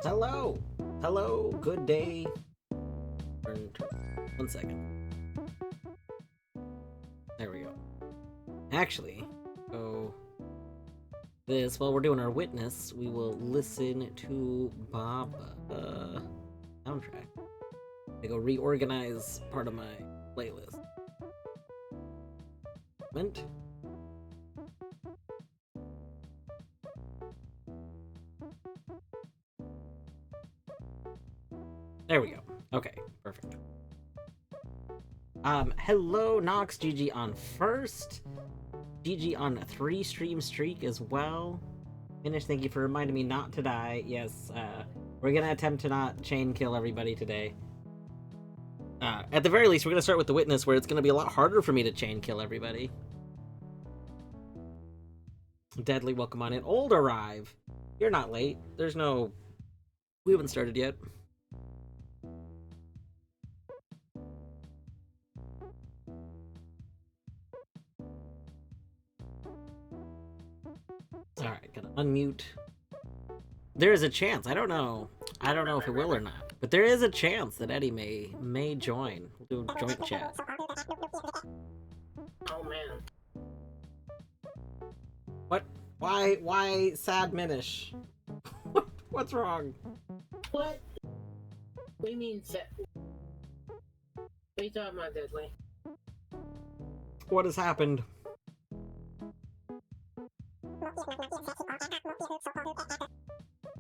Hello! Hello, good day. One second. There we go. Actually, so this, while we're doing our witness, we will listen to Bob soundtrack. I go reorganize part of my playlist. Moment. There we go. Okay, perfect. Hello, Nox, GG on first. GG on a 3-stream streak as well. Finish, thank you for reminding me not to die. Yes, we're gonna attempt to not chain kill everybody today. At the very least, we're gonna start with the witness, where it's gonna be a lot harder for me to chain kill everybody. Deadly, welcome on in. Old arrive. You're not late. There's no... We haven't started yet. Alright, gonna unmute. There is a chance. I don't know if it will or not. But there is a chance that Eddie may join. We'll do a joint chat. Oh man. What? Why sad Minish? What's wrong? What? What do you mean set? What are you talking about, Deadly? What has happened?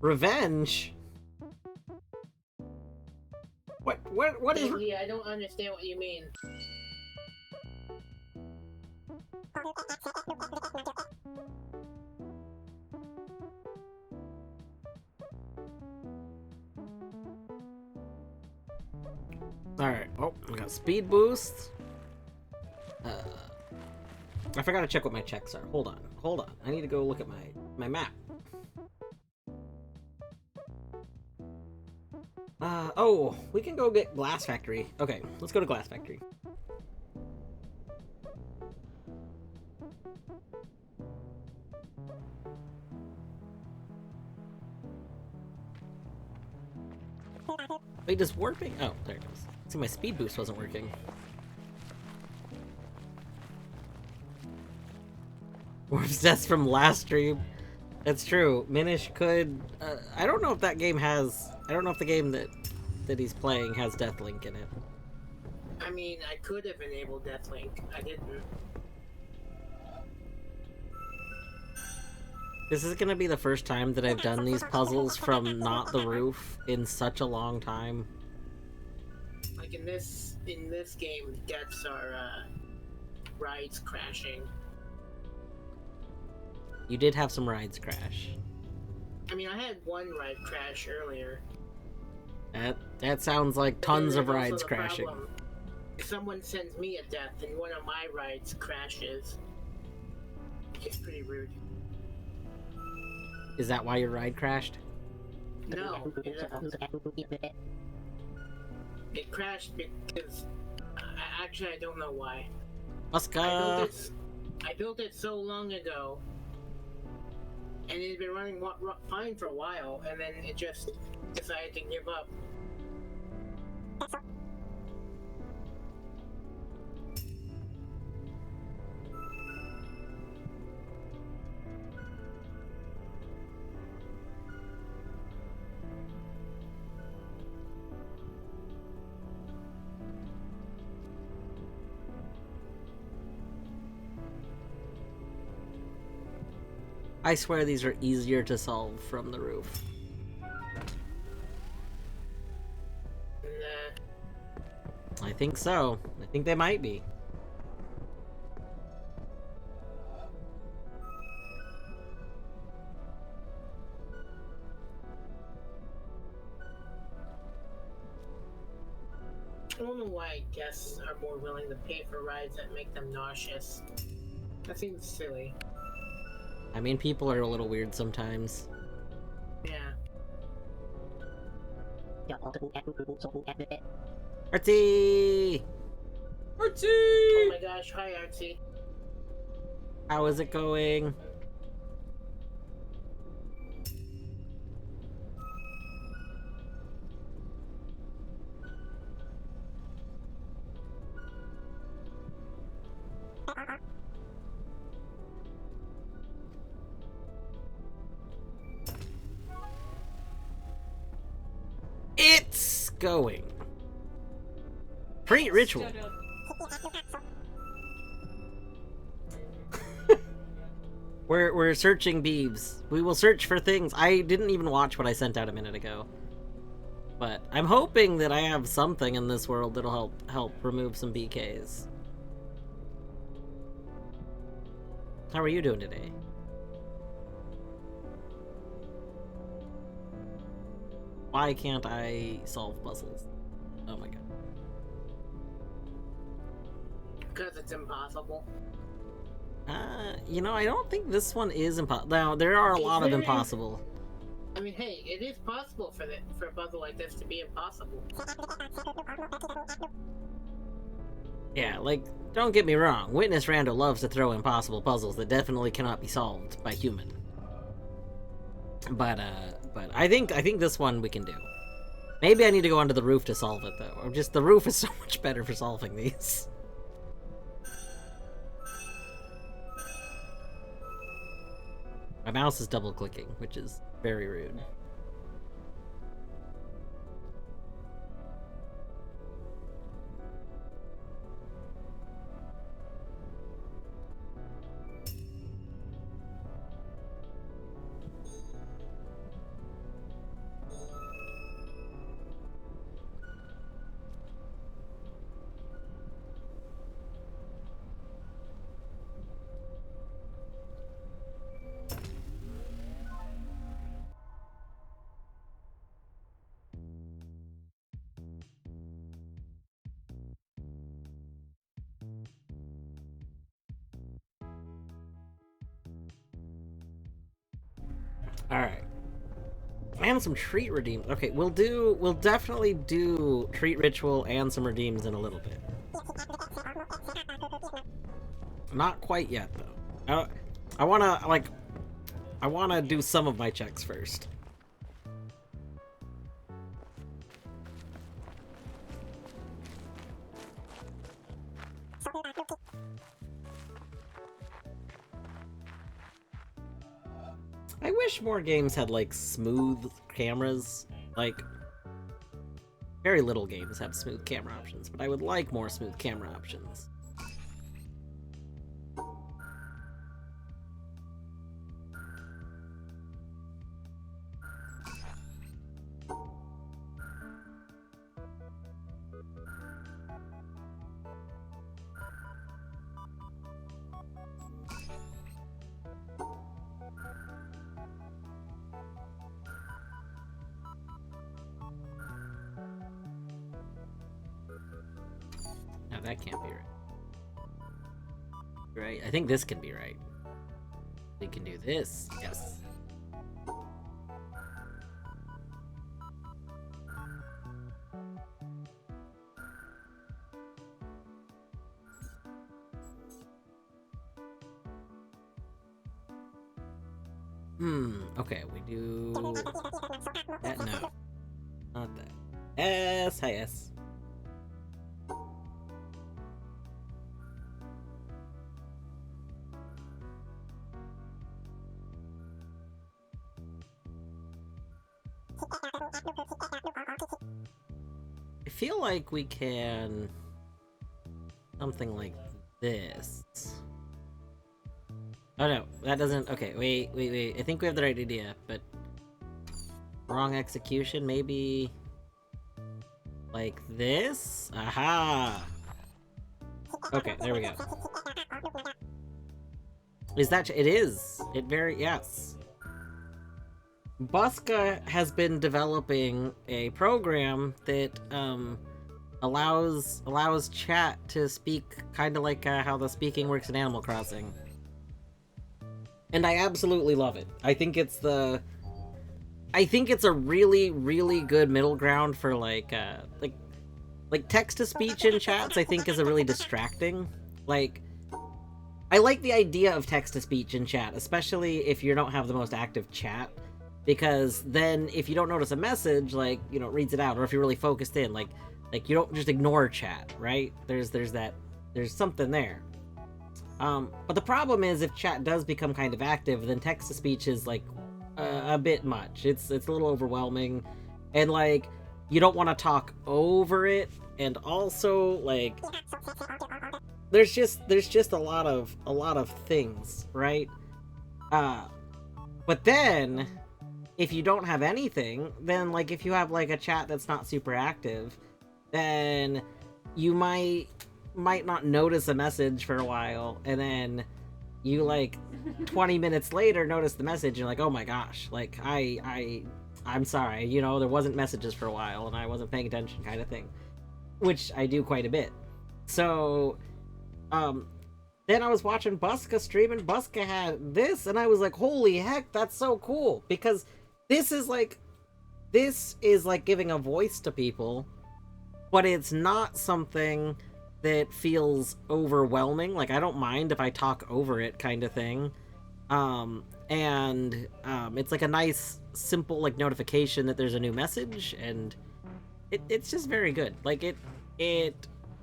Revenge? What is... Deadly, I don't understand what you mean. Alright, oh, we got speed boost. I forgot to check what my checks are. Hold on. I need to go look at my map. Oh, we can go get Glass Factory. Okay, let's go to Glass Factory. Wait, does warping? Oh, there it goes. See, my speed boost wasn't working. Warp's death from last stream. That's true. Minish could... I don't know if that game has... I don't know if the game that he's playing has Deathlink in it. I mean, I could have enabled Deathlink. I didn't. This is gonna be the first time that I've done these puzzles from not the roof in such a long time. Like in this game, deaths are rides crashing. You did have some rides crash. I mean, I had one ride crash earlier. That sounds like tons of rides Also the crashing. problem, if someone sends me a death and one of my rides crashes, it's pretty rude. Is that why your ride crashed? No, it crashed because actually I don't know why. Muska! I built it so long ago, and it had been running fine for a while, and then it just decided to give up. I swear these are easier to solve from the roof. Nah. I think so. I think they might be. I don't know why guests are more willing to pay for rides that make them nauseous. That seems silly. I mean, people are a little weird sometimes. Yeah. Artsy! Artsy! Oh my gosh, hi Artsy. How is it going? It's going. Pre-ritual. We're searching Beebs. We will search for things. I didn't even watch what I sent out a minute ago. But I'm hoping that I have something in this world that'll help remove some BKs. How are you doing today? Why can't I solve puzzles? Oh my god. Because it's impossible. You know, I don't think this one is impossible. Now, there are a lot of impossible. I mean, hey, it is possible for a puzzle like this to be impossible. Yeah, like, don't get me wrong. Witness Rando loves to throw impossible puzzles that definitely cannot be solved by human. But I think this one we can do. Maybe I need to go onto the roof to solve it, though. Or just the roof is so much better for solving these. My mouse is double clicking, which is very rude. Alright. And some treat redeems. Okay, we'll definitely do treat ritual and some redeems in a little bit. Not quite yet, though. I wanna do some of my checks first. I wish more games had, like, smooth cameras. Like, very little games have smooth camera options, but I would like more smooth camera options. No, that can't be right. Right? I think this can be right. We can do this. Yes. Okay, we do that. No, not that. S. Hi, S. I feel like we can something like this. Oh no, that doesn't. Okay, wait. I think we have the right idea, but wrong execution. Maybe like this. Aha. Okay, there we go. Is that? It is. It very yes. Buska has been developing a program that allows chat to speak kind of like how the speaking works in Animal Crossing. and I absolutely love it. I think it's a really, really good middle ground for like text to speech in chats. I think is a really distracting. Like, I like the idea of text to speech in chat, especially if you don't have the most active chat, because then if you don't notice a message, like, you know, it reads it out, or if you're really focused in, like you don't just ignore chat, right? There's something there. But the problem is if chat does become kind of active, then text to speech is like a bit much. It's a little overwhelming, and like you don't want to talk over it, and also like there's just a lot of things, right? But then if you don't have anything, then like if you have like a chat that's not super active, then you might not notice a message for a while, and then you like 20 minutes later notice the message, and you're like, oh my gosh, like I'm sorry, you know, there wasn't messages for a while and I wasn't paying attention, kind of thing, which I do quite a bit. So then I was watching Buska stream, and Buska had this, and I was like, holy heck, that's so cool, because this is like giving a voice to people, but it's not something that feels overwhelming. Like, I don't mind if I talk over it, kind of thing. It's like a nice, simple, like, notification that there's a new message, and it's just very good. Like, it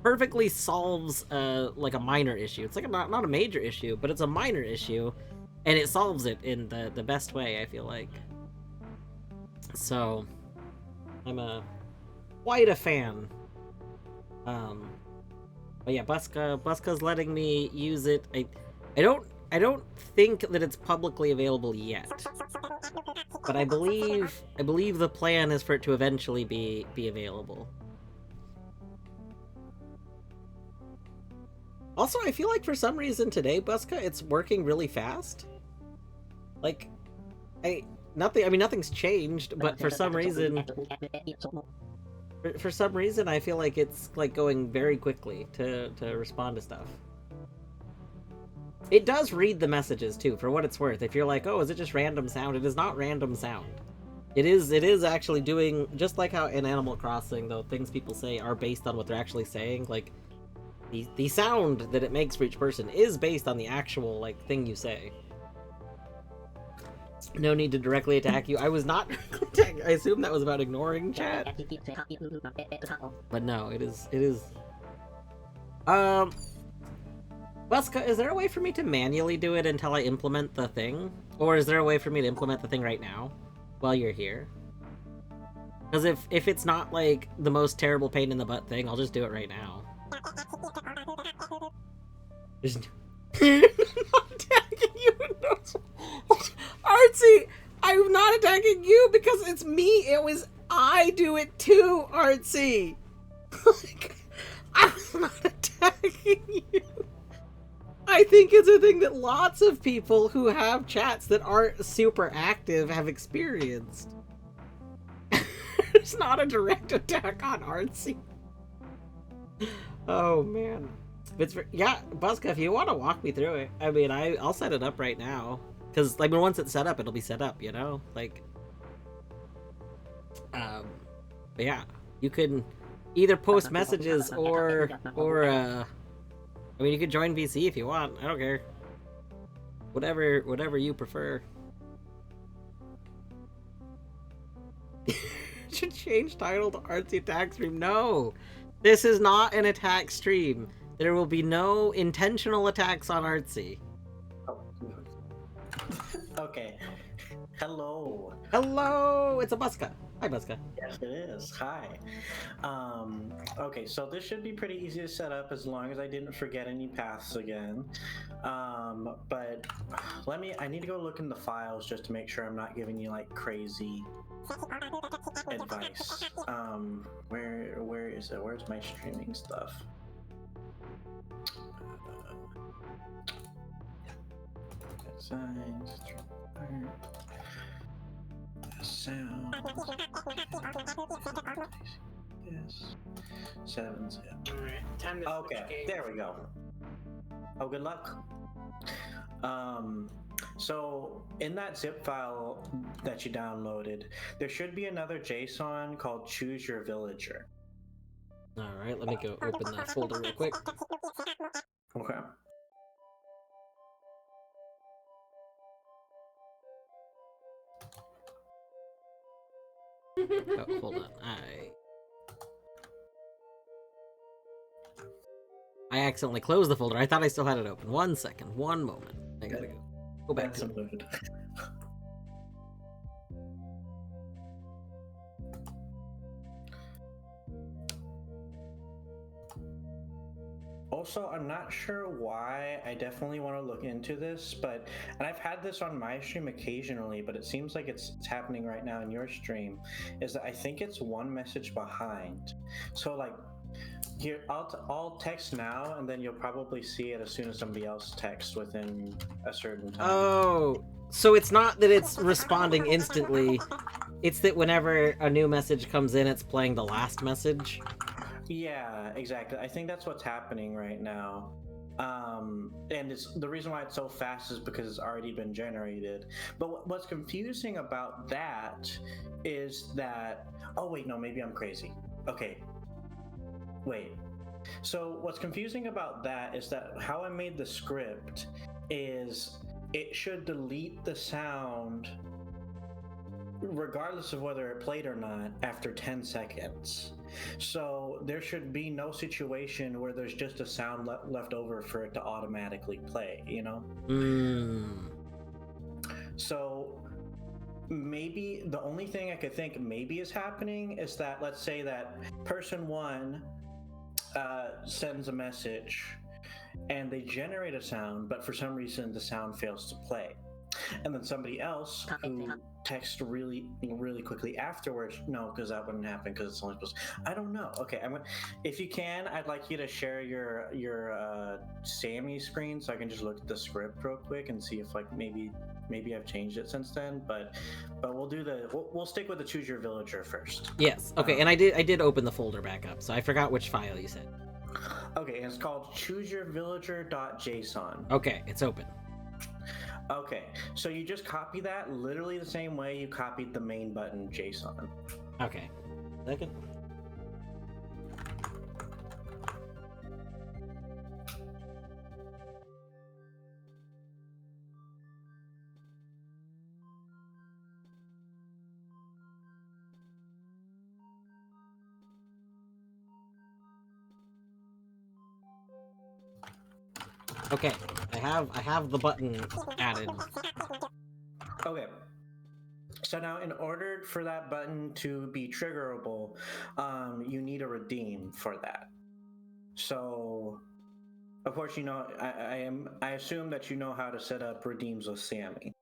perfectly solves, like, a minor issue. It's like not a major issue, but it's a minor issue, and it solves it in the best way, I feel like. So, I'm quite a fan. But yeah, Buska's letting me use it. I don't think that it's publicly available yet, but I believe the plan is for it to eventually be available. Also, I feel like for some reason today, Buska, it's working really fast. Like, nothing's changed, but for some reason, I feel like it's like going very quickly to respond to stuff. It does read the messages too, for what it's worth. If you're like, oh, is it just random sound? It is not random sound. It is actually doing, just like how in Animal Crossing, though, things people say are based on what they're actually saying. Like, the sound that it makes for each person is based on the actual, like, thing you say. No need to directly attack you. I was not attacking. I assume that was about ignoring chat. But no, it is. Buska, is there a way for me to manually do it until I implement the thing? Or is there a way for me to implement the thing right now while you're here? Because if it's not, like, the most terrible pain in the butt thing, I'll just do it right now. There's I'm not attacking you. No. Artsy, I'm not attacking you because it's me. I do it too, Artsy. Like, I'm not attacking you. I think it's a thing that lots of people who have chats that aren't super active have experienced. It's not a direct attack on Artsy. Oh man. Yeah, Buska, if you want to walk me through it, I mean, I'll set it up right now. Because, like, once it's set up, it'll be set up, you know? Like, but yeah, you can either post messages or, I mean, you could join VC if you want. I don't care. Whatever you prefer. Should change title to Artsy Attack Stream. No! This is not an attack stream. There will be no intentional attacks on Artsy. Okay. Hello. Hello! It's a Buska. Hi, Buska. Yes, it is. Hi. Okay, so this should be pretty easy to set up as long as I didn't forget any paths again. But I need to go look in the files just to make sure I'm not giving you like crazy advice. Where is it? Where's my streaming stuff? Signs, sound. Yes. 7 zip. Alright, time to Okay, there we go. Oh, good luck. So in that zip file that you downloaded, there should be another JSON called Choose Your Villager. All right, let me go open that folder real quick. Okay. Oh, hold on. I accidentally closed the folder. I thought I still had it open. 1 second. One moment. I gotta go back to it. Also, I'm not sure why. I definitely want to look into this, and I've had this on my stream occasionally, but it seems like it's happening right now in your stream. Is that I think it's one message behind. So like, here I'll text now, and then you'll probably see it as soon as somebody else texts within a certain time. Oh, so it's not that it's responding instantly. It's that whenever a new message comes in, it's playing the last message. Yeah, exactly. I think that's what's happening right now. And it's the reason why it's so fast is because it's already been generated. But what's confusing about that is that, oh wait, no, maybe I'm crazy. Okay, wait. So what's confusing about that is that how I made the script is it should delete the sound regardless of whether it played or not after 10 seconds. So there should be no situation where there's just a sound left over for it to automatically play, you know? So maybe the only thing I could think maybe is happening is that, let's say that person one sends a message and they generate a sound, but for some reason the sound fails to play. And then somebody else who texts really quickly afterwards, no, because that wouldn't happen because it's only supposed I don't know. Okay, if you can, I'd like you to share your Sammy screen so I can just look at the script real quick and see if like maybe I've changed it since then. But we'll stick with the Choose Your Villager first. Yes. Okay, and I did open the folder back up, so I forgot which file you said. Okay, and it's called chooseyourvillager.json. Okay, it's open. Okay, so you just copy that literally the same way you copied the main button JSON. Okay. Second. Okay, I have the button added. Okay. So now, in order for that button to be triggerable, you need a redeem for that. So, of course, you know I assume that you know how to set up redeems with Sammy.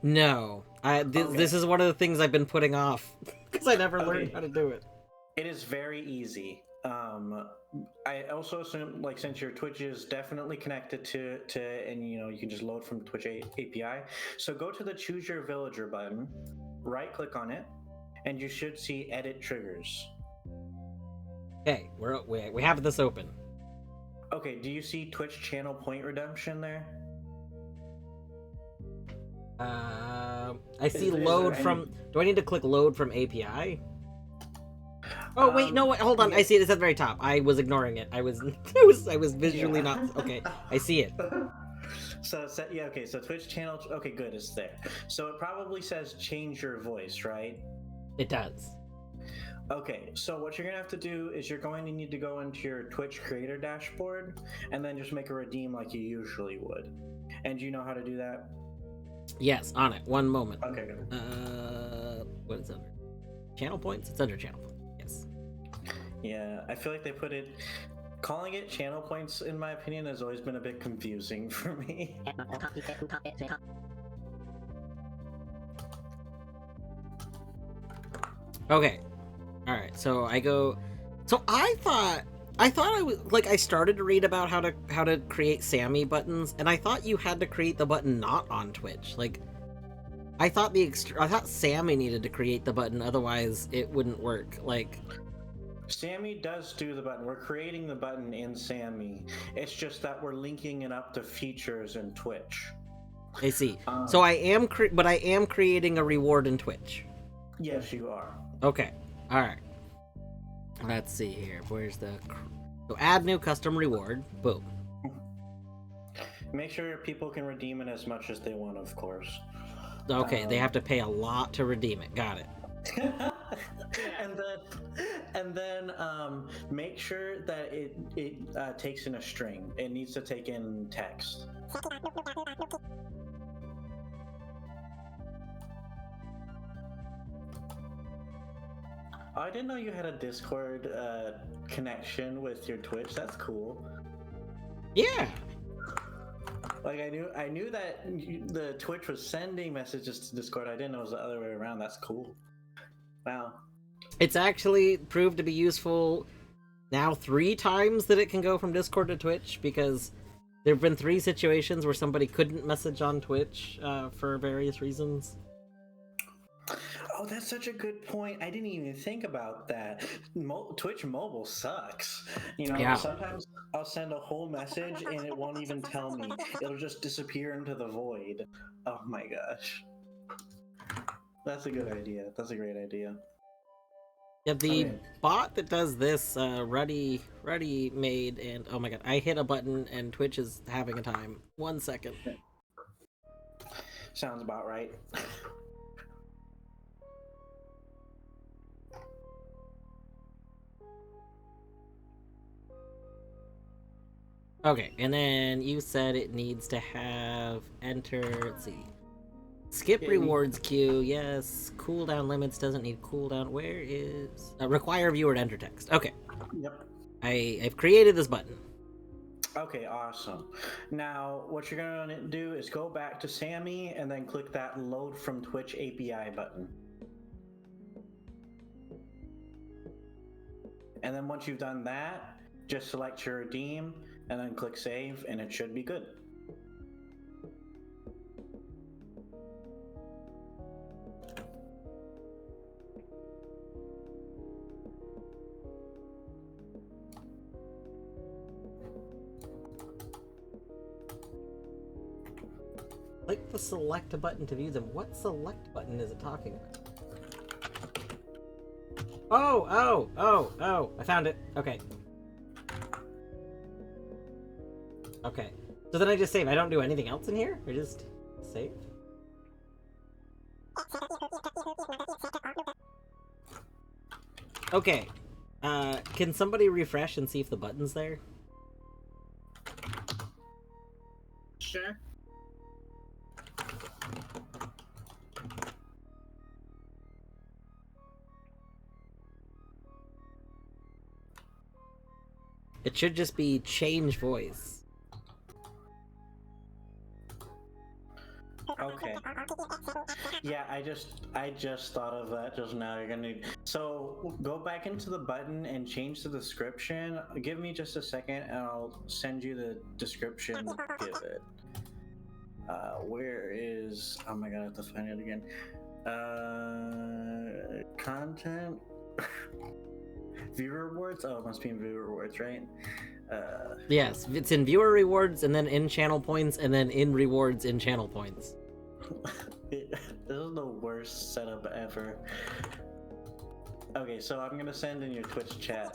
No, this is one of the things I've been putting off because I never learned how to do it. It is very easy. I also assume, like, since your Twitch is definitely connected to and you know you can just load from Twitch API. So go to the Choose Your Villager button, right click on it, and you should see Edit Triggers. Okay, we have this open. Okay, do you see Twitch channel point redemption there? I see load from. Do I need to click load from API? Oh wait, no, hold on. I see it. It's at the very top. I was ignoring it. I was visually not okay. I see it. So okay. So Twitch channel. Okay, good. It's there. So it probably says change your voice, right? It does. Okay. So what you're gonna have to do is you're going to need to go into your Twitch creator dashboard and then just make a redeem like you usually would. And do you know how to do that? Yes, on it. One moment. Okay, good. What is it under? Channel points? It's under channel points. Yes. Yeah, I feel like they put it. Calling it channel points, in my opinion, has always been a bit confusing for me. Okay. All right. So I go. So I thought I was like I started to read about how to create Sammy buttons, and I thought you had to create the button not on Twitch. Like, I thought Sammy needed to create the button, otherwise it wouldn't work. Like, Sammy does do the button. We're creating the button in Sammy. It's just that we're linking it up to features in Twitch. I see. So I am, but I am creating a reward in Twitch. Yes, you are. Okay. All right. Let's see here. Where's the? So add new custom reward. Boom. Make sure people can redeem it as much as they want, of course. Okay, they have to pay a lot to redeem it. Got it. and then make sure that it takes in a string. It needs to take in text. Oh, I didn't know you had a Discord connection with your Twitch. That's cool. Yeah. Like I knew that the Twitch was sending messages to Discord. I didn't know it was the other way around. That's cool. Wow. It's actually proved to be useful now 3 times that it can go from Discord to Twitch, because there have been 3 situations where somebody couldn't message on Twitch for various reasons. Oh, that's such a good point. I didn't even think about that. Twitch mobile sucks. You know, Yeah. Sometimes I'll send a whole message and it won't even tell me. It'll just disappear into the void. Oh my gosh. That's a good idea. That's a great idea. Yeah, the Okay. bot that does this, Ruddy made, and oh my god, I hit a button and Twitch is having a time. 1 second. Sounds about right. Okay, and then you said it needs to have enter, let's see. Skip rewards queue, yes. Cooldown limits doesn't need cooldown. Where is require viewer to enter text? Okay. Yep. I've created this button. Okay, awesome. Now, what you're gonna do is go back to Sammy and then click that load from Twitch API button. And then once you've done that, just select your redeem and then click save, and it should be good. Click the select button to view them. What select button is it talking about? Oh, I found it. Okay. Okay. So then I just save. I don't do anything else in here? I just save? Okay. Can somebody refresh and see if the button's there? Sure. It should just be change voice. Okay. Yeah, I just thought of that just now. You're gonna so go back into the button and change the description. Give me just a second, and I'll send you the description. Give it. Where is? Oh my god, I have to find it again. Content. Viewer rewards. Oh, it must be in viewer rewards, right? Yes, it's in viewer rewards, and then in channel points, and then in rewards in channel points. This is the worst setup ever. Okay, so I'm gonna send in your Twitch chat.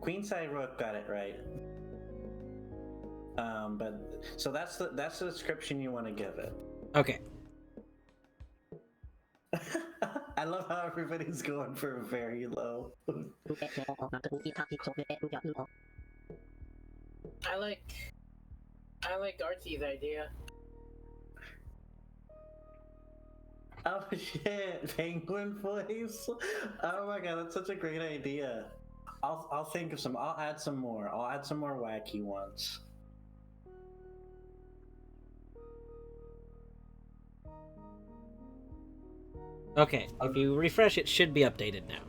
Queenside Rook got it right. But so that's the description you want to give it. Okay. I love how everybody's going for very low. I like Artie's idea. Oh shit, penguin voice. Oh my god, that's such a great idea. I'll think of some. I'll add some more. I'll add some more wacky ones. Okay, if you refresh, it should be updated now.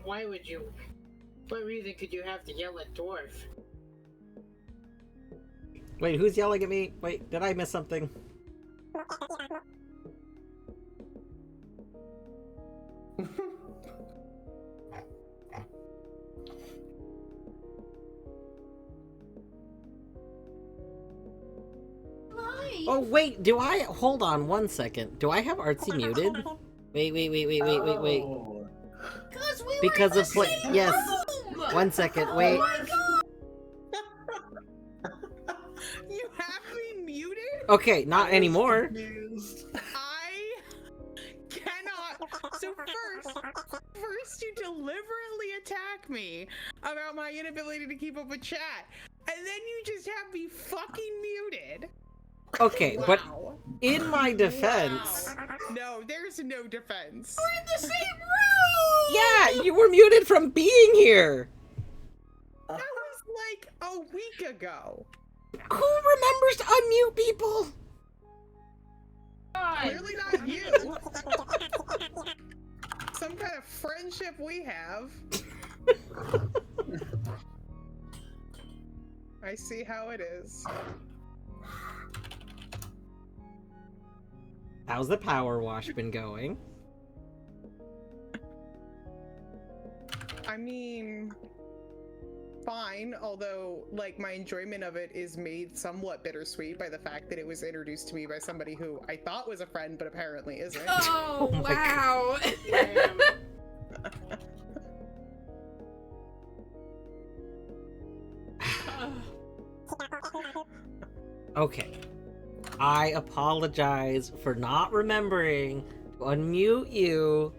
Why would you? What reason could you have to yell at dwarf? Wait, who's yelling at me? Wait, did I miss something? Oh wait, do I? Hold on 1 second. Do I have Artsy muted? Wait. Oh. Because of play. Yes. 1 second. Wait. You have me muted? Okay, not anymore. I cannot. So first you deliberately attack me about my inability to keep up with chat, and then you just have me fucking muted. Okay, Wow. but in my defense. Wow. No, there's no defense. We're in the same room! Yeah, you were muted from being here. That was like a week ago. Who remembers to unmute people? Clearly not you. Some kind of friendship we have. I see how it is. How's the power wash been going? I mean, fine, although, like, my enjoyment of it is made somewhat bittersweet by the fact that it was introduced to me by somebody who I thought was a friend, but apparently isn't. Oh, wow. Okay. I apologize for not remembering to unmute you.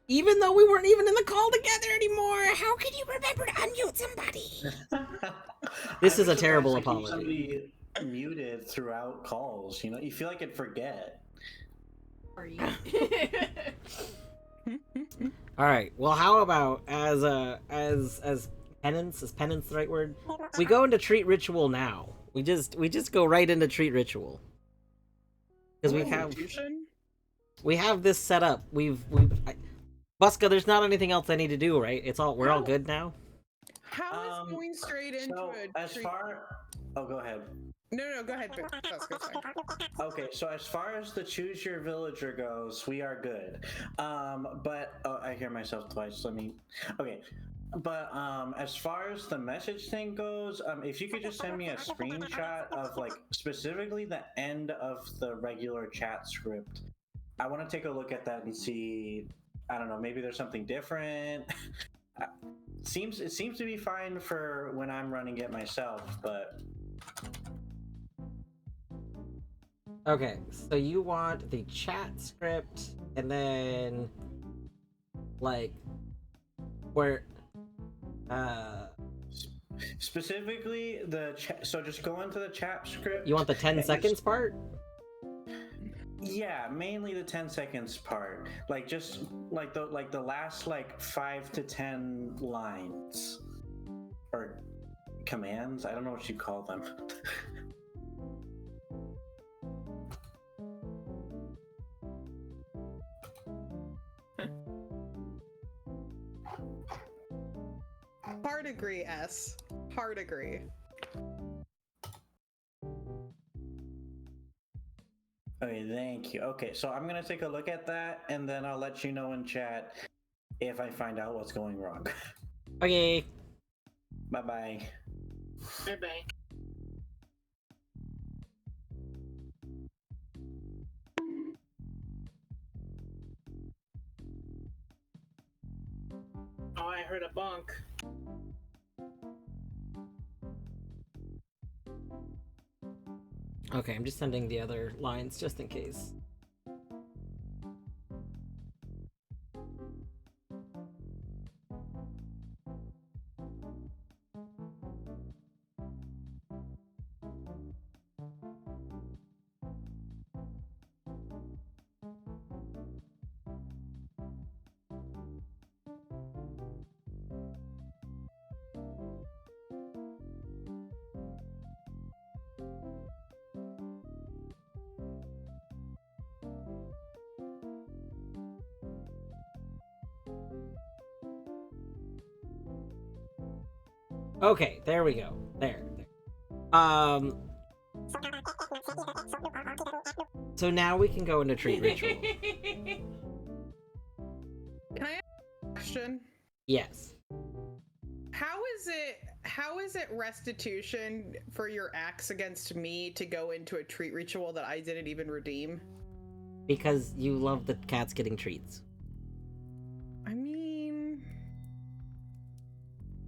Even though we weren't even in the call together anymore. How can you remember to unmute somebody? This is a terrible apology. Somebody muted throughout calls, you know? You feel like I'd forget. Are you? All right. Well, how about as penance? Is penance the right word? We go into treat ritual now. We just go right into treat ritual because we have this set up. Buska, there's not anything else I need to do, right? We're all good now. How is going straight into Oh, go ahead. No, go ahead. That's good. Okay, so as far as the choose your villager goes, we are good. But I hear myself twice. But as far as the message thing goes, if you could just send me a screenshot of like specifically the end of the regular chat script, I want to take a look at that and see. I don't know, maybe there's something different. It seems to be fine for when I'm running it myself, but. Okay, so you want the chat script, and then like where specifically the chat. So just go into the chat script. You want the 10 seconds part? Yeah, mainly the 10 seconds part. Like just like the last like 5 to 10 lines or commands. I don't know what you call them. Hard agree, S. Hard agree. Okay, thank you. Okay, so I'm gonna take a look at that, and then I'll let you know in chat if I find out what's going wrong. Okay. Bye-bye. Bye-bye. Oh, I heard a bonk. Okay, I'm just sending the other lines just in case. Okay, there we go. There. So now we can go into treat ritual. Can I ask a question? Yes. How is it how is it restitution for your acts against me to go into a treat ritual that I didn't even redeem? Because you love the cats getting treats. I mean,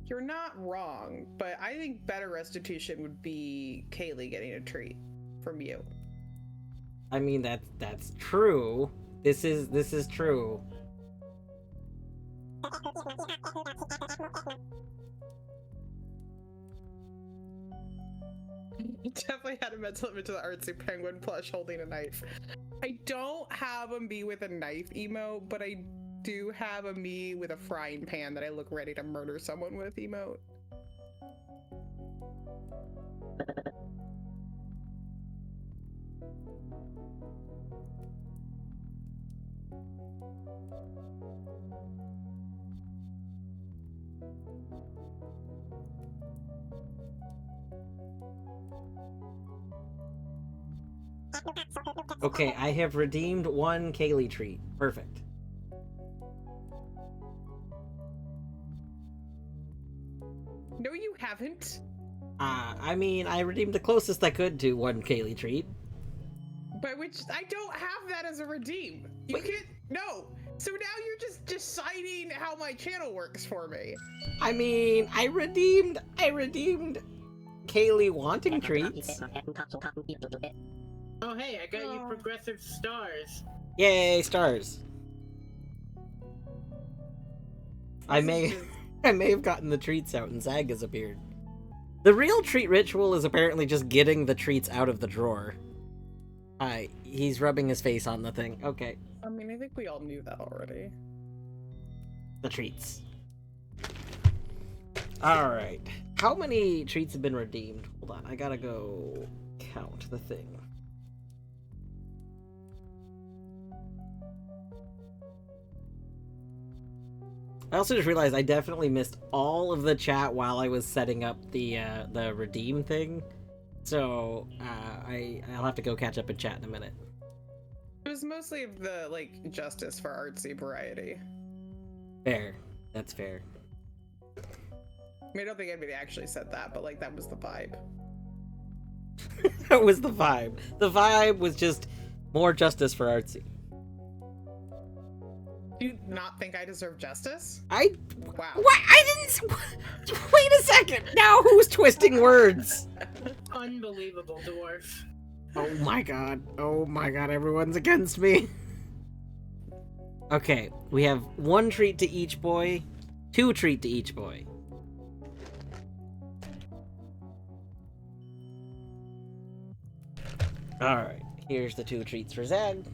you're not wrong, but I think better restitution would be Kaylee getting a treat from you. I mean, that's true. This is true. Definitely had a mental image of the artsy penguin plush holding a knife. I don't have a me with a knife emote, but I do have a me with a frying pan that I look ready to murder someone with emote. Okay, I have redeemed one Kaylee treat. Perfect. No, you haven't. I mean, I redeemed the closest I could to one Kaylee treat. By which I don't have that as a redeem. You can't. No. So now you're just deciding how my channel works for me. I mean, I redeemed Kaylee wanting treats. Oh hey, I got you progressive stars. Yay, stars. I may have gotten the treats out and Zag has appeared. The real treat ritual is apparently just getting the treats out of the drawer. He's rubbing his face on the thing. Okay. I mean, I think we all knew that already. The treats. Alright. How many treats have been redeemed? Hold on, I gotta go count the thing. I also just realized I definitely missed all of the chat while I was setting up the redeem thing. So, I'll have to go catch up in chat in a minute. It was mostly of the, like, justice for artsy variety. Fair. That's fair. I mean, I don't think anybody actually said that, but, like, that was the vibe. That was the vibe. The vibe was just more justice for artsy. Do you not think I deserve justice? Wow. What? I didn't... Wait a second! Now who's twisting words? Unbelievable, dwarf. Oh my god. Oh my god, everyone's against me. Okay, we have 1 treat to each boy, 2 treat to each boy. Alright, here's the 2 treats for Zag.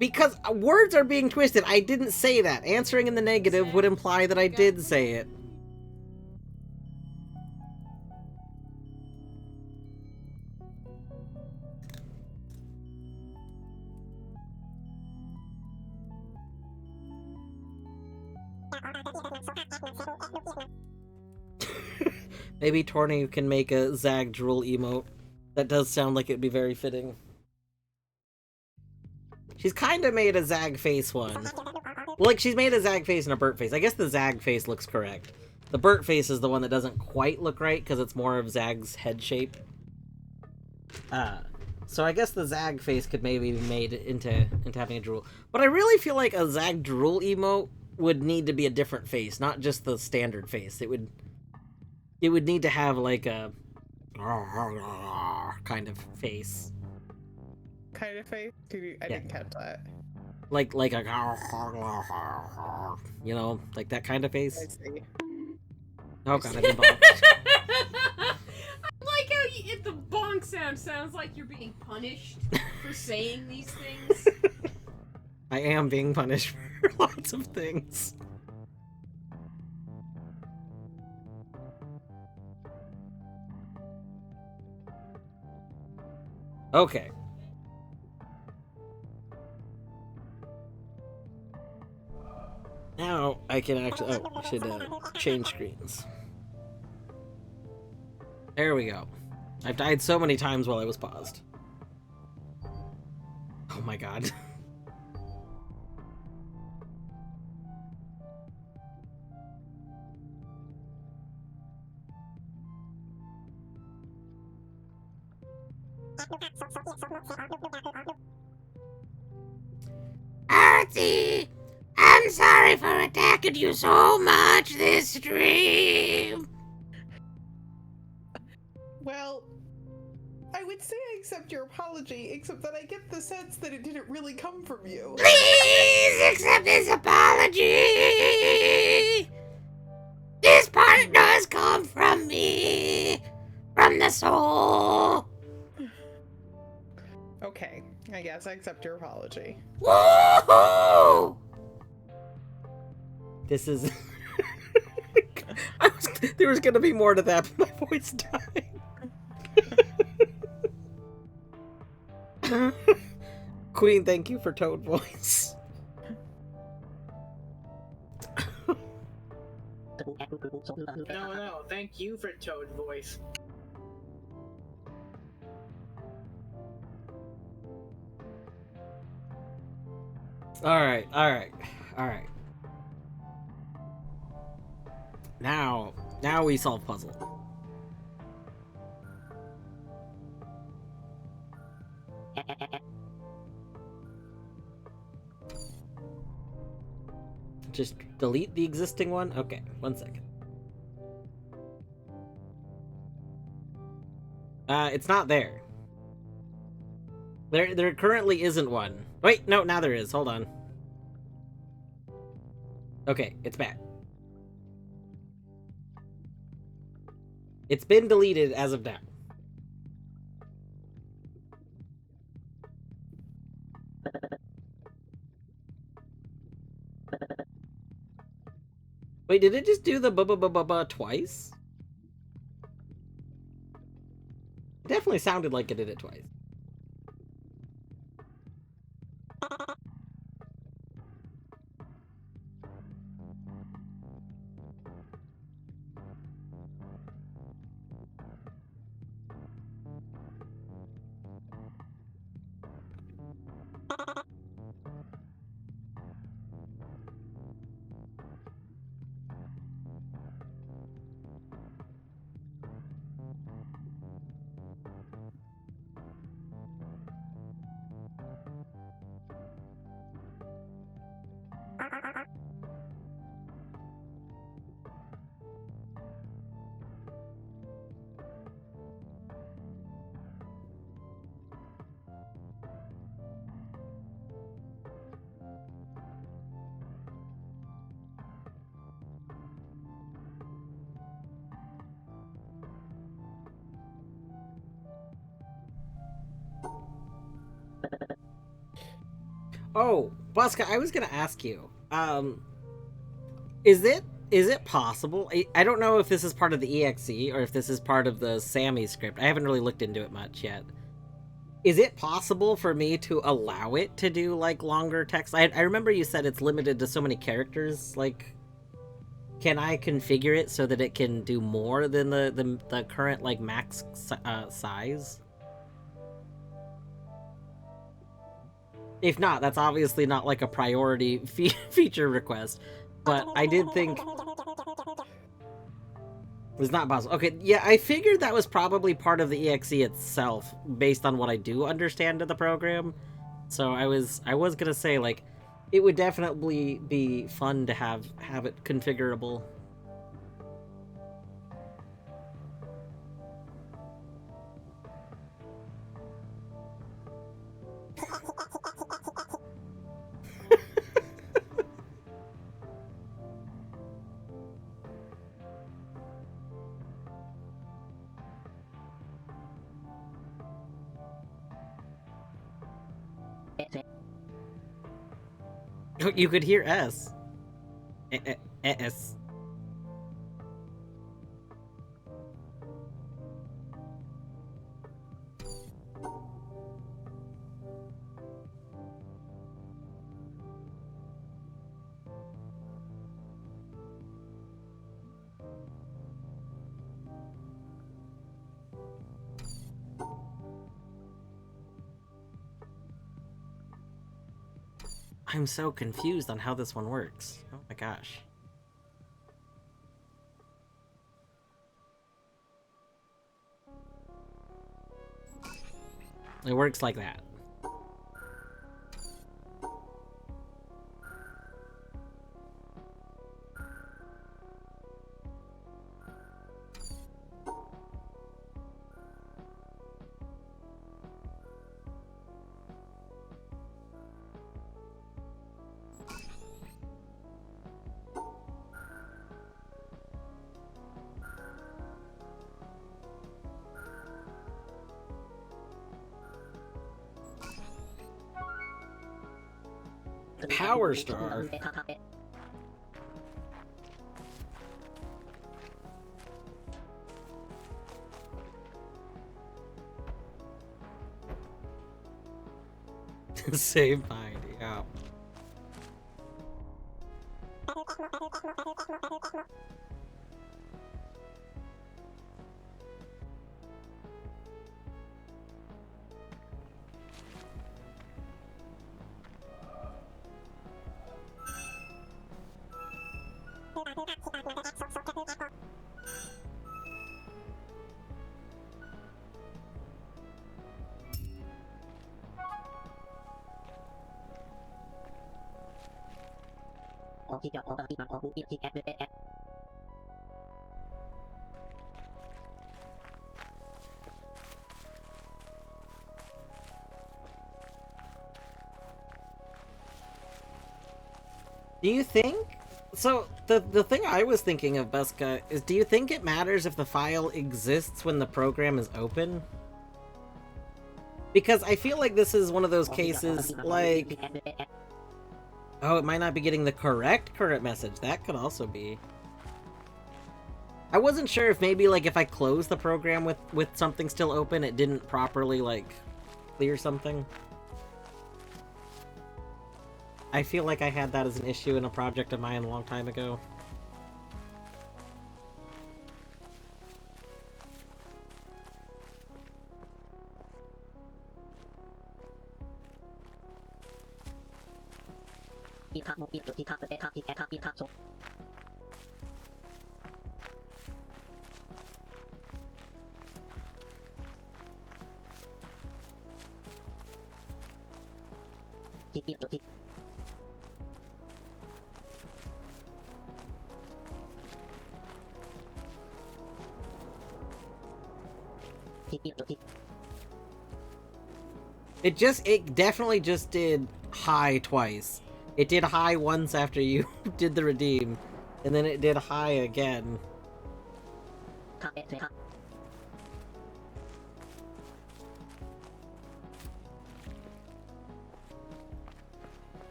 Because words are being twisted. I didn't say that. Answering in the negative would imply that I did say it. Maybe Torny can make a Zag drool emote. That does sound like it'd be very fitting. She's kind of made a Zag face one. Well, like, she's made a Zag face and a Burt face. I guess the Zag face looks correct. The Burt face is the one that doesn't quite look right, because it's more of Zag's head shape. So I guess the Zag face could maybe be made into having a drool. But I really feel like a Zag drool emote would need to be a different face, not just the standard face. It would need to have, like, a kind of face. Kind of face? I didn't catch that. Like a, you know, like that kind of I face. see. Oh god, I've been bonked. I like how the bonk sounds like you're being punished for saying these things. I am being punished for lots of things. Okay. Now I can actually. Oh, I should change screens. There we go. I've died so many times while I was paused. Oh my god. Patsy! I'm sorry for attacking you so much this stream. Well, I would say I accept your apology, except that I get the sense that it didn't really come from you. Please accept this apology. This part does come from me, from the soul. Okay, I guess I accept your apology. Woohoo! This is. There was gonna be more to that, but my voice died. Queen, thank you for Toad voice. No, thank you for Toad voice. Alright. Now we solve puzzle. Just delete the existing one? Okay, 1 second. It's not there. There currently isn't one. Wait, no, now there is. Hold on. Okay, it's back. It's been deleted as of now. Wait, did it just do the ba twice? It definitely sounded like it did it twice. Oh, Buska, I was gonna ask you, is it possible? I don't know if this is part of the EXE or if this is part of the Sammy script. I haven't really looked into it much yet. Is it possible for me to allow it to do, like, longer text? I remember you said it's limited to so many characters. Like, can I configure it so that it can do more than the current, like, max size? If not, that's obviously not, like, a priority feature request. But I did think... It's not possible. Okay, yeah, I figured that was probably part of the EXE itself, based on what I do understand of the program. So I was gonna say, like, it would definitely be fun to have it configurable. You could hear S. S. I'm so confused on how this one works. Oh my gosh. It works like that. Power Star. Same mind, yeah. Do you think? So, the thing I was thinking of, Buska, is do you think it matters if the file exists when the program is open? Because I feel like this is one of those cases, like... Oh, it might not be getting the correct current message. That could also be. I wasn't sure if maybe, like, if I closed the program with something still open, it didn't properly, like, clear something. I feel like I had that as an issue in a project of mine a long time ago. It definitely just did high twice. It did high once after you did the redeem, and then it did high again.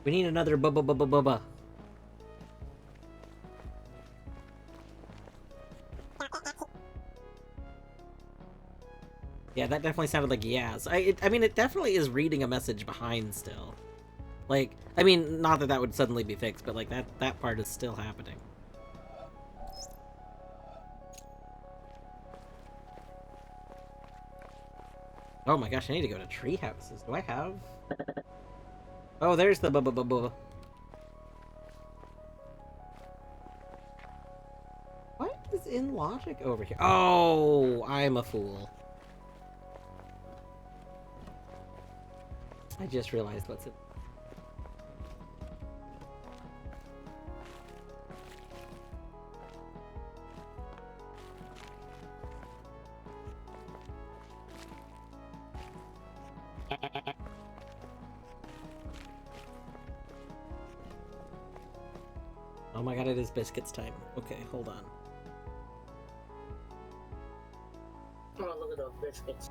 We need another bubba. Yeah, that definitely sounded like yes. I mean, it definitely is reading a message behind still. Like, I mean, not that that would suddenly be fixed, but like that part is still happening. Oh my gosh, I need to go to tree houses. Do I have? Oh, there's the bubba. What is in logic over here? Oh, I'm a fool. I just realized what's it. Oh my god, it is biscuits time. Okay, hold on. Oh, look at those biscuits.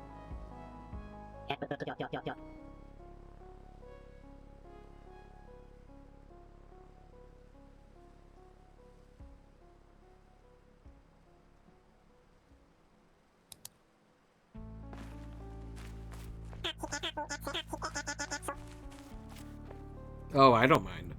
Oh, I don't mind.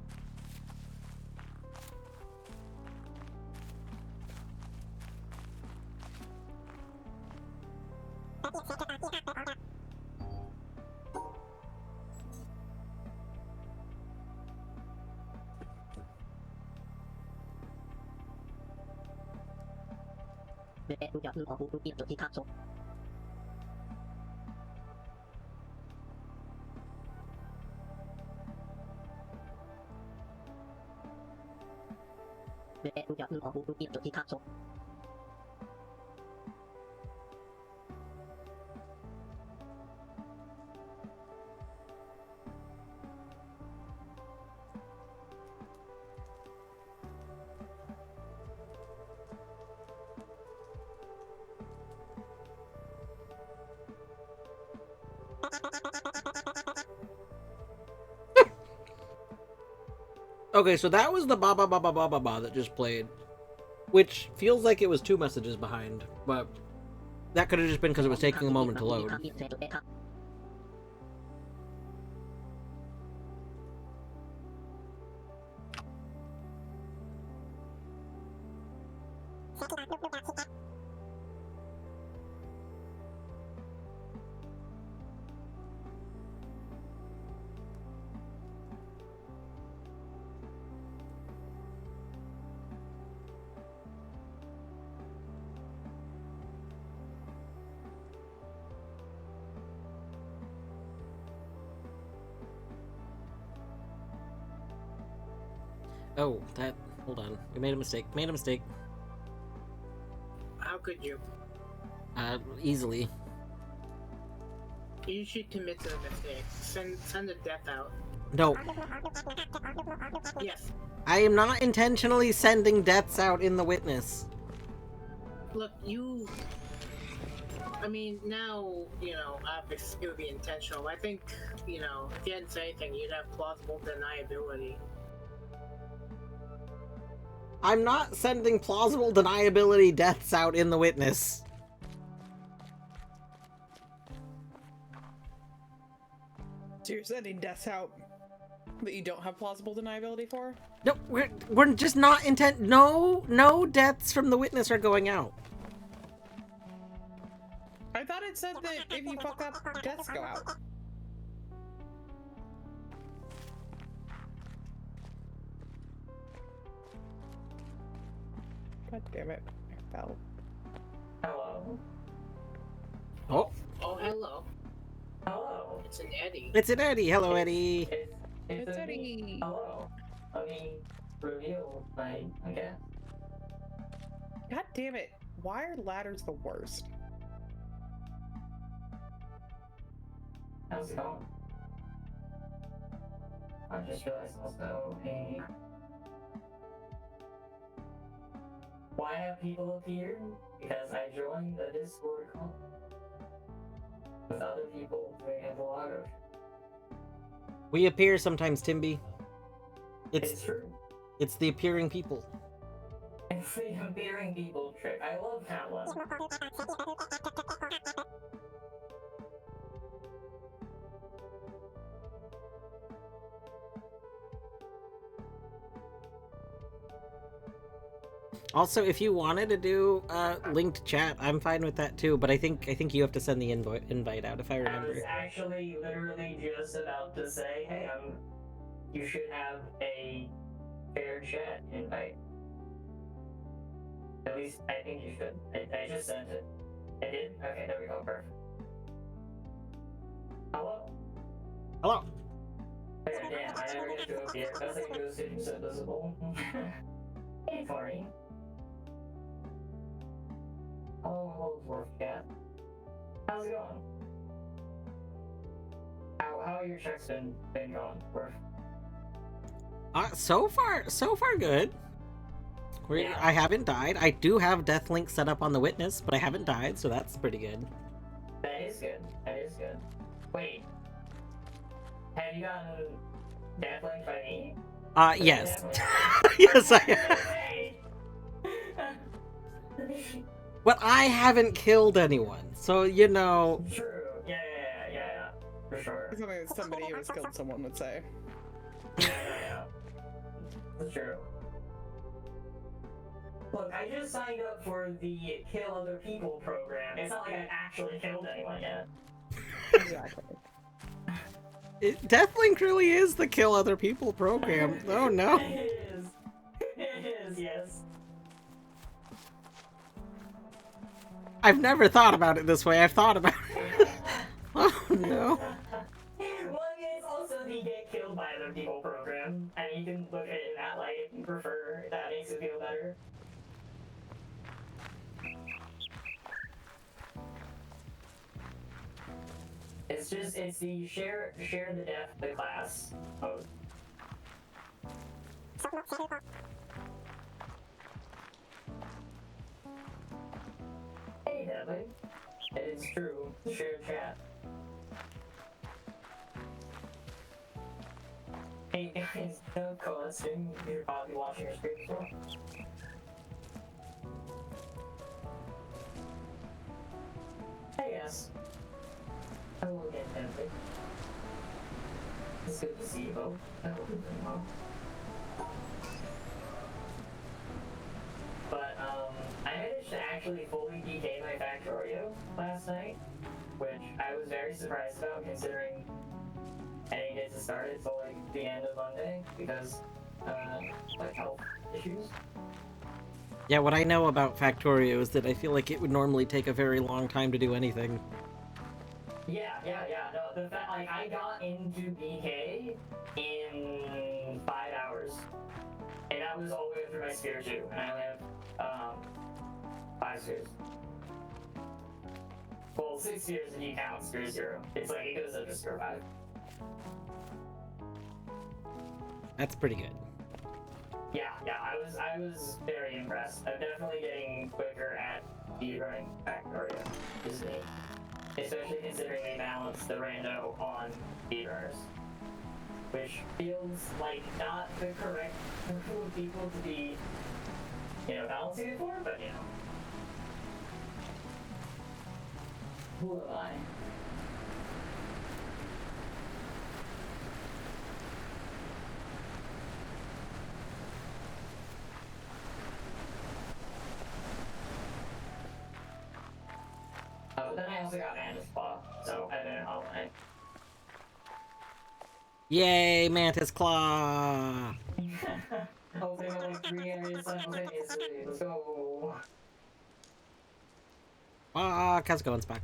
Okay, so that was the ba ba ba ba ba ba ba that just played, which feels like it was 2 messages behind, but that could have just been because it was taking a moment to load. Oh, that... Hold on. We made a mistake. Made a mistake. How could you? Easily. You should commit to the mistake. Send the death out. No. Yes. I am not intentionally sending deaths out in the witness. Look, you... I mean, now, you know, obviously it would be intentional. I think, you know, if you hadn't said anything, you'd have plausible deniability. I'm not sending plausible deniability deaths out in the witness. So you're sending deaths out that you don't have plausible deniability for? No, we're just not no deaths from the witness are going out. I thought it said that if you fuck up, deaths go out. God damn it. I fell. Hello. Oh, Oh, hello. Hello. It's an Eddie. it's an Eddie. Hello, Eddie. It's a Eddie. me. Hello. Let me reveal my guess. God damn it. Why are ladders the worst? How's it going? I just realized also why have people appeared? Because I joined the Discord call with other people doing Epilago. We appear sometimes, Timby. It's true. It's the appearing people. It's the appearing people trick. I love that one. Also, if you wanted to do linked chat, I'm fine with that too. But I think you have to send the invite out if I I remember. was actually literally just about to say, hey, you should have a fair chat invite. At least I think you should. I just sent it. I did? Okay, there we go. Perfect. Hello? Hello. Damn, I never get to appear. That's like Ghost City's invisible. Hey, Corey. Hello, Dwarf Cat. How's it going? How are your checks been going, Dwarf? So far good. Yeah. I haven't died. I do have Deathlink set up on the witness, but I haven't died, so that's pretty good. That is good. That is good. Wait. Have you gotten Deathlink by me? Yes. Yes, I have. But I haven't killed anyone, so you know. True. Yeah. For sure. Something that somebody who has killed someone would say. Yeah. That's true. Look, I just signed up for the Kill Other People program. It's not like I actually killed anyone yet. Exactly. Deathlink really is the kill other people program. Oh no. It is. It is, yes. I've never thought about it this way. I've thought about it. Oh no. Well, it's also the Get Killed by Other People program. And you can look at it in that light if you prefer, if that makes it feel better. It's the share the death the class mode. Hey, Devin. It's true. Share chat. Hey guys, no co-listening. You're probably watching your screen as well. Hey guys. I will get tempted. It's good to see you both. I hope you're doing well. But, I managed to actually fully DK my Factorio last night, which I was very surprised about considering I didn't get to start it till like the end of Monday because, like health issues. Yeah, what I know about Factorio is that I feel like it would normally take a very long time to do anything. Yeah. No, the fact, like, I got into BK in 5 hours. And that was all the way through my Sphere 2. And I only have, 5 spheres. Well, 6 spheres if you count Sphere 0. It's like, it goes up to Sphere 5. That's pretty good. Yeah, I was very impressed. I'm definitely getting quicker at running Factorio. Is neat. Especially considering they balanced the rando on speedrunners. Which feels like not the correct group of people to be, balancing it for, but who am I? Then I also got Mantis Claw, so I don't know how Yay, Mantis Claw! Hopefully I like 3 areas simultaneously. Let's go. Ah, Kazuko back.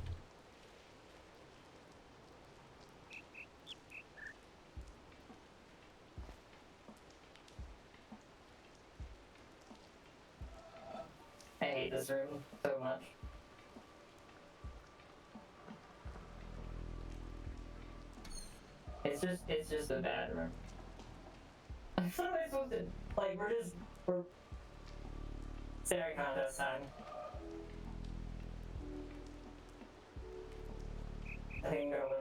I hate this room so much. It's just a bad room. What am I supposed to, like, we're staring contest time. I think I'm gonna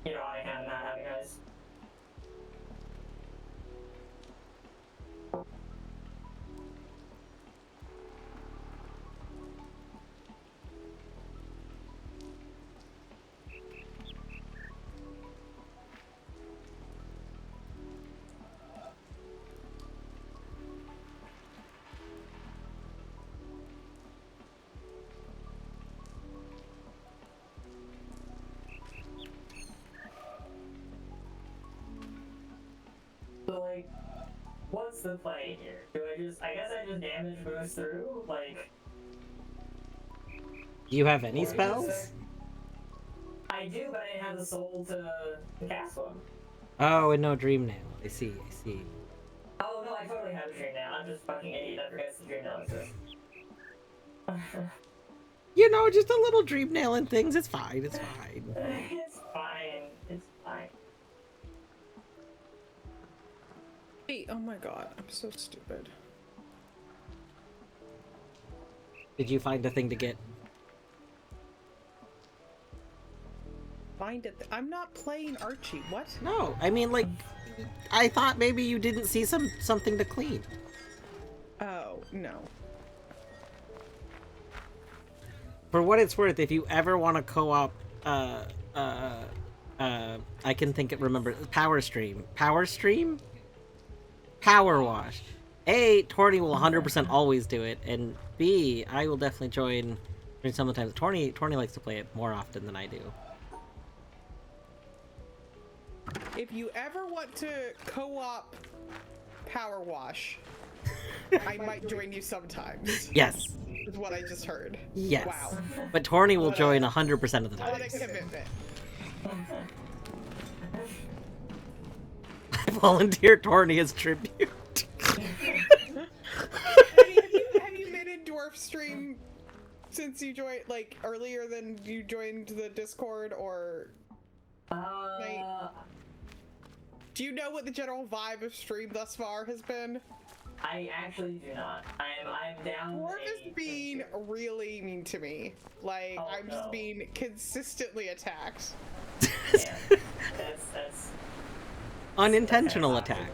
win. I have not have it, guys. So, like, what's the play here? I guess I just damage moves through? Like... Do you have any spells? I do, but I didn't have the soul to cast one. Oh, and no Dream Nail. I see. Oh, no, I totally have a Dream Nail. I'm just fucking idiot that forgets the Dream Nail exists. Just a little Dream Nail and things. It's fine. It's fine. Hey, oh my god, I'm so stupid. Did you find a thing to get? Find it. I'm not playing Archie. What? No, I mean, like, I thought maybe you didn't see something to clean. Oh, no. For what it's worth, if you ever want to co-op, I can remember, Power Wash. A, Torny will 100% always do it, and B, I will definitely join sometimes. Torny likes to play it more often than I do. If you ever want to co-op Power Wash, I might join you sometimes. Yes. Is what I just heard. Yes. Wow. But Torny will join 100% of the time. What a commitment. I volunteer Torny as tribute. Have you made a dwarf stream since you joined, like, earlier than you joined the Discord, or... Do you know what the general vibe of stream thus far has been? I actually do not. I'm down. Dwarf is being really mean to me. Like, I'm just being consistently attacked. Yeah, that's... Unintentional attack.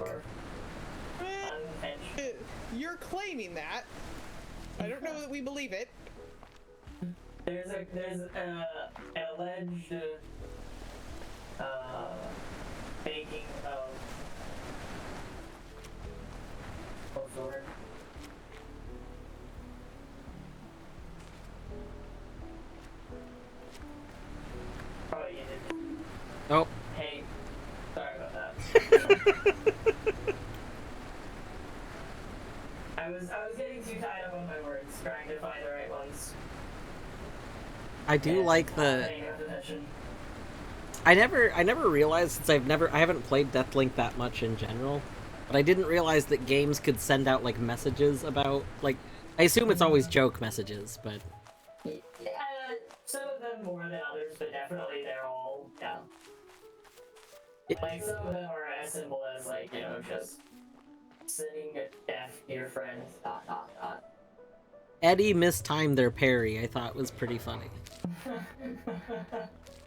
Unintentional. You're claiming that. I don't know that we believe it. There's an alleged faking of what's the word? Probably you did. Oh. Hey, sorry about that. I was getting too tied up on my words, trying to find the right ones. I do And like not the. paying enough attention. I never realized, since I haven't played Deathlink that much in general, but I didn't realize that games could send out like messages about like. I assume it's always joke messages, but Some of them more than others, but definitely they're all, yeah. Like, some of them are as simple as, like, you know, just sending a death to your friends, ... Eddie mistimed their parry. I thought was pretty funny.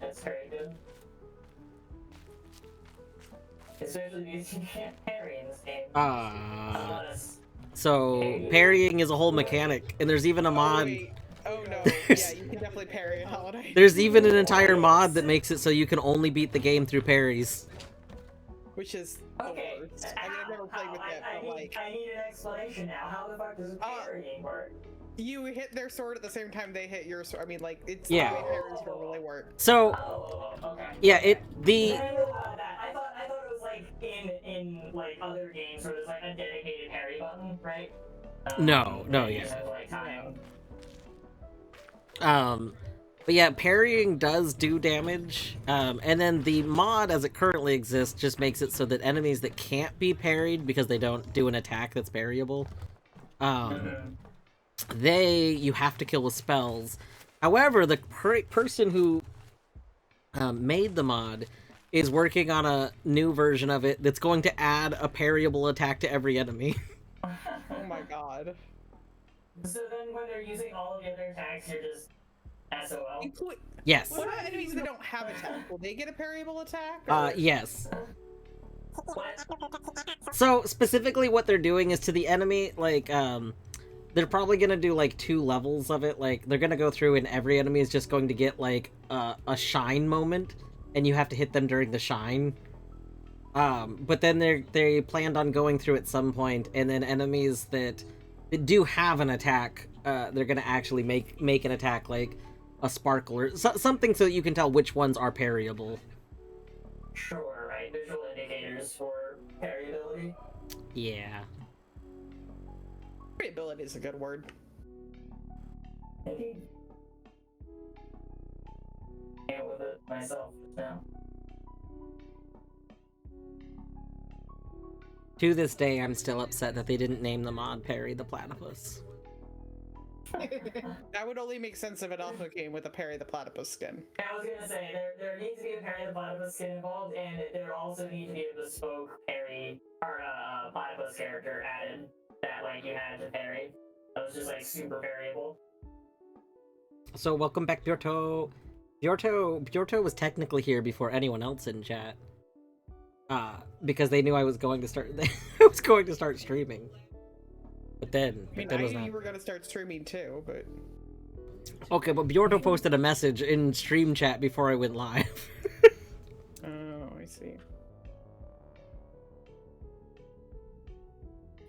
That's very good. Especially because you can't parry in this game. Unless... So parrying is a whole mechanic, and there's even a mod. Wait. Oh no. Yeah, you can definitely parry in Hollow Knight. There's even an entire mod that makes it so you can only beat the game through parries. Which is the Okay, worst. I mean, I've never played with it, but like, I need an explanation now. How the fuck does parrying work? you hit their sword at the same time they hit your sword. I mean, like, it's Yeah. the way parries normally work. So Okay. yeah, Then I know about that. I thought it was like in like other games where there's like a dedicated parry button, right? No, that you yeah. have, like, time. But yeah, parrying does do damage, and then the mod as it currently exists just makes it so that enemies that can't be parried because they don't do an attack that's parryable, you have to kill with spells. However, the person who made the mod is working on a new version of it that's going to add a parryable attack to every enemy. Oh my god. So then when they're using all of the other attacks, you're just SOL. Yes. What about enemies that don't have attack? Will they get a parryable attack? Or... Yes. So specifically what they're doing is to the enemy, like, they're probably gonna do like 2 levels of it. Like, they're gonna go through and every enemy is just going to get like a shine moment, and you have to hit them during the shine. But then they planned on going through at some point, and then enemies that do have an attack, they're gonna actually make an attack like a sparkle or something so that you can tell which ones are parryable. Sure, right? Visual indicators for parryability. Yeah. Parryability is a good word. Indeed. Can't with it myself now. To this day, I'm still upset that they didn't name the mod Parry the Platypus. That would only make sense if it also came with a Parry the Platypus skin. I was gonna say, there needs to be a Parry the Platypus skin involved, and there also needs to be a bespoke Parry, or Platypus character added that, like, you had to parry. That was just, like, super variable. So, welcome back, Bjorto. Bjorto was technically here before anyone else in chat. Because they knew I was going to start streaming. But then, I mean, was I knew not. you were going to start streaming too, but... Okay, but Bjorto posted a message in stream chat before I went live. Oh, I see.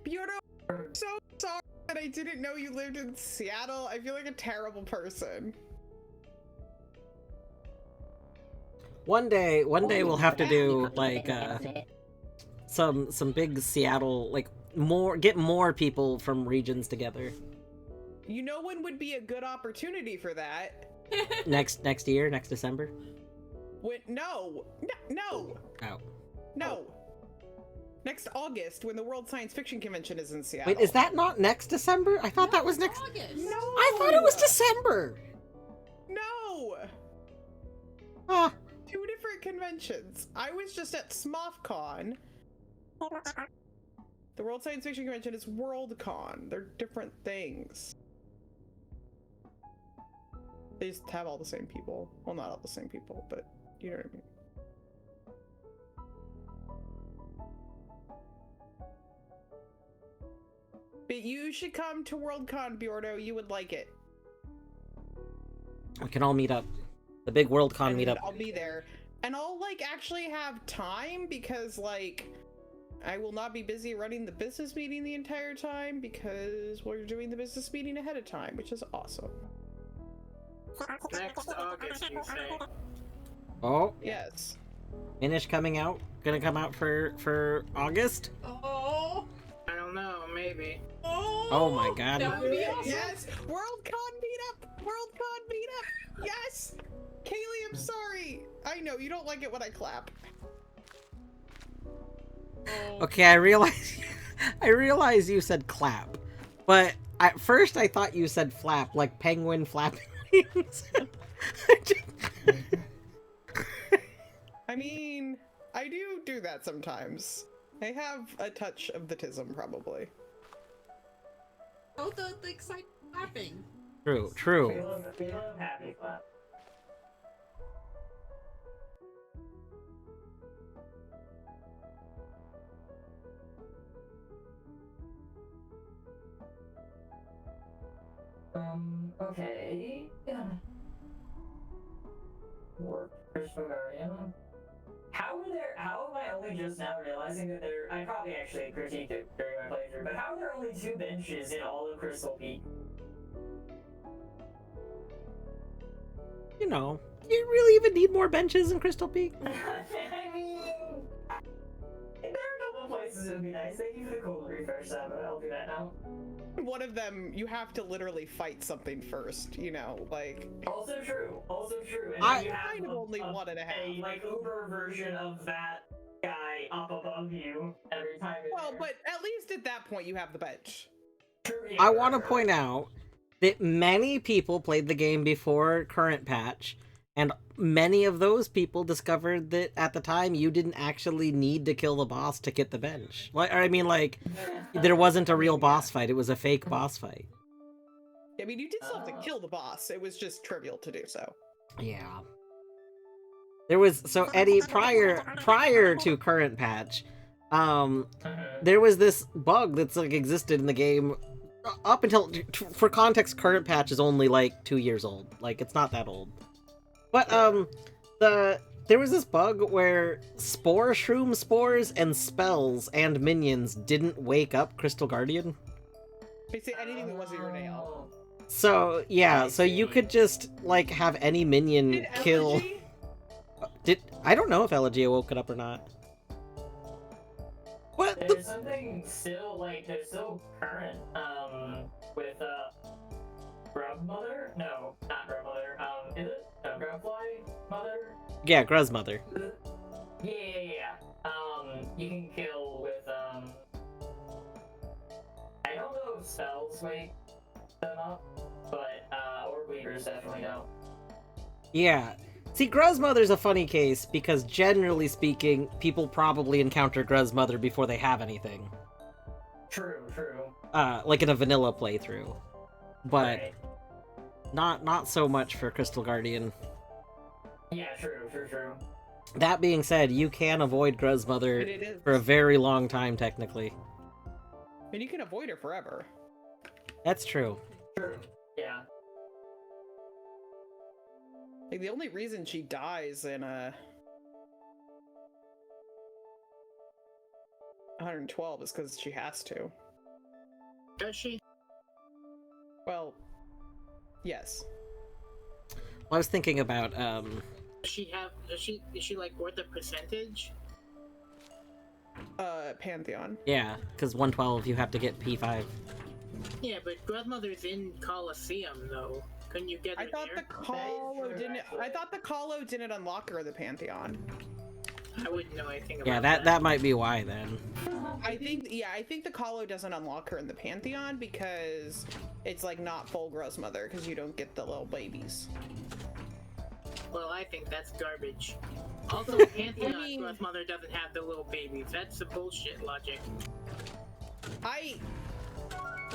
Bjorto, I'm so sorry that I didn't know you lived in Seattle. I feel like a terrible person. One day we'll have to do like some big Seattle, like get more people from regions together. You know when would be a good opportunity for that? next year, next December. No. Oh. No. Next August, when the World Science Fiction Convention is in Seattle. Wait, is that not next December? I thought that was next. August. No. I thought it was December. No. Ah. 2 different conventions. I was just at SmothCon. The World Science Fiction Convention is WorldCon. They're different things. They just have all the same people. Well, not all the same people, but you know what I mean. But you should come to Worldcon, Bjordo. You would like it. We can all meet up. The big Worldcon And meetup. I'll be there. And I'll, like, actually have time because, like, I will not be busy running the business meeting the entire time because we're doing the business meeting ahead of time, which is awesome. Next August, you say? Oh, Yes. Finish coming out. Gonna come out for August. Oh. I don't know, maybe. Oh my god. That would be awesome. Yes! Worldcon meetup! Worldcon meetup! Yes! Kaylee, I'm sorry! I know, you don't like it when I clap. Okay, I realize you said clap, but at first I thought you said flap, like penguin flapping wings. I mean, I do that sometimes. I have a touch of the tism, probably. Oh, the excited clapping. True, We true. love happy clap. Okay. Warp Crystal Guardian. How am I only just now realizing that I probably actually critiqued it during my playthrough, but how are there only 2 benches in all of Crystal Peak? You know, do you really even need more benches in Crystal Peak? I mean, there are a couple places it would be nice. Thank you for the cool refresh, Sam, but I'll do that now. One of them, you have to literally fight something first, you know, like... Also true. And I then you have kind of only one and a half. a like Uber version of that guy up above you every time. Well, but at least at that point you have the bench. True, yeah, I want to true. point out that many people played the game before current patch, and many of those people discovered that at the time you didn't actually need to kill the boss to get the bench. Like, I mean, like, there wasn't a real boss fight; it was a fake boss fight. I mean, you did still have to kill the boss. It was just trivial to do so. Yeah. There was Eddie prior to current patch, there was this bug that's like existed in the game up until, for context, current patch is only like 2 years old. Like, it's not that old. But there was this bug where shroom spores and spells and minions didn't wake up Crystal Guardian. Basically, anything that wasn't your nail. So yeah, so you could just like have any minion Did kill. Elegy? I don't know if Elegy woke it up or not. What? There's something still there's still current with Grub Mother? No, not Grub Mother. Is it? No, Grubfly Mother? Yeah, Gruz Mother. Yeah. You can kill with I don't know if spells wake them up, but orb weavers definitely don't. Yeah. See, Gruz Mother's a funny case because generally speaking, people probably encounter Gruz Mother before they have anything. True. Like in a vanilla playthrough. But Right. not so much for Crystal Guardian. Yeah, true. That being said, you can avoid Gruz Mother But it is. for a very long time, technically. And you can avoid her forever. That's true. True. Yeah. Like, the only reason she dies in 112 is because she has to. Does she? Well, yes. I was thinking about, Does she have? Is she like worth a percentage? Pantheon. yeah, because 112 you have to get P5. Yeah, but Grandmother's in Colosseum though. Couldn't you get her I thought there? the Colo true, didn't. actually. I thought the Colo didn't unlock her in the Pantheon. I wouldn't know anything about Yeah, that might be why then. I think the Colo doesn't unlock her in the Pantheon because it's like not full Gross Mother because you don't get the little babies. Well, I think that's garbage. Also, Pantheon I mean- Grandmother doesn't have the little babies. That's the bullshit logic.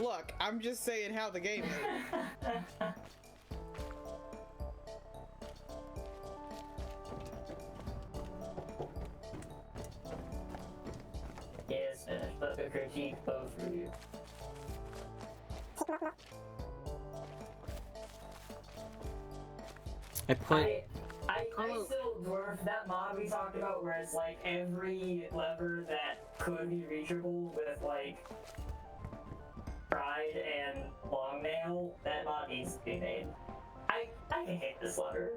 Look, I'm just saying how the game is. Yes, let the critique flow through you. I put. I still dwarf that mod we talked about where it's like every lever that could be reachable with like Pride and Long Nail, that mod needs to be made. I can hate this lever.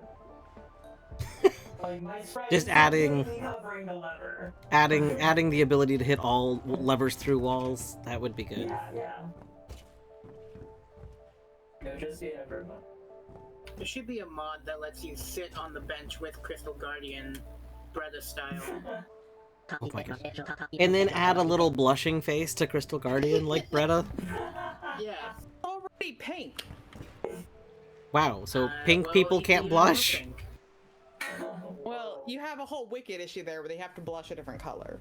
Like my sprite Just is adding- completely covering the lever. Adding the ability to hit all levers through walls, that would be good. Yeah. It would just be an improvement. There should be a mod that lets you sit on the bench with Crystal Guardian, Brother style. Oh my god. And then add a little blushing face to Crystal Guardian like Bretta. Yeah. Already pink. Wow, so pink well, people you can't have blush? pink. Well, you have a whole Wicked issue there where they have to blush a different color.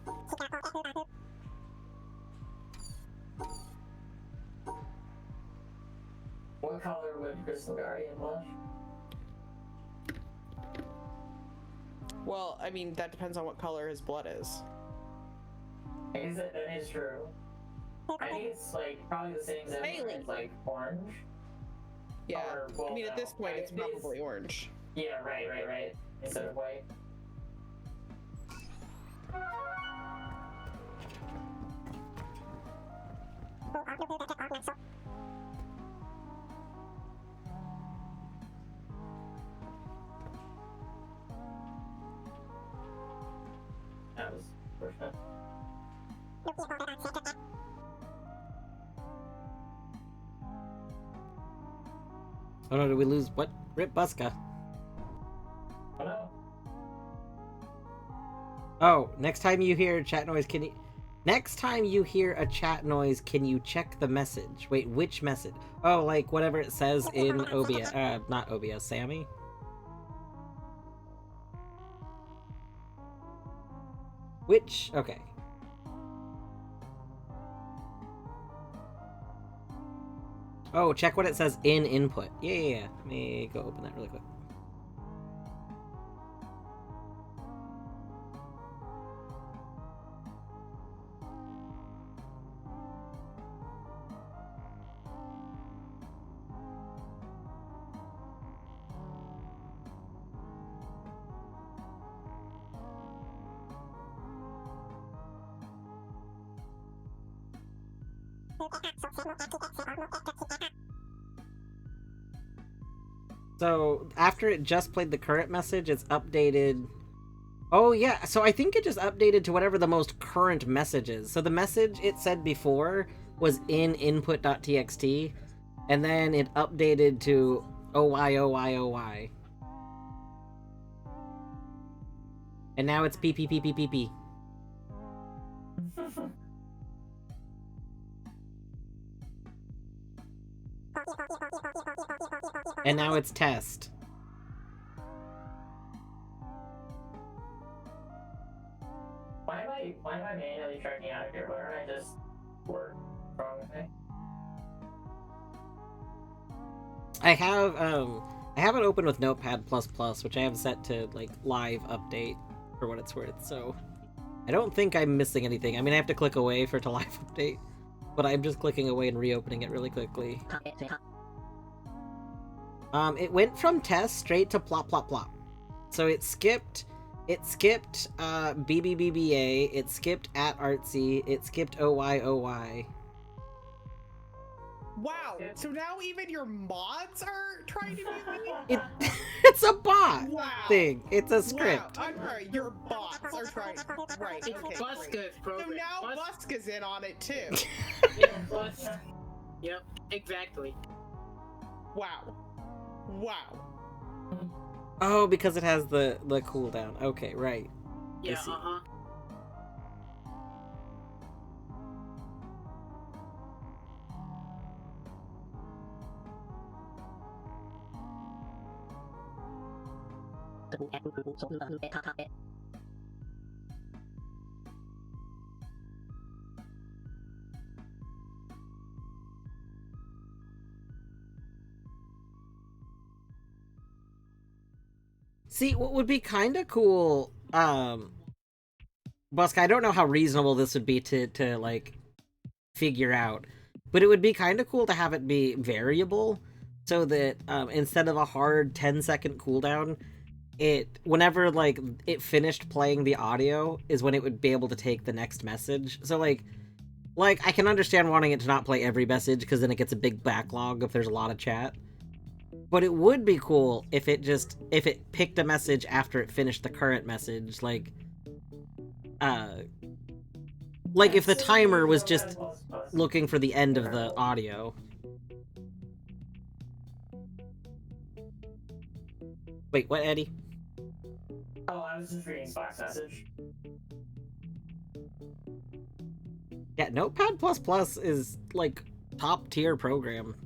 What color would Crystal Guardian blush? Well, I mean, that depends on what color his blood is. That is true. I think it's like probably the same as everyone. It's like orange. Yeah. Or, well, I mean, at no. this point, it's probably orange. Yeah, right. Instead of white. That was fortunate. Oh no, did we lose what? Rip Buska. Oh no. Oh, next time you hear a chat noise, can you... Next time you hear a chat noise, can you check the message? Wait, which message? Oh, like whatever it says in OBS, not OBS, Sammy? Which, okay. Oh, check what it says in input. Yeah. Let me go open that really quick. So, after it just played the current message, it's updated... Oh yeah, so I think it just updated to whatever the most current message is. So the message it said before was in input.txt, and then it updated to OY. And now it's PPPPPP. And now it's test. Why am I manually checking out of here? Why don't I just work wrong with me? I have it open with Notepad++, which I have set to like live update for what it's worth. So I don't think I'm missing anything. I mean, I have to click away for it to live update, but I'm just clicking away and reopening it really quickly. It went from test straight to plop plop plop. So it skipped BBBBA, it skipped @artsy, it skipped OY. Wow, so now even your mods are trying to be It's a bot Wow. thing. It's a script. Wow, I'm sorry, your bots are trying. Right, It's okay. Buska's great. So program. now Buska's in on it too. Yeah, Bus. Yep, exactly. Wow. Oh, because it has the cooldown. Okay, right. Yeah, see. See, what would be kind of cool, Busk, I don't know how reasonable this would be to like, figure out, But it would be kind of cool to have it be variable, so that instead of a hard 10-second cooldown, whenever like it finished playing the audio is when it would be able to take the next message. So like I can understand wanting it to not play every message because then it gets a big backlog if there's a lot of chat. But it would be cool if it picked a message after it finished the current message, like if the timer was just looking for the end of the audio. Wait, what, Eddie? Oh, I was just reading Spock's message. Yeah, Notepad++ is, like, top-tier program.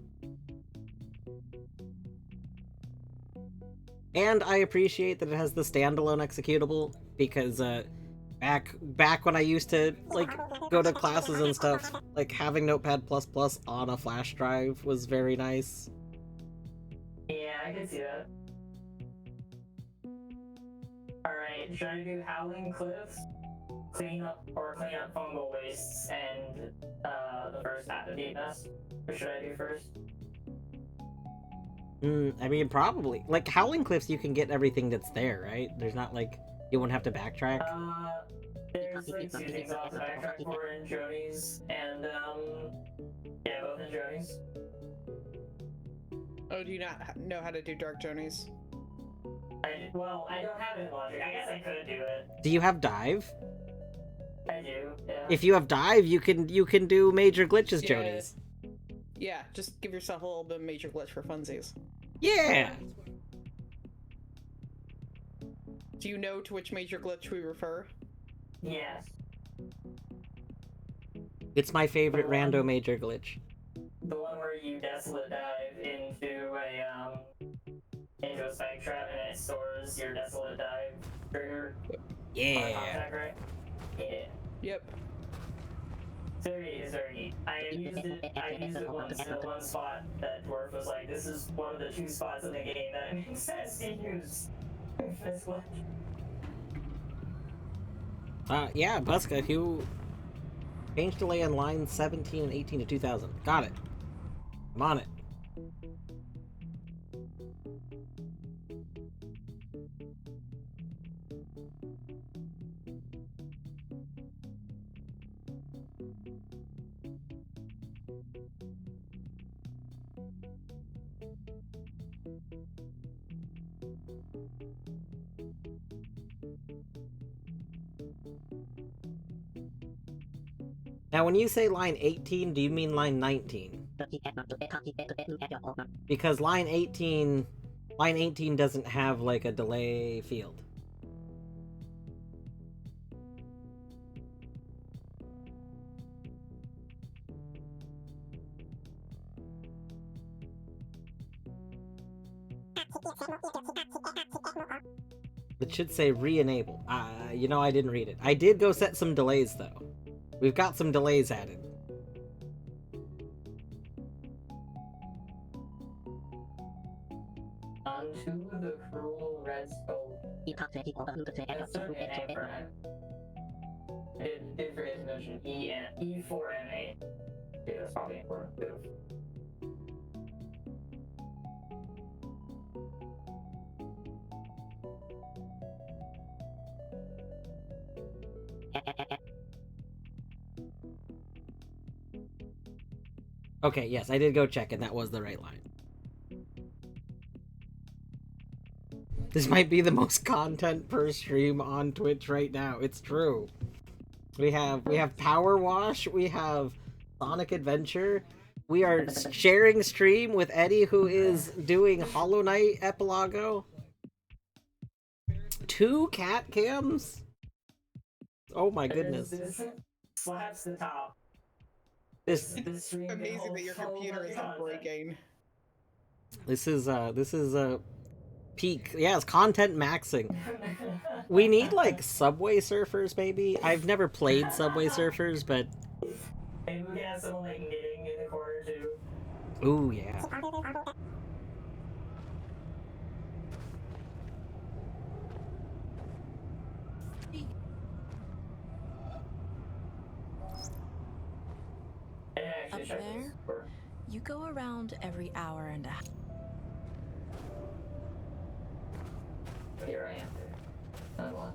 And I appreciate that it has the standalone executable, because, back when I used to, like, go to classes and stuff, like, having Notepad++ on a flash drive was very nice. Yeah, I can see that. Alright, should I do Howling Cliffs, clean up fungal wastes, and the first half of the nest? Or should I do first? I mean, probably. Like, Howling Cliffs, you can get everything that's there, right? There's not, like, you won't have to backtrack. There's, like, 2 things I'll have to backtrack for in Joni's, and, yeah, both in Joni's. Oh, do you not know how to do Dark Jonies? Well, I don't have it in Logic. I guess I could do it. Do you have Dive? I do, yeah. If you have Dive, you can do Major Glitches, Yeah. Jonies. Yeah, just give yourself a little bit of Major Glitch for funsies. Yeah! Do you know to which Major Glitch we refer? Yes. It's my favorite rando Major Glitch. The one where you desolate dive into a spike trap and it stores your desolate dive trigger. Yeah. Contact, right? Yeah. Yep. It's very neat. I used it once in one spot that Dwarf was like, this is one of the 2 spots in the game that it makes sense to use this glitch. Yeah, Buska, if you change delay on lines 17 and 18 to 2000. Got it. I'm on it. Now, when you say line 18, do you mean line 19? Because line 18 doesn't have, like, a delay field. It should say re-enable. You know, I didn't read it. I did go set some delays, though. We've got some delays added. Onto the cruel red scope. Did forget to mention E4M8. Yeah, that's probably important too. Okay, yes, I did go check, and that was the right line. This might be the most content per stream on Twitch right now. It's true. We have Power Wash, we have Sonic Adventure. We are sharing stream with Eddie, who is doing Hollow Knight Epilago. 2 cat cams? Oh my goodness. This slaps the top. This Amazing that your computer isn't breaking. is a peak. Yeah, it's content maxing. We need like Subway Surfers, maybe. I've never played Subway Surfers, but maybe we can have someone like knitting in the corner too. ooh yeah. It actually check there? this for. You go around every hour and a half. Here I am. Another one.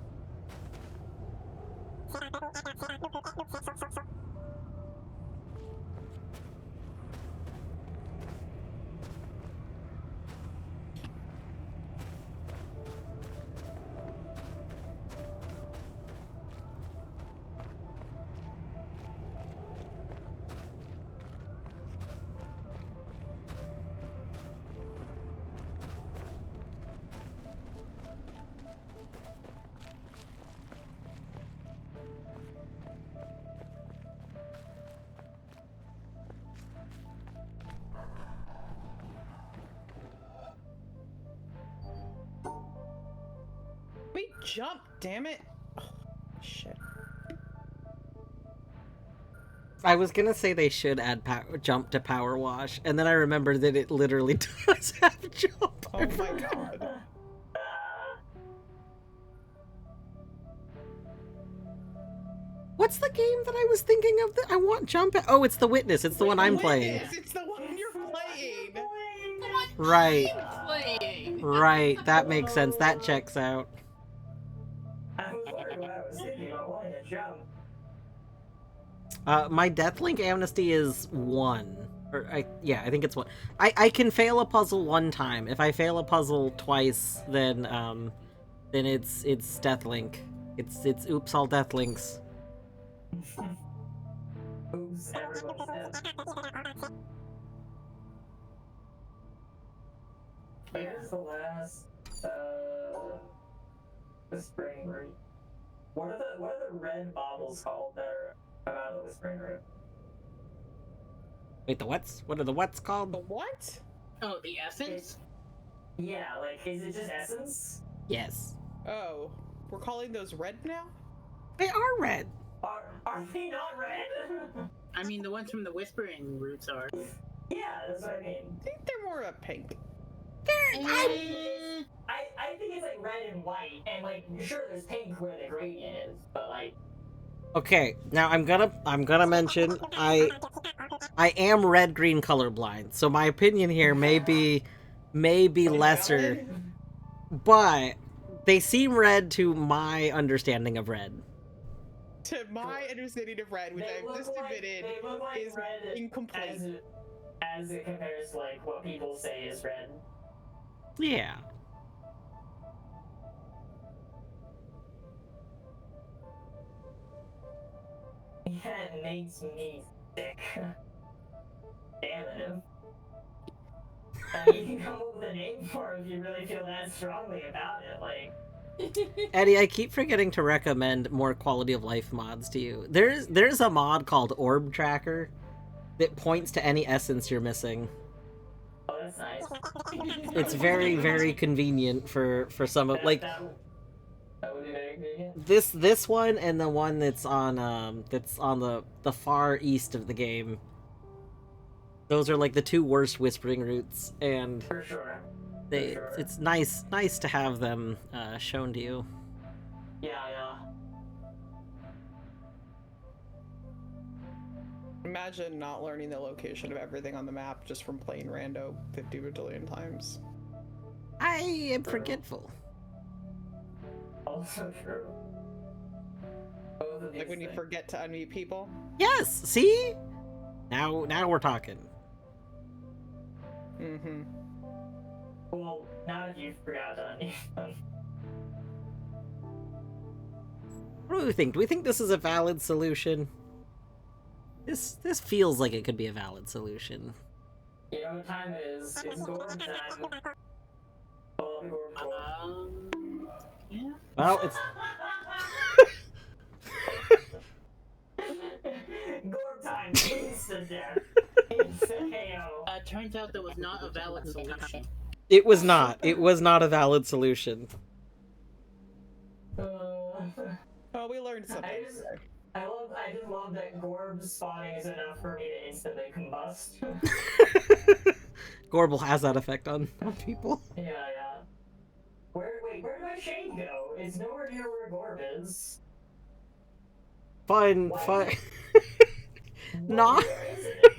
We jump, damn it. Oh, shit. I was gonna say they should add jump to power wash, and then I remembered that it literally does have jump. Oh my god. What's the game that I was thinking of? That I want jump. Oh, it's The Witness. It's the one I'm playing. Witness, it's the one you're playing. The one Right. I'm playing. Right. That makes sense. That checks out. I was wondering what I was thinking about wanting to jump. My Deathlink Amnesty is 1. Yeah, I think it's 1. I can fail a puzzle 1 time. If I fail a puzzle twice, then it's Deathlink. It's oops all Deathlinks. Oops, everyone's dead. Here's the last, whispering root. What are the red baubles called that are come out of the whispering root? Wait, the what's? What are the what's called? The what? Oh, the essence? Yeah, like, is it just essence? Yes. Oh, we're calling those red now? They are red. Are they not red? I mean, the ones from the whispering roots are. Yeah, that's what I mean. I think they're more of a pink. Eh, I think it's like red and white, and like sure there's pink where the gradient is, but like Okay, now I'm gonna mention I am red-green colorblind, so my opinion here may be lesser, but they seem red to my understanding of red. To my understanding of red, which I've just admitted they look like is red incomplete. as it compares to like what people say is red. Yeah. Yeah, it makes me sick. Damn it. You can come up with a name for it if you really feel that strongly about it, like. Eddie, I keep forgetting to recommend more quality of life mods to you. There's a mod called Orb Tracker that points to any essence you're missing. Oh, that's nice. It's very, very convenient for some of like that would be very convenient. this one and the one that's on the far east of the game. Those are like the 2 worst whispering routes, and For sure. it's nice to have them shown to you. Yeah, yeah. Imagine not learning the location of everything on the map just from playing rando 50 bajillion times. I am forgetful. Also true. Both of these Like when you things. forget to unmute people. Yes, see? Now we're talking. Mm-hmm. Well, now that you've forgot to What do we think? Do we think this is a valid solution? This feels like it could be a valid solution. You know what time it is? It's Gorb time. Oh, Gorb. yeah. Well, it's Gorb time. Instant death. Instant KO. Turns out that was not a valid solution. it was not. It was not a valid solution. Oh, we learned something. I just love that Gorb spawning is enough for me to instantly combust. Gorble has that effect on people. Yeah, yeah. Where did my chain go? It's nowhere near where Gorb is. Fun. Where is it?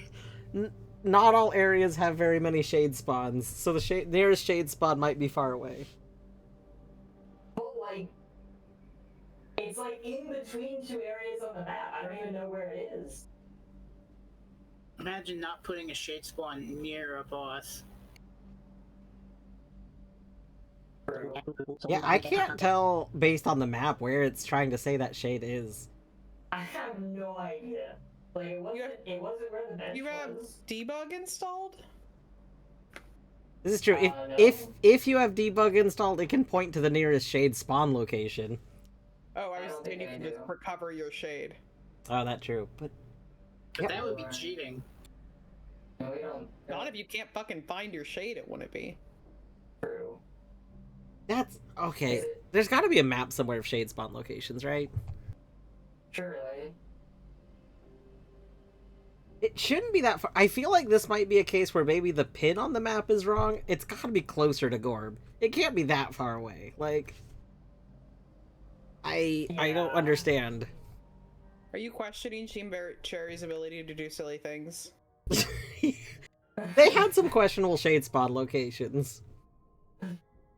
not all areas have very many shade spawns, so the nearest shade spawn might be far away. But like, it's like in between two areas on the map. I don't even know where it is. Imagine not putting a shade spawn near a boss. Yeah, I can't tell based on the map where it's trying to say that shade is. I have no idea. Like, it wasn't where the bench You have was. debug installed? This is true. No. If you have debug installed, it can point to the nearest shade spawn location. Oh, I I was don't thinking you think can I just do. recover your shade. Oh, that's true. But But that would be cheating. No, we don't. Not if you can't fucking find your shade, it wouldn't be. True. that's okay. Is it- There's got to be a map somewhere of shade spawn locations, right? Surely. It shouldn't be that far. I feel like this might be a case where maybe the pin on the map is wrong. It's got to be closer to Gorb. It can't be that far away. Like, I don't Yeah. understand. Are you questioning Team Cherry's ability to do silly things? They had some questionable shade spawn locations.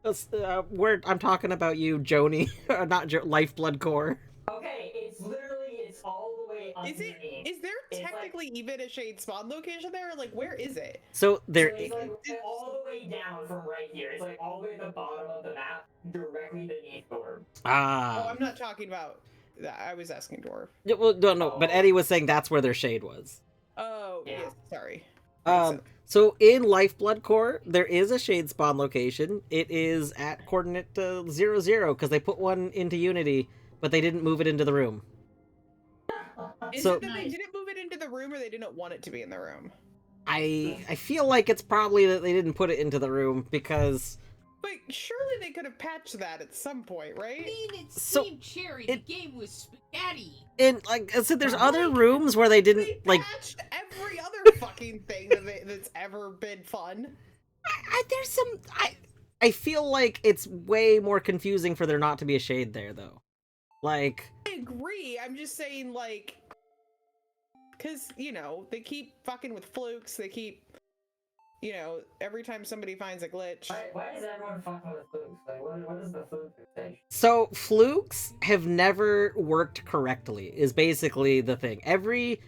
I'm talking about you, Joni, not Lifeblood Core. Okay, it's all the way underneath. Is there It's technically even a shade spawn location there? Like, where is it? So there, So it's like all the way down from right here. It's like all the way at the bottom of the map, directly beneath Gorb. Oh, I'm not talking about that. I was asking Dwarf. Yeah, well, no, but Eddie was saying that's where their shade was. Oh, Yeah. yes, sorry. Makes sense. So in Lifeblood Core, there is a shade spawn location. It is at coordinate 00 because they put one into Unity, but they didn't move it into the room. Is so- it that they didn't move it into the room or they didn't want it to be in the room? I feel like it's probably that they didn't put it into the room because But surely they could have patched that at some point, I right? mean, it's So, Team Cherry. it- The game was spaghetti. and like I said, there's other rooms where they didn't They like. patched every other fucking thing that's ever been fun. There's some. I feel like it's way more confusing for there not to be a shade there though. Like. I agree. I'm just saying, like, because, you know, they keep fucking with flukes. They keep, you know, every time somebody finds a glitch. Why is everyone fucking with flukes? Like, what is the fluke thing? So flukes have never worked correctly is basically the thing. Every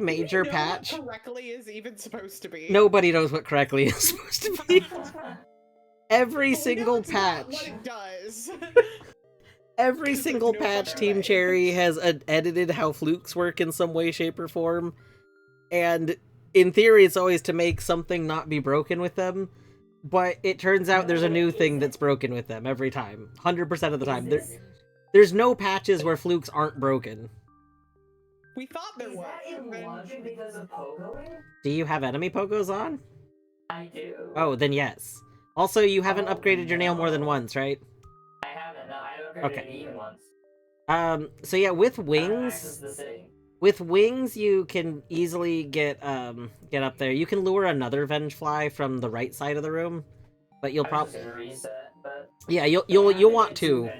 major Do you know patch, what correctly is even supposed to be. nobody knows what correctly is supposed to be. Every We know single it's not patch, what it does. every There's single no patch, better Team way. Cherry has edited how flukes work in some way, shape, or form. And in theory, it's always to make something not be broken with them. But it turns out there's a new thing that's broken with them every time. 100% of the time. There's no patches where flukes aren't broken. We thought there Is was. that in and then- logic because of pogoing? Do you have enemy pogos on? I do. Oh, then yes. Also, you haven't Oh, upgraded your nail more than no. once, right? I haven't. No, I haven't upgraded Okay. it even once. So yeah, with I don't wings, access the city. with wings, you can easily get up there. You can lure another Vengefly from the right side of the room, but you'll I was probably just gonna reset, but yeah, you'll want two.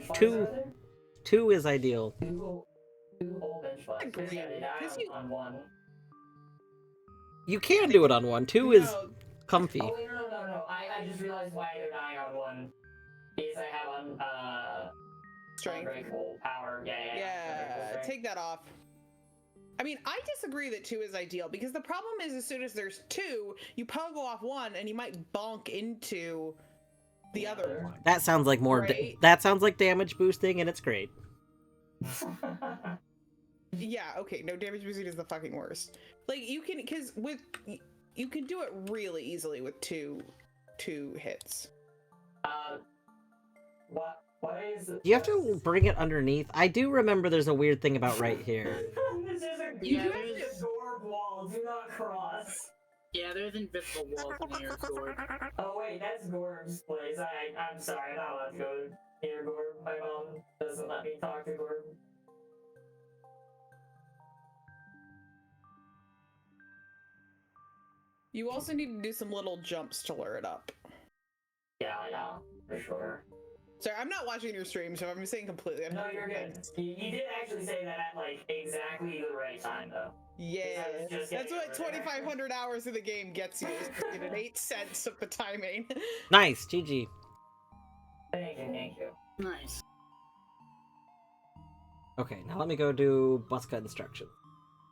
Two is ideal. Two old bench flags. Agree. Yeah, they die Because you- on one. You can do it on one. Two is No, comfy. Oh wait, no. I just realized why they're dying on one. Because I have strength. unbreakable power. Yeah. Unbreakable Yeah, strength. take that off. I mean, I disagree that 2 is ideal because the problem is as soon as there's 2, you pogo off one and you might bonk into the other one. That sounds like more. Right. That sounds like damage boosting, and it's great. Yeah, okay, no, damage boosting is the fucking worst. Like, you can, because with, you can do it really easily with two hits. What is? You have to bring it underneath. I do remember there's a weird thing about right here. This is a Yeah, this door wall. Do not cross. Yeah, there's invisible walls near Sword. Oh wait, that's Gorb's place. I'm sorry, I'm not allowed to go near Gorb. My mom doesn't let me talk to Gorb. You also need to do some little jumps to lure it up. Yeah, for sure. Sorry, I'm not watching your stream, so I'm saying completely. I'm No, not you're good. You did actually say that at like exactly the right time, though. Yeah, I was just that's getting what over there. 2,500 hours of the game gets you. Is just an 8 cents of the timing. Nice, GG. Thank you, thank you. Nice. Okay, now let me go do bus cut instruction.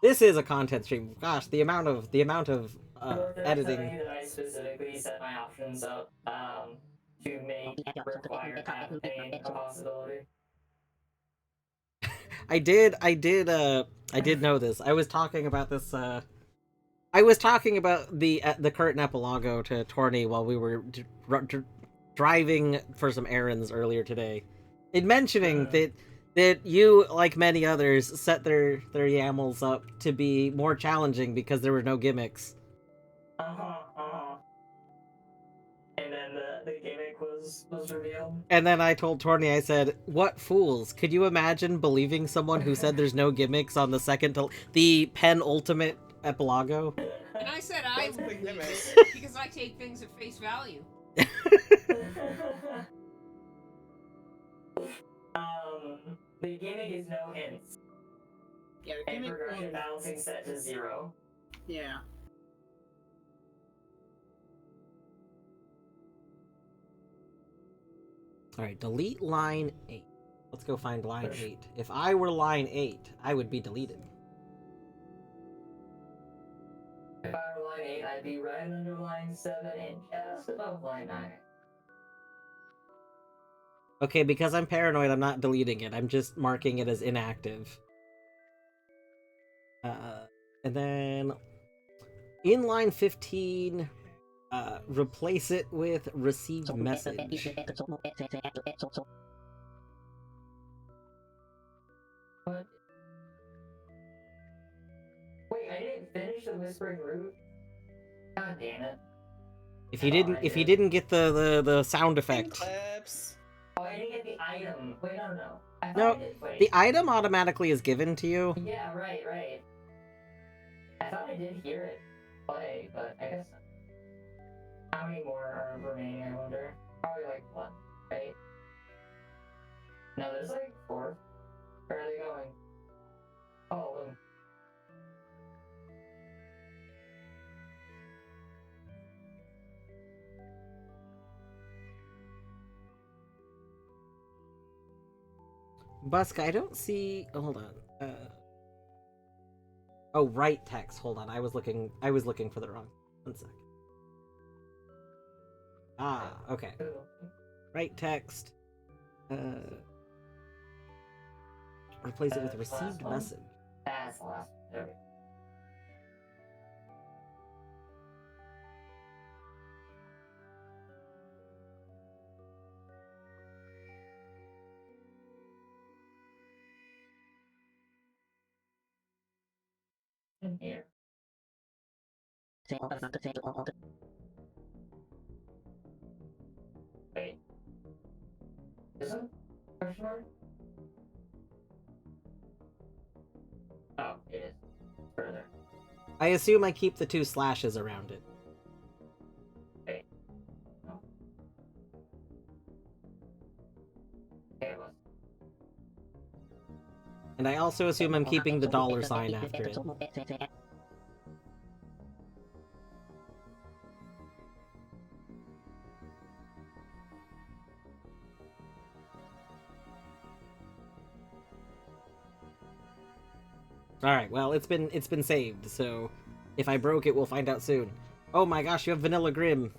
This is a content stream. Gosh, the amount of Worth it editing. telling you that I specifically set my options up to make require path pain a possibility. I did know this. I was talking about this. I was talking about the current Epilago to Torny while we were driving for some errands earlier today, in mentioning that you, like many others, set their YAMLs up to be more challenging because there were no gimmicks. And then the gimmick was revealed. And then I told Torny, I said, "What fools! Could you imagine believing someone who said there's no gimmicks on the penultimate Epilago?" And I said I That's a would big believe gimmick. it because I take things at face value. The gimmick is no hints. Yeah, the And gimmick progression was- balancing set to 0. Yeah. All right, delete line 8. Let's go find line 8. If I were line 8, I would be deleted. If I were line 8, I'd be right under line 7 and just above line 9. Okay, because I'm paranoid, I'm not deleting it. I'm just marking it as inactive. And then in line 15, replace it with received message. What? Wait, I didn't finish the Whispering Root? God damn it. If you didn't get the sound effect. Clips. Oh, I didn't get the item. Wait, no. I thought No, I did. Wait. the item automatically is given to you. Yeah, right. I thought I did hear it play, but I guess not. How many more are remaining, I wonder? Probably like 1, right? No, there's like 4. Where are they going? All of them. Busk, I don't see. Oh, hold on. Oh, right text. Hold on. I was looking for the wrong. 1 second. Ah, okay. Ooh. Right text. Replace it with That's the last received one. message. That's the last one. There we go. In here. Wait. Is it? Question mark? Oh, it is. Further. I assume I keep the 2 slashes around it. Wait. No. Okay, it was. And I also assume I'm keeping the $sign after it. Alright, well, it's been saved, so if I broke it, we'll find out soon. Oh my gosh, you have Vanilla Grim.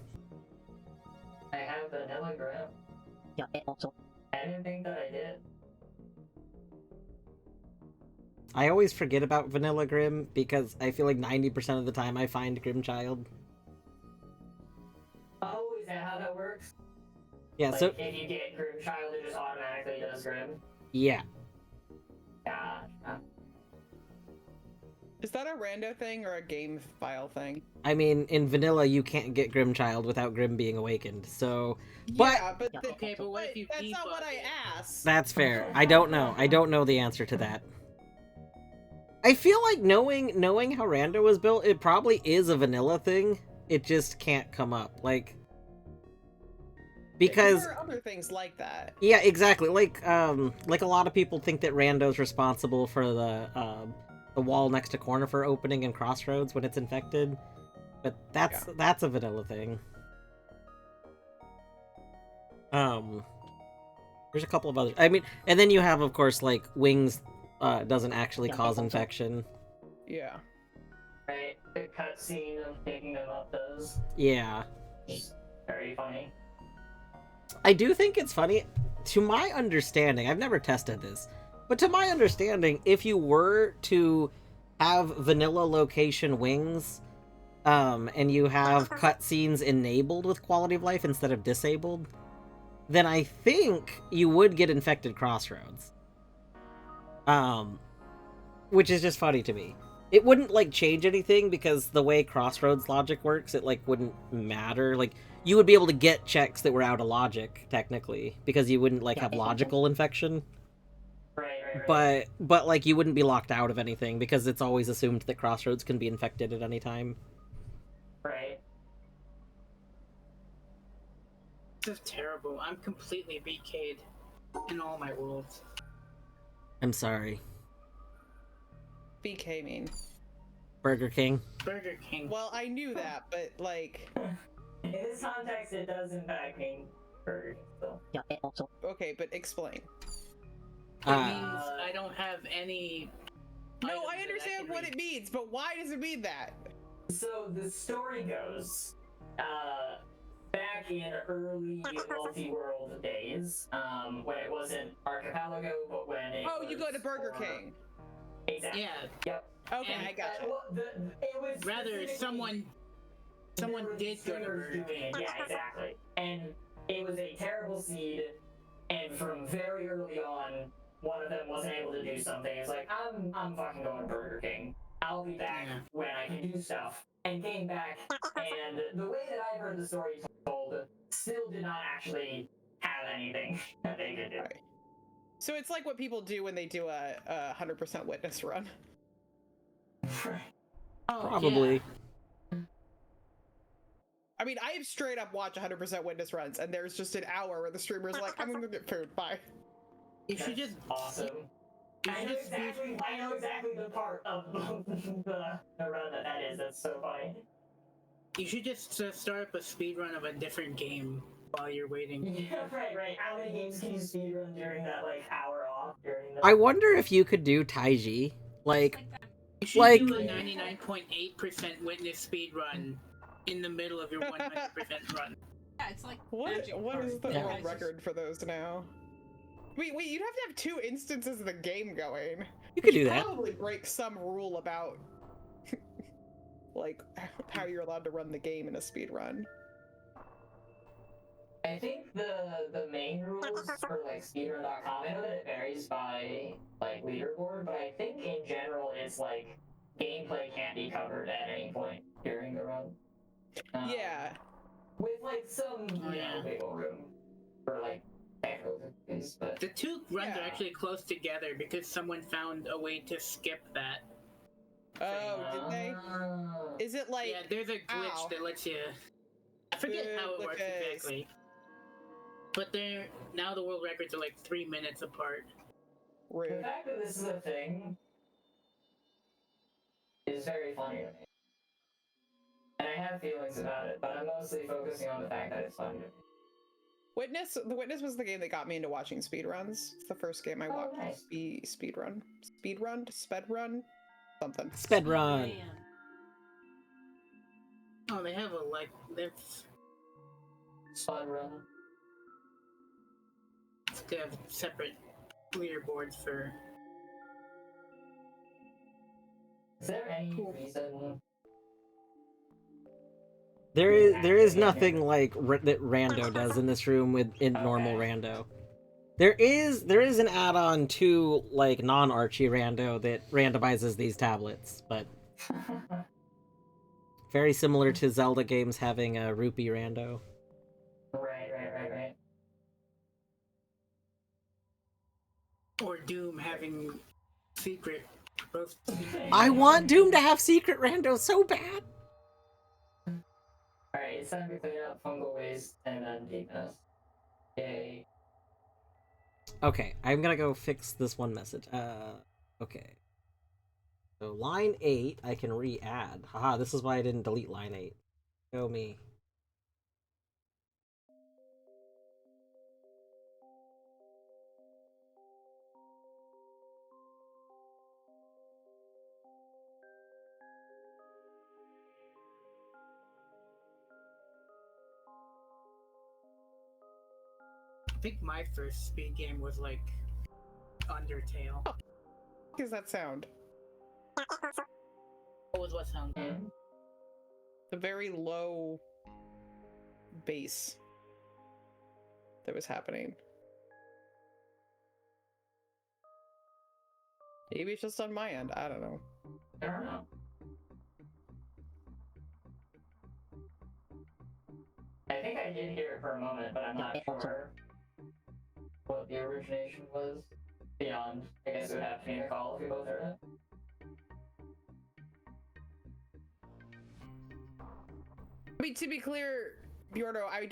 I have Vanilla Grim. I didn't think that I did. I always forget about Vanilla Grim because I feel like 90% of the time I find Grimchild. Oh, is that how that works? Yeah, Like, so if you get Grim Child, it just automatically does Grim? yeah. Gotcha. Is that a rando thing or a game file thing? I mean, in vanilla, you can't get Grimchild without Grim being awakened, so... But Yeah, but Okay, but what if you that's not debug what I it? asked. that's fair. I don't know. I don't know the answer to that. I feel like knowing how Rando was built, it probably is a vanilla thing. It just can't come up. Like... Because... There are other things like that. Yeah, exactly. Like a lot of people think that Rando's responsible for the the wall next to Cornifer opening in Crossroads when it's infected. But that's a vanilla thing. There's a couple of others. I mean, and then you have, of course, like, wings doesn't actually cause infection. Yeah. Right? The cutscene of picking them up does. Yeah. Just very funny. I do think it's funny. To my understanding, I've never tested this, but to my understanding, if you were to have vanilla location wings, and you have cutscenes enabled with quality of life instead of disabled, then I think you would get infected Crossroads. Which is just funny to me. It wouldn't, like, change anything because the way Crossroads logic works, it, like, wouldn't matter. Like, you would be able to get checks that were out of logic, technically, because you wouldn't, like, have logical infection. Right. But like, you wouldn't be locked out of anything because it's always assumed that Crossroads can be infected at any time. Right. This is terrible. I'm completely BK'd in all my worlds. I'm sorry. BK mean. Burger King. Burger King. Well, I knew that, but like. In this context, it does in fact mean Burger King still. Okay, but explain. It means I don't have any. No, I understand what it means, but why does it mean that? So the story goes, back in early multi-world days, when it wasn't Archipelago, but when it Oh, you go was to Burger for- King. Exactly. Yeah. Yep. Okay, And, I gotcha. Well, it was Rather, specifically- someone there were did go to seeds Burger doing King. it. Yeah, exactly. And it was a terrible seed, and from very early on, one of them wasn't able to do something. It's like, I'm fucking going to Burger King. I'll be back Yeah. when I can do stuff. And came back, and the way that I heard the story told still did not actually have anything that they could do. Right. So it's like what people do when they do a 100% witness run. Oh, Probably. yeah. I mean, I have straight up watched 100% witness runs, and there's just an hour where the streamer's like, I'm gonna get food, bye. You should just. Awesome. You I should know just exactly the part of the run that is. That's so funny. You should just start up a speedrun of a different game while you're waiting. Yeah, right. How many games can you speedrun during that, like, hour off during the... I wonder if you could do Taiji. Like, You should Like- do a 99.8% witness speedrun in the middle of your 100% run. Yeah, it's like What magic is the cards. Yeah. world record for those now? Wait, you'd have to have 2 instances of the game going. you could do Which that. Probably break some rule about like how you're allowed to run the game in a speed run. I think the main rules for, like, speedrun.com, I know that it varies by, like, leaderboard, but I think in general it's, like, gameplay can't be covered at any point during the run. Yeah. With, like, some, you Yeah. know, wiggle room for, like, technical difficulties, but... The two runs are Yeah. actually close together because someone found a way to skip that. Oh, did they? Is it like Yeah, there's a glitch ow. that lets you. I forget how it works Because- exactly. But they're now the world records are like 3 minutes apart. The rude? fact that this is a thing is very funny to me. And I have feelings about it, but I'm mostly focusing on the fact that it's funny to me. The Witness was the game that got me into watching speedruns. It's the first game I Oh, watched. nice. Speedrun, something. Sped run. Man. Oh, they have a like that's Fun run. they have separate leaderboards for. Is there any reason... There is nothing like that Rando does in this room in normal Rando. There is an add-on to, like, non-Archie Rando that randomizes these tablets, but very similar to Zelda games having a rupee Rando. Right. Or Doom having secret. Both. I want Doom to have secret Rando so bad. Alright, it's time to clean up fungal waste and then deepness. Yay. Okay, I'm gonna go fix this one message. Okay. So line 8, I can re-add. Haha, this is why I didn't delete line 8. Show me. I think my first speed game was like Undertale. What does that sound? What was what sound? The very low bass that was happening. Maybe it's just on my end. I don't know. I don't know. I think I did hear it for a moment, but I'm not sure what the origination was. Beyond, I guess it would have to be in a call if we both heard it. I mean, to be clear, Bjorno, I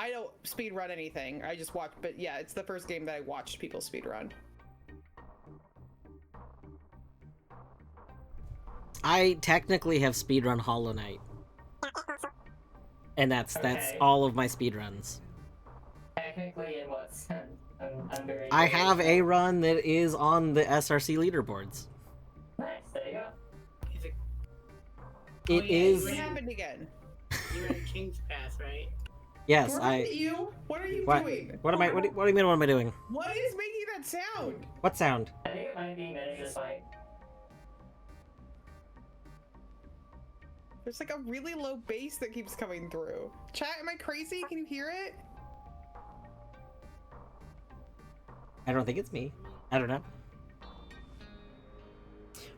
don't speed run anything. I just watch, but yeah, it's the first game that I watched people speed run. I technically have speedrun Hollow Knight. And that's Okay. all of my speedruns. Technically, in what sense? I'm very I curious. have a run that is on the SRC leaderboards. Nice, there you go. Is it? It yeah, is. What happened again? You're in King's Pass, right? Yes, What I. are you? What are you What? doing? What am I? What do you mean? What am I doing? What is making that sound? What sound? I think it might be miniature spike. There's like a really low bass that keeps coming through. Chat, am I crazy? Can you hear it? I don't think it's me. I don't know.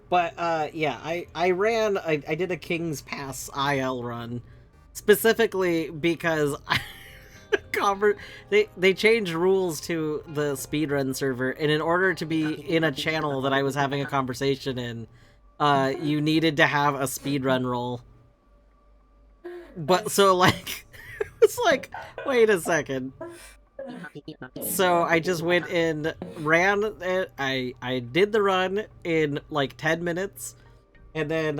But yeah, I did a King's Pass IL run specifically because they changed rules to the speedrun server, and in order to be in a channel that I was having a conversation in, you needed to have a speedrun role. But so like it's like, wait a second. So I just went and ran it. I did the run in like 10 minutes, and then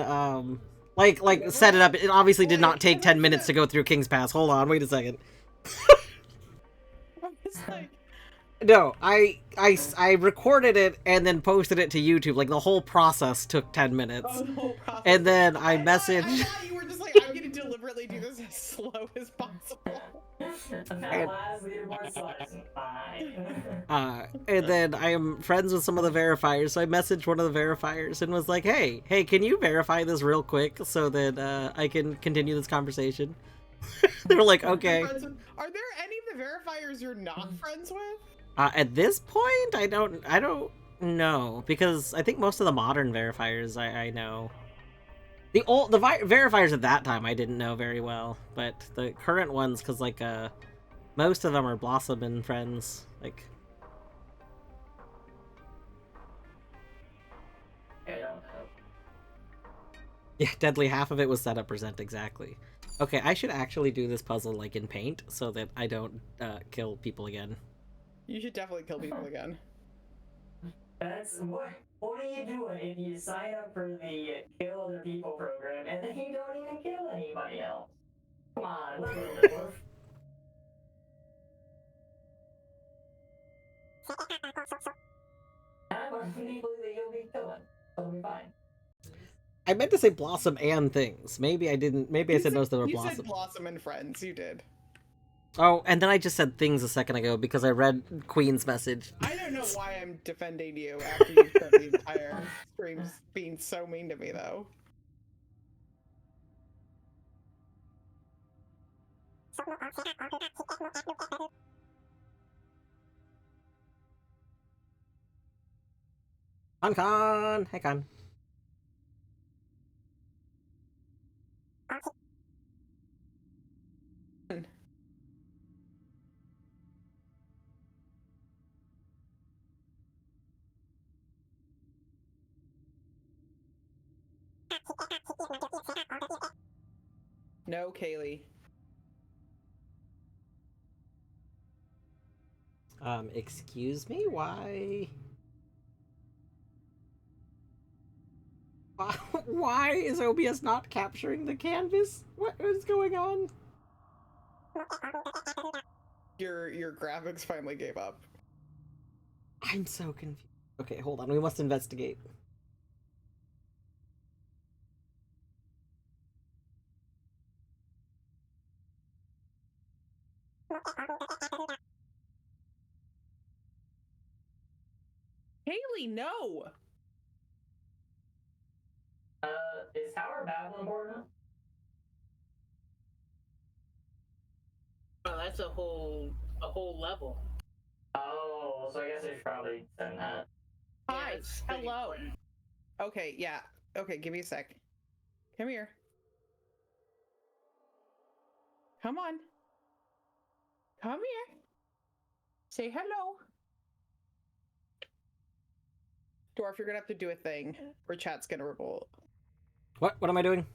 like set it up. It obviously did not take 10 minutes to go through King's Pass. Hold on, wait a second. It's like, No, I recorded it and then posted it to YouTube. Like the whole process took 10 minutes, oh, the whole process. and then I I messaged. thought you were just like, I'm gonna deliberately do this as slow as possible. That last leaderboard slice. Fine. And then I am friends with some of the verifiers, so I messaged one of the verifiers and was like, hey, can you verify this real quick so that I can continue this conversation? They were like, okay. Are there any of the verifiers you're not friends with? At this point, I don't know, because I think most of the modern verifiers I know. The verifiers at that time I didn't know very well, but the current ones, because like most of them are Blossom and friends. Like, I don't know. yeah, Deadly, half of it was set up present exactly. Okay, I should actually do this puzzle like in Paint so that I don't kill people again. You should definitely kill people again. That's what are you doing if you sign up for the kill other people program and then you don't even kill anybody else? Come on, look at the wolf. I'm one of the people that you'll be killing. It'll be fine. I meant to say Blossom and things. Maybe I didn't. Maybe I said most of them were You Blossom. said Blossom and friends. You did. Oh, and then I just said things a second ago because I read Queen's message. I don't know why I'm defending you after you spent the entire stream being so mean to me, though. Con. Hey, Con. No, Kaylee. Excuse me? Why? Why is OBS not capturing the canvas? What is going on? Your graphics finally gave up. I'm so confused. Okay, hold on. We must investigate. Haley, no. Is Tower Battle important? Oh, that's a whole level. Oh, so I guess I should probably send that. Hi. Yeah, it's pretty Hello. important. Okay, yeah. Okay, give me a sec. Come here. Come on. Come here. Say hello. Dwarf, you're gonna have to do a thing, or chat's gonna revolt. What? What am I doing?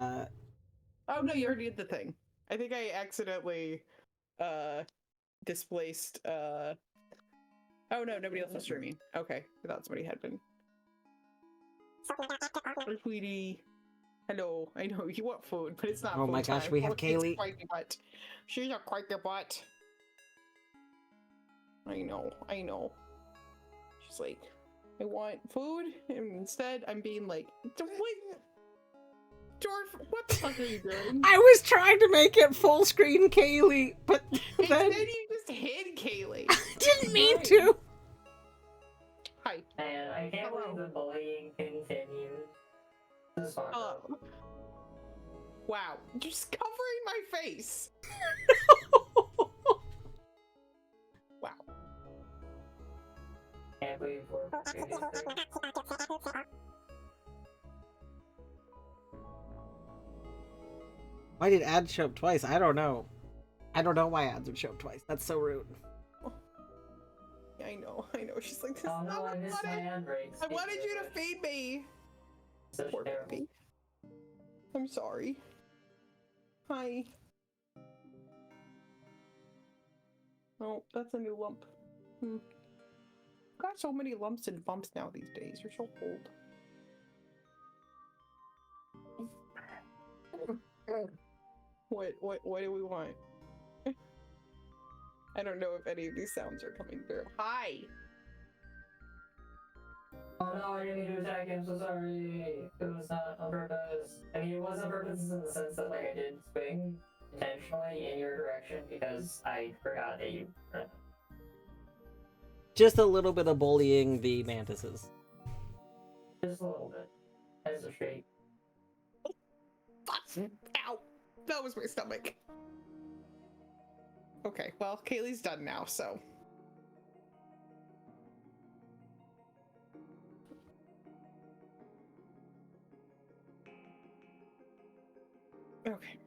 Oh no, you already did the thing. I think I accidentally displaced oh no, nobody else was streaming. Okay, I thought somebody had been. Hi, sweetie. Hello. I know you want food, but it's not Oh food my gosh, time. we have It's Kaylee. quite butt. She's a quite the butt. I know, I know. She's like, I want food, and instead I'm being like, wait, Dwarf, what the fuck are you doing? I was trying to make it full screen Kaylee, but then Instead you just hid Kaylee. I didn't mean to. Hi. Man, I can't Hello. believe the bullying continues. This is fucked up. Hello. Wow, just covering my face. Wow. Can't believe we're doing these things. Why did ads show up twice? I don't know. I don't know why ads would show up twice. That's so rude. I know. She's like, this Oh is no, not I what missed my hand breaks. I wanted you to feed me. Such Poor terrible. baby. I'm sorry. Hi. Oh, that's a new lump. Got so many lumps and bumps now these days. You're so old. What do we want? I don't know if any of these sounds are coming through. Hi. Oh no, I didn't mean to attack him, so sorry. It was not on purpose. I mean, it was on purpose in the sense that, like, I did swing intentionally in your direction because I forgot that you... Just a little bit of bullying the mantises. Just a little bit. As a streak. Ow! That was my stomach. Okay, well, Kaylee's done now, so. Okay.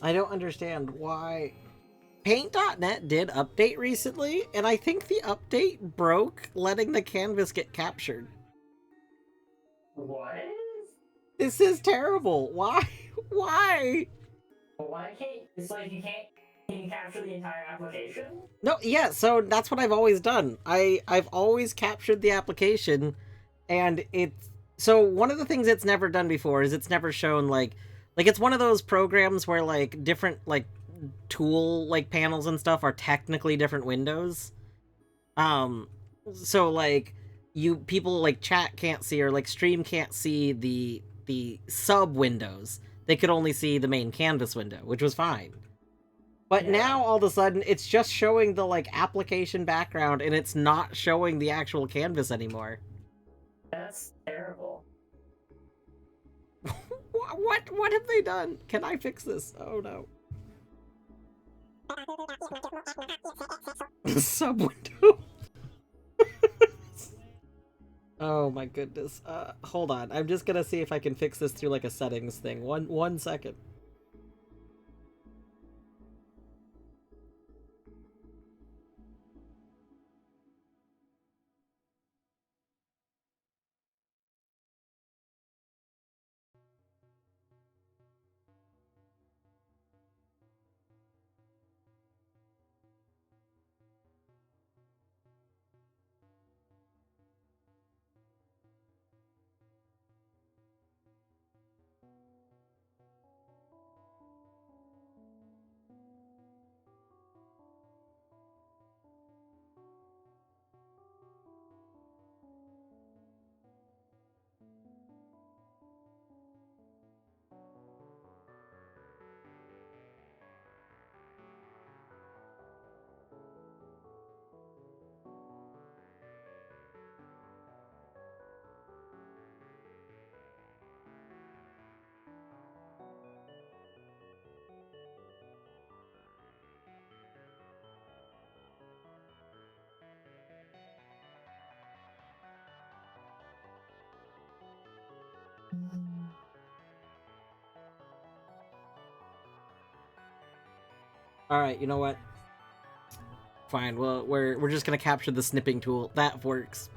I don't understand why. Paint.net did update recently, and I think the update broke letting the canvas get captured. What? This is terrible. Why? Why? Well, why can't... It's like you can't... Can you capture the entire application? No, yeah, so that's what I've always done. I've always captured the application, and it's... So one of the things it's never done before is it's never shown, like it's one of those programs where, like, different, like, tool, like, panels and stuff are technically different windows. So, like, people, like, chat can't see, or, like, stream can't see the sub windows. They could only see the main canvas window, which was fine. But now, all of a sudden, it's just showing the, like, application background, and it's not showing the actual canvas anymore. That's terrible. What have they done? Can I fix this? Oh, no. Sub window. Oh, my goodness. Hold on. I'm just gonna see if I can fix this through, like, a settings thing. One second. All right, you know what? Fine. Well, we're just gonna capture the snipping tool. That works.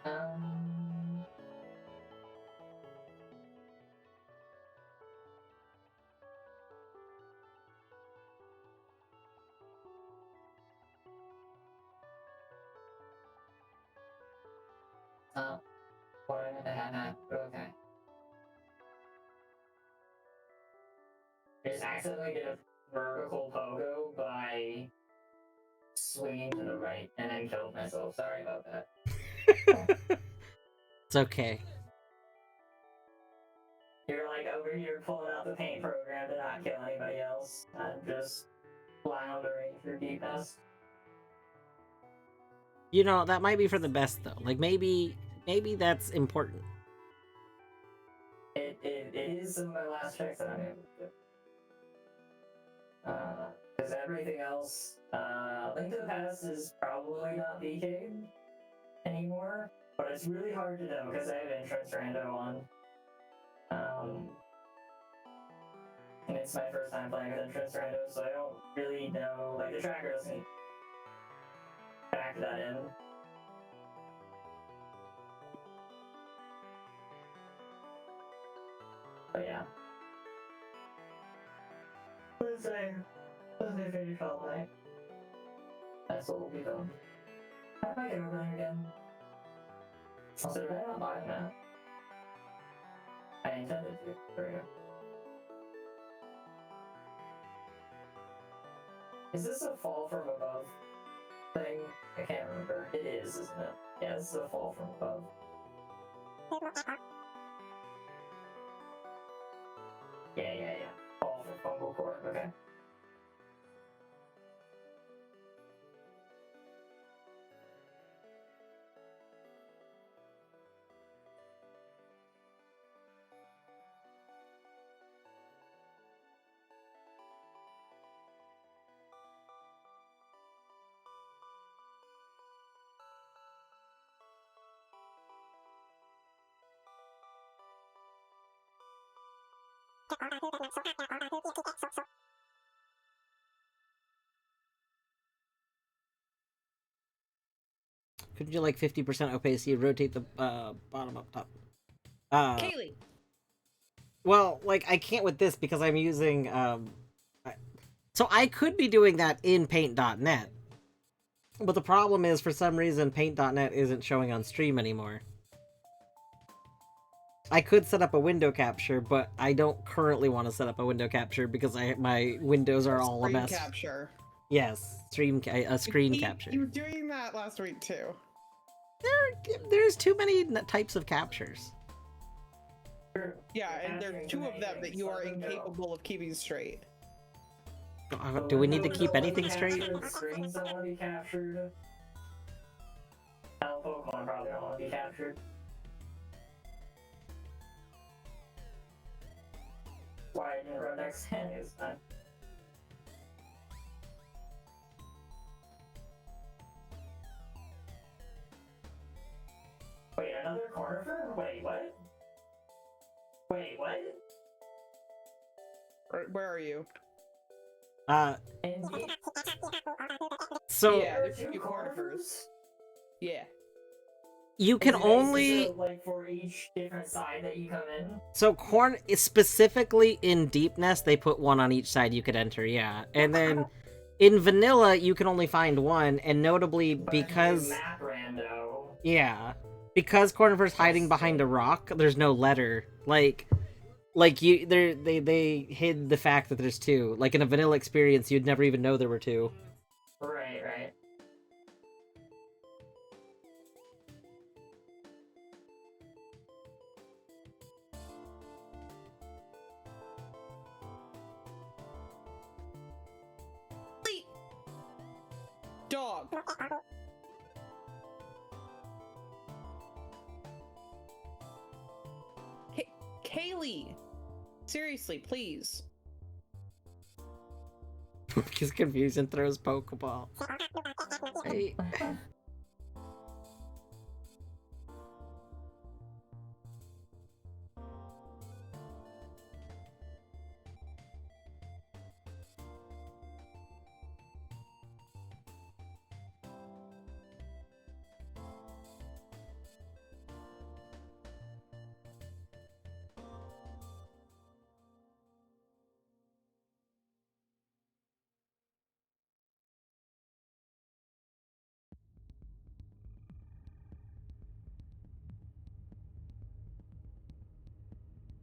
Um, oh, what the heck? Okay. I just accidentally did a vertical pogo by swinging to the right and then killed myself. Sorry about that. It's okay. You're like over here pulling out the paint program to not kill anybody else. I'm just floundering through deepness. You know, that might be for the best though. Like maybe that's important. It is some of my last checks that I'm able to do. Because everything else, Link to the Past is probably not BK'd anymore, but it's really hard to know because I have Entrance Rando on. And it's my first time playing with Entrance Rando, so I don't really know, like the tracker doesn't factor that in. But yeah. Let's say finish all night. That's what we'll be doing. How do I get over there again? Also, did I not buy that? I intended to. There we go. Is this a fall from above thing? I can't remember. It is, isn't it? Yeah, this is a fall from above. Yeah. Fall from Fungal Core, okay. Couldn't you like 50% opacity rotate the bottom up top? Kaylee. Well, like I can't with this because I'm using so I could be doing that in paint.net. But the problem is for some reason paint.net isn't showing on stream anymore. I could set up a window capture, but I don't currently want to set up a window capture because my windows are all a Screen mess. capture. Yes, screen capture. You were doing that last week too. There's too many types of captures. Yeah, and there are two of them that you are incapable of keeping straight. Do we need to keep anything straight? Screens don't want to be captured. Hell, Pokemon probably don't want to be captured. Why I didn't run next hand this time. Wait, another Cornifer? Wait, what? Wait, what? Where are you? So Yeah, there's two Cornifers. Yeah. you can only like for each different side that you come in. so corn is specifically in Deepness they put one on each side you could enter, yeah. And then in vanilla you can only find one, and notably because Map rando. yeah, because Cornifer's hiding behind a rock, there's no letter. Like you they hid the fact that there's two. Like in a vanilla experience you'd never even know there were two. Right. Dog. Haley, seriously, please. He's confused and throws Pokeball. Hey.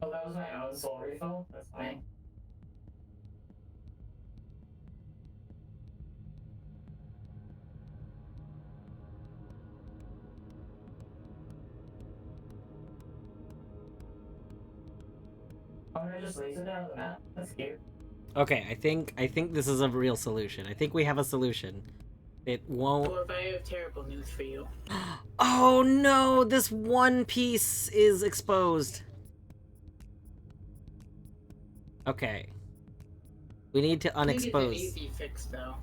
Oh, that was my own soul refill? That's funny. Oh, I just laser down the map? That's cute. Okay, I think this is a real solution. I think we have a solution. It won't. Dwarf, I have terrible news for you. Oh no! This one piece is exposed. Okay. We need to I think it's an unexpose. easy fix, though.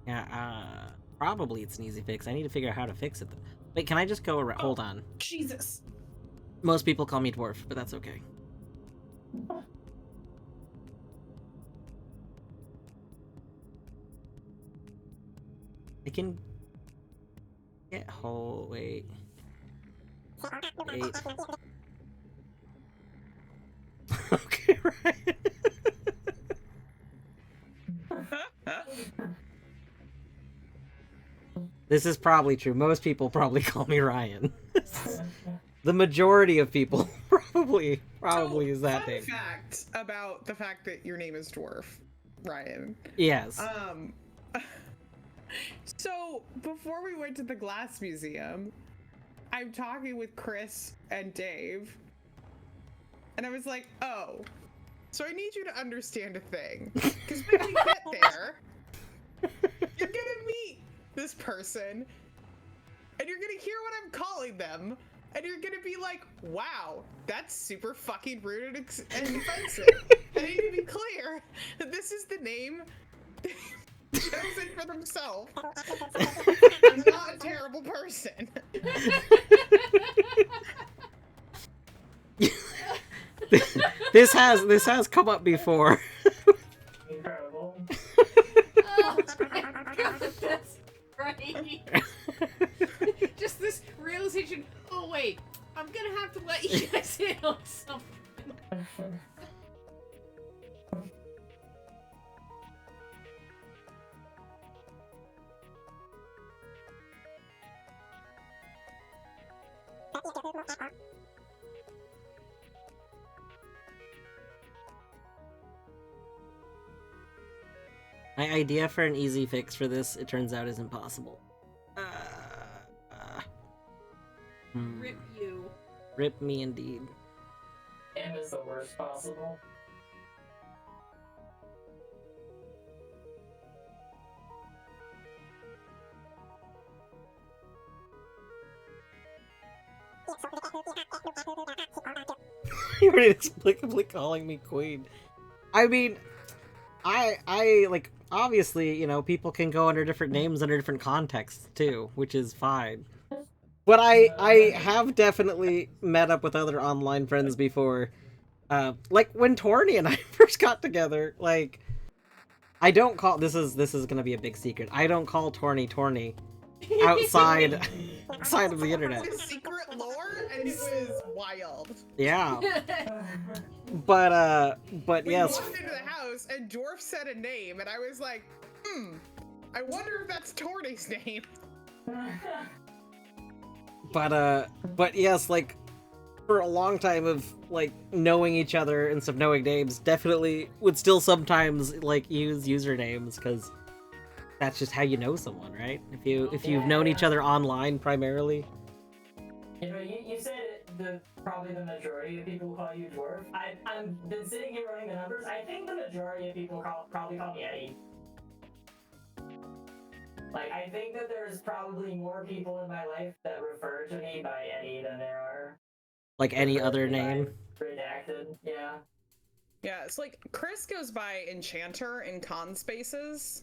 Yeah, probably it's an easy fix. I need to figure out how to fix it though. Wait, can I just go around? Hold on. Jesus. Most people call me dwarf, but that's okay. I can get whole. Wait. Wait. Okay, right. This is probably true. Most people probably call me Ryan. The majority of people probably is that fun name. fact about the fact that your name is Dwarf, Ryan. Yes. So before we went to the glass museum, I'm talking with Chris and Dave, and I was like, oh, so I need you to understand a thing, because when we get there, you're gonna meet this person, and you're gonna hear what I'm calling them, and you're gonna be like, wow, that's super fucking rude and offensive. I need to be clear that this is the name chosen for themselves. I'm not a terrible person. This has come up before. Incredible. Oh my god, that's great. Just this realization, oh wait, I'm gonna have to let you guys in on something. My idea for an easy fix for this, it turns out, is impossible. Rip you. Rip me indeed. M is the worst possible. You're inexplicably calling me queen. I mean, I like, obviously, you know, people can go under different names under different contexts too, which is fine. But I have definitely met up with other online friends before. Like when Torny and I first got together, like, I don't call, this is gonna be a big secret. I don't call Torny outside of the internet. It's secret lore, and it was wild. Yeah. But We yes. walked into the house, and Dwarf said a name, and I was like, I wonder if that's Torny's name. But yes, like, for a long time of, like, knowing each other and stuff, knowing names, definitely would still sometimes, like, use usernames, because that's just how you know someone, right? If you've known each other online primarily. You know, you said probably the majority of people call you Dwarf. I'm been sitting here running the numbers. I think the majority of people probably call me Eddie. Like, I think that there's probably more people in my life that refer to me by Eddie than there are Like any other name. Redacted, yeah. Yeah, it's like Chris goes by Enchanter in con spaces.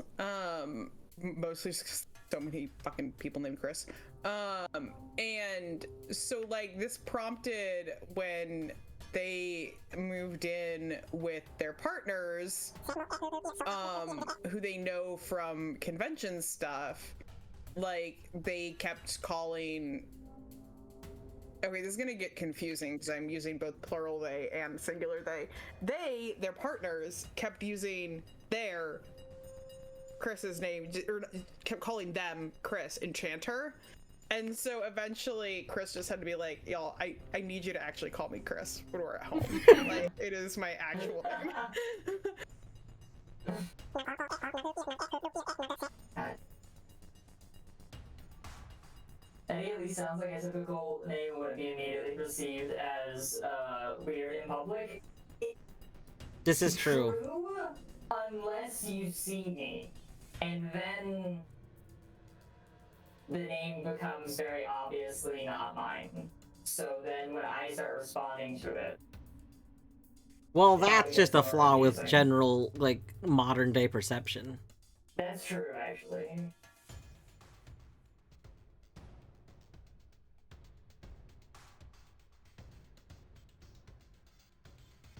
Mostly just 'cause so many fucking people named Chris. And so like this prompted when they moved in with their partners, who they know from convention stuff, like they kept calling. Okay, this is gonna get confusing because I'm using both plural they and singular they. Their partners, kept using their Chris's name, or kept calling them Chris Enchanter. And so eventually Chris just had to be like, y'all, I need you to actually call me Chris when we're at home. Like, it is my actual name. Eddie at least sounds like a typical name would be immediately perceived as weird in public. This is true. Unless you see me, and then the name becomes very obviously not mine. So then when I start responding to it, Well, that's just a flaw with general, like, modern day perception. that's true, actually.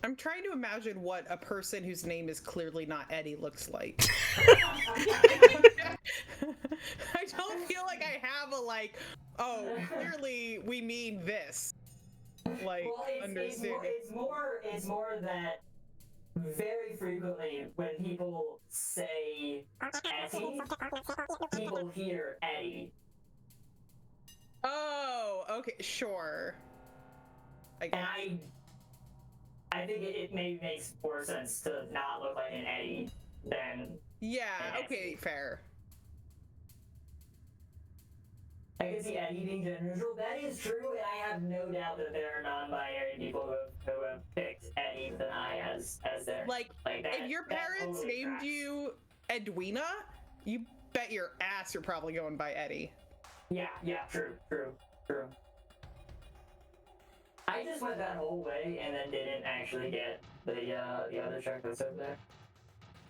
I'm trying to imagine what a person whose name is clearly not Eddie looks like. I don't feel like I have a like, oh, clearly we mean this. Like, Well, understanding. it's more that very frequently when people say Eddie, people hear Eddie. Oh, okay, sure. And I think it maybe makes more sense to not look like an Eddie than Yeah, an okay, Eddie. fair. I can see Eddie being gender neutral. That is true, and I have no doubt that there are non-binary people who have picked Eddie than I as their Like that. if your that parents totally named tracks. you Edwina, you bet your ass you're probably going by Eddie. Yeah, true. I just went that whole way and then didn't actually get the other check that's over there.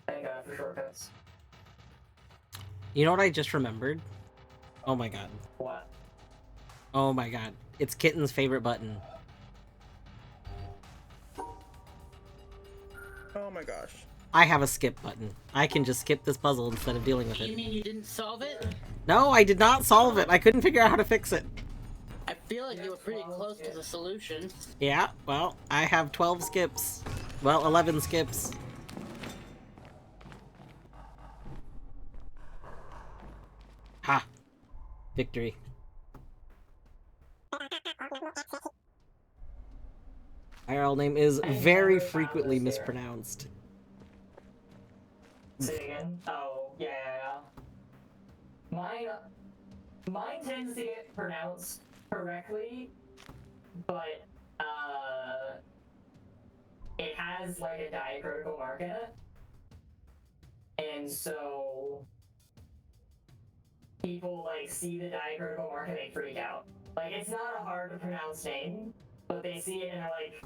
Thank God for shortcuts. You know what I just remembered? Oh my god. What? Oh my god. It's Kitten's favorite button. Oh my gosh. I have a skip button. I can just skip this puzzle instead of dealing with You it. mean you didn't solve it? No, I did not solve it. I couldn't figure out how to fix it. I feel like you were pretty close to the solution. Yeah, well, I have 12 skips. Well, 11 skips. Ha! Victory. IRL name is very frequently mispronounced. Say again? Oh, yeah. Mine tends to get pronounced correctly, but it has like a diacritical mark in it, and so people like see the diacritical mark and they freak out. Like, it's not a hard to pronounce name, but they see it and they're like,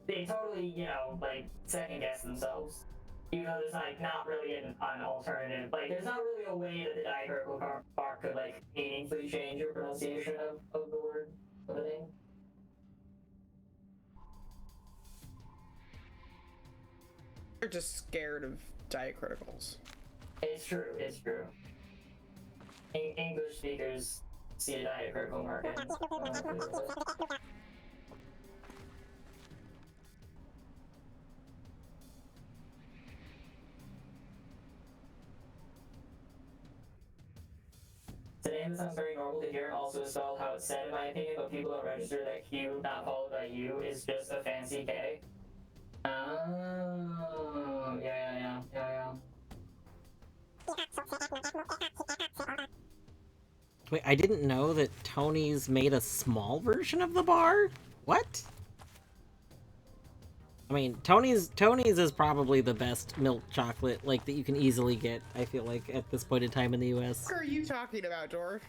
they totally, like second guess themselves. Even though there's like not really an alternative, like there's not really a way that the diacritical mark could like meaningfully change your pronunciation of the word or the name. They're just scared of diacriticals. It's true. English speakers see a diacritical mark and it's a name that sounds very normal to hear and also spelled how it's said in my opinion, but people don't register that Q, not followed by U, is just a fancy K. Oh, yeah. Wait, I didn't know that Tony's made a small version of the bar? What? I mean, Tony's is probably the best milk chocolate, like, that you can easily get, I feel like, at this point in time in the US. What are you talking about, Dwarf?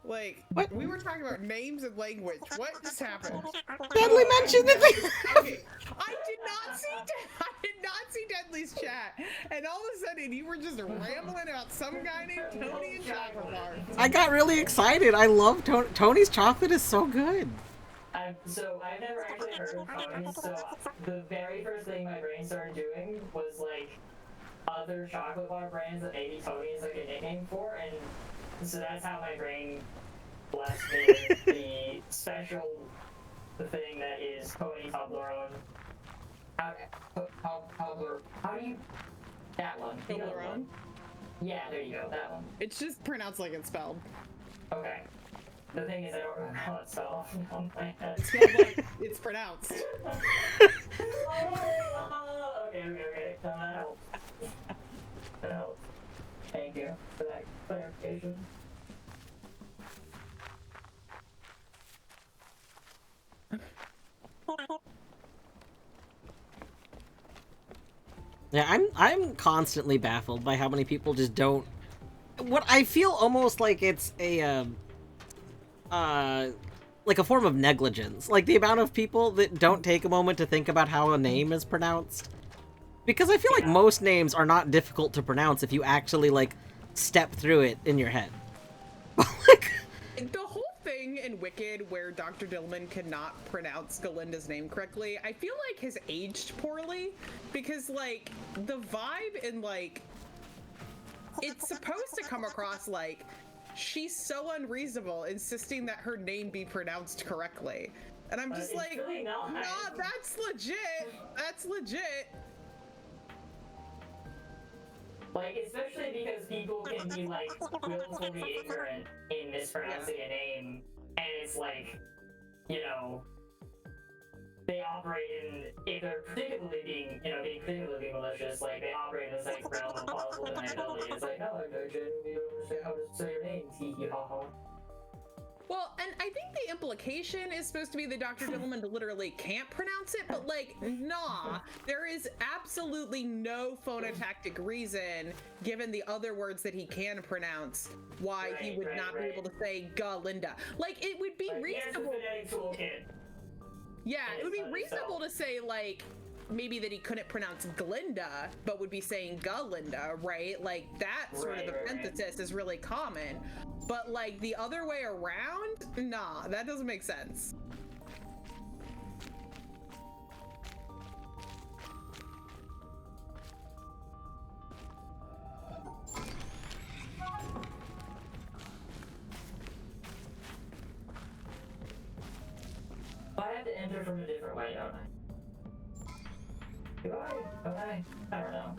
Like, What? we were talking about names and language. What just happened? Deadly mentioned it. Okay, I did not see Deadly's chat, and all of a sudden you were just rambling about some guy named Tony and chocolate bars. I got really excited. I love Tony's chocolate is so good. So I've never actually heard of Tony's, so the very first thing my brain started doing was like other chocolate bar brands that maybe Tony is like a nickname for, and so that's how my brain blessed me with the special thing that is Tony Toblerone. How do you... That one. Toblerone? Yeah, there you go, that one. It's just pronounced like it's spelled. Okay. The thing is, I don't remember how it's spelled on my head. It's spelled like it's pronounced. Okay. No, that helps. That helps. Thank you for that clarification. Yeah, I'm constantly baffled by how many people just don't. What I feel almost like it's a like a form of negligence, like the amount of people that don't take a moment to think about how a name is pronounced. Because I feel like most names are not difficult to pronounce if you actually like step through it in your head. Like, the whole thing in Wicked where Dr. Dillman cannot pronounce Galinda's name correctly, I feel like has aged poorly, because like the vibe in like it's supposed to come across like she's so unreasonable insisting that her name be pronounced correctly. And I'm just like, really not. nah, that's legit. That's legit. Like, especially because people can be, like, willfully ignorant in mispronouncing a name, and it's like, you know, they operate in, if they're particularly being, you know, being particularly malicious, like, they operate in this, like, realm of possible deniability. It's like, no, I genuinely don't understand how to say your name, hee ha ha. Well, and I think the implication is supposed to be that Dr. Dillman literally can't pronounce it, but like, nah, there is absolutely no phonotactic reason, given the other words that he can pronounce, why he would not be able to say Galinda. Like, it would be reasonable. Yeah, it would be reasonable to say, like, maybe that he couldn't pronounce Glinda, but would be saying Galinda, right? Like, that sort of emphasis is really common. But, like, the other way around? Nah, that doesn't make sense. I have to enter from a different way, don't I? Do I? Okay. I don't know.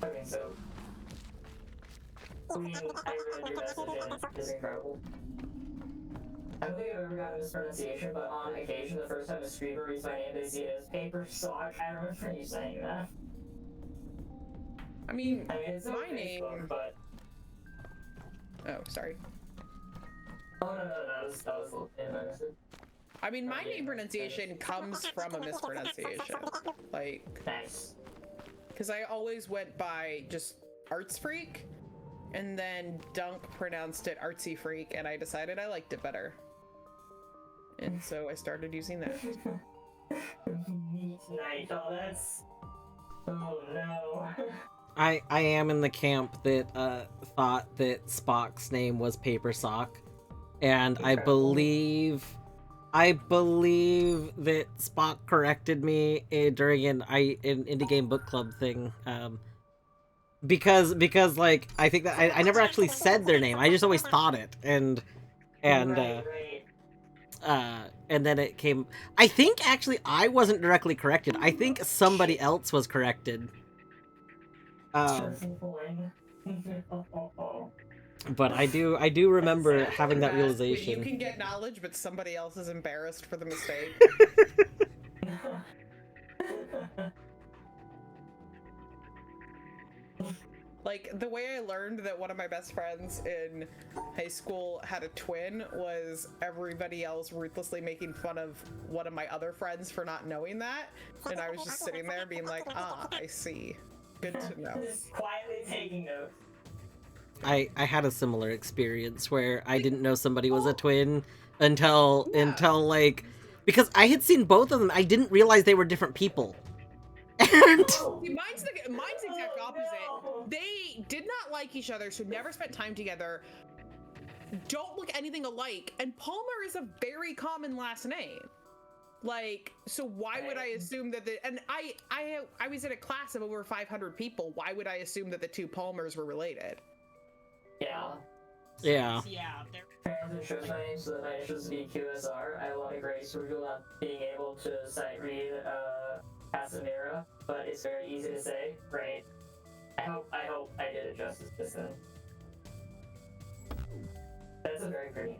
Okay, so... Queen, I read your message and it's incredible. I don't think I've ever gotten a mispronunciation, but on occasion, the first time a streamer reads my name, they see it as paper sock. I remember you saying that. I mean it's my on name... Facebook, but... Oh, sorry. Oh, no, that was a little bit. I mean, my name pronunciation comes from a mispronunciation. Like... Nice. Because I always went by just Arts Freak, and then Dunk pronounced it Artsy Freak, and I decided I liked it better. And so I started using that. Neat night, oh that's... Oh no. I am in the camp that thought that Spock's name was Paper Sock, and I believe that Spock corrected me during an indie game book club thing, because like I think that I never actually said their name. I just always thought it, and then it came. I think actually I wasn't directly corrected. I think somebody else was corrected. But I do remember having that realization. You can get knowledge, but somebody else is embarrassed for the mistake. Like, the way I learned that one of my best friends in high school had a twin was everybody else ruthlessly making fun of one of my other friends for not knowing that. And I was just sitting there being like, ah, I see. Good to know. Just quietly taking notes. I had a similar experience where I didn't know somebody was a twin until like, because I had seen both of them. I didn't realize they were different people. And See, mine's the exact opposite. They did not like each other, so never spent time together. Don't look anything alike, and Palmer is a very common last name. Like, so why would I assume that I was in a class of over 500 people. Why would I assume that the two Palmers were related? Yeah. yeah. Yeah, Parents chose my name so that I should be QSR. I want to grace Rugel not being able to sight read Casimira, but it's very easy to say, right? I hope I did it justice this time. That's a very pretty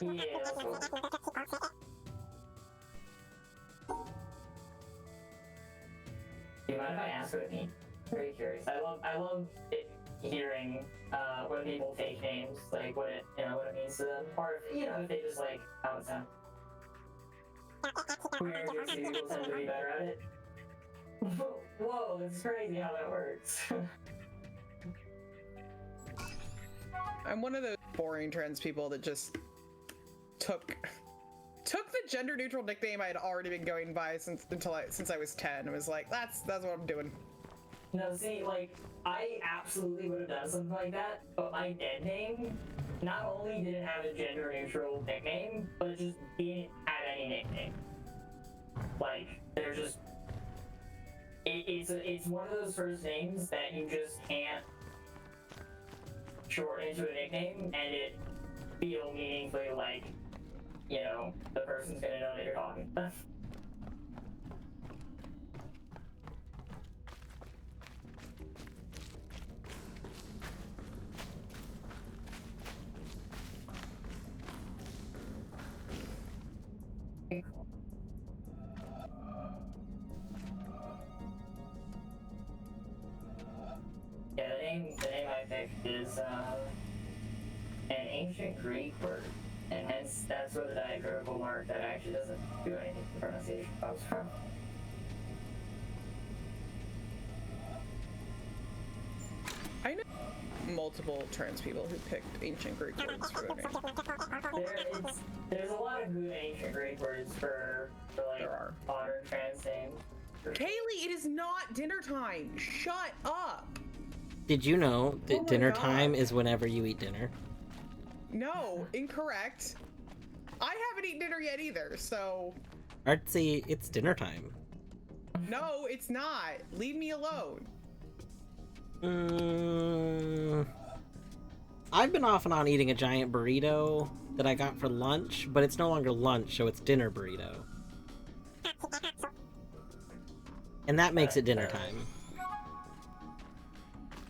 name. Yeah, that's cool. Do you mind if I ask what it means? Very curious. I love hearing when people take names, like what it means to them, or if they just like how it sounds. Weird, people tend to be better at it. Whoa, it's crazy how that works. I'm one of those boring trans people that just took the gender neutral nickname I had already been going by since I was 10. I was like, that's what I'm doing. No, see, like, I absolutely would have done something like that, but my dead name not only didn't have a gender neutral nickname, but it just didn't have any nickname. Like, they're just it's one of those first names that you just can't shorten into a nickname and it feel meaningfully like, the person's gonna know that you're talking. Yeah, the name I picked is an ancient Greek word, and hence that's where the diacritical mark that actually doesn't do anything to pronunciation comes from. I know multiple trans people who picked ancient Greek words for their name. There's a lot of good ancient Greek words for like There are. modern trans names. Kaylee, it is not dinner time. Shut up. Did you know that Oh my dinner God. time is whenever you eat dinner? No, incorrect. I haven't eaten dinner yet either, so Artsy, it's dinner time. no, it's not. Leave me alone. I've been off and on eating a giant burrito that I got for lunch, but it's no longer lunch, so it's dinner burrito. And that makes it dinner time.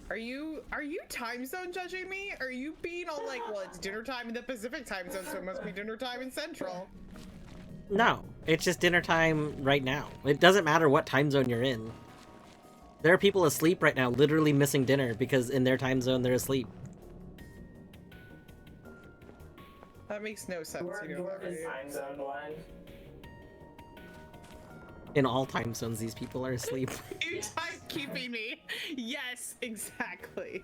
Are you time zone judging me? Are you being all like, well, it's dinner time in the Pacific time zone, so it must be dinner time in Central? No, it's just dinner time right now. It doesn't matter what time zone you're in. There are people asleep right now, literally missing dinner because in their time zone they're asleep. That makes no sense. You know Dwarf that, is right? time zone blind. In all time zones, these people are asleep. You timekeeping me. Yes, exactly.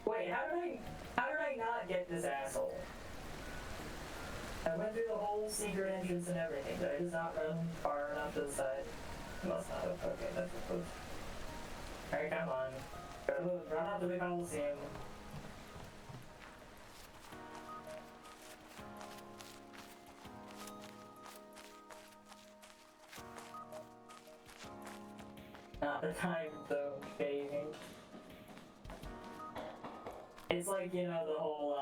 Wait, how did I not get this asshole? I went through the whole secret entrance and everything. Did I just not run far enough to the side? Must not have. Okay, that's close. Alright, come on. Run out to the Coliseum. Not the time though, baby. It's like, the whole,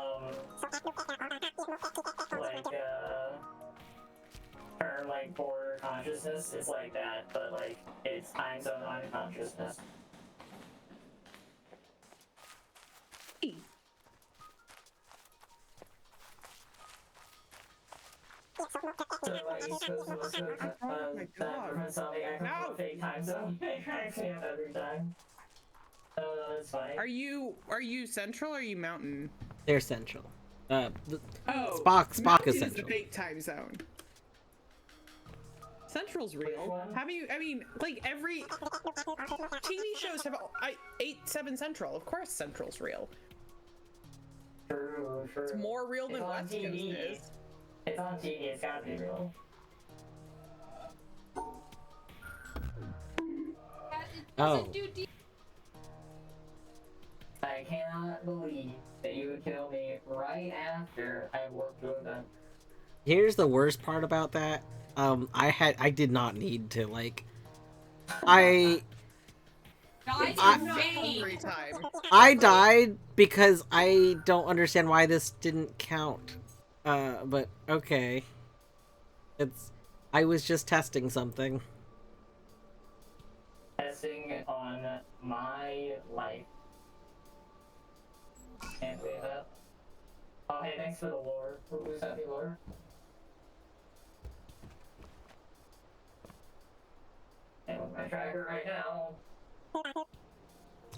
term, like, border consciousness is like that, but, like, it's time zone unconsciousness. So, like, East Coast, West Coast, Oh my God. something I can No. fake time zone. They actually have every time. Oh, no, that's funny. Are you Central or are you Mountain? They're central. Oh, Spock Spock is Mountain Central. the fake time zone. Central's real. one? Have you? I mean, like every TV shows have 8/7 Central. Of course, Central's real. True. It's more real than It's on West Coast TV. is. It's on TV. It's gotta be real. It Oh. doesn't do I cannot believe that you would kill me right after I worked with them. Here's the worst part about that. I did not need to, like, I died I- in vain. Every time. I died because I don't understand why this didn't count. But okay. I was just testing something. Testing on my life. Can't believe that. Oh, hey, thanks for the lore. Who sent me lore? And with my tracker right now.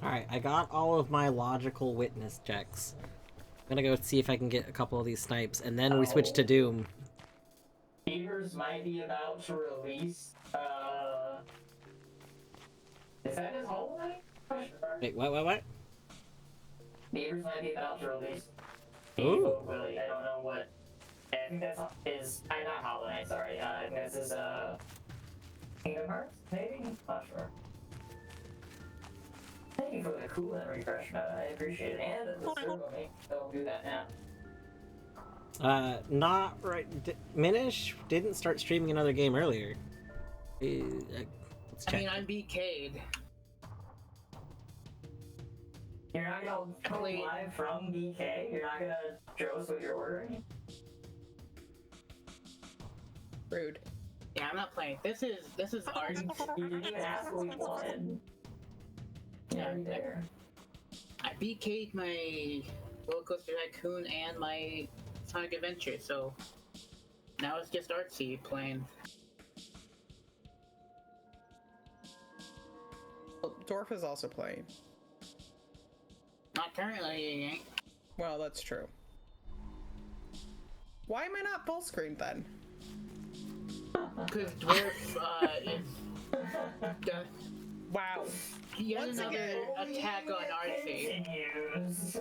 Alright, I got all of my logical witness checks. I'm gonna go see if I can get a couple of these snipes, and then we switch to Doom. Beavers might be about to release, is that his whole name? Question mark? Wait, what? Beavers might be about to release. Ooh. Willie, I don't know what. I think that's not Hollow Knight, sorry. I think this is, Kingdom Hearts, maybe? Not sure. Thank you for the cool and refreshment. I appreciate it. And the servo me, so I'll do that now. Not right. Minish didn't start streaming another game earlier. Let's check. I mean, I'm BK'd. You're not gonna come live from BK? You're not gonna show us what you're ordering? Rude. Yeah, I'm not playing. This is art. You didn't even ask what we wanted. Yeah, Right there. I BK'd my Roller Coaster Tycoon and my Sonic Adventure, so now it's just artsy playing. Well, Dorf is also playing. Not currently. Well, that's true. Why am I not full screen then? Because Dwarf is Wow. yet Once another again, attack on artsy. Continues.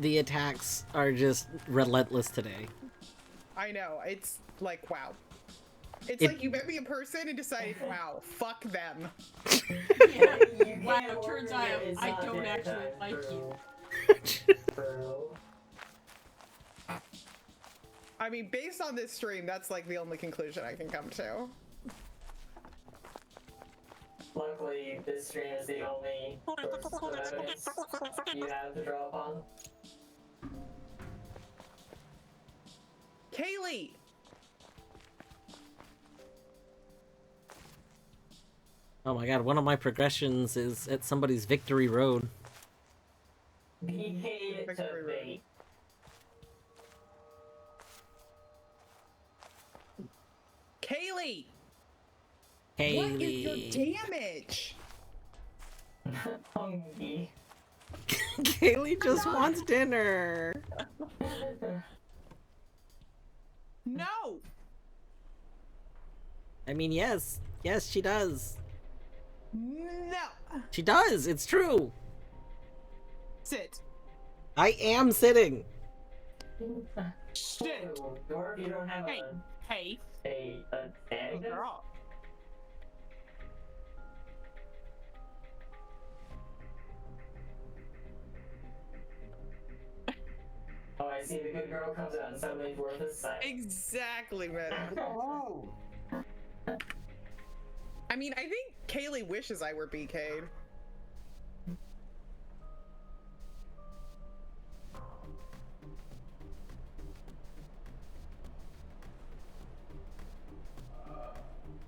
The attacks are just relentless today. I know. It's like, wow. It's It- like you met me in person and decided, wow, fuck them. Wow, turns out I don't actually like you. I mean, based on this stream, that's like the only conclusion I can come to. Luckily, this stream is the only source of evidence you have to draw upon. Kaylee! Oh my god, one of my progressions is at somebody's Victory Road. Behave to Victory Road. bait. Kaylee! What is your Kaylee. damage? Hungry. Kaylee just wants dinner. No! I mean, yes, she does. No! She does. It's true. Sit. I am sitting. Shit. Dwarf, you don't have Hey. Hey. a bag? Girl. Oh, I see the good girl comes out and suddenly Dwarf is silent. Exactly, man. I mean, I think Kaylee wishes I were BK'd.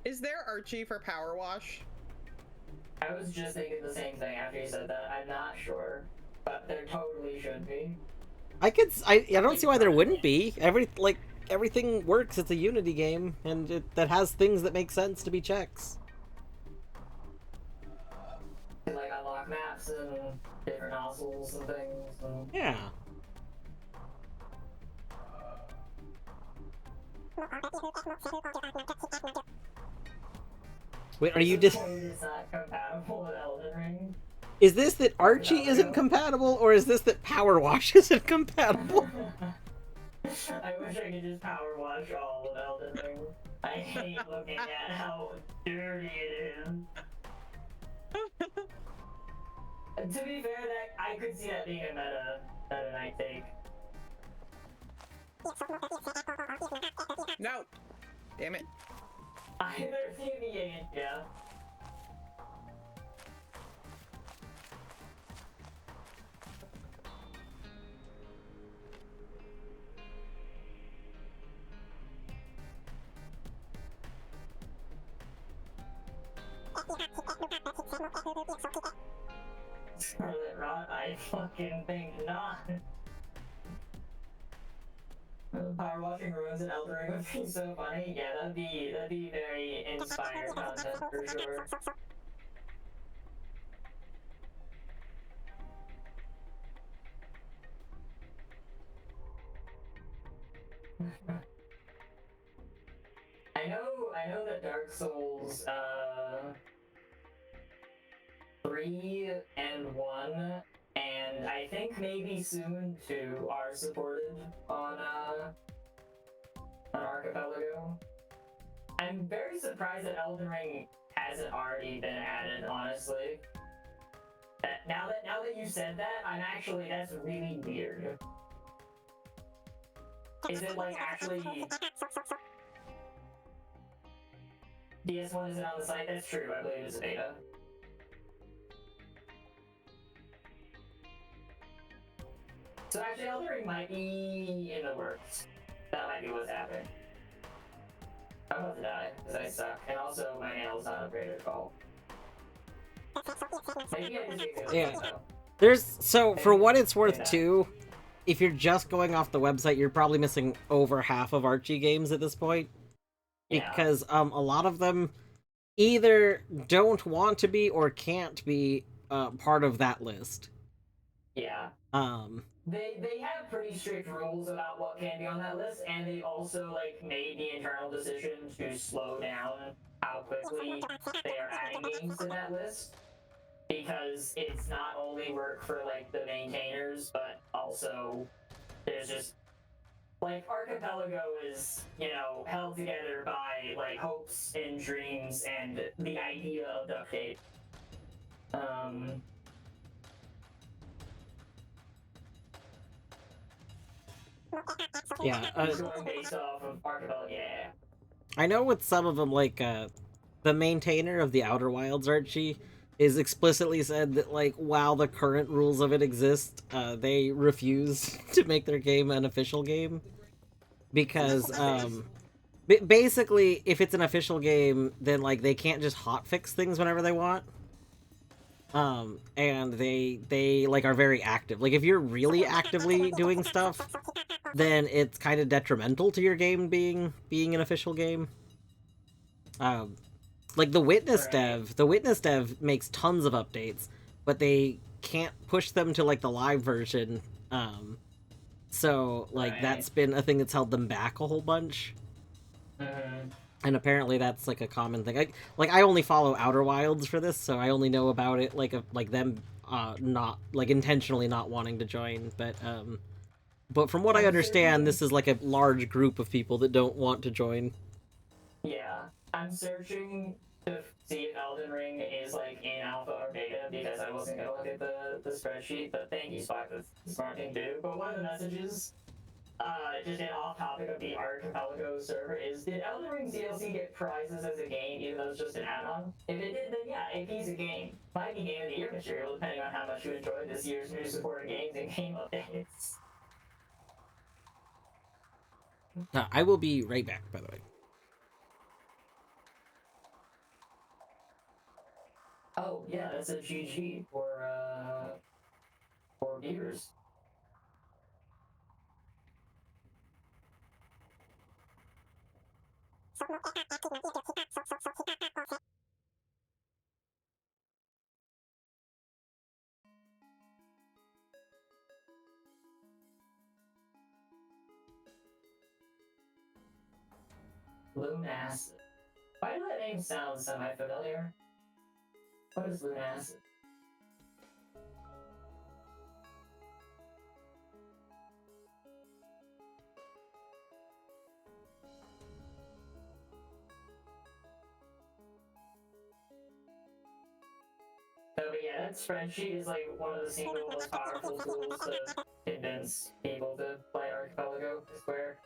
Is there Archie for Power Wash? I was just thinking the same thing after you said that. I'm not sure, but there totally should be. I don't see why there wouldn't be. Everything works. It's a Unity game, and that has things that make sense to be checks. Like unlock maps and different nozzles and things. And... Yeah. Wait, are you just... It's not compatible with Elden Ring. Is this that Archie isn't compatible, or is this that Power Wash isn't compatible? I wish I could just power wash all of Elden Ring. I hate looking at how dirty it is. To be fair, that I could see that being a meta night take. No. Damn it. Either deviated, yeah. Scarlet Rot, I fucking think not. Power washing ruins in Elden Ring would be so funny. Yeah, that'd be very inspired content for sure. I know that Dark Souls 3 and 1, and I think maybe soon 2 are supported on Archipelago. I'm very surprised that Elden Ring hasn't already been added, honestly. Now that you said that, that's really weird. Is it like actually DS1 isn't on the site? That's true, I believe it's beta. So actually, Elden Ring might be in the works. That might be what's happening. I'm about to die, because I suck. And also, my nail's not upgraded at all. Maybe I just get Yeah. though. There's... So, for what it's worth, too, if you're just going off the website, you're probably missing over half of Archie games at this point. Yeah. Because a lot of them either don't want to be or can't be part of that list. Yeah. They have pretty strict rules about what can be on that list, and they also like made the internal decision to slow down how quickly they are adding games to that list, because it's not only work for like the maintainers, but also there's just like Archipelago is, held together by like hopes and dreams and the idea of duct tape. Yeah, Going based off of Archipelago, yeah. I know with some of them, like, the maintainer of the Outer Wilds, Archie, is explicitly said that, like, while the current rules of it exist, they refuse to make their game an official game. Because, basically, if it's an official game, then, like, they can't just hotfix things whenever they want. And they like, are very active. Like, if you're really actively doing stuff, then it's kind of detrimental to your game being an official game. Like the Witness dev makes tons of updates, but they can't push them to like the live version. So like that's been a thing that's held them back a whole bunch. And apparently that's like a common thing. I only follow Outer Wilds for this, so I only know about it like them not like intentionally not wanting to join, but from what I understand, this is like a large group of people that don't want to join. Yeah, I'm searching to see if Elden Ring is like in alpha or beta because I wasn't gonna look at the spreadsheet, but thank you, Spot, that's the smart thing to do. But one of the messages, just an off topic of the Archipelago server, is did Elden Ring DLC get prizes as a game even though it's just an add-on? If it did, then yeah, a piece of game. Might be game of the year material depending on how much you enjoyed this year's new supported games and game updates. I will be right back, by the way. Oh, yeah, that's a GG for viewers. Lunacid. Why does that name sound semi-familiar? What is Lunacid? So, but yeah, that spreadsheet is like one of the single most powerful tools to convince people to play Archipelago, I swear.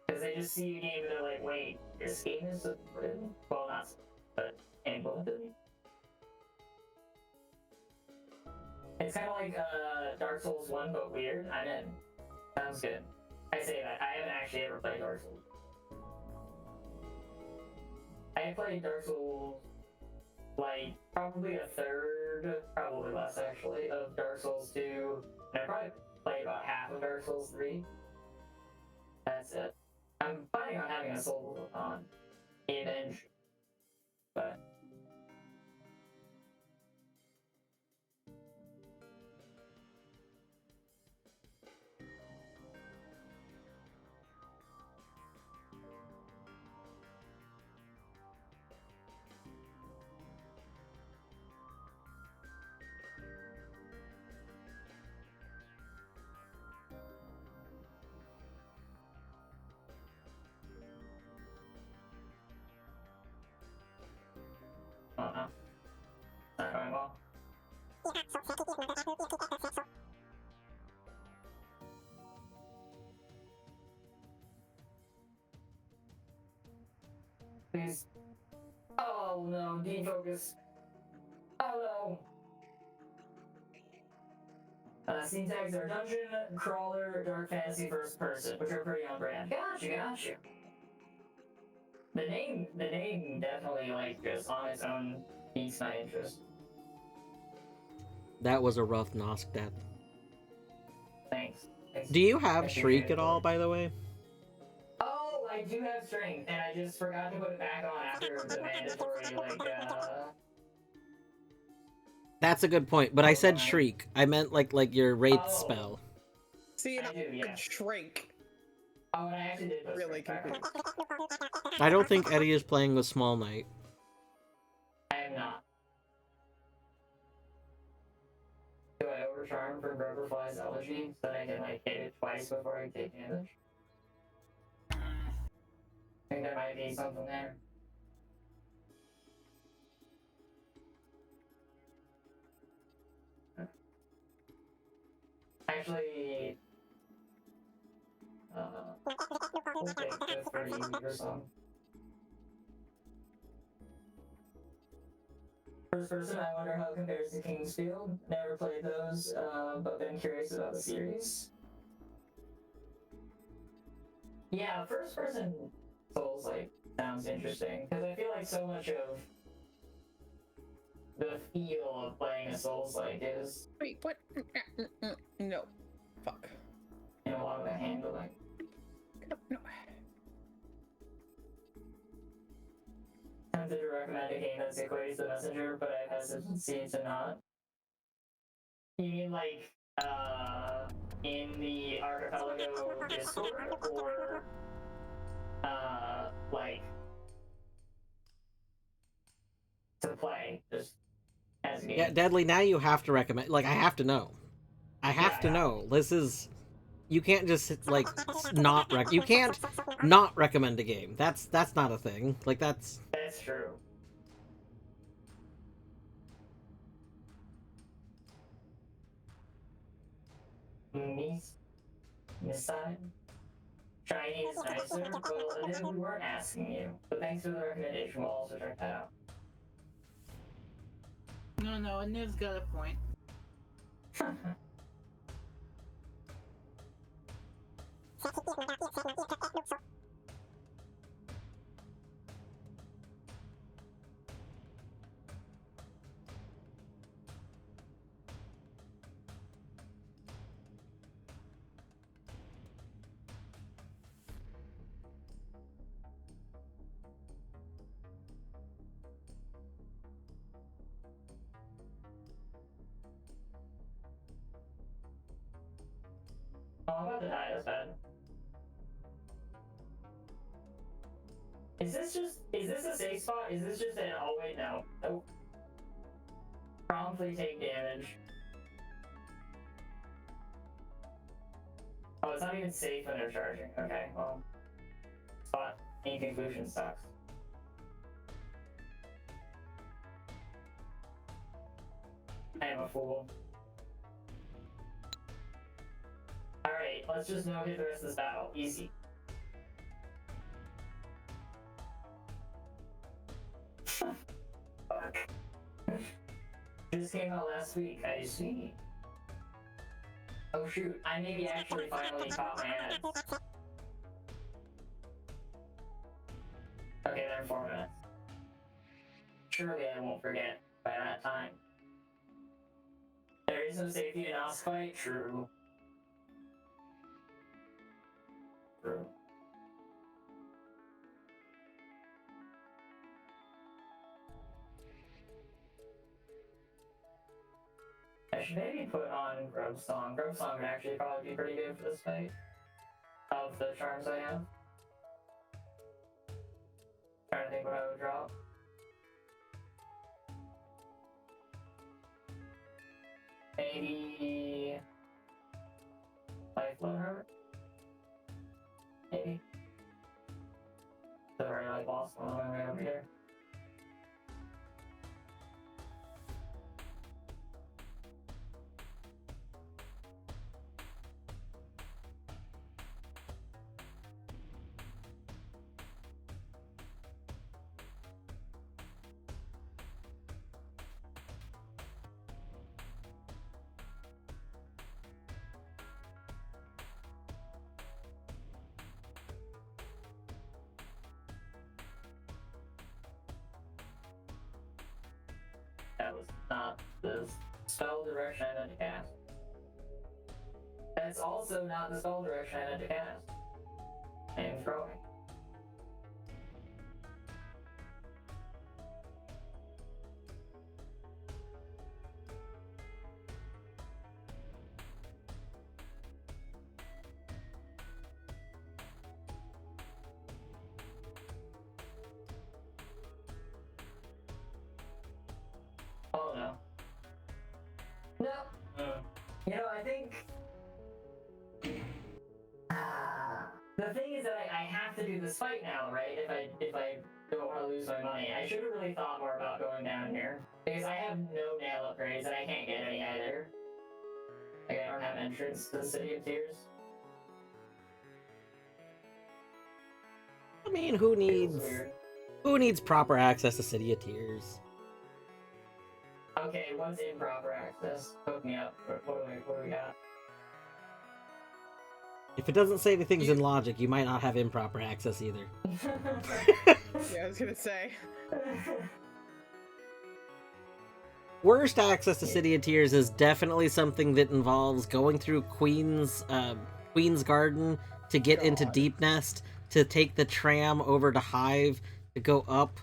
Because they just see a game and they're like, wait, this game is supported? Well, not supported, but implemented. It's kind of like Dark Souls 1, but weird. I'm in. Sounds good. I say that. I haven't actually ever played Dark Souls. I played Dark Souls like probably a third, probably less actually, of Dark Souls 2. And I probably played about half of Dark Souls 3. That's it. I'm planning on having a Souls on image, but not going well. Please. Oh no, defocus. Oh no. Scene tags are dungeon, crawler, dark fantasy, first person, which are pretty on brand. Gotcha. The name definitely, like, just on its own piques my interest. That was a rough Nosk death. Thanks. Do you have Shriek at all, by the way? Oh, I do have strength, and I just forgot to put it back on after the mandatory, That's a good point, but I said Shriek. I meant like your Wraith Oh. spell. See, and I do, yeah. shrink. Oh, and I actually did put Really strength back on. confused. I don't think Eddie is playing with Small Knight. I am not. Do I overcharm for Brokerfly's Elegy so that I can, like, hit it twice before I take damage? I think there might be something there. Actually, we'll take the 30 or something. First person, I wonder how it compares to Kingsfield. Never played those, but been curious about the series. Yeah, first person Souls like sounds interesting because I feel like so much of the feel of playing a Souls like is Wait, what? No. Fuck. in a lot of the handling. No. Tempted to recommend a game that's equates the messenger, but I have hesitancy to not. You mean like in the Archipelago Discord or like to play just as a game? Yeah, Deadly, now you have to recommend. Like, I have to know. I have to know. This is. You can't just like not you can't not recommend a game. That's not a thing. Like that's true. Missile? Shiny is nicer. Well, and then we weren't asking you. But thanks for the recommendation. We'll also check that out. No, Niv's got a point. Oh, I'm about to die, that's bad. Is this a safe spot? Is this just an, oh wait, no. Nope. Promptly take damage. Oh, it's not even safe when they're charging. Okay, well. Spot. In conclusion, sucks. I am a fool. Alright, let's just no hit the rest of this battle. Easy. Fuck. This came out last week, I see. Oh shoot, I maybe actually finally caught my ads. Okay, they're 4 minutes. Surely I won't forget by that time. There is no safety in us fight? True. True. I should maybe put on Grub Song. Grub Song would actually probably be pretty good for this fight. Of the charms I have. Trying to think what I would drop. Maybe Life Loader? Maybe. Sorry, I lost one right over here. That was not the spell direction I meant to cast. That's also not the spell direction I meant to cast. I am throwing. Oh no. No. You know, I think the thing is that I have to do this fight now, right? If I don't want to lose my money, I should have really thought more about going down here because I have no nail upgrades and I can't get any either. Like I don't have entrance to the City of Tears. I mean, who needs proper access to City of Tears? Okay, what's improper access? Hook me up. What do we got? If it doesn't say anything's in logic, you might not have improper access either. Yeah, I was gonna say. Worst access to City of Tears is definitely something that involves going through Queen's Garden to get into Deep Nest, to take the tram over to Hive, to go up,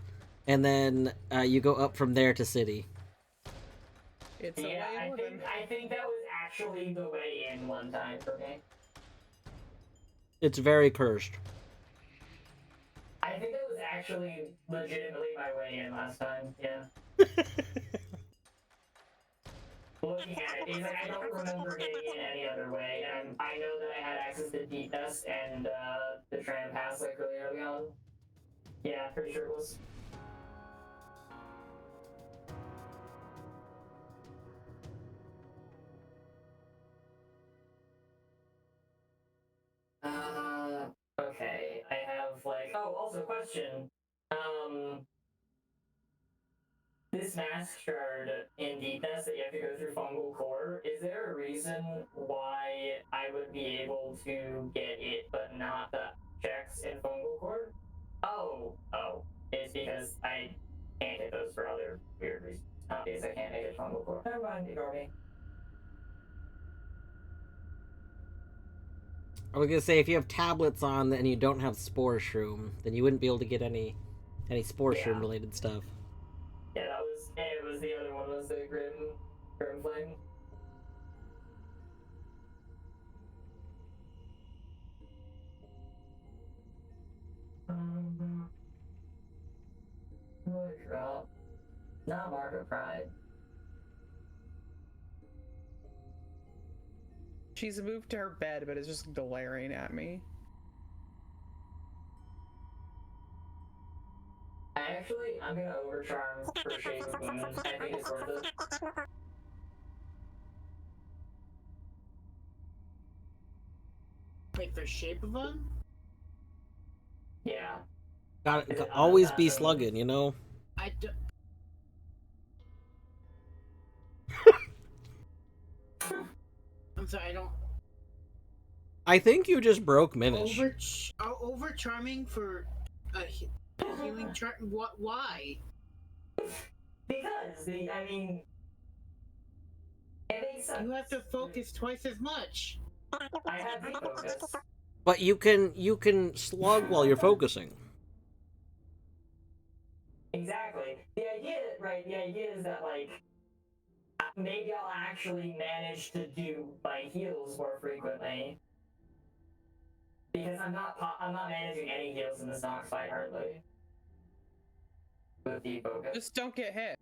and then you go up from there to City. It's Yeah, a way in. I think that was actually the way in one time for me. It's very cursed. I think that was actually legitimately my way in last time, yeah. Looking at it, it's like I don't remember getting in any other way, and I know that I had access to Deep Nest and the tram pass like really early on. Yeah, pretty sure it was. Okay, I have like, oh, also question. This mask shard in Deep Nest that you have to go through Fungal Core, is there a reason why I would be able to get it but not the checks in Fungal Core? Oh, it's because I can't get those for other weird reasons. Not because I can't get Fungal Core. Never mind, ignore me. I was gonna say, if you have tablets on and you don't have Spore Shroom, then you wouldn't be able to get any Spore Shroom related stuff. Yeah, it was the other one, was the Grim Flame. Drop. Not Margaret Pride. She's moved to her bed, but is just glaring at me. I'm gonna overcharm for Shape of Moon. I think it's worth it. Wait, for Shape of One? Yeah. Gotta always be slugging, you know? I do... I'm sorry, I don't... I think you just broke Minish. Over charming for a healing charm? What? Why? Because, it makes sense. You have to focus twice as much. I have deep focus. But you can slug while you're focusing. Exactly. The idea is that, like, maybe I'll actually manage to do my heals more frequently. Because I'm not managing any heals in this Nox fight hardly. With deep focus. Just don't get hit.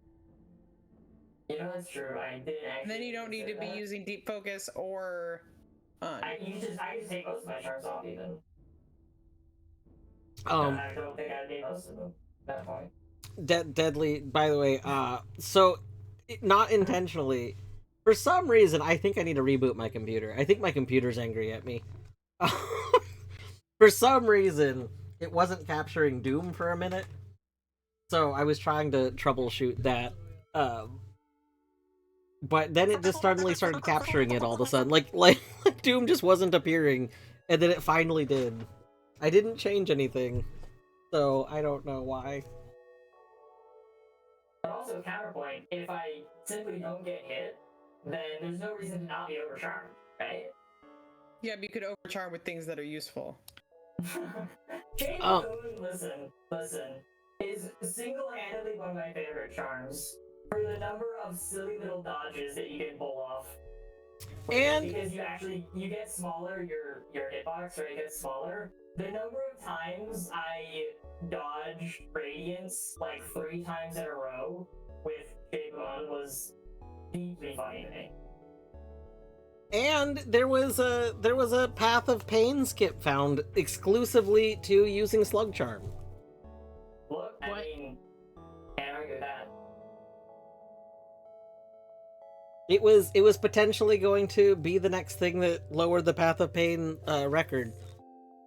You know, that's true. I didn't actually. And then you don't need to be using deep focus or. I just take most of my charms off even. I don't think I need most of them at that point. Deadly, by the way, so, not intentionally, for some reason, I think I need to reboot my computer. I think my computer's angry at me. For some reason, it wasn't capturing Doom for a minute, so I was trying to troubleshoot that, but then it just suddenly started capturing it all of a sudden, like Doom just wasn't appearing, and then it finally did. I didn't change anything, so I don't know why. But also, counterpoint, if I simply don't get hit, then there's no reason to not be overcharmed, right? Yeah, but you could overcharm with things that are useful. Chain of Moon, listen, is single-handedly one of my favorite charms for the number of silly little dodges that you can pull off. And because you get smaller, your hitbox rate gets smaller. The number of times I dodged Radiance like 3 times in a row with Shape of Moon was deeply funny to me. And there was a Path of Pain skip found exclusively to using Slug Charm. Look, I mean, can't argue that. It was potentially going to be the next thing that lowered the Path of Pain record.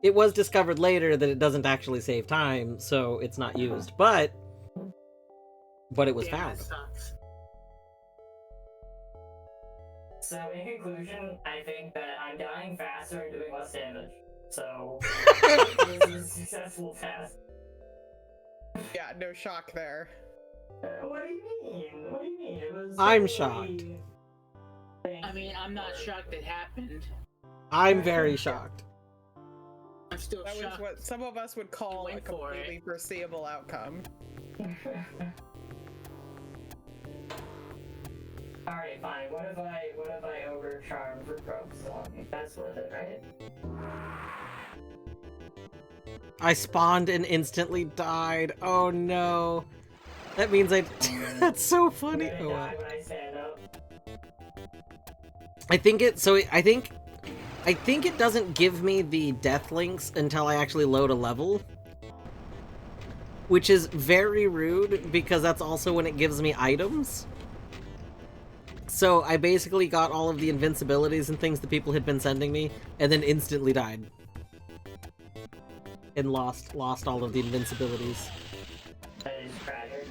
It was discovered later that it doesn't actually save time, so it's not used. But it was found. That sucks. So in conclusion, I think that I'm dying faster and doing less damage. So this is a successful test. Yeah, no shock there. What do you mean? What do you mean? It was. I'm shocked. I mean, I'm not shocked it happened. I'm very shocked. I'm still That was shocked. what some of us would call a Wait for completely foreseeable outcome. Alright, fine. What if I overcharm for Grub's song? That's worth it, right? I spawned and instantly died. Oh no. That means that's so funny. I'm gonna die when I stand up. I think it doesn't give me the death links until I actually load a level. Which is very rude because that's also when it gives me items. So I basically got all of the invincibilities and things that people had been sending me, and then instantly died. And lost all of the invincibilities. That is tragic.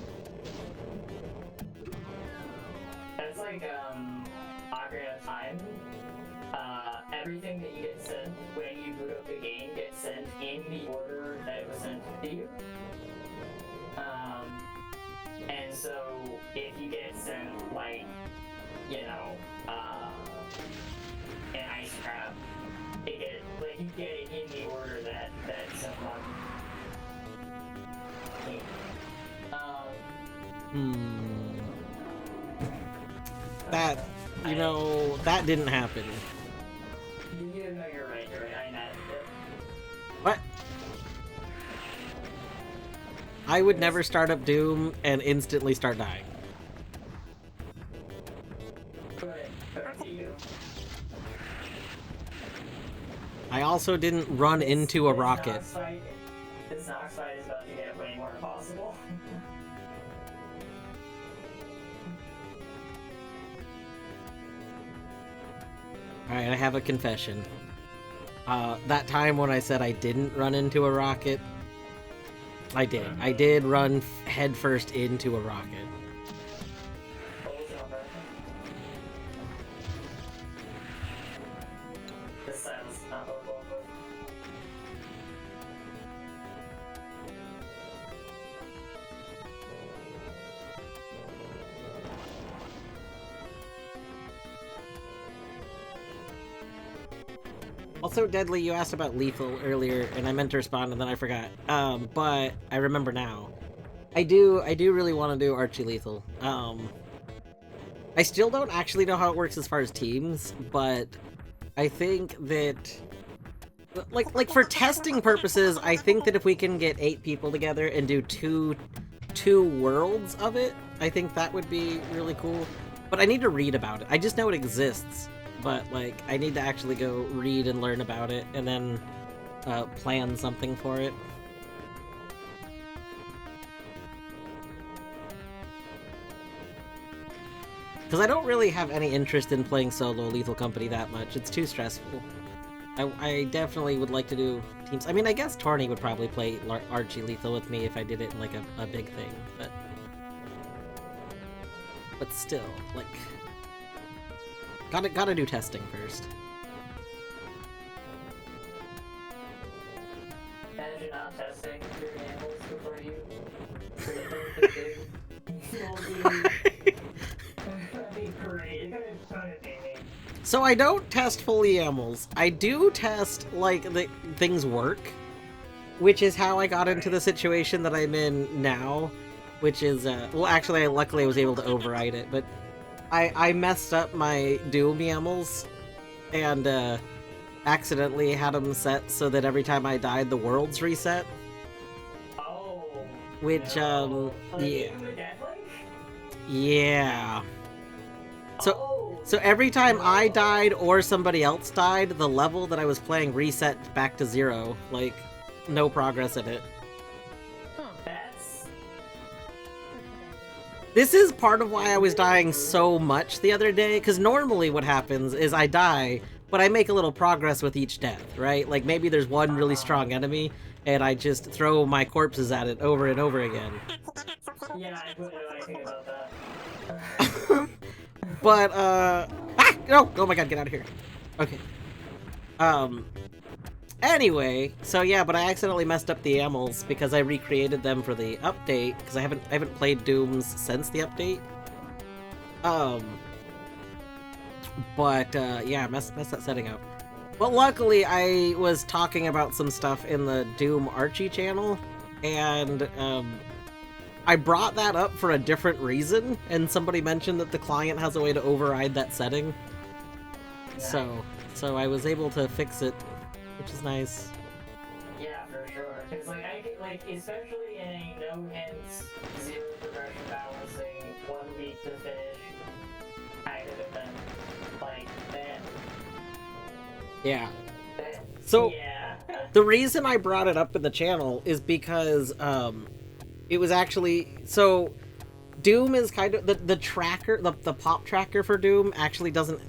That's like, Ocarina of Time. Everything that you get sent when you boot up the game gets sent in the order that it was sent to you. And so if you get sent, like, you know, an ice crab, you get it in the order that's sent on. That, that didn't happen. You know you're right, I know. What? I would never start up Doom and instantly start dying. I also didn't run into a rocket. This Nox fight is about to get way more impossible. Alright, I have a confession. That time when I said I didn't run into a rocket, I did. I did run headfirst into a rocket. This side was not horrible. Also, Deadly, you asked about lethal earlier, and I meant to respond, and then I forgot. But I remember now. I do really want to do Archie lethal. I still don't actually know how it works as far as teams, but I think that, like for testing purposes, I think that if we can get 8 people together and do two worlds of it, I think that would be really cool. But I need to read about it. I just know it exists. But, like, I need to actually go read and learn about it, and then plan something for it. Because I don't really have any interest in playing solo Lethal Company that much. It's too stressful. I definitely would like to do teams. I mean, I guess Torny would probably play Archie Lethal with me if I did it in, like, a big thing, but still, like... Gotta do testing first. Imagine not testing your animals before you that'd be great. That'd be me. So I don't test fully YAMLs. I do test, like, things work, which is how I got into the situation that I'm in now, which is, well, actually, luckily I was able to override it, but I messed up my Doom YAMLs and accidentally had them set so that every time I died, the worlds reset. Oh. Which, no. yeah. Like, Yeah. oh, So every time I died or somebody else died, the level that I was playing reset back to 0. Like, no progress in it. that's This is part of why I was dying so much the other day, because normally what happens is I die, but I make a little progress with each death, right? Like, maybe there's one really strong enemy, and I just throw my corpses at it over and over again. yeah. I wouldn't know anything about that. But, no! Oh my god, get out of here. Okay. Anyway, so yeah, but I accidentally messed up the YAMLs because I recreated them for the update, because I haven't played Dooms since the update. But, yeah, messed that setting up. But luckily, I was talking about some stuff in the Doom Archie channel, and, I brought that up for a different reason, and somebody mentioned that the client has a way to override that setting. Yeah. So I was able to fix it, which is nice. Yeah, for sure. Because like I get like especially in a no hints, 0 progression balancing, 1 week to finish kind of event, like then. Yeah. So yeah. the reason I brought it up in the channel is because it was actually, so Doom is kind of the tracker, the pop tracker for Doom actually doesn't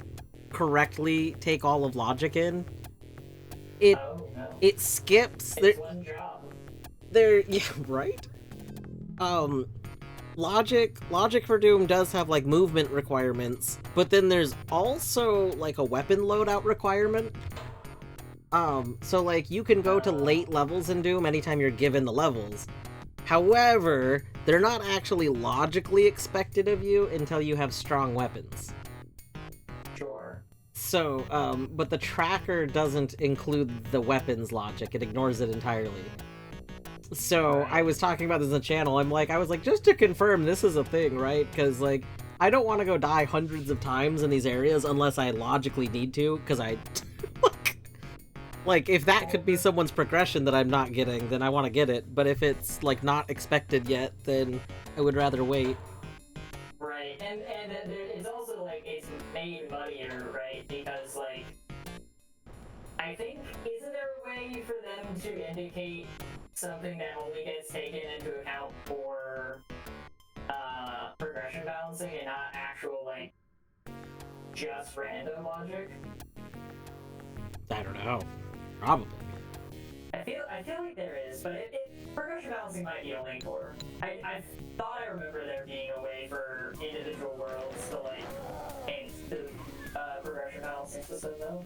correctly take all of logic in. Oh, no. It skips It's one job. yeah, right? Logic for Doom does have like movement requirements, but then there's also like a weapon loadout requirement. So like you can go to late levels in Doom anytime you're given the levels. However, they're not actually logically expected of you until you have strong weapons. Sure. So, but the tracker doesn't include the weapons logic, it ignores it entirely. So, I was talking about this in the channel, I was like, just to confirm this is a thing, right? Because, like, I don't want to go die hundreds of times in these areas unless I logically need to, because Like, if that could be someone's progression that I'm not getting, then I want to get it. But if it's, like, not expected yet, then I would rather wait. Right, and it's also, like, it's made muddier, right? Because, like, I think, isn't there a way for them to indicate something that only gets taken into account for progression balancing and not actual, like, just random logic? I don't know. Probably. I feel like there is, but progression balancing might be only for. I thought I remember there being a way for individual worlds to like change the progression balancing system though.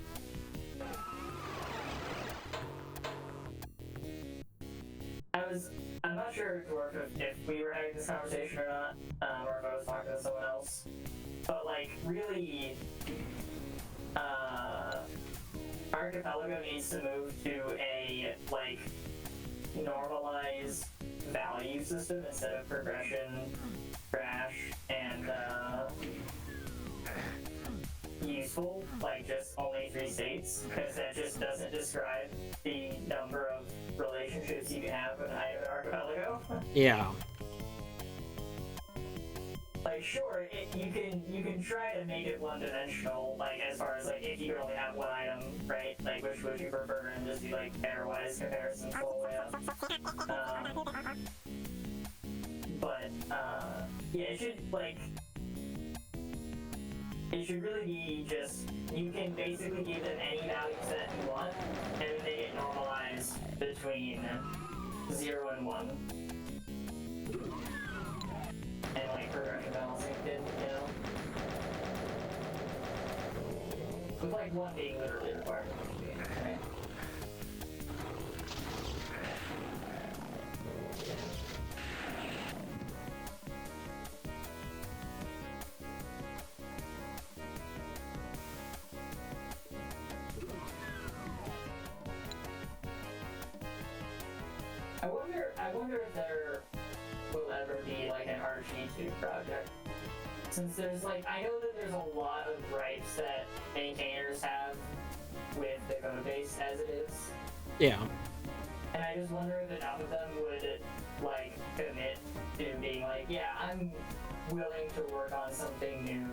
I'm not sure, Dwarf, if we were having this conversation or not, or if I was talking to someone else. But like really, Archipelago needs to move to a like normalized value system instead of progression, crash, and useful, like just only 3 states, because that just doesn't describe the number of relationships you can have in Archipelago. Yeah. Like, sure, you can try to make it one-dimensional, like, as far as, like, if you only have one item, right? Like, which would you prefer, and just do, like, pairwise comparisons all the way up. Yeah, it should, like, it should really be just, you can basically give them any values that you want, and then they get normalized between 0 and 1. And like progression balancing did, you know? With like 1 being literally required. Right? I wonder if there will ever be like an Archie 2 project. Since there's like, I know that there's a lot of rights that maintainers have with the code base as it is. Yeah. And I just wonder if enough of them would like commit to being like, yeah, I'm willing to work on something new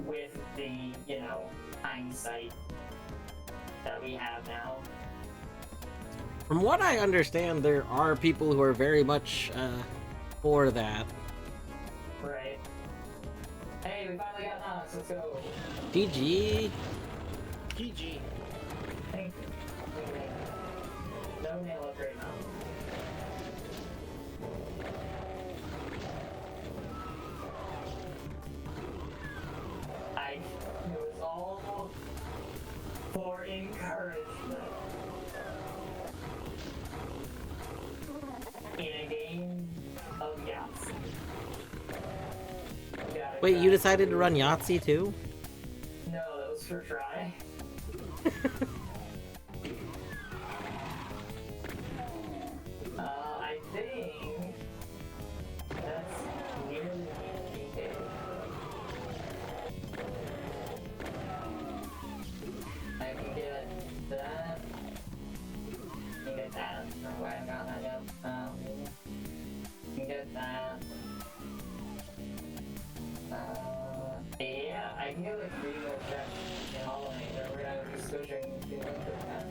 with the, you know, hindsight that we have now. From what I understand, there are people who are very much for that. Right. Hey, we finally got Nox, let's go. GG. GG. Thank you. No nail upgrade now. It was all for encouragement. In a game of Yahtzee. Wait, you decided to run Yahtzee too? No, that was for try. I think that's nearly DK. I can get that. I can get that. I don't know why I haven't gotten that yet. You can get that. Yeah, I can get like 3 more checks in Holland, and we're gonna be switching to that.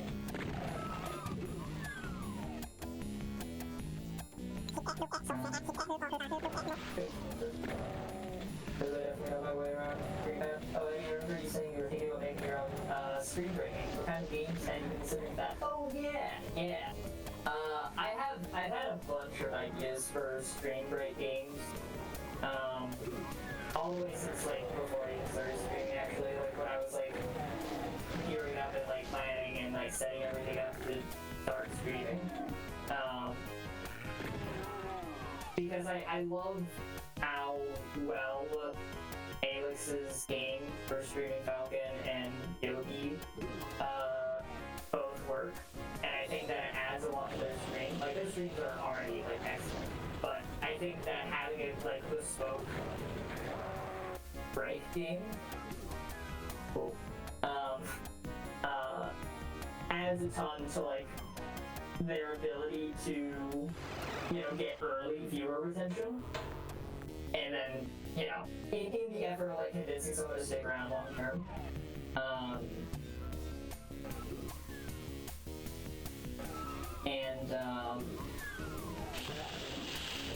My way around. Oh, I remember you saying you were thinking about making your own screen breaking. What kind of games have you considering that? Oh yeah. I've had a bunch of ideas for screen break games. All the way since like before I even started streaming, actually, like when I was like gearing up and like planning and like setting everything up to start streaming. Because I love how well Alex's game for streaming Falcon and Yogi both work, and I think that it adds a lot to their stream. Like their streams are already like excellent, but I think that having it like bespoke break game, cool. adds a ton to like their ability to, you know, get early viewer retention, and then, you know, in the effort of like convincing someone to stick around long term.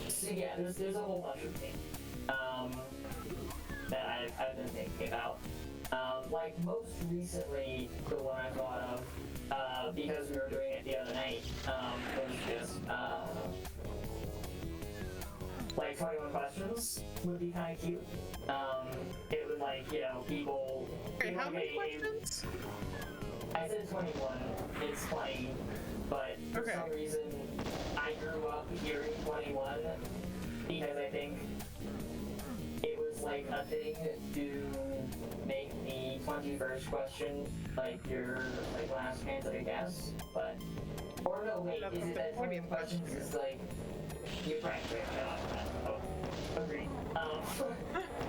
So yeah, there's a whole bunch of things that I've been thinking about. Like most recently, the one I thought of, because we were doing it the other night, was just like 21 questions would be kind of cute. It would like, you know, people. Wait, how many questions? I said 21. It's 20, but for some reason I grew up hearing 21 because I think it was like a thing to make the 21st question like your like last chance at a guess, but or no wait, is it that 20 questions is like you practically agreed.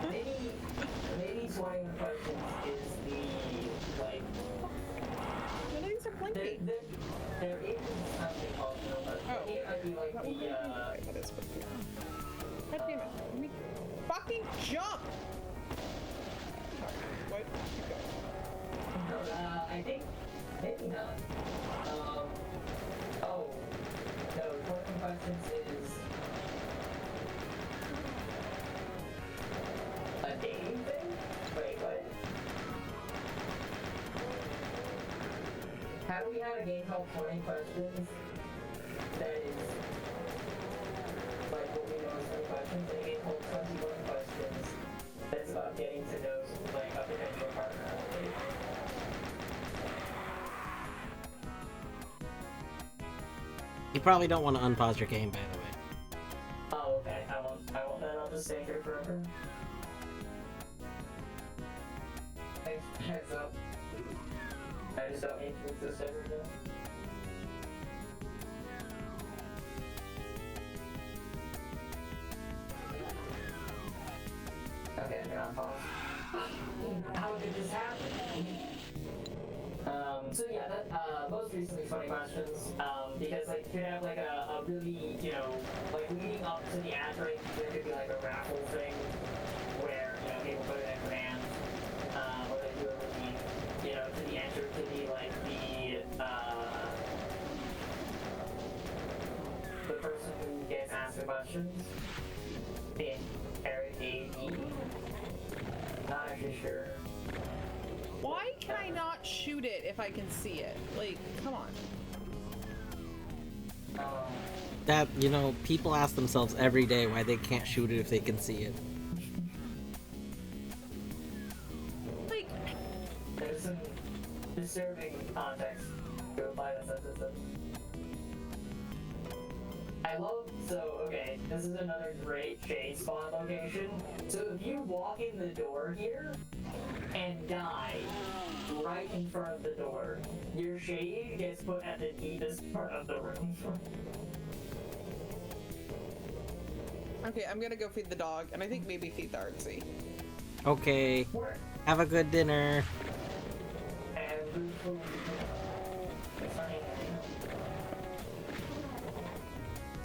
Maybe 21 questions is the like. These are plenty. There is something called it might be like the God damn it. Let me fucking jump! What? Keep going. I think maybe not. Oh no, 20 questions is a dating thing? Wait, what? How do we have a game called 20 questions that is like what we know as 20 questions, and a game called 21 questions that's about getting to know like a potential partner? You probably don't want to unpause your game, by the way. Oh, okay. I won't then. I'll just stay here forever. Thanks, heads up. I just don't need to exist every day. Okay, I'm gonna pause. How did this happen? So yeah, that, most recently 20 questions, because like you could have like a really, you know, like leading up to the ad break, there could be like a raffle thing where, you know, people put in a command, or they do a really, you know, to the answer to be like the person who gets asked the questions being Eric A.D. Not actually sure. Why can I not shoot it if I can see it? Like, come on. That, you know, people ask themselves every day why they can't shoot it if they can see it. Like, there's some disturbing context to apply to such as this. I love, so, okay, this is another great shade spawn location. So if you walk in the door here and die right in front of the door, your shade gets put at the deepest part of the room. okay, I'm gonna go feed the dog, and I think maybe feed the artsy. Okay. Have a good dinner. And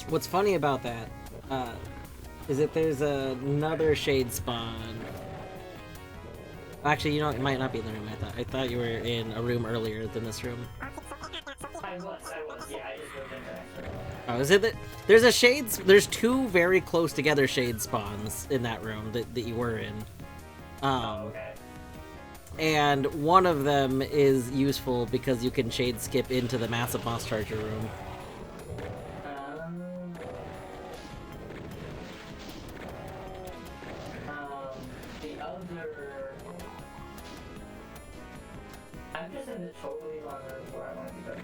What's funny about that is that there's another shade spawn. Actually, you know, it might not be in the room. I thought you were in a room earlier than this room. I was, yeah, I just moved in there. Oh, is it that there's there's two very close together shade spawns in that room that you were in. Okay. And one of them is useful because you can shade skip into the massive boss charger room. The other... I'm just in the totally wrong room where I want to go.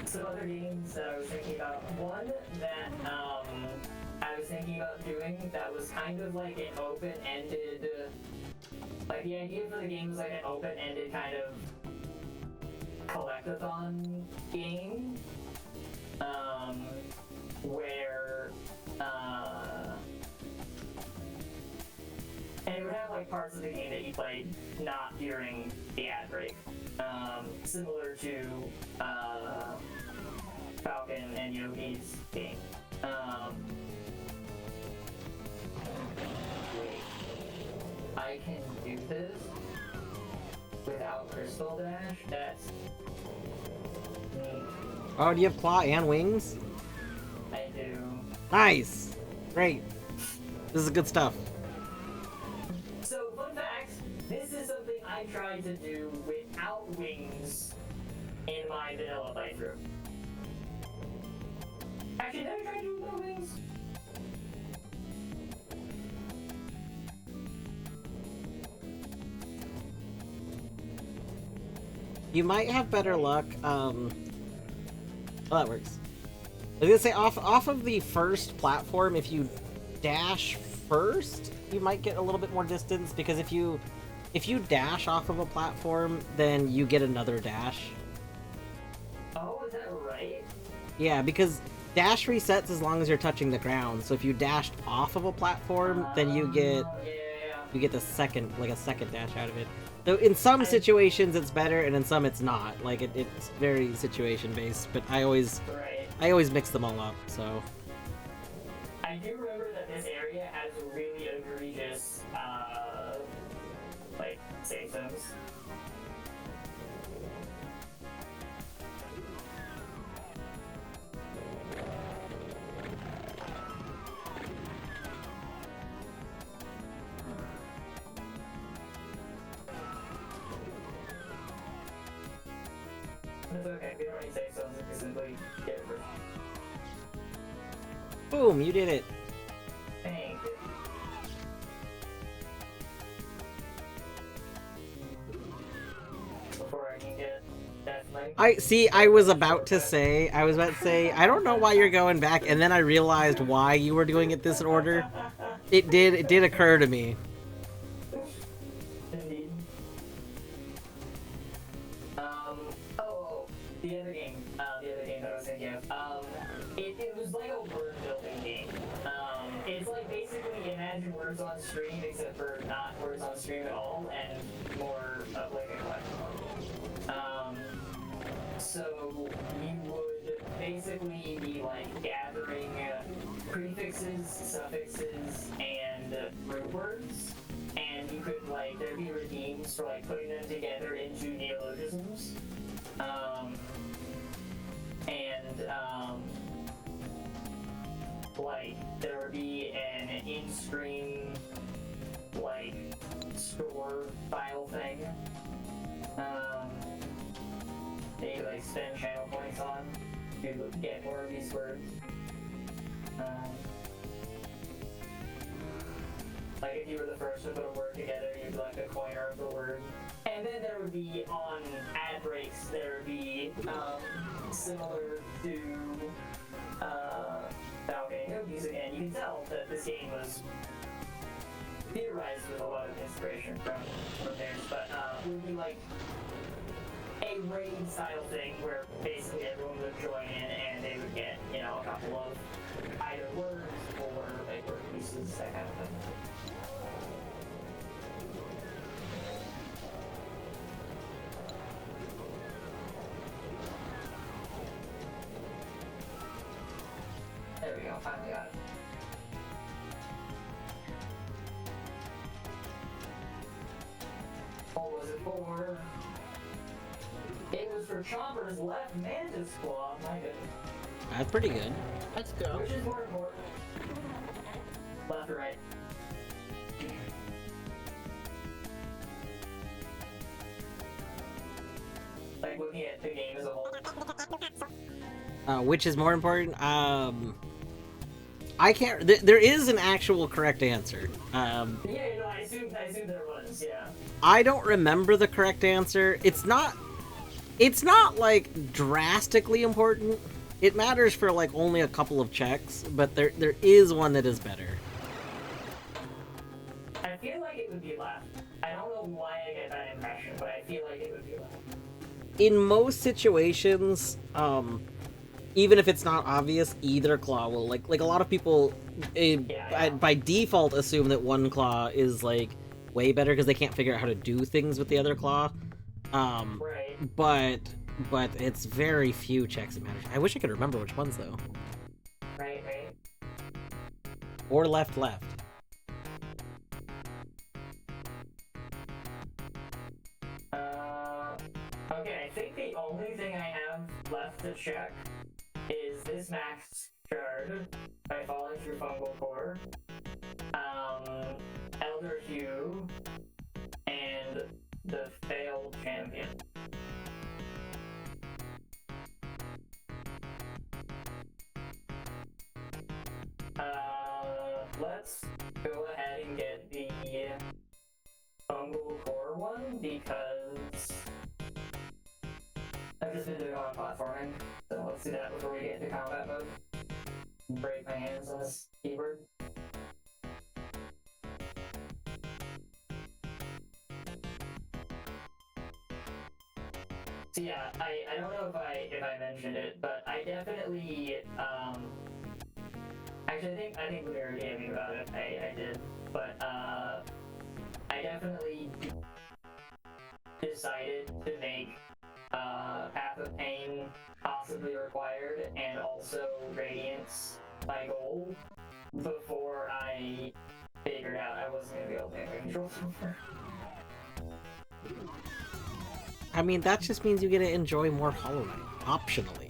Some other games that I was thinking about. One that I was thinking about doing that was kind of like an open-ended... Like the idea for the game was like an open-ended kind of collectathon game. Where And it would have like parts of the game that you played not during the ad break. Similar to Falcon and Yogi's game. Wait. I can do this without Crystal Dash? That's neat. Oh, do you have claw and wings? I do. Nice! Great. This is good stuff. So, fun fact, this is something I tried to do without wings in my vanilla playthrough. Actually, did I try to do without wings? You might have better luck, well, that works. I was gonna say, off of the first platform, if you dash first, you might get a little bit more distance, because if you dash off of a platform, then you get another dash. Oh, is that right? Yeah, because dash resets as long as you're touching the ground, so if you dashed off of a platform, then you get the second, like a second dash out of it. So in some situations it's better, and in some it's not. Like it's very situation based, but I always mix them all up. So I do remember that this area has really egregious, like save zones. It's okay, we don't really save zones if we simply get it first. boom, you did it. Thank you. Before I can get that light. I was about to say, I don't know why you're going back, and then I realized why you were doing it this order. It did occur to me. Indeed. The other game that I was thinking of, it was like a word building game. It's like basically imagine words on screen, except for not words on screen at all, and more of like a platform. So you would basically be like gathering prefixes, suffixes, and root words, and you could like there'd be redeems for like putting them together into neologisms. Like there would be an in-screen like store file thing that you could like spend channel points on to get more of these words. Like if you were the first to put a word together, you'd like a coiner of the word. And then there would be on ad breaks, there would be similar to Falcon and Yogi's again. You can tell that this game was theorized with a lot of inspiration from theirs, but it would be like a raid style thing where basically everyone would join in and they would get, you know, a couple of either words or like word pieces, that kind of thing. There we go, finally got it. What was it for? It was for Chomper's left mantis claw, my goodness. That's pretty good. Let's go. Which is more important? Left or right? Like looking at the game as a whole. Which is more important? I can't. There is an actual correct answer. Yeah, no, I assume there was. Yeah. I don't remember the correct answer. It's not like drastically important. It matters for like only a couple of checks, but there is one that is better. I feel like it would be left. I don't know why I get that impression, but I feel like it would be left. In most situations, even if it's not obvious, either claw will like a lot of people by default assume that one claw is like way better because they can't figure out how to do things with the other claw. Right. But it's very few checks that matter. I wish I could remember which ones though. Right. Or left. Okay, I think the only thing I have left to check is this max shard by falling through fungal core, Elder Hue, and the failed champion. Let's go ahead and get the fungal core one because I've just been doing a lot of platforming, so let's do that before we get into combat mode. Break my hands on this keyboard. So yeah, I don't know if I mentioned it, but I definitely actually I think we were gaming about it. I did, but I definitely decided to make Path of Pain possibly required and also Radiance my goal before I figured out I wasn't gonna be able to make control over. I mean, that just means you get to enjoy more Hollow Knight, optionally.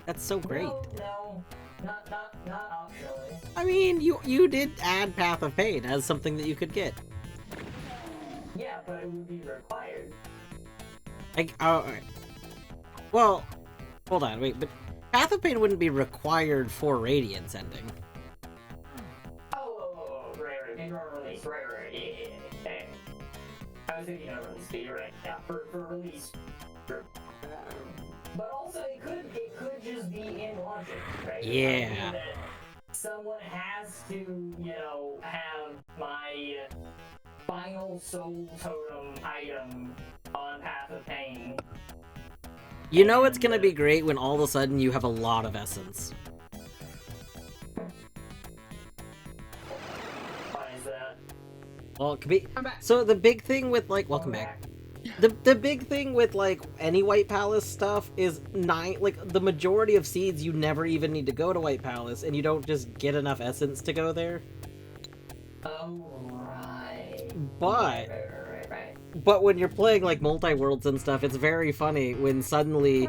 That's so great. No, not optionally. I mean, you did add Path of Pain as something that you could get. Yeah, but it would be required. Alright. Well, hold on, wait, but Path of Pain wouldn't be required for Radiance ending. Right, in release, right, yeah. I was thinking of release, but you're right, yeah, for release. But also, it could just be in logic, right? Yeah. That someone has to, have my final soul totem item on Path of Pain. You know it's gonna be great when all of a sudden you have a lot of essence. Why is that? Well, it could be. I'm back. So the big thing with welcome back. The big thing with any White Palace stuff is the majority of seeds you never even need to go to White Palace, and you don't just get enough essence to go there. Oh, right. But Right. but when you're playing multi-worlds and stuff, it's very funny when suddenly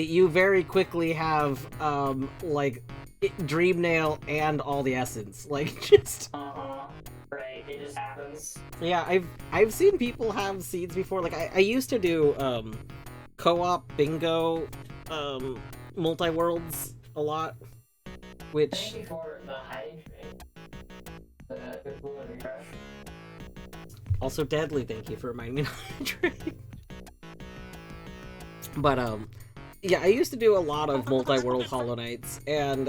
you very quickly have Dream Nail and all the essence. Just Right, it just happens. yeah, I've seen people have seeds before. I used to do co-op bingo multi-worlds a lot, which Thank you for the hydrate. The cool and refresh. also deadly. Thank you for reminding me to hydrate. But yeah, I used to do a lot of multi-world Hollow Knights, and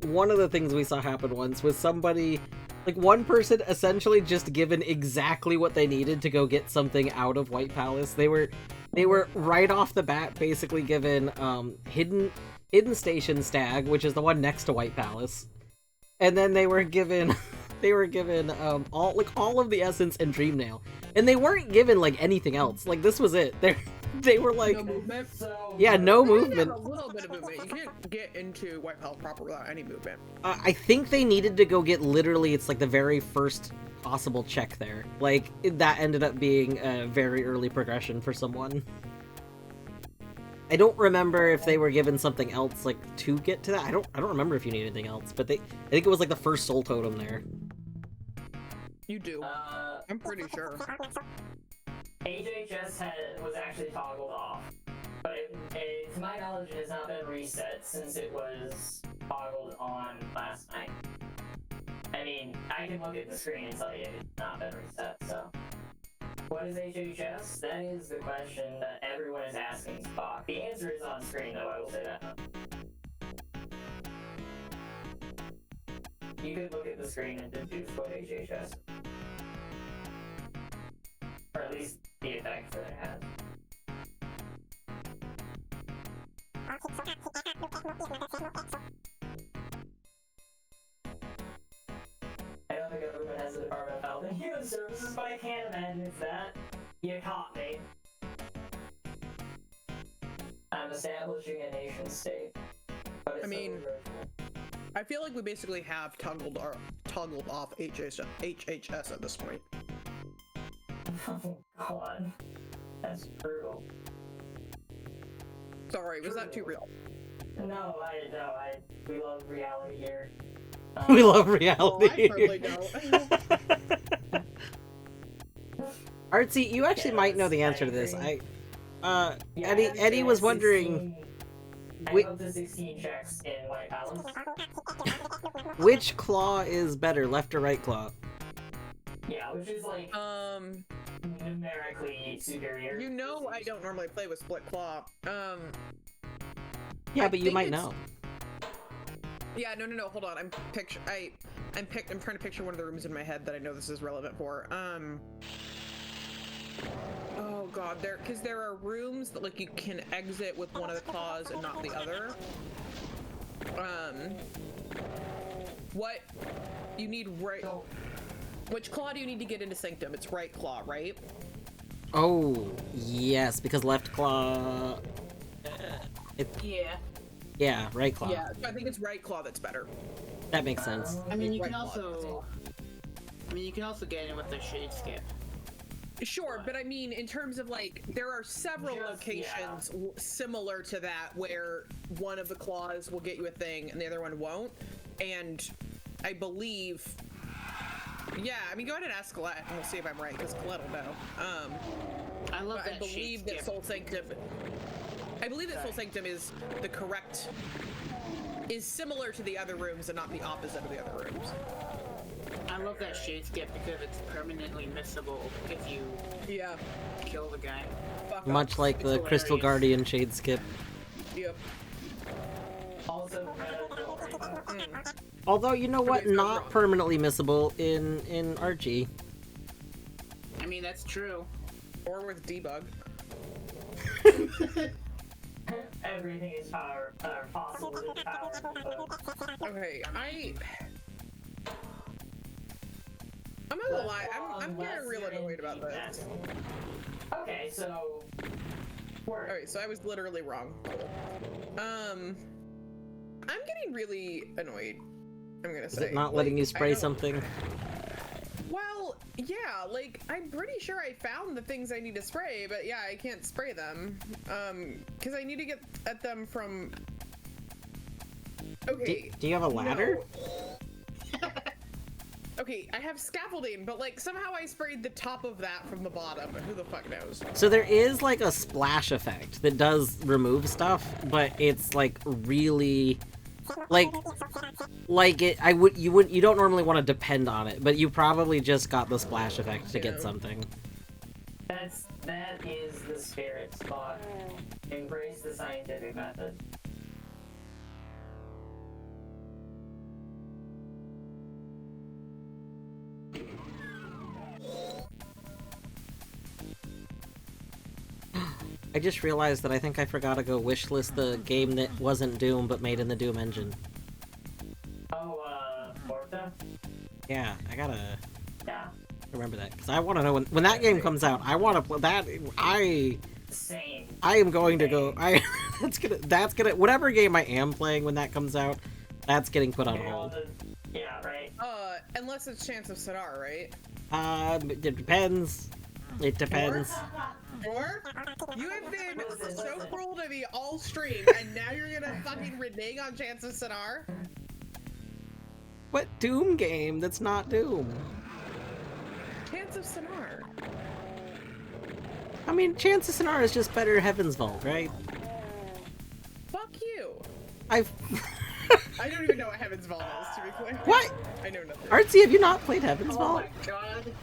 one of the things we saw happen once was somebody, one person essentially just given exactly what they needed to go get something out of White Palace. They were right off the bat basically given Hidden Station Stag, which is the one next to White Palace, and then they were given all of the essence and Dream Nail, and they weren't given anything else. This was it. They were No movement. yeah, no They have movement. a little bit of movement. You can't get into White Palace proper without any movement. I think they needed to go get it's the very first possible check there. That ended up being a very early progression for someone. I don't remember if they were given something else to get to that. I don't remember if you need anything else, but I think it was the first soul totem there. You do. I'm pretty sure. HHS was actually toggled off, but to my knowledge it has not been reset since it was toggled on last night. I mean, I can look at the screen and tell you it's not been reset, so. What is HHS? That is the question that everyone is asking Spock. The answer is on screen though, I will say that. You could look at the screen and deduce what HHS is. Or at least the effects that it has. I don't think the government has the services, but I can't imagine it's that. You caught me. I'm establishing a nation state. But it's I mean, over. I feel like we basically have toggled off HHS at this point. Oh god. That's brutal. Sorry, was that too real? No, we love reality here. We love Oh, reality. I totally don't. Artsy, you actually might know the answer to this. Eddie was wondering I have up to 16 checks in White Palace. which claw is better, left or right claw? Yeah, which is like numerically superior. You know I don't normally play with split claw. Yeah, I but you think might it's- know. Yeah, no, hold on. I'm trying to picture one of the rooms in my head that I know this is relevant for. Oh god, because there are rooms that like you can exit with one of the claws and not the other. What you need which claw do you need to get into Sanctum? It's right claw, right? Oh, yes, because left claw... Yeah. Yeah, right claw. Yeah, I think it's right claw that's better. That makes sense. I mean, you Right can claw. also get in with the shade skip. Sure, but I mean, in terms of like, there are several locations similar to that where one of the claws will get you a thing and the other one won't. And I believe, yeah, I mean, go ahead and ask Colette and we'll see if I'm right, because Colette will know. I love But that I believe shade that skip. Soul Sanctum. I believe that Soul Sanctum is the correct, is similar to the other rooms and not the opposite of the other rooms. I love that shade skip because it's permanently missable if you kill the guy. Fuck Much up. like the It's Crystal hilarious. Guardian shade skip. Yep. Also, Although, you know what? Okay, so Not wrong. permanently missable in Archie. I mean, that's true. Or with debug. everything is possible with power. Okay, I'm not gonna lie, I'm getting real annoyed about this. Okay, so Alright, so I was literally wrong. I'm getting really annoyed, I'm gonna Is say. it not letting Like, you I spray don't- something? Well, yeah, like, I'm pretty sure I found the things I need to spray, but yeah, I can't spray them. Because I need to get at them from... Okay. Do you have a ladder? no. Okay, I have scaffolding, but like, somehow I sprayed the top of that from the bottom, but who the fuck knows? So there is like a splash effect that does remove stuff, but it's like really like you don't normally want to depend on it, but you probably just got the splash effect to get something. That is the spirit spot. Embrace the scientific method. I just realized that I think I forgot to go wishlist the game that wasn't Doom but made in the Doom engine. Oh, Forza? Yeah, I gotta Yeah. remember that because I want to know when that game comes out. I want to play that. Same. I am going to go. That's gonna whatever game I am playing when that comes out, that's getting put on hold. Yeah, right. Unless it's Chance of Sonar, right? It depends. It depends. Or you have been so cruel to me all stream, and now you're gonna fucking renege on Chance of Sonar? What Doom game? That's not Doom. Chance of Sonar. I mean, Chance of Sonar is just better Heaven's Vault, right? Fuck you. I don't even know what Heaven's Vault is, to be clear. What? I know nothing. Artsy, have you not played Heaven's Oh Vault? my god.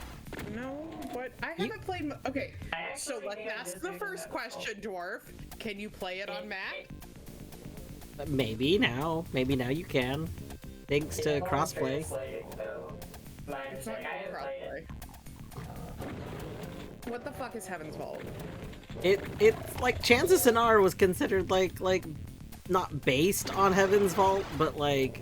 No, but I haven't played. Okay, so let's ask the first question, Dwarf. Can you play it on Mac? Maybe now. Maybe now you can. Thanks to crossplay. It's not crossplay. What the fuck is Heaven's Vault? It's like Chance of Sonar was considered like not based on Heaven's Vault, but like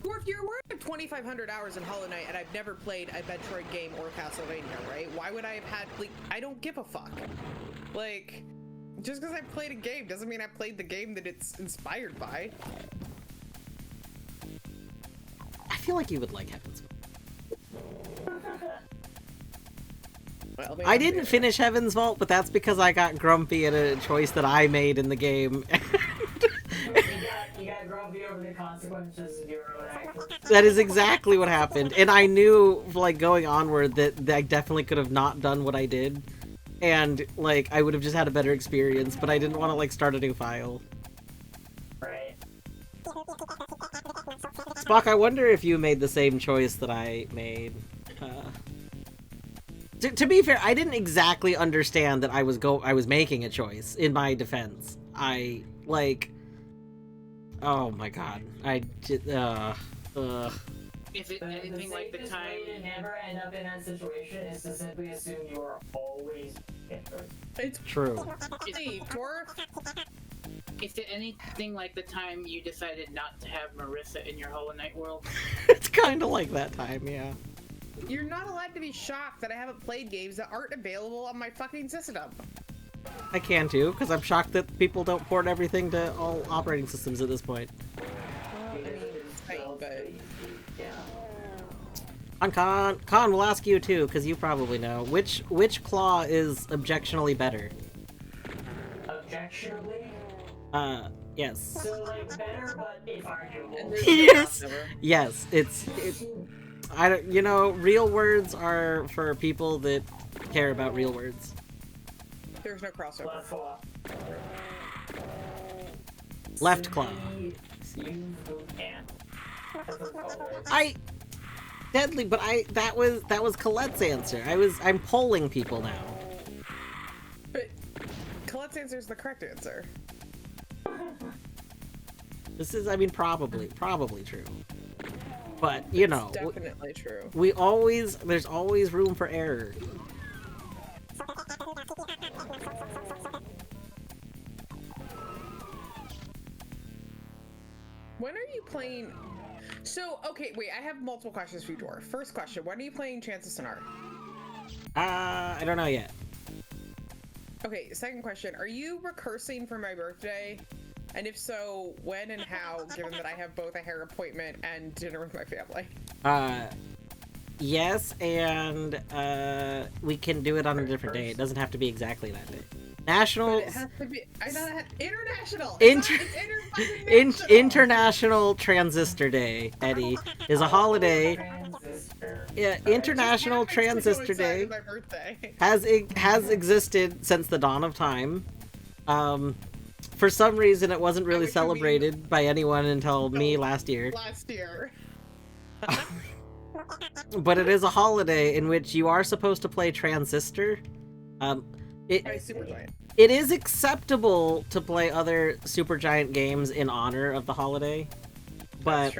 Dwarf, you're wearing a have 2,500 hours in Hollow Knight and I've never played a Metroid game or Castlevania, right? Why would I have had, like, I don't give a fuck. Like, just because I played a game doesn't mean I played the game that it's inspired by. I feel like you would like Heaven's Vault. Well, I didn't finish Heaven's Vault, but that's because I got grumpy at a choice that I made in the game. You got grumpy over the consequences of your own actions. That is exactly what happened, and I knew, like, going onward that I definitely could have not done what I did, and, like, I would have just had a better experience, but I didn't want to, like, start a new file. Right. Spock, I wonder if you made the same choice that I made. To be fair, I didn't exactly understand that I was making a choice, in my defense. Oh my god. Is it anything like the time? way to never end up in that situation is to simply assume you are always injured. It's True. hey, dwarf. Is it anything like the time you decided not to have Marissa in your Hollow Knight world? It's kind of like that time, yeah. You're not allowed to be shocked that I haven't played games that aren't available on my fucking system. I can too, because I'm shocked that people don't port everything to all operating systems at this point. On Con, we'll ask you too, because you probably know. Which claw is objectionably better? Objectionably? Yes. So, like, better, but it's arguable. Yes! Yes, it's I don't, you know, real words are for people that care about real words. There's no crossover. Left claw. Left claw. Deadly, but that was Colette's answer. I'm polling people now. But Colette's answer is the correct answer. This is, I mean, probably true. But, you know, Definitely true. there's always room for error. When are you playing? So, okay, wait, I have multiple questions for you, Dwarf. First question, when are you playing Chance of Sonar? I don't know yet. Okay, second question, are you recursing for my birthday? And if so, when and how, given that I have both a hair appointment and dinner with my family? Yes, and we can do it on a different day. It doesn't have to be exactly that day. National. But it has to be. I know that international. International Transistor Day, Eddie, is a holiday. Yeah, International Transistor Day My birthday. has existed since the dawn of time. For some reason, it wasn't really celebrated by anyone until me last year. Last year. But it is a holiday in which you are supposed to play Transistor. It is acceptable to play other Supergiant games in honor of the holiday, but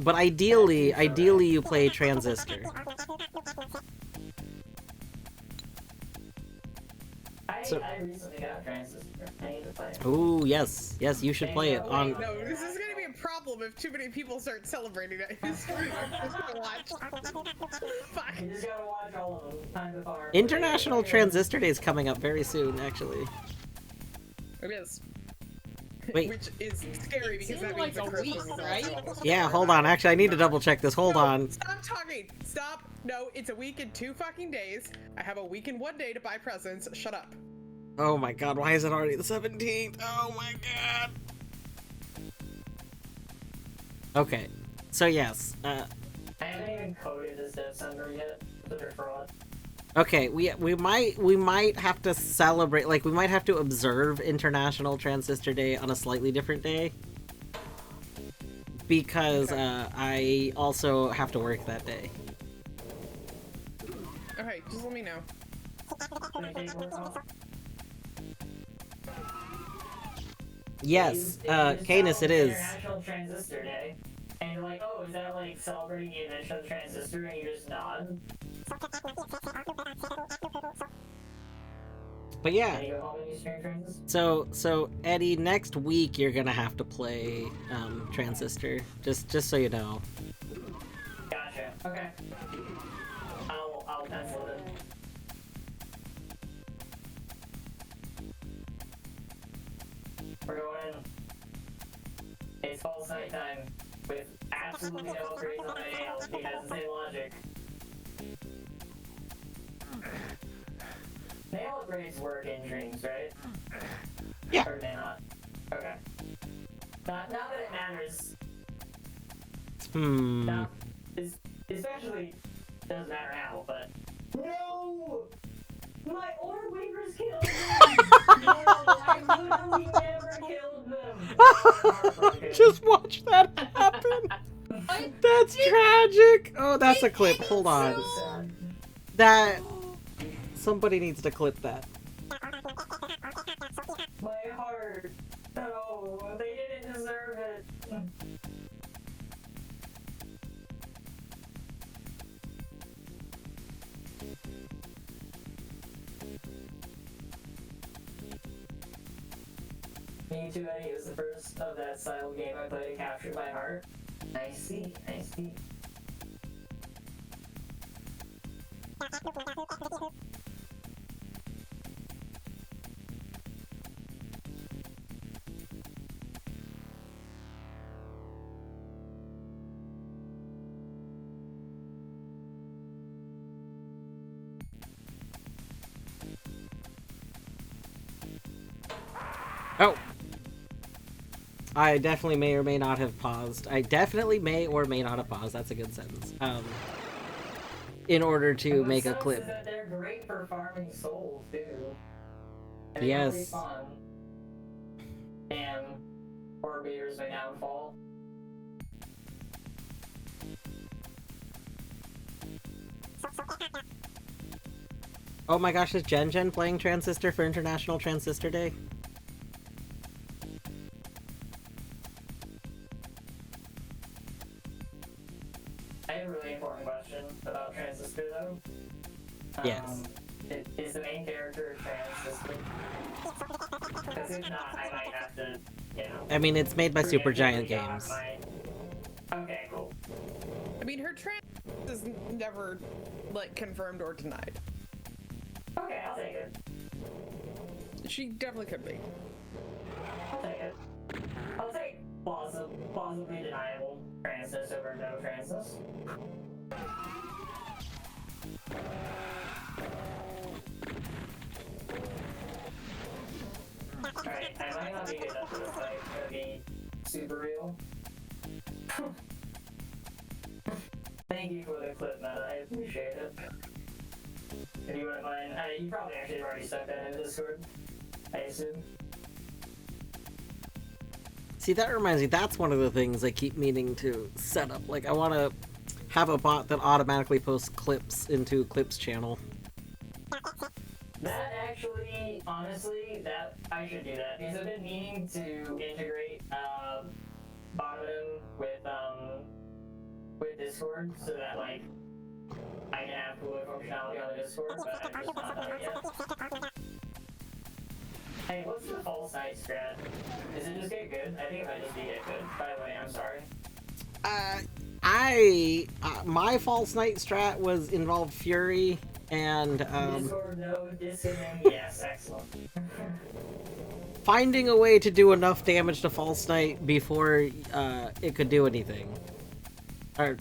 ideally you play Transistor. I recently got Transistor. I need to play it. Ooh, yes, you should play it on. No, this is gonna be a problem if too many people start celebrating it. I'm just gonna watch. Fuck. You just gotta watch all of them. Time to farm. International Transistor Day is coming up very soon, actually. It is. Wait. Which is scary because that means like a week, right? Yeah, hold on. Actually, I need to double check this. Hold on. Stop talking. Stop. No, it's a week and 2 fucking days. I have a week and 1 day to buy presents. Shut up. Oh my god, why is it already the 17th? Oh my god. Okay, so yes. I haven't even coded this dev center yet. Such a fraud. Okay, we might have to celebrate, like, we might have to observe International Transistor Day on a slightly different day. Because, I also have to work that day. Okay, just let me know. Can I take work off? Yes, Canis, it is. International Transistor Day. And you're like, oh, is that like celebrating the invention of the transistor? And you just nod. But yeah. And you go home and you stream Transistor. So Eddie, next week you're gonna have to play Transistor. Just so you know. Okay. I'll pencil it in. We're going in. It's false nighttime with absolutely no upgrades on anything else because the same logic. Nail upgrades work in dreams, right? Yeah. Or may not. Okay. Not that it matters. Not, especially doesn't matter how, but no! My orb weavers killed them! No, I literally never killed them! Just watch that happen. That's tragic. Oh, that's a clip. Hold on. That somebody needs to clip that. My heart. No, they didn't deserve it. Me too, Eddie. It was the first of that style game I played and captured my heart. I see, I see. Oh. I definitely may or may not have paused. I definitely may or may not have paused. That's a good sentence. In order to make a clip. That they're great for farming souls too. And Yes. Fun. And orb beaters may downfall. Oh my gosh, is Jen playing Transistor for International Transistor Day? I have a really important question about Transistor though. Yes. Is the main character Transistor? Because if not, I might have to, you know... I mean, it's made by Supergiant Games. Okay, cool. I mean, her trans is never, like, confirmed or denied. Okay, I'll take it. She definitely could be. I'll take it. I'll take plausibly deniable transness over no transness. Alright, I might not be good enough for this fight. It's gonna be super real. Thank you for the clip, Matt. I appreciate it. If you wouldn't mind, you probably actually have already stuck that in Discord, I assume. See, that reminds me, that's one of the things I keep meaning to set up. Like, I want to have a bot that automatically posts clips into Clips channel. That actually, honestly, that I should do that because I've been meaning to integrate bottom with Discord so that like I can have cooler functionality on the Discord, but I'm just not done yet. Hey, what's the false night strat? Is it just get good? I think it might just be get good. By the way, I'm sorry. My false night strat was involved Fury and Discord, no dissing, yes, excellent. finding a way to do enough damage to false night before it could do anything. Or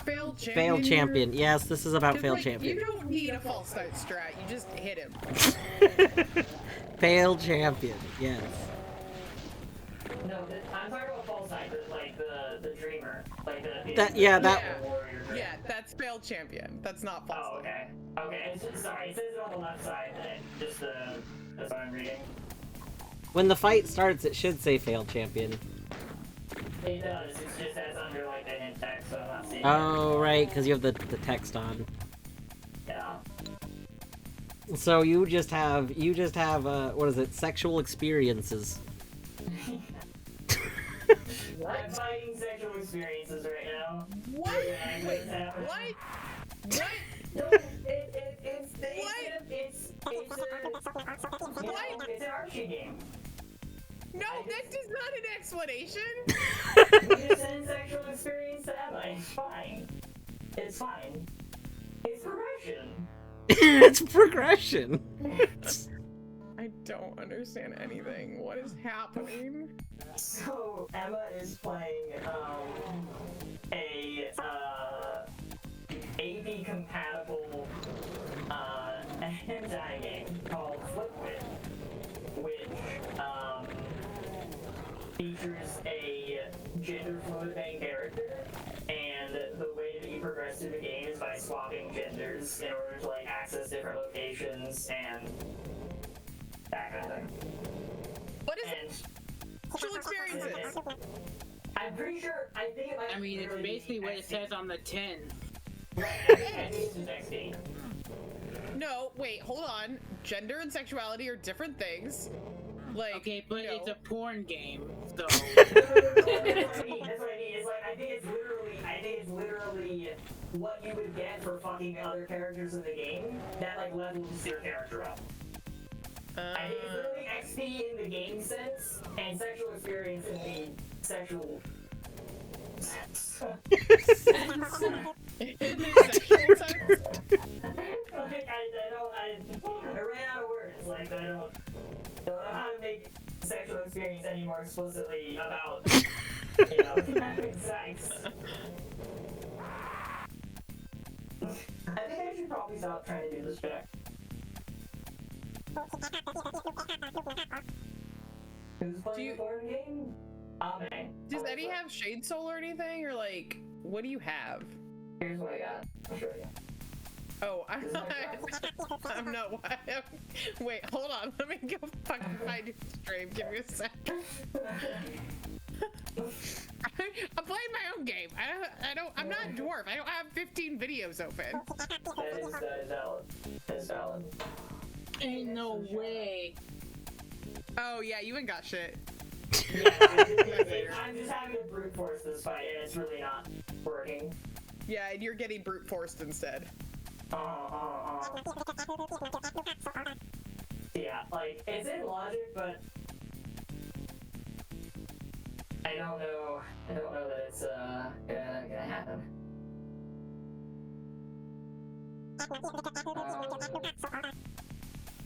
Failed champion. failed champion. Yes, this is about failed champion. You don't need a false night strat. You just hit him. Failed champion. Yes. No, I'm talking about false night, like the dreamer, like the Yeah, that's failed champion. That's not false. Oh, okay. Okay, sorry, it says it on the left side, and just that's what I'm reading. When the fight starts, it should say failed champion. It does, it's just as under like the hint text, so I'm not seeing Oh, right, because you have the text on. Yeah. So you just have what is it? Sexual experiences. I'm fighting sexual experiences right now. What? Wait, what? What? No, it's an Archie game. No, that is not an explanation. You just send sexual experience to Emma, it's fine. It's fine. It's progression. It's progression. I don't understand anything. What is happening? So Emma is playing a AV compatible hentai game called Flipwit, which features a gender fluid main character, and the way that you progress through the game is by swapping genders in order to like access different locations and that kind of thing. What is And actual experiences? I'm pretty sure, I think it might I mean, it's literally basically be what it says on the tin. Right, I think it's XD. No, wait, hold on. Gender and sexuality are different things. Like, Okay, but it's a porn game, so. That's what I mean. It's like I think it's literally what you would get for fucking other characters in the game that like levels your character up. I think it's literally XP in the game sense and sexual experience in the sexual sense. in the sexual sense? Like I ran out of words. Like I don't know how to make sexual experience any more explicitly about, you know, sex. I think I should probably stop trying to do this check. Who's playing the board game? Ame. Does Eddie have Shade Soul or anything? Or like, what do you have? Here's what I got. I'll show you. Oh, I'm not. Wait, hold on. Let me go fucking find your stream. Give me a sec. I'm playing my own game. I'm not a dwarf. I don't have 15 videos open. That is valid. That's valid. Ain't no way. Oh yeah, you ain't got shit. Yeah, I'm just having to brute force this fight, and it's really not working. Yeah, and you're getting brute forced instead. Yeah, like, it's in logic, but I don't know that it's gonna happen.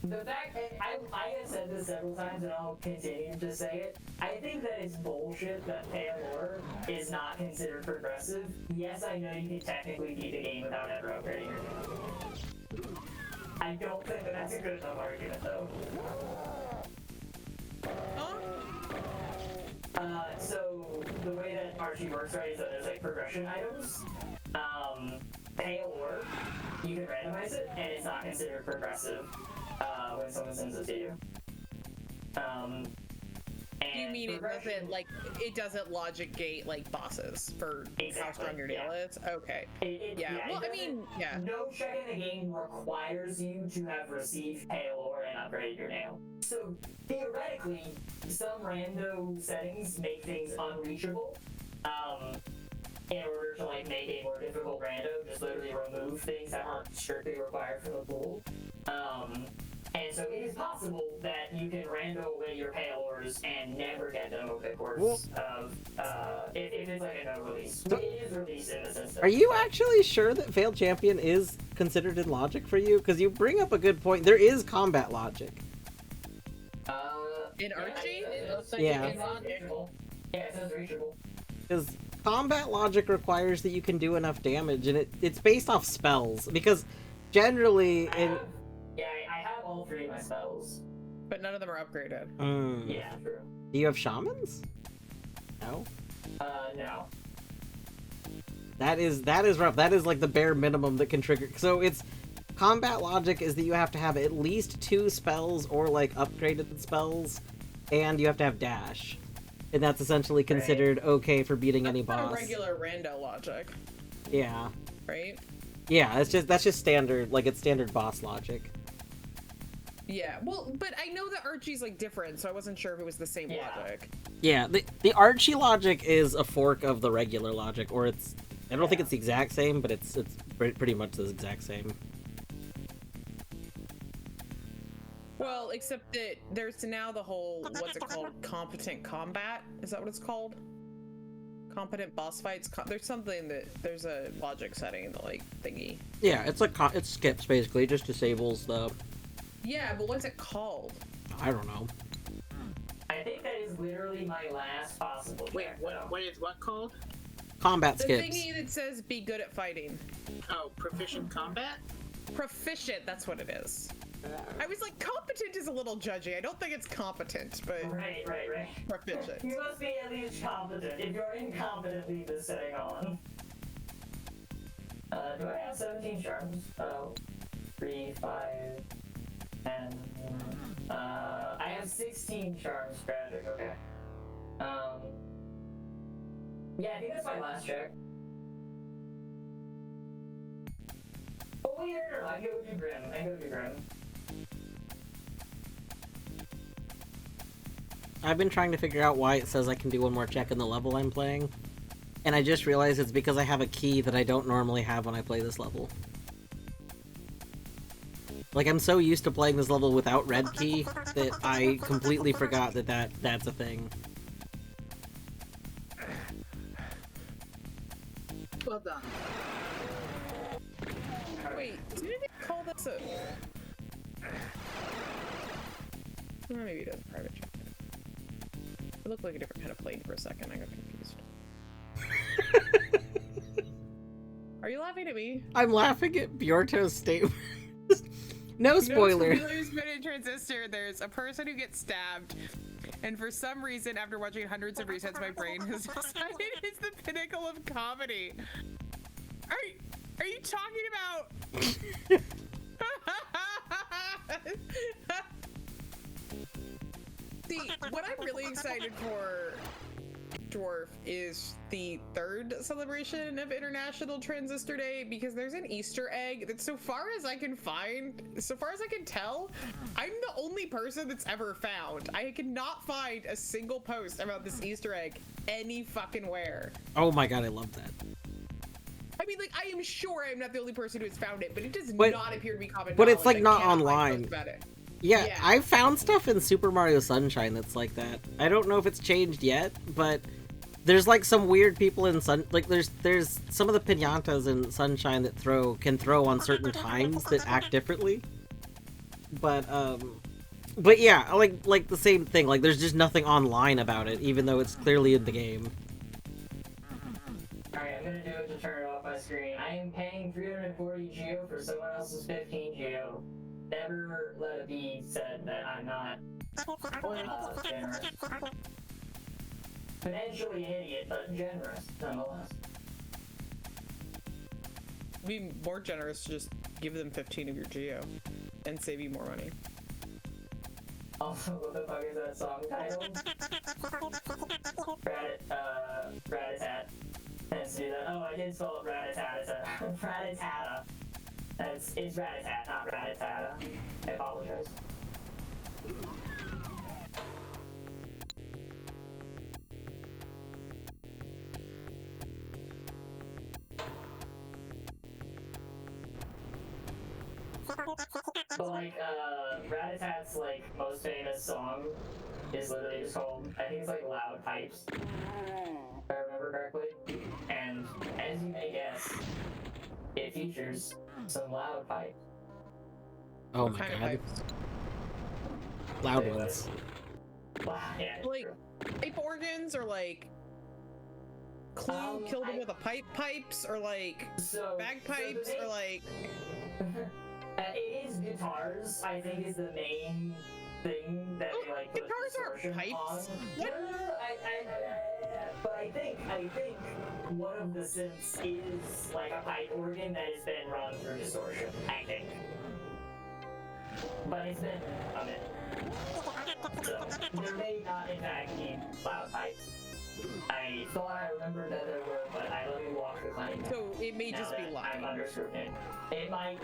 The fact that I have said this several times and I'll continue to say it, I think that it's bullshit that Paylor is not considered progressive. Yes, I know you can technically beat the game without ever upgrading your game. I don't think that that's a good enough argument, though. So the way that Archie works, right, is that there's like progression items. Paylor, you can randomize it, and it's not considered progressive when someone sends it to you. You mean it doesn't logic gate like bosses for how strong your nail is? Okay. Yeah. Well, I mean, yeah. No check in the game requires you to have received Paylor and upgraded your nail. So theoretically, some rando settings make things unreachable. In order to like make a more difficult rando, just literally remove things that aren't strictly required for the pool. And so it is possible that you can rando away your Paylors and never get them over the course of, if it's like a no release. It is released in the system. Are you actually sure that Failed Champion is considered in logic for you? Because you bring up a good point. There is combat logic. In Archie? Yeah. It says reachable. Because combat logic requires that you can do enough damage, and it's based off spells. Because generally, I have all three of my spells. But none of them are upgraded. Yeah, true. Do you have shamans? No. No. That is rough. That is like the bare minimum that can trigger. So it's combat logic is that you have to have at least 2 spells or like upgraded spells, and you have to have dash, and that's essentially considered okay for beating any boss. Regular rando logic. Yeah. Right. Yeah, that's just standard. Like it's standard boss logic. Yeah, well, but I know that Archie's like different, so I wasn't sure if it was the same logic. Yeah, the Archie logic is a fork of the regular logic, or it's I don't think it's the exact same, but it's pretty much the exact same. Well, except that there's now the whole what's it called? Competent combat? Is that what it's called? competent boss fights. There's something that there's a logic setting in the like thingy. Yeah, it's like it skips basically. It just disables the. Yeah, but what's it called? I don't know. I think that is literally my last possible Wait, check, what? though. What is what called? Combat The skips. thingy that says "be good at fighting." Oh, proficient combat. Proficient. That's what it is. I was like, competent is a little judgy. I don't think it's competent, but Right. proficient. You must be at least competent. If you're incompetent, leave this setting on. Do I have 17 charms? Oh, 3, 5, 10. I have 16 charms, tragic, okay. Yeah, I think that's my last check. Oh, wait, no, I go to Grim. I've been trying to figure out why it says I can do one more check in the level I'm playing, and I just realized it's because I have a key that I don't normally have when I play this level. Like, I'm so used to playing this level without red key that I completely forgot that's a thing. Well done. Wait, didn't it call this a? Maybe it does private check. It looked like a different kind of plane for a second. I got confused. Are you laughing at me? I'm laughing at Bjorto's statement. No spoiler. Spoilers, but in Transistor, there's a person who gets stabbed, and for some reason, after watching hundreds of resets, my brain has decided it's the pinnacle of comedy. Are you talking about? See, what I'm really excited for, Dwarf, is the third celebration of International Transistor Day, because there's an Easter egg that, so far as I can tell, I'm the only person that's ever found. I cannot find a single post about this Easter egg any fucking where. Oh my god, I love that. I mean, like, I am sure I'm not the only person who has found it, but it does not appear to be common But it's, knowledge. like, not I cannot find online. posts about it. Yeah, I found stuff in Super Mario Sunshine that's like that. I don't know if it's changed yet, but there's like some weird people in there's some of the piñatas in Sunshine that can throw on certain times that act differently. But yeah, like the same thing. Like there's just nothing online about it, even though it's clearly in the game. Alright, I'm gonna do it to turn it off my screen. I am paying 340 geo for someone else's 15 geo. Never let it be said that I'm not generous. Potentially an idiot, but generous nonetheless. Be more generous to just give them 15 of your geo and save you more money. Also, what the fuck is that song titled? Rat-a-tat. Let's do that. Oh, I did spell it rat-a-tat-a-tat. Rat-a-tat-a. It's rat-a-tat, not rat-a-tat-a. I apologize. But like, Rat-a-tat's like most famous song is literally just called, I think it's like Loud Pipes, if I remember correctly. And as you may guess, it features some loud pipes. Oh What my kind of god. pipes? Loud ones. Wow, yeah, Like, true. pipe organs, or like Clue killed him with a pipes, or like bagpipes, or like... It is guitars, I think, is the main thing that they like put Guitars aren't distortion pipes. on. What? No, but I think one of the synths is like a pipe organ that has been run through distortion, I think. But it's been a minute. So, there may not in fact be loud pipes. I thought I remembered that there were, but I let me walk the claim. So it may just be I'm lying. under scrutiny. It might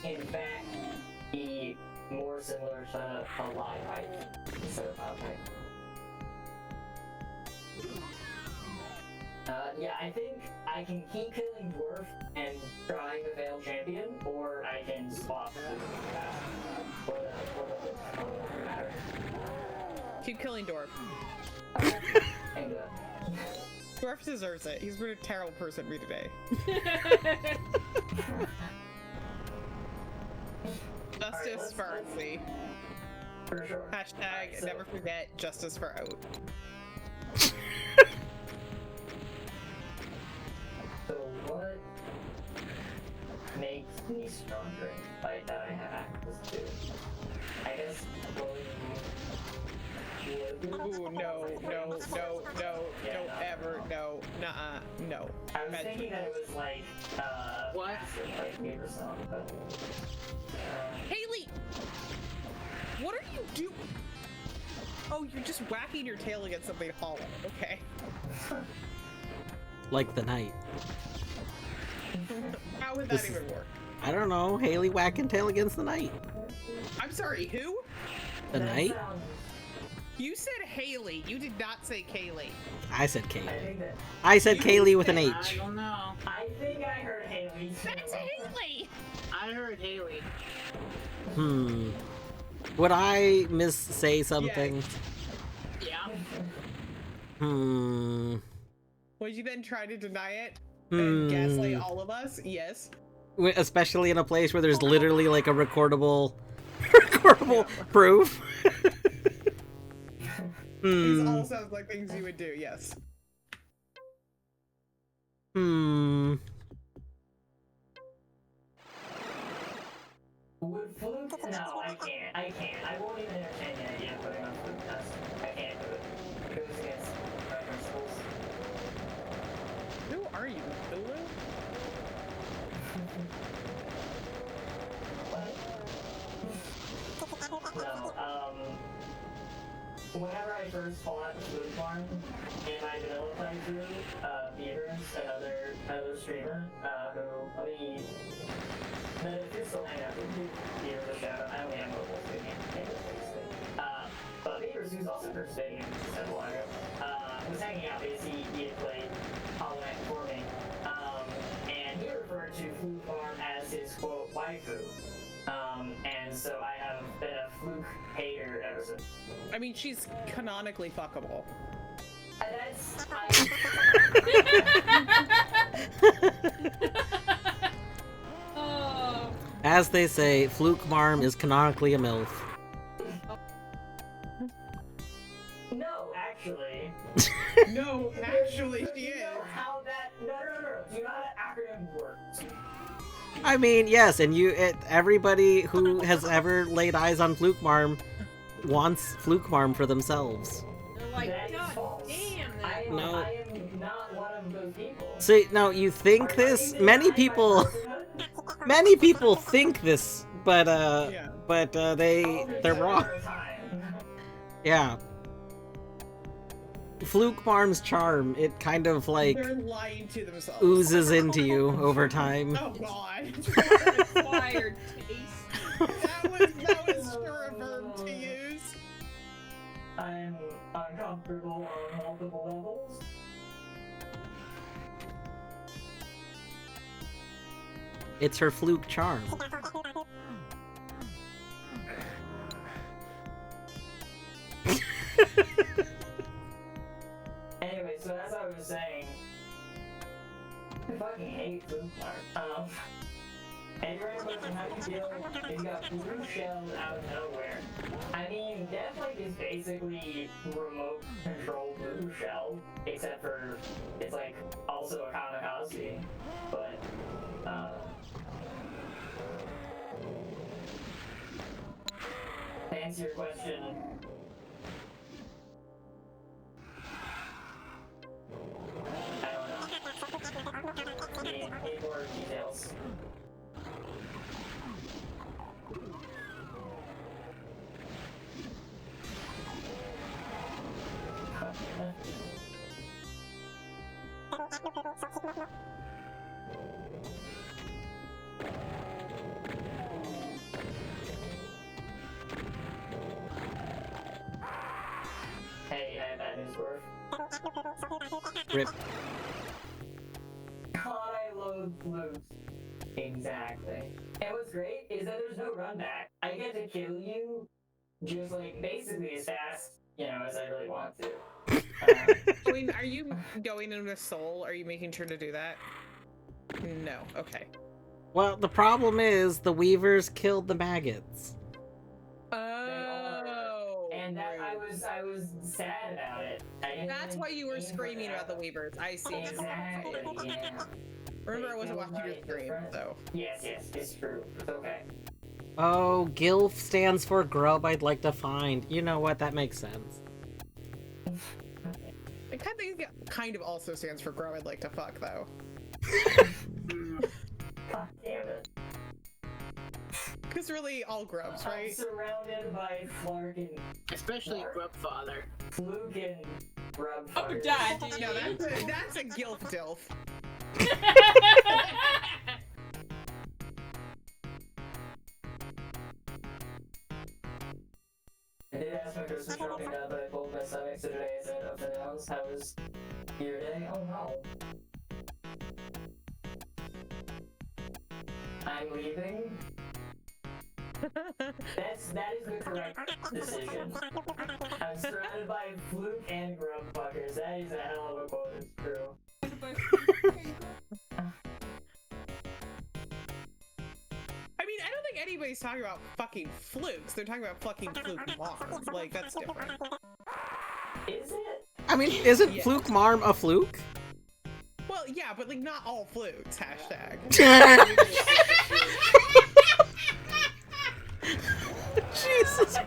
in fact be more similar to a live pipe instead of loud pipe. Yeah, I think I can keep killing Dwarf and trying to fail champion, or I can swap for the matter. Keep killing Dorp. And Dwarf deserves it. He's been a terrible person to me today. Justice for Artsy. For sure. Hashtag So- never forget justice for out. So what makes me stronger in a fight that I have access to? I guess going Ooh, no, don't ever, no, nuh-uh, no. I was thinking that it was like, What? like me or something, but... Haley! What are you doing? Oh, you're just whacking your tail against something hollow. Okay. Like the night. How would This that even work? I don't know. Haley whacking tail against the night. I'm sorry, who? The night? You said Haley. You did not say Kaylee. I said I Kaylee. think that... I said Kaylee with an I H. don't know. I think I heard Haley. That's Haley! I heard Haley. Would I say something? Yeah. Would you then try to deny it? And gaslight all of us? Yes. Especially in a place where there's literally like a recordable proof. These all sounds like things you would do, yes. Would Fluke? No, I can't. I won't even entertain the idea of putting on Fluke test. I can't do it. It goes against my principles. Who are you, Hulu? Whenever I first fought Fluke Farm in my vanilla playthrough, Beavers, another streamer, who, if you're still hanging out with Beavers, a shout out. I only have mobile, so you can't think of it. But Beavers, who's also participating in Epilago, was hanging out because he had played Hollow Knight before me. And he referred to Fluke Farm as his, quote, waifu. And so I have been a Fluke hater ever since. I mean, she's canonically fuckable. That's... Oh. As they say, Fluke Marm is canonically a MILF. No, actually. No, actually, she You is. know how that... No. Do you know how that acronym works? I mean, yes, and everybody who has ever laid eyes on Fluke Marm wants Fluke Marm for themselves. They're like, That is God false. damn I that. am, No. I am not one of those people. See, now you think this? Many people think this, but they're wrong. Yeah. Fluke Marm's charm, it kind of like They're lying to themselves. oozes into you over time. Oh god. Acquired taste. that was sure a verb to use. I'm uncomfortable on multiple levels. It's her fluke charm. Anyway, so as I was saying, I fucking hate Fluke Farm. And you're in a question, how do you feel if you got blue shells out of nowhere? I mean, Deathlike is basically remote control blue shell, except for it's like also a kamikaze, but to answer your question, I don't know. Need more details. Hey, I have bad news for you. Rip. God, I loathe flutes. Exactly. And what's great is that there's no run back. I get to kill you just like basically as fast, as I really want to. I mean, are you going in with soul? Are you making sure to do that? No. Okay. Well, the problem is the weavers killed the maggots. Oh. And that I rude. was sad about it. That's why you were screaming about the weavers. I see. Exactly. Yeah. Remember, I wasn't They watching your feel stream, different. so. Yes, it's true. It's okay. Oh, GILF stands for grub I'd like to find. You know what? That makes sense. It kind of also stands for grow I'd like to fuck, though. God damn it. Because really, all grubs, I'm right? surrounded by Flark and Especially Grubfather. Fluke and Grub. Oh, Dad. No, that's a gilf dilf. I did ask my Christmas shopping now, but I pulled my stomach so today is end up and downs. How was your day? Oh no. I'm leaving. That is the correct decision. I'm surrounded by Fluke and Grub fuckers. That is a hell of a quote. It's true. I mean, I don't think anybody's talking about fucking flukes. They're talking about fucking fluke moms. Like, that's different. Is it? I mean, isn't Yeah. Fluke Marm a fluke? Well, yeah, but like, not all flukes. Hashtag. Jesus.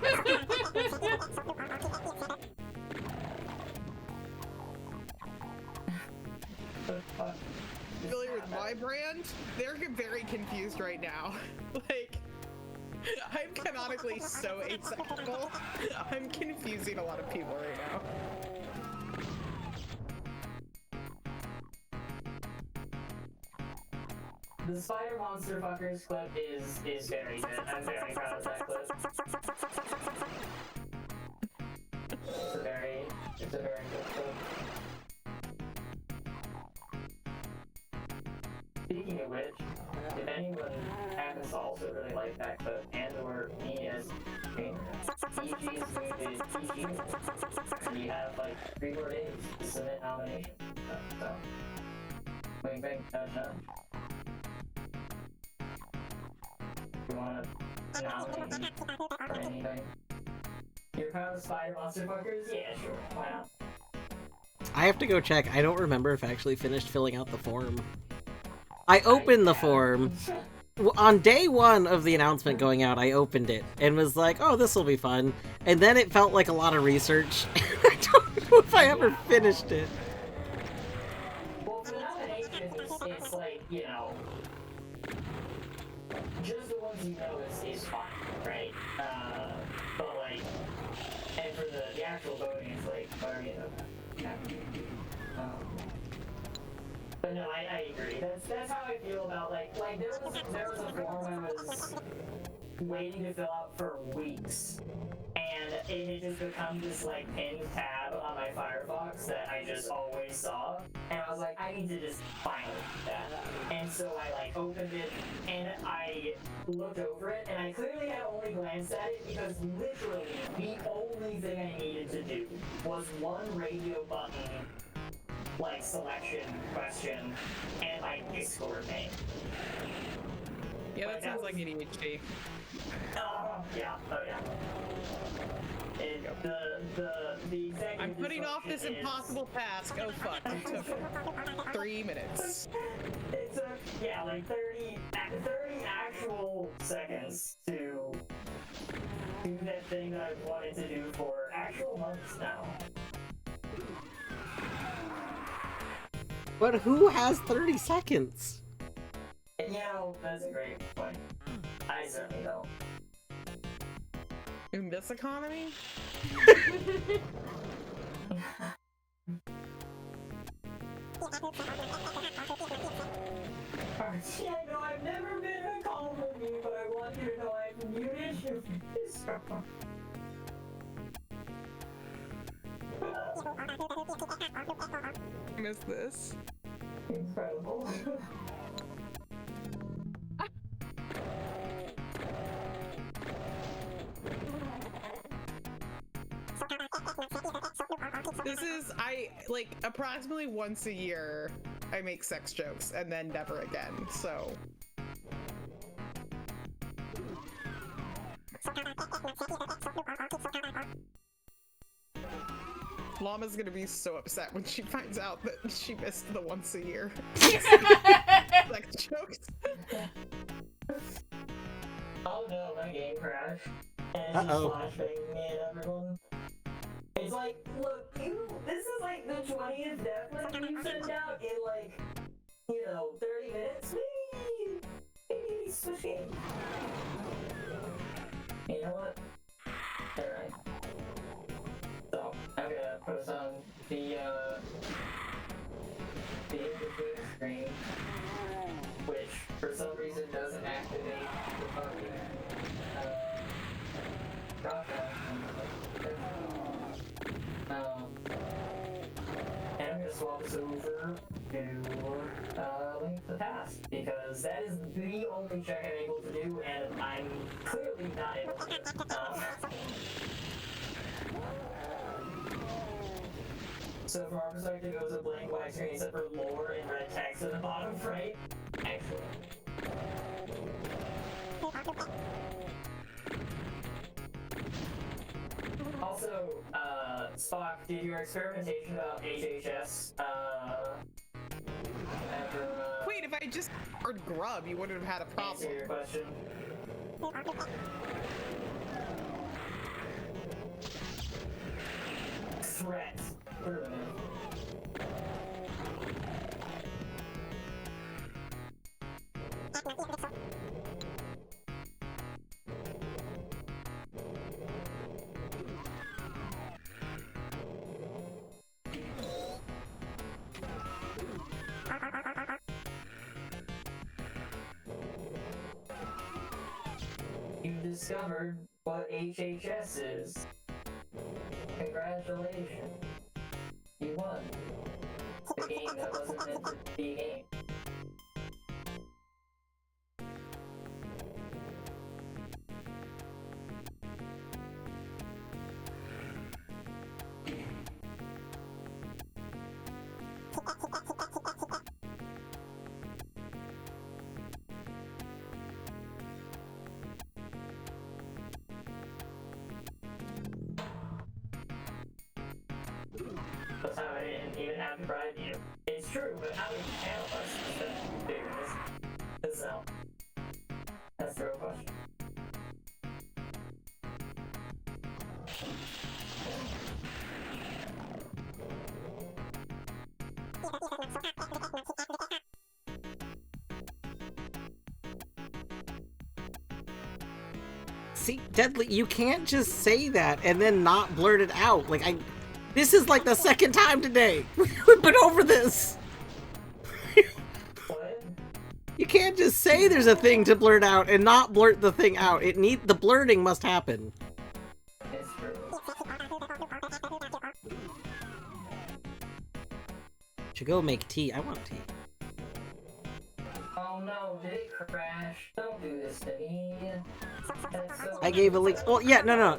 Familiar with my brand? They're very confused right now. Like, I'm canonically so asexual. I'm confusing a lot of people right now. The spider monster fuckers clip is very good. I'm very proud of that clip. It's a very good clip. Speaking of which, if anyone happens to also really like that clip and or me as trainer, EG's movie is EG. And you have like 3 more days to submit nominations. So, wink wink, nudge nudge. You wanna nominate me for anything? You're proud of spider monster fuckers? Yeah, sure. Why not? I have to go check. I don't remember if I actually finished filling out the form. I opened the form. On day 1 of the announcement going out, I opened it and was like, oh, this will be fun. And then it felt like a lot of research. I don't know if I ever finished it. Well, for nominations, it's like, you know, just the ones you know is fine, right? But like, and for the actual voting, it's like, whatever you know. But no, I agree. That's how I feel about like there was a form I was waiting to fill out for weeks, and it had just become this like pinned tab on my Firefox that I just always saw, and I was like, I need to just finally do that. And so I like opened it and I looked over it, and I clearly had only glanced at it because literally the only thing I needed to do was one radio button like selection question and like Discord name. Yeah, that sounds like ADHD. Yeah, oh yeah. The executive I'm putting off this dysfunction is- impossible task. Oh fuck, it took 3 minutes. It took, yeah, like 30 actual seconds to do that thing that I've wanted to do for actual months now. But who has 30 seconds? And you know, that's a great point. I certainly don't. In this economy? Archie, I know I've never been in a call with you, but I want you to know I've muted you from this. I miss this. Incredible. This This is, like, approximately once a year, I make sex jokes, and then never again, so... Llama's gonna be so upset when she finds out that she missed the once a year sex jokes. Oh no, my game crashed. And it's flashbanging me and everyone. It's like, look, this is like the 20th death list you sent out in like, 30 minutes? Maybe switch games. You know what? Alright. So, I'm gonna post on the in-between screen, which for some reason doesn't activate the fucking, drop-down. And I'm gonna swap this over to Link to the Past, because that is the only check I'm able to do, and I'm clearly not able to. So from our perspective, it was a blank white screen except for lore and red text at the bottom right. Excellent. Also, Spock, did your experimentation about HHS, ever, Wait, if I just ordered grub, you wouldn't have had a problem. answer your question? Threat. You discovered what HHS is. Congratulations. You won. The game that wasn't meant to be a game. That's how I didn't even have to bribe you. It's true, but how would you channel us instead of doing this? So, that's the real question. See, Deadly, you can't just say that and then not blurt it out. Like, this is like the second time today. We've been over this. What? You can't just say there's a thing to blurt out and not blurt the thing out. The blurting must happen. It's true. Should go make tea. I want tea. Oh no, did it crash? Don't do this to me. That's so I gave a link. Well, yeah, no.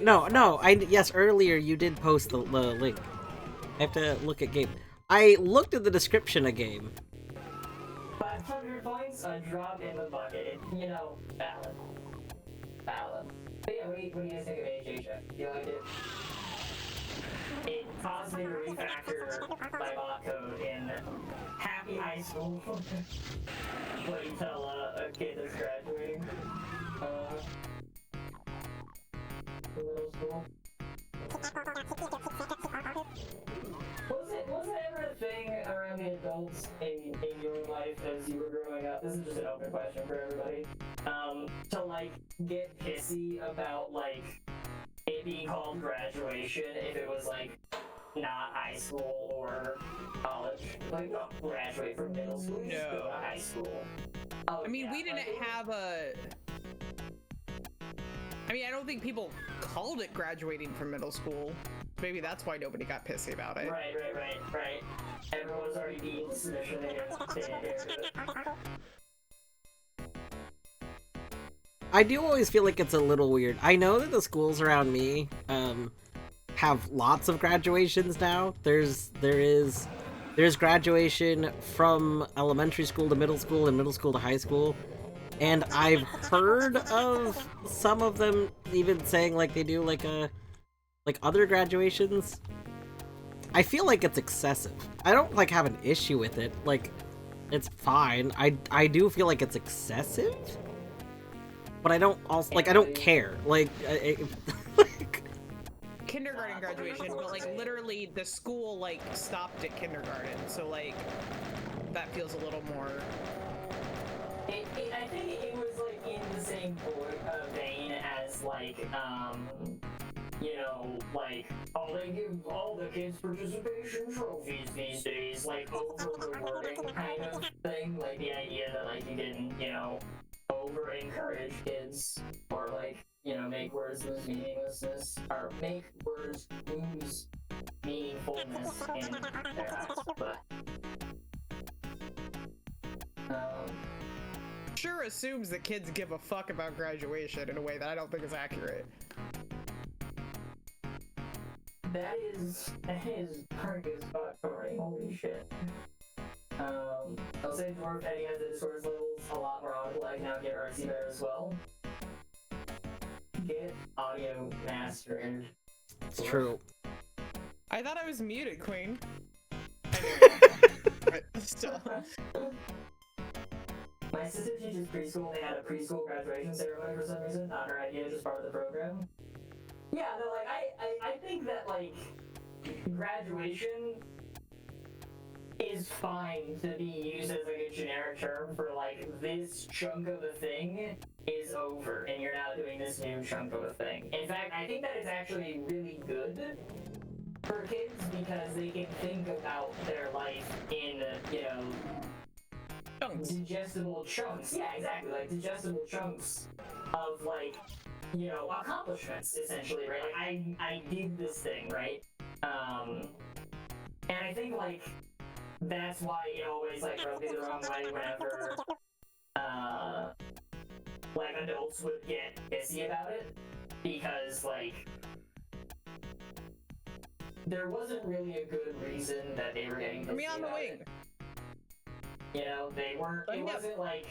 Yes, earlier you did post the link. I have to look at game. I looked at the description of game. 500 points, a drop in the bucket. Valid. Valid. But yeah, what do you guys think of HHF? You liked it? It caused me to refactor my bot code in happy high school. What do you tell a kid that's graduating? Middle school? Was it ever a thing around the adults in your life as you were growing up? This is just an open question for everybody. To get pissy about it being called graduation if it was not high school or college. Graduate from middle school, you just go to high school. Oh, I mean, yeah, we didn't have a... I mean, I don't think people called it graduating from middle school. Maybe that's why nobody got pissy about it. Right. Everyone was already being submission. They didn't do it. I do always feel like it's a little weird. I know that the schools around me have lots of graduations now. There's graduation from elementary school to middle school and middle school to high school. And I've heard of some of them even saying like they do like other graduations. I feel like it's excessive. I don't like have an issue with it. Like, it's fine. I do feel like it's excessive, but I don't also like I don't care. Like, like Kindergarten graduation, but like literally the school like stopped at kindergarten, so like that feels a little more. I think it was like in the same vein as like you know, like, oh, they give all the kids participation trophies these days, like, over the wording kind of thing, like, the idea that, like, you didn't, you know, over-encourage kids, or, like, you know, make words lose meaninglessness, or make words lose meaningfulness in their eyes, but, Sure assumes that kids give a fuck about graduation in a way that I don't think is accurate. That is Marcus Factory, holy shit. I'll say Dwarf Eddie has the discourse levels a lot more audible. I can now get RC better as well. Get audio mastered. it's true. I thought I was muted, Queen. But still. My sister teaches preschool, and they had a preschool graduation ceremony for some reason, not her idea, just part of the program. Yeah, no, like, I think that, like, graduation is fine to be used as, like, a generic term for, like, this chunk of a thing is over, and you're now doing this new chunk of a thing. In fact, I think that is actually really good for kids, because they can think about their life in, you know, digestible chunks. Yeah, exactly, like, digestible chunks of, like, you know, accomplishments, essentially, right? Like, I did this thing, right? And I think, like, that's why it always, like, rubbed me the wrong way whenever, like, adults would get pissy about it, because, like, there wasn't really a good reason that they were getting pissy Let me on the about wing. it. You know, they weren't, it wasn't like...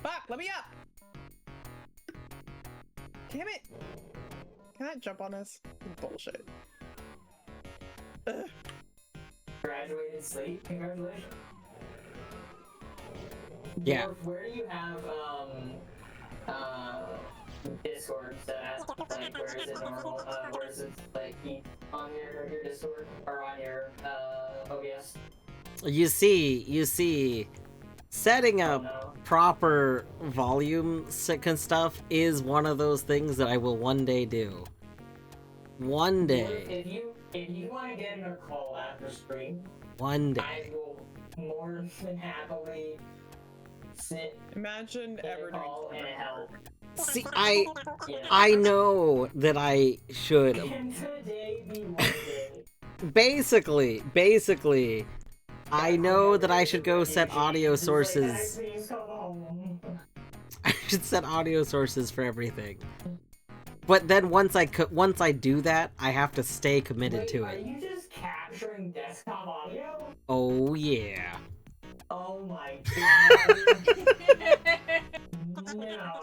Fuck, let me up! Damn it! Can I jump on this? Bullshit. Ugh. Graduated slate, congratulations. Yeah. Where do you have, Discord set at? Like, where is it normal? Where is it, like, on your Discord? Or on your, OBS? You see, setting up proper volume and stuff is one of those things that I will one day do. One day. If you want to get in a call after stream, One I day. will more than happily sit Imagine in ever a doing call and help. See, You know? I know that I should. Can today be one day? Basically, I know that I should go set audio sources. I should set audio sources for everything. But then once I do that, I have to stay committed to Are it. you just capturing desktop audio? Oh yeah. Oh my god. No.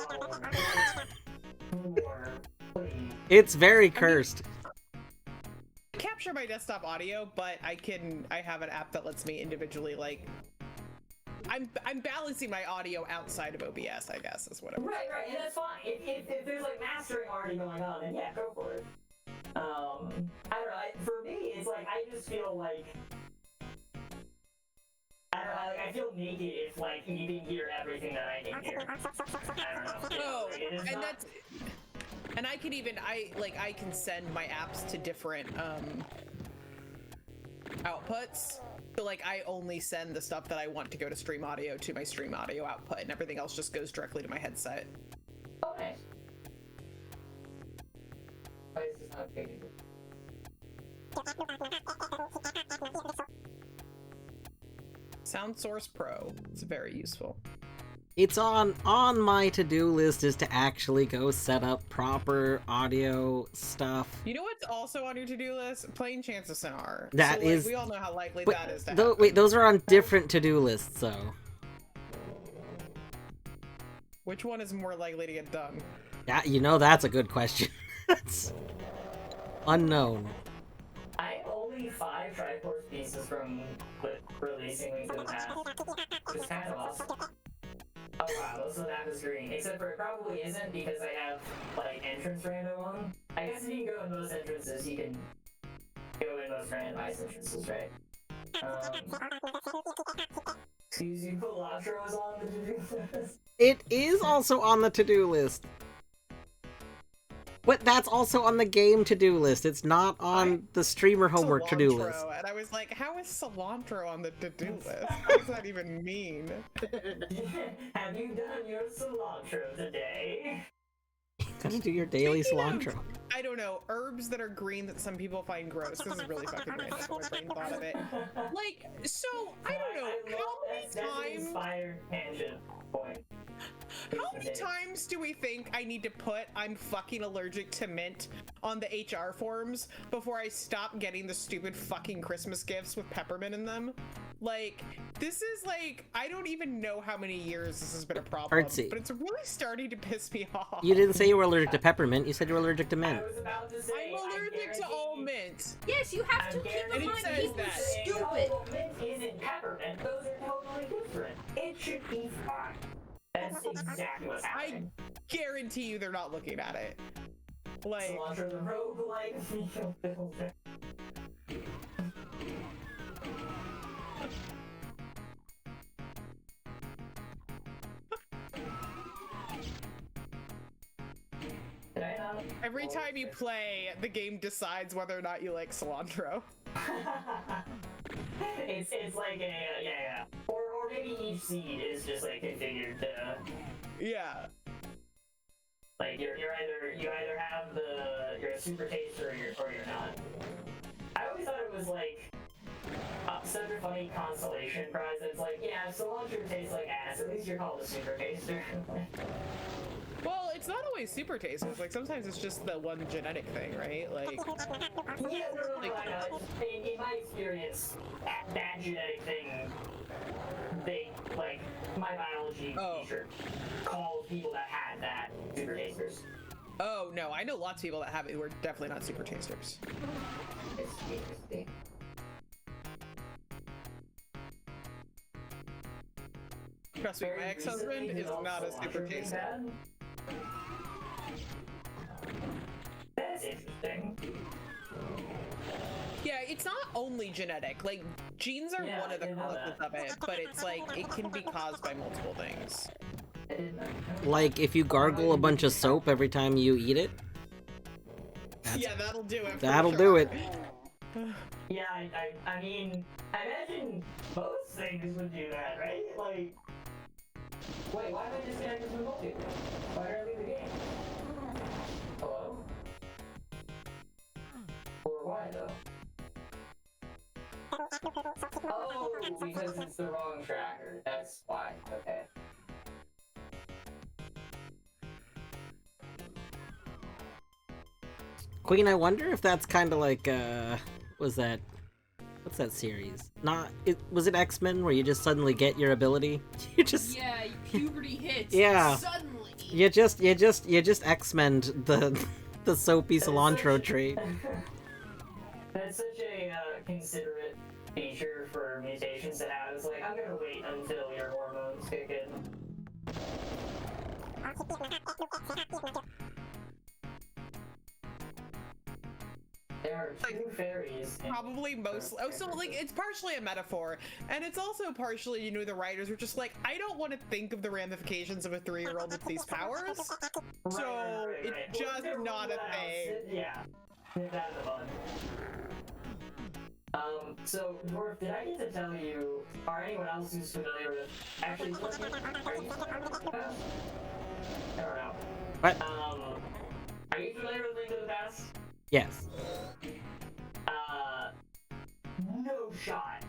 Please. It's very cursed. I capture my desktop audio, but I have an app that lets me individually, like, I'm balancing my audio outside of OBS, I guess, is what I'm Right, and that's fine. If there's like mastering already going on, then yeah, go for it. I don't know, for me, it's like, I just feel like, I don't know, like, I feel naked if, like, you can hear everything that I can hear. I don't know. Oh, It's and not- that's, and I can even, I can send my apps to different, outputs. So, like, I only send the stuff that I want to go to stream audio to my stream audio output, and everything else just goes directly to my headset. Oh, nice. Why is this not big? Sound Source Pro. It's very useful. It's on my to-do list is to actually go set up proper audio stuff. You know what's also on your to-do list? Playing Chance of Sonar. That so, like, is- we all know how likely Wait, that is to happen. wait, those are on different to-do lists, though. Which one is more likely to get done? Yeah, you know that's a good question. That's unknown. I'm only 5 Triforce pieces from releasing Link to the Past. It's kind of awesome. Oh wow, most of the map is green. Except for it probably isn't because I have, like, entrance random on. I guess if you can go in most entrances, you can go in most randomized entrances, right? Excuse you, Pilatra was on the to-do list. It is also on the to-do list. But that's also on the game to-do list. It's not on the streamer homework to-do Cilantro, list. And I was like, how is cilantro on the to-do list? What does that even mean? Have you done your cilantro today? Gotta do your daily Speaking of- cilantro. I don't know, herbs that are green that some people find gross. This is really fucking random. My brain thought of it. Like, so, I don't know, That's an inspired tangent point. how many times do we think I need to put I'm fucking allergic to mint on the HR forms before I stop getting the stupid fucking Christmas gifts with peppermint in them? Like, this is like, I don't even know how many years this has been a problem, Artsy. but it's really starting to piss me off. You didn't say you were allergic to peppermint, you said you were allergic to mint. I was about to say, I'm allergic to all mint. Yes, you have to keep And in it mind says people that. are stupid. Mint isn't peppermint. Those are totally different. It should be fine. That's exactly what's happening. Guarantee you they're not looking at it. Like, Cilantro the roguelike field builder. Did I not? every time you play, the game decides whether or not you like cilantro. it's like a yeah. Or maybe each seed is just like configured to Yeah. like you either have you're a super taster or you're not. I always thought it was like such a funny consolation prize. It's like, yeah, if cilantro tastes like ass, at least you're called a super taster. Well, it's not always super tasty. Like, sometimes it's just the one genetic thing, right? Like, Yeah, no, I know. In my experience, that genetic thing, they, like, my biology teacher called people that had that super tasters. oh no, I know lots of people that have it who are definitely not super tasters. It's interesting. Trust me, my ex-husband is not a super taster. That's interesting. Yeah, it's not only genetic. Like, genes are Yeah, one of the I know causes that. of it, but it's like, it can be caused by multiple things. Like, if you gargle a bunch of soap every time you eat it, Yeah, that'll do it. for that'll sure. do it. Yeah, I mean, I imagine most things would do that, right? Like, wait, why am I disconnected from the multi? Why did I leave the game? Hello? Or why, though? Oh, because it's the wrong tracker. That's why. Okay. Queen, I wonder if that's kind of like, what's that series? Was it X-Men where you just suddenly get your ability? You just, Yeah, puberty hits. Yeah. Suddenly. you just X-Men the soapy cilantro trait. That's such a considerate feature for mutations to have. It's like, I'm gonna wait until your hormones kick in. There are two fairies. Probably mostly. Oh, so like it's partially a metaphor, and it's also partially, you know, the writers were just like, I don't want to think of the ramifications of a 3-year-old with these powers, so it's just not a thing. Yeah. That's fun. So, Dwarf, did I get to tell you, or anyone else who's familiar with, actually, are you familiar with Link to the Past? I don't know. What? Are you familiar with Link to the Past? Yes. No shot.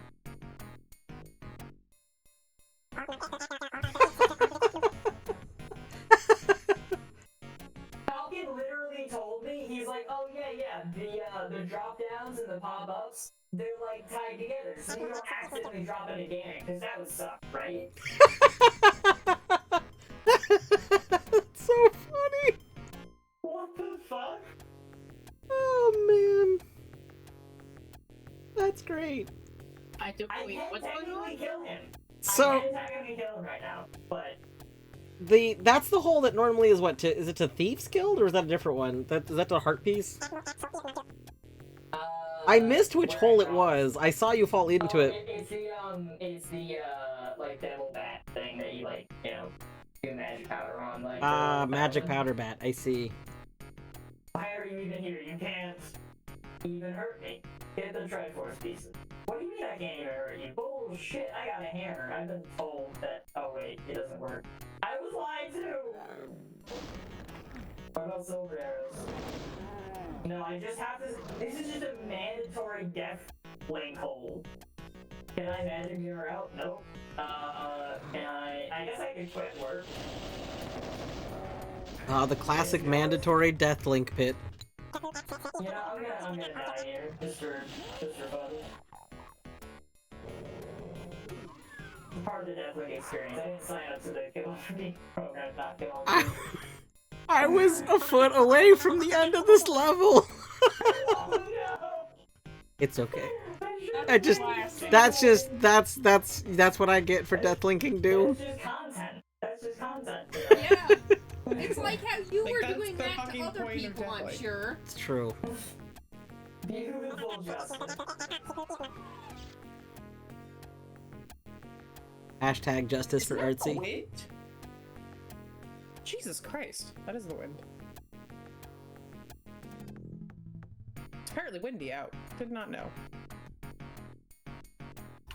worlds, they're like tied together, so you don't accidentally drop into gaming, because that would suck, right? That's so funny. What the fuck? Oh man, that's great. I do. I Wait, can what's going technically on? kill him. So I can technically kill him right now, but that's the hole that normally is what is it to Thieves Guild or is that a different one? Is that the heart piece? I missed which where hole I it dropped. was. I saw you fall into it. It's the like devil bat thing that you like, you know, do magic powder on, like. Magic powder bat. I see. Why are you even here? You can't even hurt me. Get the Triforce pieces. What do you mean I can't even hurt you? Bullshit! I got a hammer. I've been told that. Oh wait, it doesn't work. I was lied to. What about silver arrows? No, I just have to. This is just a mandatory death link hole. Can I magic mirror out? Nope. Can I? I guess I could quit work. The classic mandatory death link pit. You know, I'm gonna die here just for fun. Part of the death link experience. I didn't sign up to the Kill Me program, not Kill Me. I was a foot away from the end of this level. Oh no! It's okay. That's classic. That's what I get for death linking, dude. That's just content. That's just content. Yeah. It's like how you Like, were that's doing the that to fucking other point of people, I'm Deathlight. sure. It's true. Beautiful justice. Hashtag justice Is for that the artsy. wind? Jesus Christ, that is the wind. It's apparently windy out. Did not know.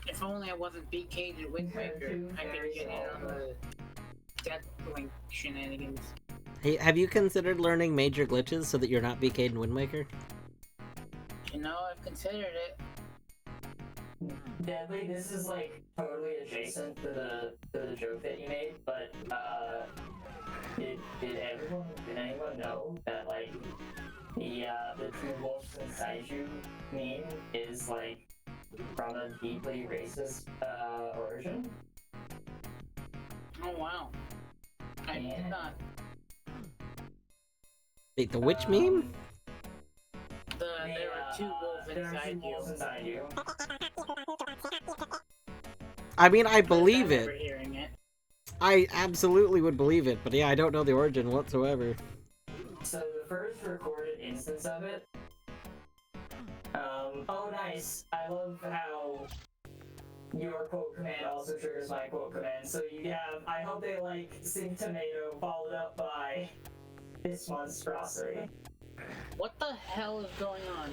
If only I wasn't BK'd in Wind Waker, I could get in on the Death Link shenanigans. Hey, have you considered learning major glitches so that you're not BK'd in Wind Waker? You know, I've considered it. Deadly, this is like totally adjacent to the joke that you made, but did anyone know that like the two wolves inside you meme is like from a deeply racist origin? Oh wow. I did not. Wait, the witch meme? There are two wolves There are two inside wolves you. inside you. I mean, I believe I remember it. hearing it. I absolutely would believe it, but yeah, I don't know the origin whatsoever. So the first recorded instance of it. Oh nice. I love how your quote command also triggers my quote command. So you have, I hope they like Sing Tomato followed up by this monstrosity. What the hell is going on?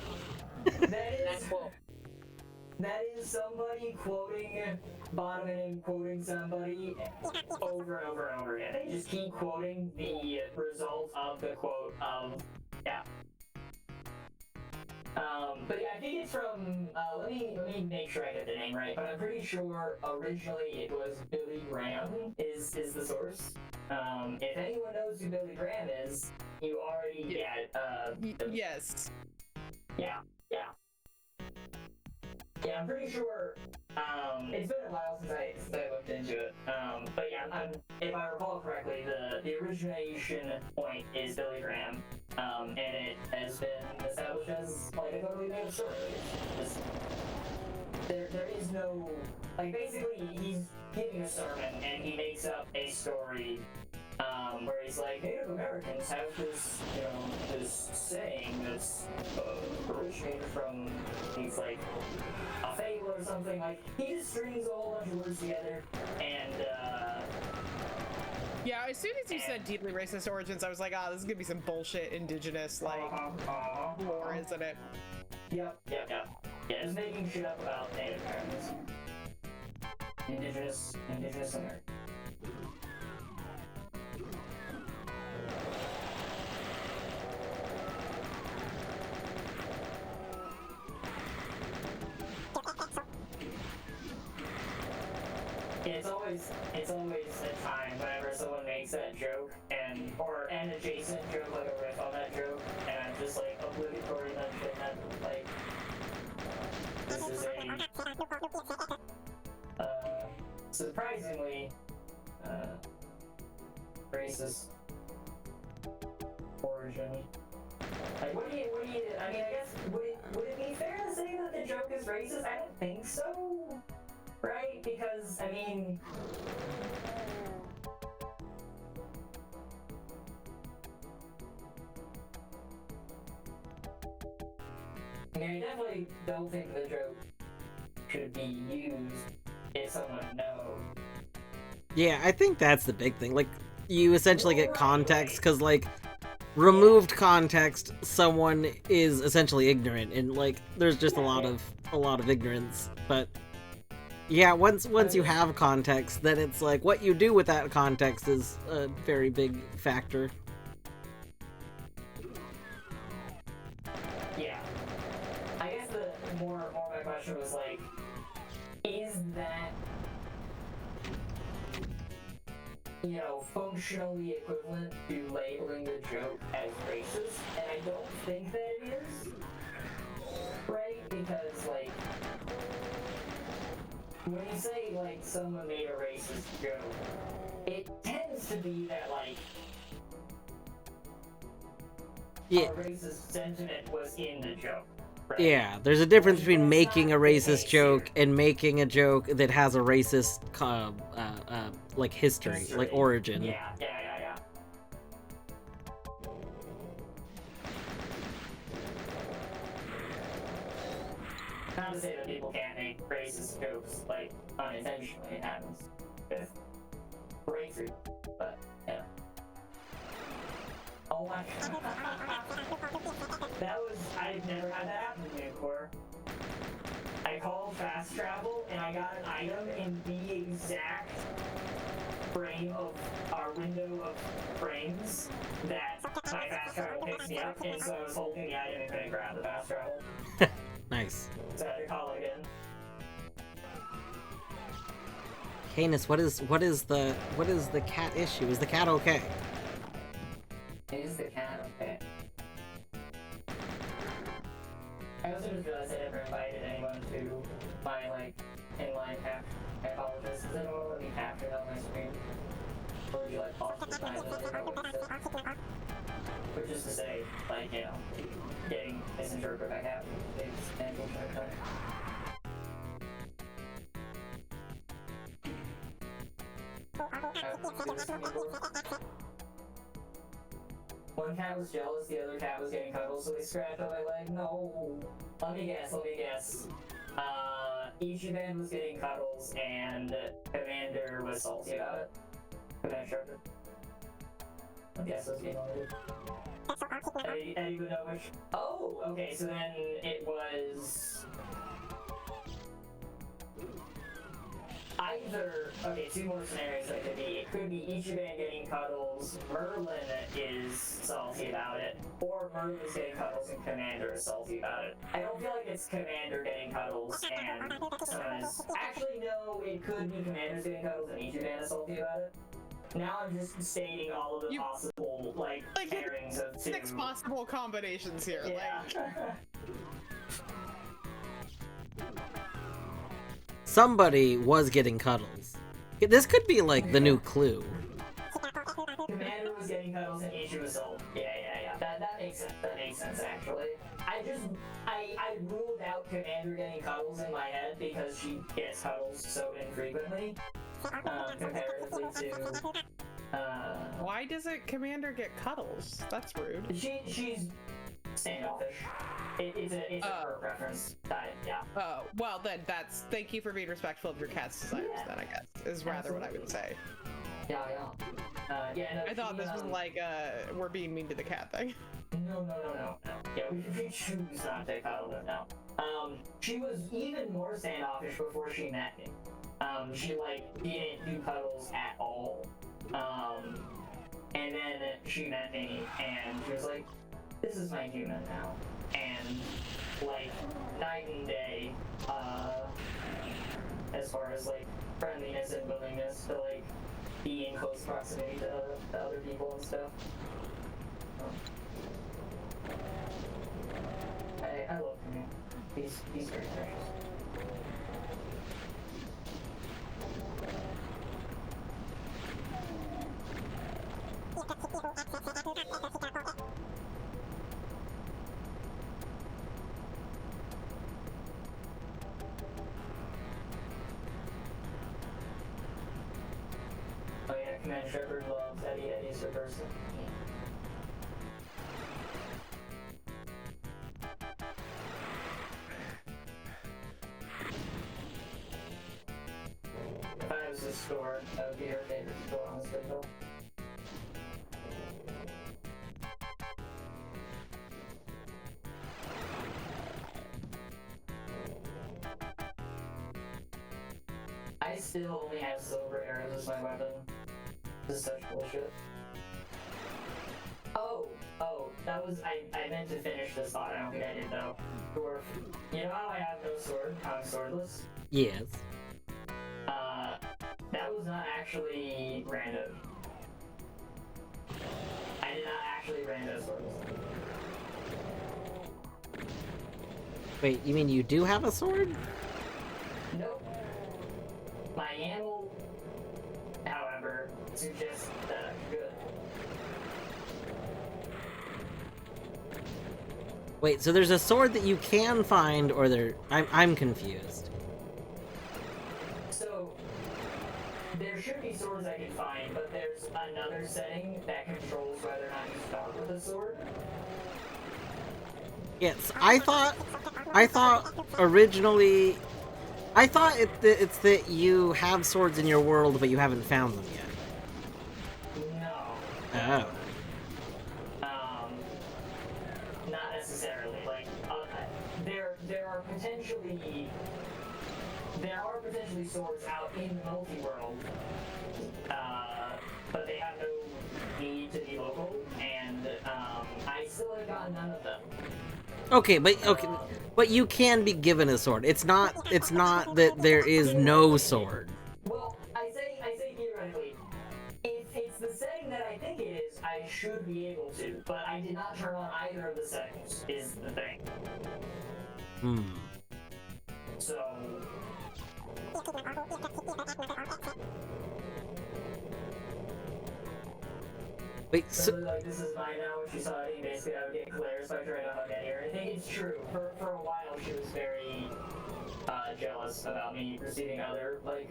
That That is, quote. that is somebody quoting Bottoman and quoting somebody over and over and over again. They just keep quoting the result of the quote of, yeah. But yeah, I think it's from, let me make sure I get the name right, but I'm pretty sure originally it was Billy Graham is the source. If anyone knows who Billy Graham is, you already get, Yes. yeah. Yeah, I'm pretty sure, it's been a while since I looked into it. But yeah, if I recall correctly, the origination point is Billy Graham. And it has been established as like a totally new story. There is no, like, basically he's giving a sermon and he makes up a story where he's like, Native Americans have this, you know, this saying that's originated from these, like, a fable or something. Like, he just strings a whole bunch of words together and Yeah, as soon as you said deeply racist origins, I was like, this is gonna be some bullshit indigenous, like, war, isn't it? Yep. Yeah, just making shit up about Native Americans. Indigenous Americans. It's always a time whenever someone makes that joke and or an adjacent joke, like a riff on that joke, and I'm just like obligatory mention that, like, this is a surprisingly racist origin. Like, what do you, I mean, I guess, would it be fair to say that the joke is racist? I don't think so, right? Because, I mean, I definitely don't think the joke should be used if someone knows. Yeah, I think that's the big thing. Like, you essentially get context, because, like, removed context, someone is essentially ignorant, and, like, there's just a lot of ignorance. But yeah, once you have context, then it's like what you do with that context is a very big factor. Yeah. I guess the more my question was like, is that, you know, functionally equivalent to labeling the joke as racist? And I don't think that it is, right? Because, like, when you say, like, someone made a racist joke, it tends to be that, like, Yeah. a racist sentiment was in the joke. Right? Yeah, there's a difference between That's making not a the racist case joke here. and making a joke that has a racist, like, history, like, origin. Yeah. Not to say that people can't make racist jokes, like, unintentionally. It happens with racism, but, yeah. Oh my god. I've never had that happen to me before. I called fast travel and I got an item in the exact frame of our window of frames that my fast travel picks me up, and so I was holding the item and couldn't grab the fast travel. Nice. So I had to call again. Canis, what is the cat issue? Is the cat okay? Is the cat okay? I also just realized I never invited anyone to my, like, inline cap. I apologize. Does anyone want to be captured on my screen? Or would you like possible time? Which is to say, like, you know, getting misinterpreted by half is substantial time. One cat was jealous, the other cat was getting cuddles, so they scratched on my leg. No. Let me guess. Ichiban was getting cuddles, and Commander was salty about it. Commander Sharper. I guess those being ordered. I didn't even know which. Oh, okay, so then it was either, okay, two more scenarios that could be. It could be Ichiban getting cuddles, Merlin is salty about it, or Merlin is getting cuddles and Commander is salty about it. I don't feel like it's Commander getting cuddles and someone is. Actually, no, it could be Commander's getting cuddles and Ichiban is salty about it. Now I'm just stating all of the possible, like pairings of two. 6 possible combinations here. Yeah. Somebody was getting cuddles. This could be like the new clue. Commander was getting cuddles and Ichi was sold. Yeah. That makes sense actually. I ruled out Commander getting cuddles in my head because she gets cuddles so infrequently. Comparatively to Why doesn't Commander get cuddles? That's rude. she's standoffish. It's a preference type, yeah. Oh, well then thank you for being respectful of your cat's desires then, I guess, is rather what I would say. Yeah. No, I thought this was like we're being mean to the cat thing. No. Yeah, we choose not to cuddle them now. She was even more standoffish before she met me. She, like, didn't do cuddles at all. And then she met me, and she was like, this is my human now. And, like, night and day, as far as, like, friendliness and willingness to, like, be in close proximity to other people and stuff. I love him. He's very precious. Oh yeah, Commander Shepard loves Eddie's her person. If I was a store, that would be her favorite store on the schedule. I still only have silver arrows as my weapon. This is such bullshit. Oh, that was, I meant to finish this thought, I don't think I did though. Dwarf, you know how I have no sword? How I'm swordless? Yes. That was not actually random. I did not actually random swordless. Wait, you mean you do have a sword? Nope. My animal, however, suggests that I'm good. Wait, so there's a sword that you can find, or there... I'm confused. So, there should be swords I can find, but there's another setting that controls whether or not you start with a sword. Yes, I thought originally... I thought it's that you have swords in your world, but you haven't found them yet. No. Oh. Not necessarily. Like, there are potentially swords out in the multi-world, but they have no need to be local, and I still have gotten none of them. Okay, but you can be given a sword. It's not that there is no sword. Well, I say theoretically. If it's the setting that I think it is, I should be able to, but I did not turn on either of the settings, is the thing. So... Wait, so... like, this is mine now, when she saw it, basically I would get glares if I tried to hug Eddie, or I think it's true. For a while, she was very, jealous about me receiving other, like,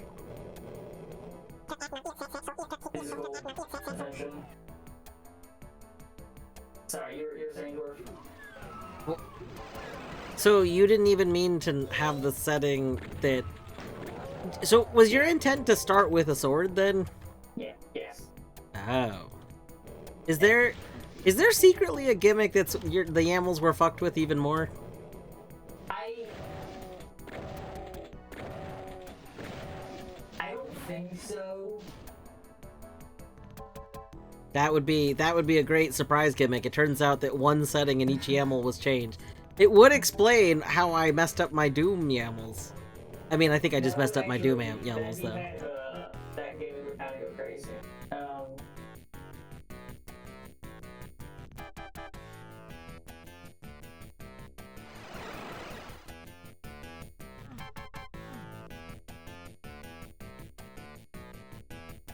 physical attention. Sorry, you were saying, Dwarf? So you didn't even mean to have the setting that... So was your intent to start with a sword then? Yeah, yes. Oh. Is there secretly a gimmick that's the YAMLs were fucked with even more? I don't think so. That would be a great surprise gimmick. It turns out that one setting in each YAML was changed. It would explain how I messed up my Doom YAMLs. I mean, I think I just messed up my Doom YAMLs, though. That game would kind of go crazy.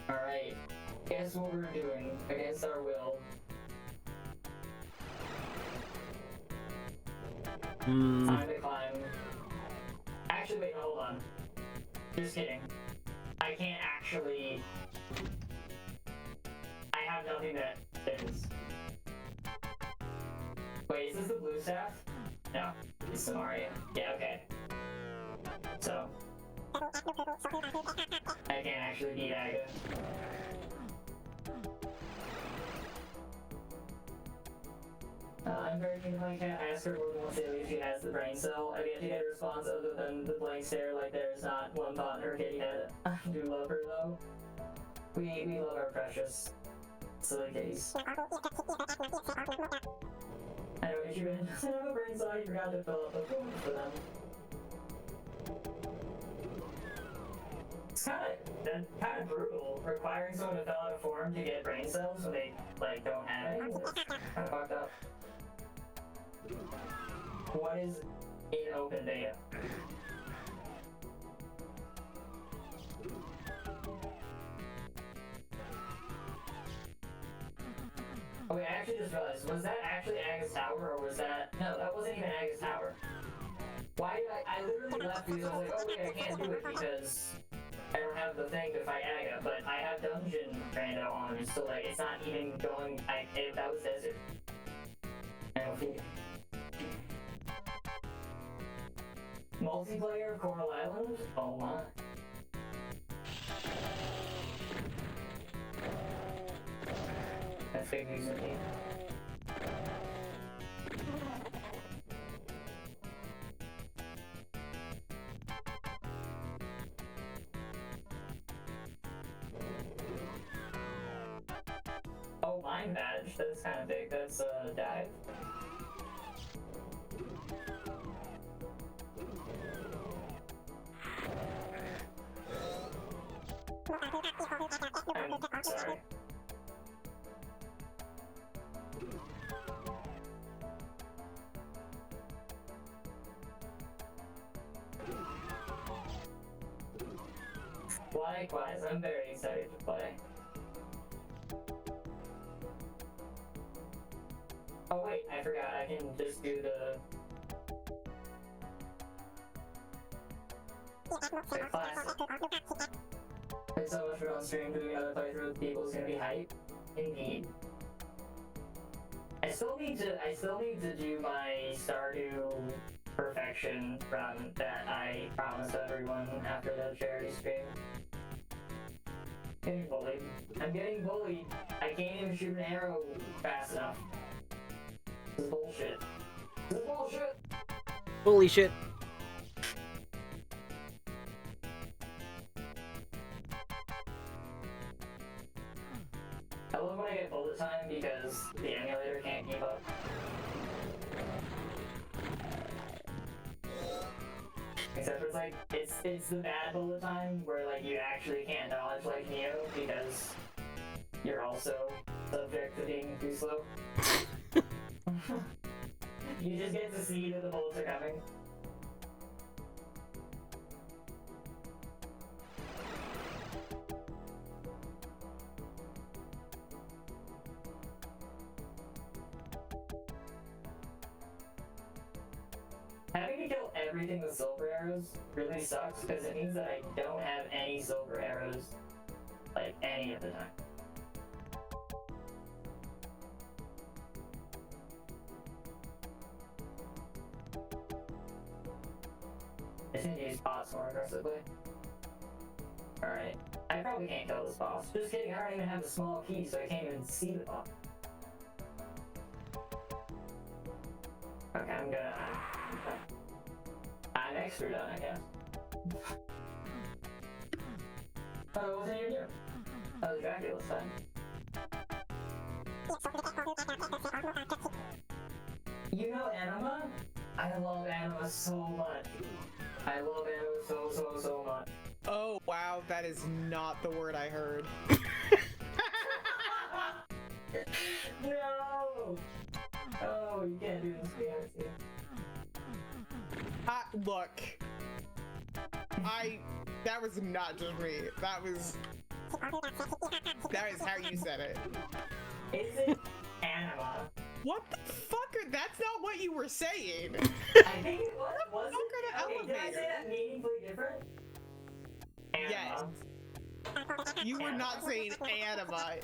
Alright, guess what we're doing against our will. Time to climb. Actually, wait, hold on. Just kidding. I can't actually... I have nothing that fits. Wait, is this the blue staff? No, it's the Mario. Yeah, okay. So... I can't actually beat Aga. I'm very keen if I can't ask her more than once daily if she has the brain cell. I've yet to get a response other than the blank stare, like there's not one thought in her kitty head. I do love her though. We love our precious silly kitties. I know if you doesn't have a brain cell, you forgot to fill up the form for them. It's kind of brutal, requiring someone to fill out a form to get brain cells when they, like, don't have any. It's kind of fucked up. What is in open beta. Oh wait, I actually just realized, was that actually Aga's Tower, or was that... No, that wasn't even Aga's Tower. Why did I literally left because I was like, oh wait, I can't do it because I don't have the thing to fight Aga, but I have Dungeon Rando on, so like, it's not even going... that was Desert. I don't think... Multiplayer of Coral Island? Oh my. That's big news indeed. Oh, Mind Badge. That's kind of big. That's dive. I'm sorry. Likewise, I'm very excited to play. Oh wait, I forgot, I can just do the classic. There's so much for on stream doing another playthrough with people is gonna be hype. Indeed. I still need to do my Stardew perfection run that I promised everyone after the charity stream. Getting bullied. I'm getting bullied. I can't even shoot an arrow fast enough. This is bullshit. This is bullshit. Holy shit. I love when I get bullet time because the emulator can't keep up. Except for it's like, it's the bad bullet time where like you actually can't dodge like Neo because you're also subject to being too slow. You just get to see that the bullets are coming. Having to kill everything with silver arrows really sucks because it means that I don't have any silver arrows, like, any of the time. I just need to use bots more aggressively. Alright. I probably can't kill this boss. Just kidding, I don't even have a small key, so I can't even see the boss. Okay, I'm gonna... I'm extra done, I guess. Oh, wasn't even you? That was Dracula's time. You know Anima? I love Anima so much. I love Anima so much. Oh wow, that is not the word I heard. No! Oh, you can't do this to me. Look. That was not just me. That is how you said it. Is it Anima? What the fuck? That's not what you were saying. I think it was. Was it? Okay, did I say that meaningfully different? Anima. Yes. You were not saying anima.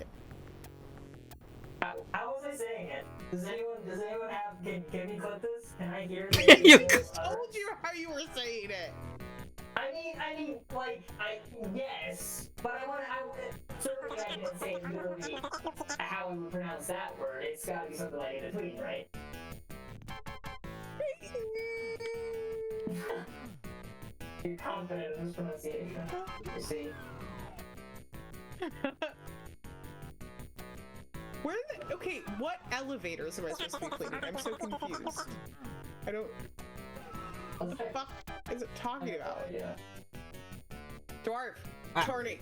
How was I saying it? Does anyone have, can we clip this? Can I hear it? You told you how you were saying it. I mean, like, yes, but certainly I didn't say literally how we would pronounce that word. It's gotta be something like in between, right? You're confident in this pronunciation, you see? Okay, what elevators am I supposed to be cleaning? I'm so confused. I don't... What the fuck is it talking about? Yeah. Dwarf, turning.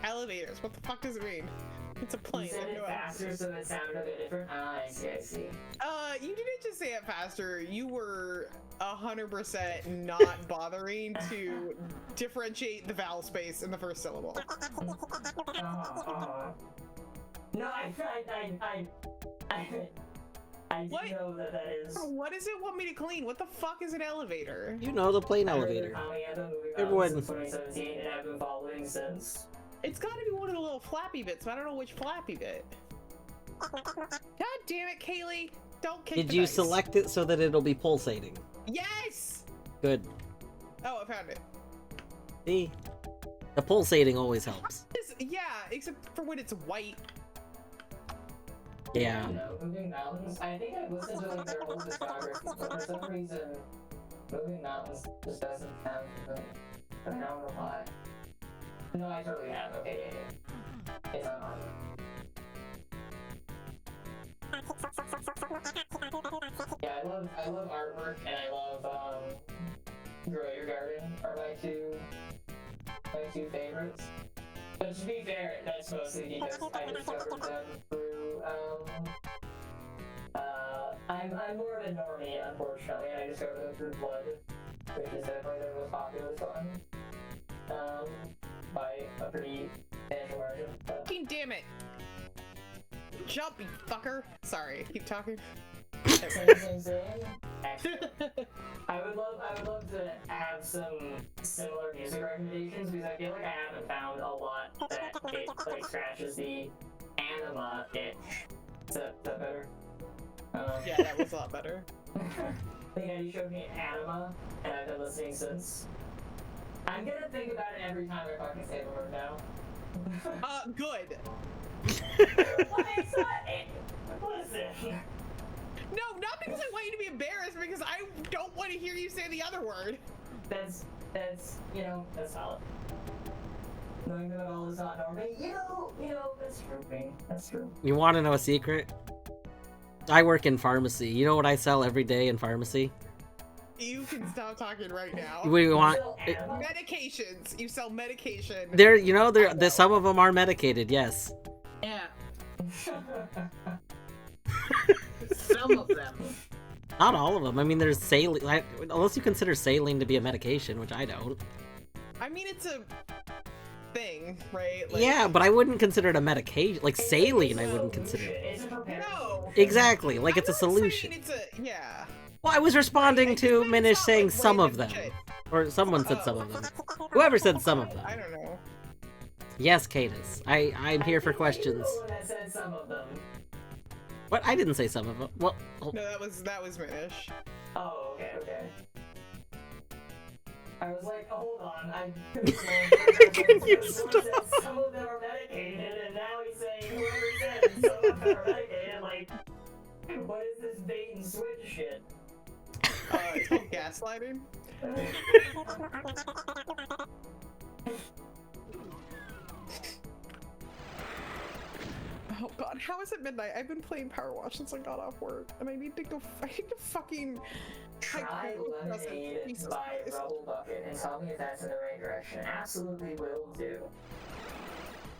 Elevators, what the fuck does it mean? It's a You plane. said it No, faster so it sounded a bit different? Ah, I see, I see. you didn't just say it faster. You were 100% not bothering to differentiate the vowel space in the first syllable. No, I do What? know that is. What does it want me to clean? What the fuck is an elevator? You know, the plane elevator. Everyone- Since 2017, and I've been following since. It's gotta be one of the little flappy bits, but I don't know which flappy bit. God damn it, Kaylee. Don't kick Did the you dice. select it so that it'll be pulsating? Yes! Good. Oh, I found it. See? The pulsating always helps. Yeah, except for when it's white. Yeah. You know, Moving Mountains, I think I've listened to like their whole discography, but for some reason, Moving Mountains just doesn't sound familiar. I don't know why. No, I totally have. Okay, yeah. It's on mine. Yeah, I love artwork, and I love Grow Your Garden are my two favorites. But to be fair, that's mostly because I discovered them through I'm more of a normie, unfortunately, and I discovered them through Blood, which is definitely their most popular song. By a pretty substantial margin. Fucking damn it. Jump, you fucker. Sorry, keep talking. Same. Excellent. I would love to have some similar music recommendations because I feel like I haven't found a lot that it like scratches the anima itch. Is that better? Yeah, that was a lot better. I think you showed me anima, and I've been listening since. I'm gonna think about it every time I fucking say the word now. Good. What is that? Listen. No, not because I want you to be embarrassed, because I don't want to hear you say the other word. That's that's solid. Knowing that all is not normal, you know, that's true. That's true. You want to know a secret? I work in pharmacy. You know what I sell every day in pharmacy? You can stop talking right now. We want Medications. You sell medication. there. You know there. Some of them are medicated. Yes. Yeah. Some of them. Not all of them. I mean, there's saline. Unless you consider saline to be a medication, which I don't. I mean, it's a thing, right? Yeah, but I wouldn't consider it a medication. Like saline, I wouldn't consider it. It's a preparation. No. Exactly, like it's a I'm not saying solution. It's a yeah. Well, I was responding to It's Minish not saying like some of random them. shit. Or someone said some of them. Whoever said some of them. I don't know. Yes, Cadus. I'm here for questions. The one that said some of them. What? I didn't say some of them. Well, oh, No, that was Minish. Oh, okay. I was like, hold on, You stop. some of them are medicated, and now he's saying whoever said some of them are medicated, like, what is this bait and switch shit? It's called gaslighting. Oh god, how is it midnight? I've been playing Power Wash since I got off work, and I need to go. I need to fucking. Try Lemonade Jesus by Christ. Rubble Bucket and tell me if that's in the right direction. Absolutely will do.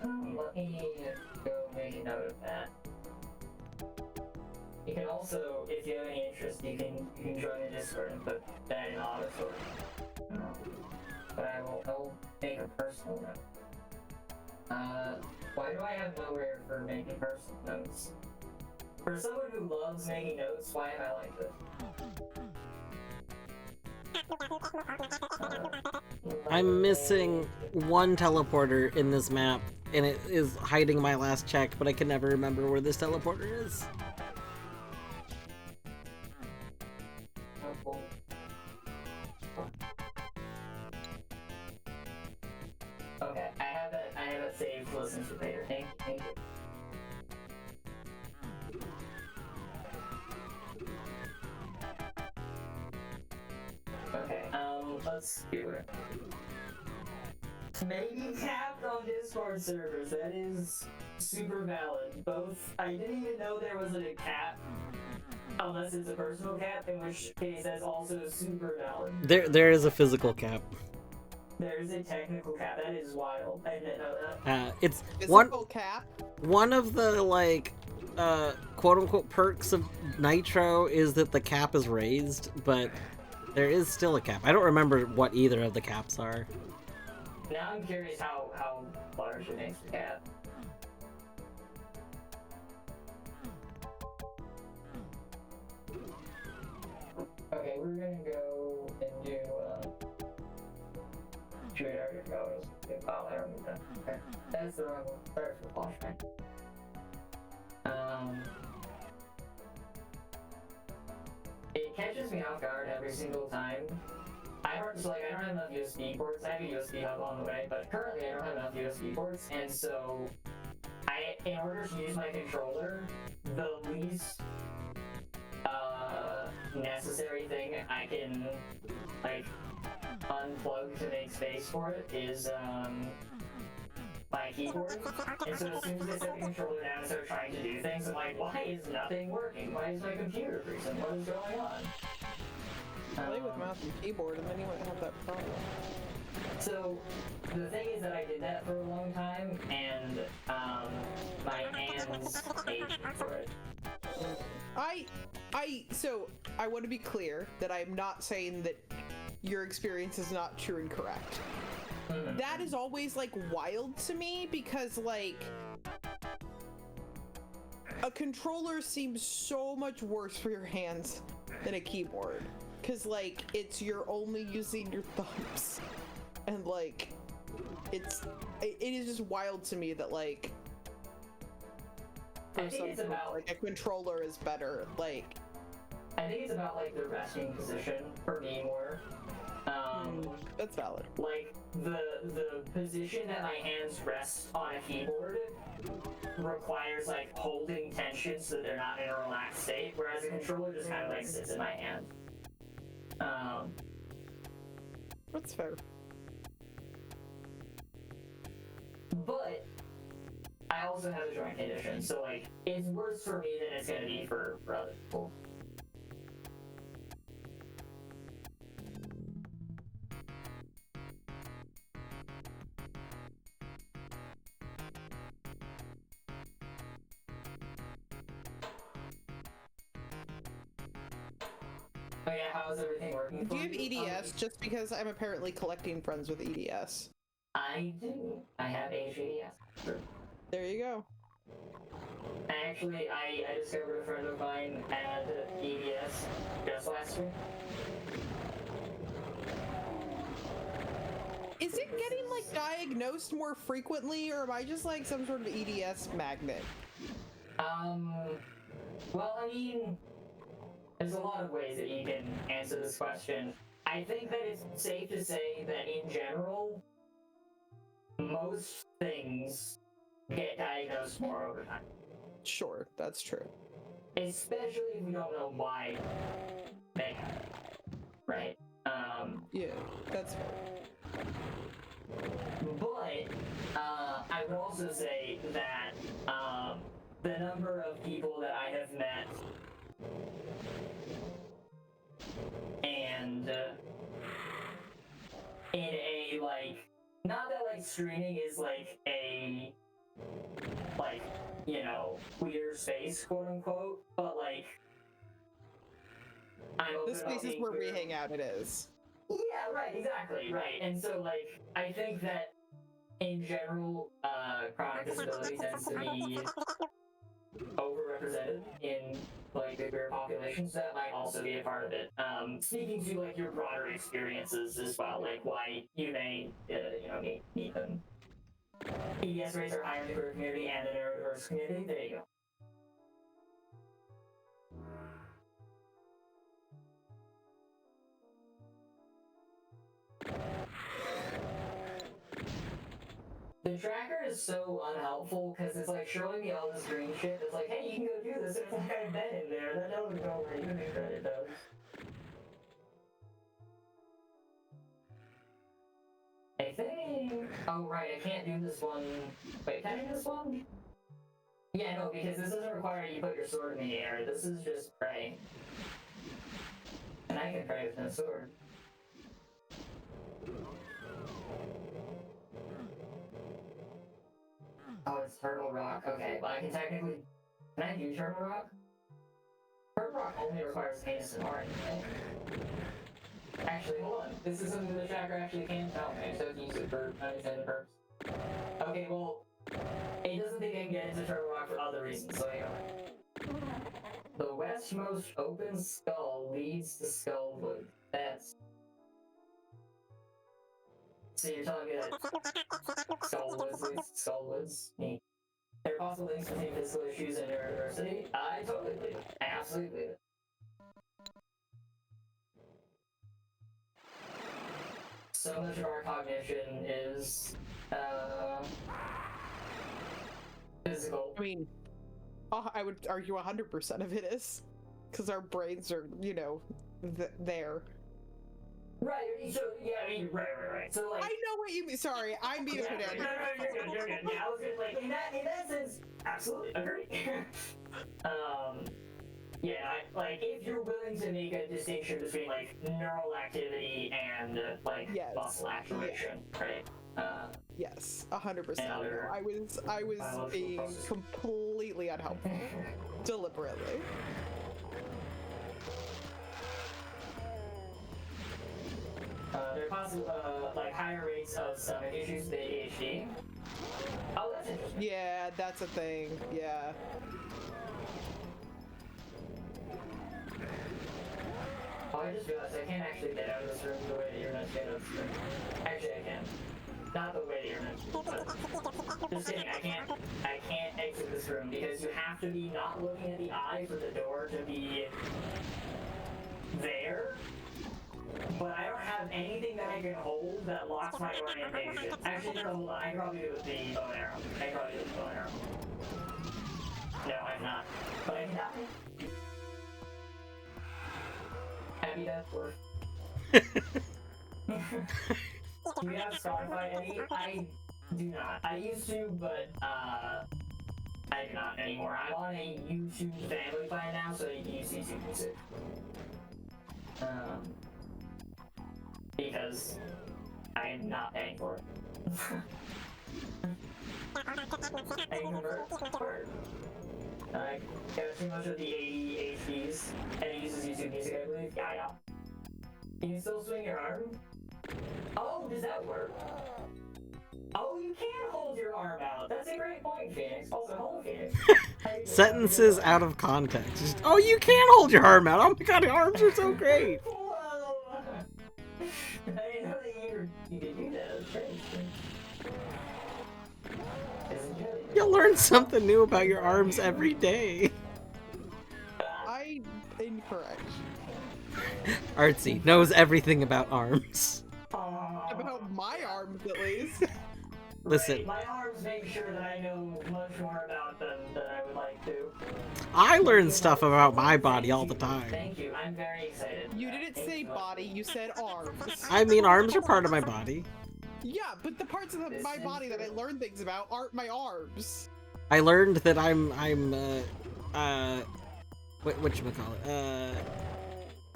Let me go make a note of that. You can also, if you have any interest, you can join the Discord and put that in auto sort. But I'll make a personal note. Why do I have nowhere for making personal notes? For someone who loves making notes, why am I like this? I'm missing one teleporter in this map, and it is hiding my last check, but I can never remember where this teleporter is. Okay, I have it saved to listen to later. Thank you. Okay, let's do it. Maybe capped on Discord servers, that is super valid. Both, I didn't even know there was a cap, unless it's a personal cap, in which case that's also super valid. There is a physical cap. There's a technical cap. That is wild. I didn't know that. It's Physical cap. one of the like quote unquote perks of Nitro is that the cap is raised, but there is still a cap. I don't remember what either of the caps are. Now I'm curious how large it makes the cap. Okay, we're gonna go and do, shoot, I already forgot what I was gonna do. Oh, I don't need that. Okay. That's the wrong one. Sorry for the flashback. It catches me off guard every single time. I don't have enough USB ports. I have a USB hub on the way, but currently I don't have enough USB ports, and so in order to use my controller, the least necessary thing I can like unplug to make space for it is my keyboard. And so as soon as I set the controller down and start trying to do things, I'm like, why is nothing working? Why is my computer freezing? What is going on? Play with mouse and keyboard, and then you won't have that problem. So the thing is that I did that for a long time, and my hands ached for it. So I want to be clear that I'm not saying that your experience is not true and correct. That is always like wild to me because like a controller seems so much worse for your hands than a keyboard. Cause like you're only using your thumbs, and like it is just wild to me that like for some people, like a controller is better. Like I think it's about like the resting position for me more. That's valid. Like the position that my hands rest on a keyboard requires like holding tension so they're not in a relaxed state, whereas a controller just kind of like sits in my hand. That's fair. But I also have a joint condition, so like it's worse for me than it's gonna be for other people. Oh yeah, how's everything working? Do you have EDS? Just because I'm apparently collecting friends with EDS. I do. I have HEDS. There you go. Actually, I discovered a friend of mine had EDS just last week. Is it getting like diagnosed more frequently, or am I just like some sort of EDS magnet? Well, I mean, there's a lot of ways that you can answer this question. I think that it's safe to say that in general, most things get diagnosed more over time. Sure, that's true. Especially if we don't know why they happen, right? Yeah, that's fair. But, I would also say that, the number of people that I have met and in a like, not that like streaming is like a like, you know, queer space, quote unquote, but like The spaces where we hang out, it is. Yeah, right, exactly, right. And so like I think that in general, chronic disability tends to be overrepresented in like the queer populations. That might also be a part of it. Speaking to like your broader experiences as well, like why you may need them. EDS rates are higher in the queer community and the neurodiverse community. There you go. The tracker is so unhelpful because it's like showing me all this green shit. It's like, hey, you can go do this. It's like I've been in there. That doesn't go where you think that it does. I think. Oh, right. I can't do this one. Wait, can I do this one? Yeah, no, because this doesn't require you put your sword in the air. This is just pray. And I can pray with no sword. Oh, it's Turtle Rock. Okay, but I can technically... Can I do Turtle Rock? Turtle Rock only requires Venus and Orange, right? Actually, hold on. This is something the tracker actually can tell me, so use it for unintended purpose. Okay, well, it doesn't think I can get into Turtle Rock for other reasons, so hang on. The westmost open skull leads to Skullwood. That's... So you're telling me that Skullwoods leads to Skullwoods? Neat. There are possible links between physical issues and neurodiversity? I totally believe it. I absolutely believe it. So much of our cognition is, physical. I mean, I would argue 100% of it is. Because our brains are, you know, there. Right, so, yeah, I mean, right. So, like... I know what you mean. Sorry, I'm being a pedantic. No, you're good. Yeah, I was good. Like, in that sense, absolutely agree. Yeah, like, if you're willing to make a distinction between, like, neural activity and, like, muscle activation, right? Yes, 100%. Other... I was being completely unhelpful. Deliberately. There are possible, like, higher rates of stomach issues with ADHD. Oh, that's interesting. Yeah, that's a thing. Yeah. Oh, I just realized I can't actually get out of this room the way that you're meant to get out of this room. Actually, I can. Not the way that you're meant to, but... Just kidding, I can't exit this room because you have to be not looking at the eye for the door to be... there. But I don't have anything that I can hold that locks my orientation. Actually, no, hold on. I can probably do it with the bow and arrow. No, I'm not. But I can die. Happy death work. Do you have Spotify, Eddie? I do not. I used to, but I do not anymore. I'm on a YouTube family plan now, so I use YouTube Music. Because I am not paying for it. I convert word. I got too much of the ADHDs, and it uses YouTube Music, I believe. Yeah. Can you still swing your arm? Oh, does that work? Oh, you can hold your arm out. That's a great point, Phoenix. Also, hold Phoenix. Sentences out of context. Just, oh, you can hold your arm out. Oh my god, your arms are so great. I didn't know that you could do that. That's great. You'll learn something new about your arms every day. Incorrect. Artsy knows everything about arms. About my arms, at least. Listen. Right. My arms make sure that I know much more about them than I would like to. I learn stuff about my body all the time. Thank you. I'm very excited. You didn't say body, you said arms. I mean, arms are part of my body. Yeah, but the parts of my body that I learn things about aren't my arms. I learned that whatchamacallit?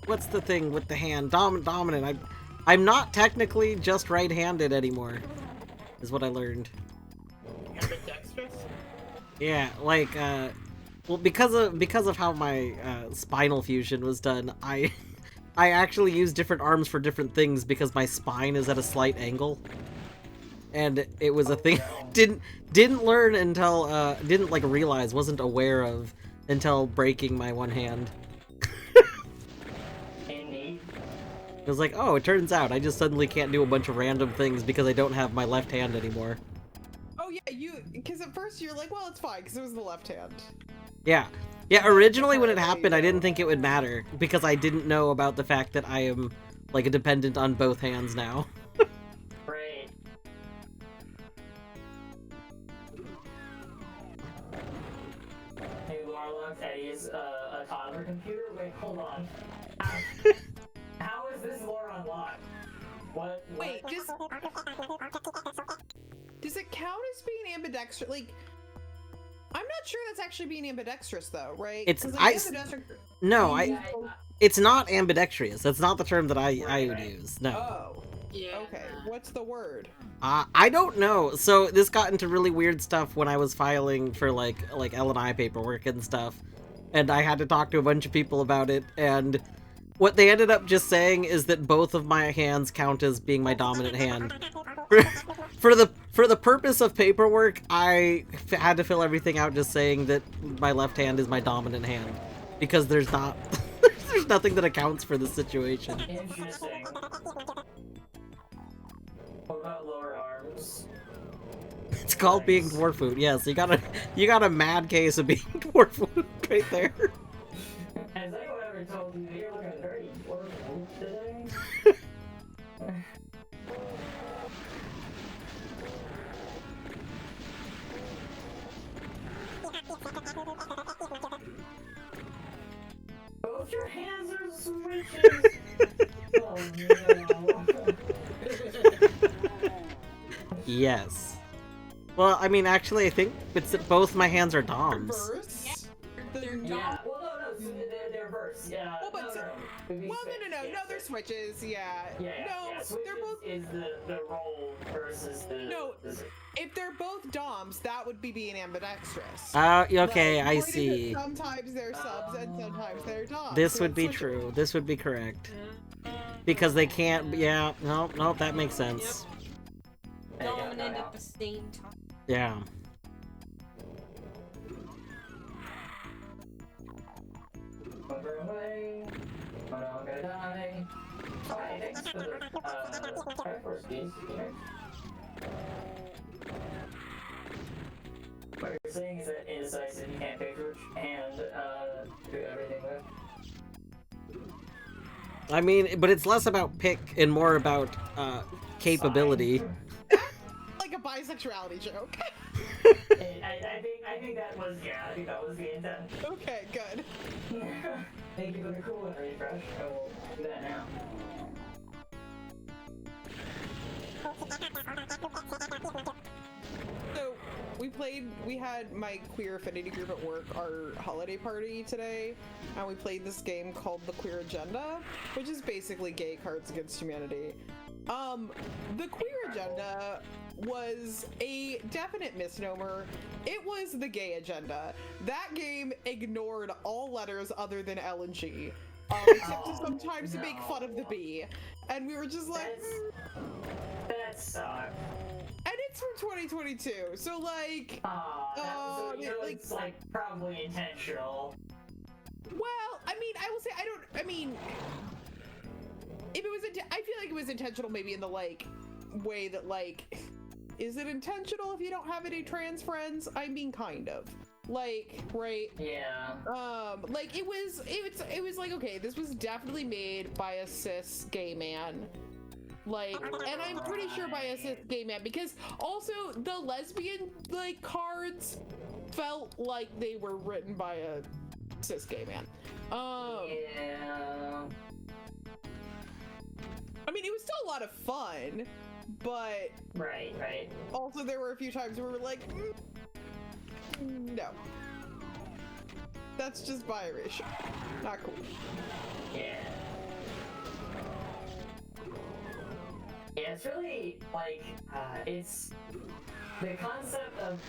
What's the thing with the hand? Dominant. I'm not technically just right-handed anymore, is what I learned. Ambidextrous? Yeah, like, well, because of how my spinal fusion was done, I actually use different arms for different things because my spine is at a slight angle. And it was a thing didn't learn until didn't like realize, wasn't aware of until breaking my one hand. It was like, oh, it turns out I just suddenly can't do a bunch of random things because I don't have my left hand anymore. Oh yeah, because at first you're like, well, it's fine because it was the left hand. Yeah, originally when it happened, I didn't think it would matter because I didn't know about the fact that I am like a dependent on both hands now. Great. Hey, Warlock, Eddie is a toddler computer? Wait, hold on. How is this lore unlocked? What? Wait, does it count as being ambidextrous? Like, I'm not sure that's actually being ambidextrous though, right? It's like, it's not ambidextrous. That's not the term that I would use. No. Oh. Yeah. Okay, what's the word? I don't know. So this got into really weird stuff when I was filing for like L&I paperwork and stuff, and I had to talk to a bunch of people about it. And what they ended up just saying is that both of my hands count as being my dominant hand. For the purpose of paperwork, I had to fill everything out just saying that my left hand is my dominant hand, because there's not there's nothing that accounts for the situation. Interesting. What about lower arms? It's called being dwarf food. Yes, you got a mad case of being dwarf food right there. Has anyone ever told you that you're looking very dwarf today? Both your hands are switches! Oh no. Yes. Well, I mean, actually, I think it's that both my hands are doms. Reverse? They're Yeah, not. well, no, they're verse. Yeah. Well, but no, they're switches. Yeah. Yeah, No, switches they're both. is the role versus the. No, if they're both doms, that would be being ambidextrous. Okay, Like, I point is that see. Sometimes they're subs and sometimes they're doms. This so would be it's switches. true. This would be correct. Because they can't. Yeah. No, that makes sense. Dominant at the same time. Yeah. Away, but I'm gonna die. Alright, thanks for the Triforce piece here. What you're saying is that indecisive, you can't pick which hand do everything with. I mean, but it's less about pick and more about capability. Like a bisexuality joke. I think that was, yeah, I think that was the intent. Okay, good. Thank you for the cool and refresh. I will do that now. So we had my queer affinity group at work, our holiday party today, and we played this game called The Queer Agenda, which is basically gay Cards Against Humanity. The Queer Agenda was a definite misnomer. It was the gay agenda. That game ignored all letters other than L and G, except to sometimes make fun of the B. And we were just like, That sucks. And it's from 2022, so like, So you know like, it's like probably intentional. well, I mean, I will say if it was, I feel like it was intentional, maybe in the like way that like, is it intentional if you don't have any trans friends? I mean, kind of. Like, right? Yeah. Like it was like, okay, this was definitely made by a cis gay man. Like, and I'm pretty sure by a cis gay man, because also the lesbian like cards felt like they were written by a cis gay man. Yeah. I mean, it was still a lot of fun, but Right. also there were a few times where we were like, no, that's just biracial, not cool. Yeah. Yeah, it's really like it's the concept of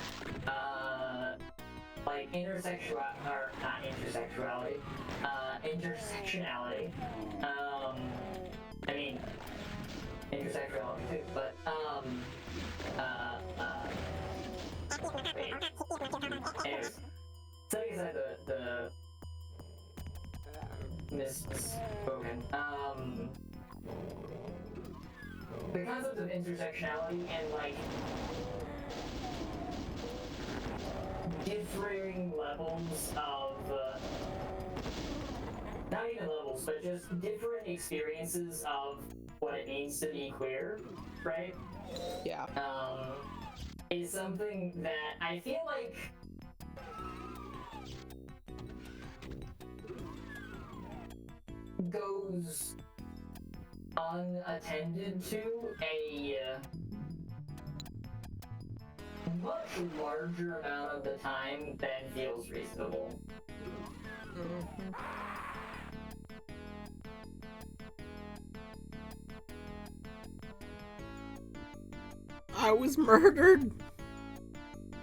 like intersexuality, or not intersexuality, intersectionality. I mean intersexuality too, but anyways, setting aside the misspoken, the concept of intersectionality and like differing levels of not even levels, but just different experiences of what it means to be queer, right? Yeah. Is something that I feel like goes unattended to a much larger amount of the time than feels reasonable. I was murdered.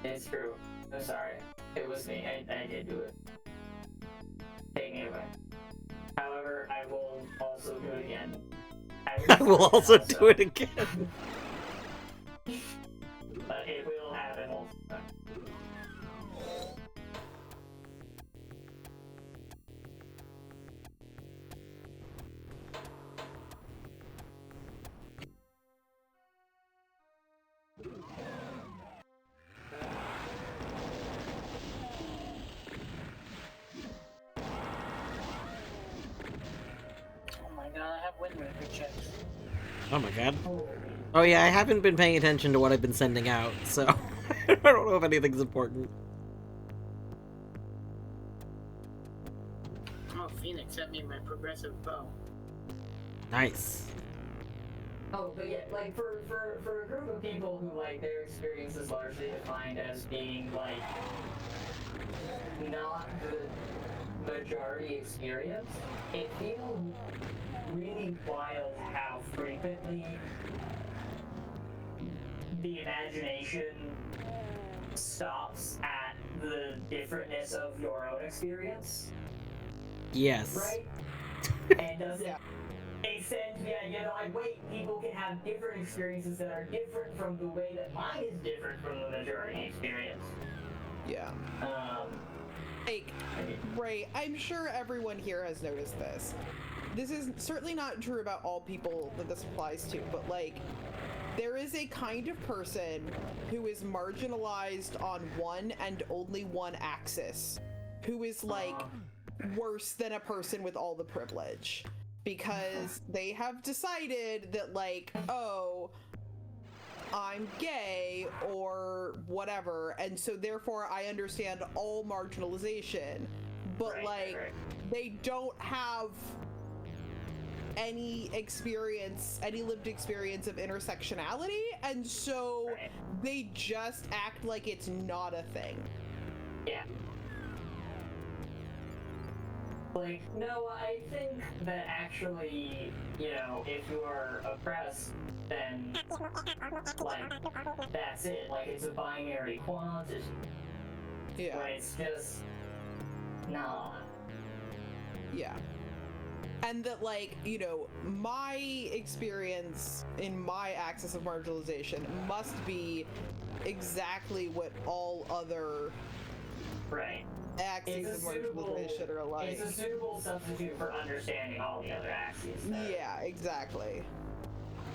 It's true. I'm sorry. It was me. I did do it. Take me away. However, I will also do it again. I will also do it again. But it will happen multiple times. Oh my god, I have Wind Waker checks. Oh my god. Oh yeah, I haven't been paying attention to what I've been sending out, so I don't know if anything's important. Oh, Phoenix sent me my progressive bow. Nice. Oh, but yeah, like for a group of people who like their experience is largely defined as being like not the majority experience, it feels really wild how frequently the imagination stops at the differentness of your own experience, Yes. right? And doesn't extend to the idea that, like, wait, people can have different experiences that are different from the way that mine is different from the majority experience. Yeah. Like, right, I'm sure everyone here has noticed this. This is certainly not true about all people that this applies to, but like, there is a kind of person who is marginalized on one and only one axis, who is like worse than a person with all the privilege, because they have decided that like, oh, I'm gay or whatever, and so therefore I understand all marginalization, but like they don't have any experience, any lived experience of intersectionality, and so they just act like it's not a thing. Yeah. Like, no, I think that actually, you know, if you are oppressed, then, like, that's it. Like, it's a binary quantity. Yeah. But it's just not. Yeah. And that, like, you know, my experience in my axis of marginalization must be exactly what all other axes of marginalization are like. It's a suitable substitute for understanding all the other axes. Yeah, exactly.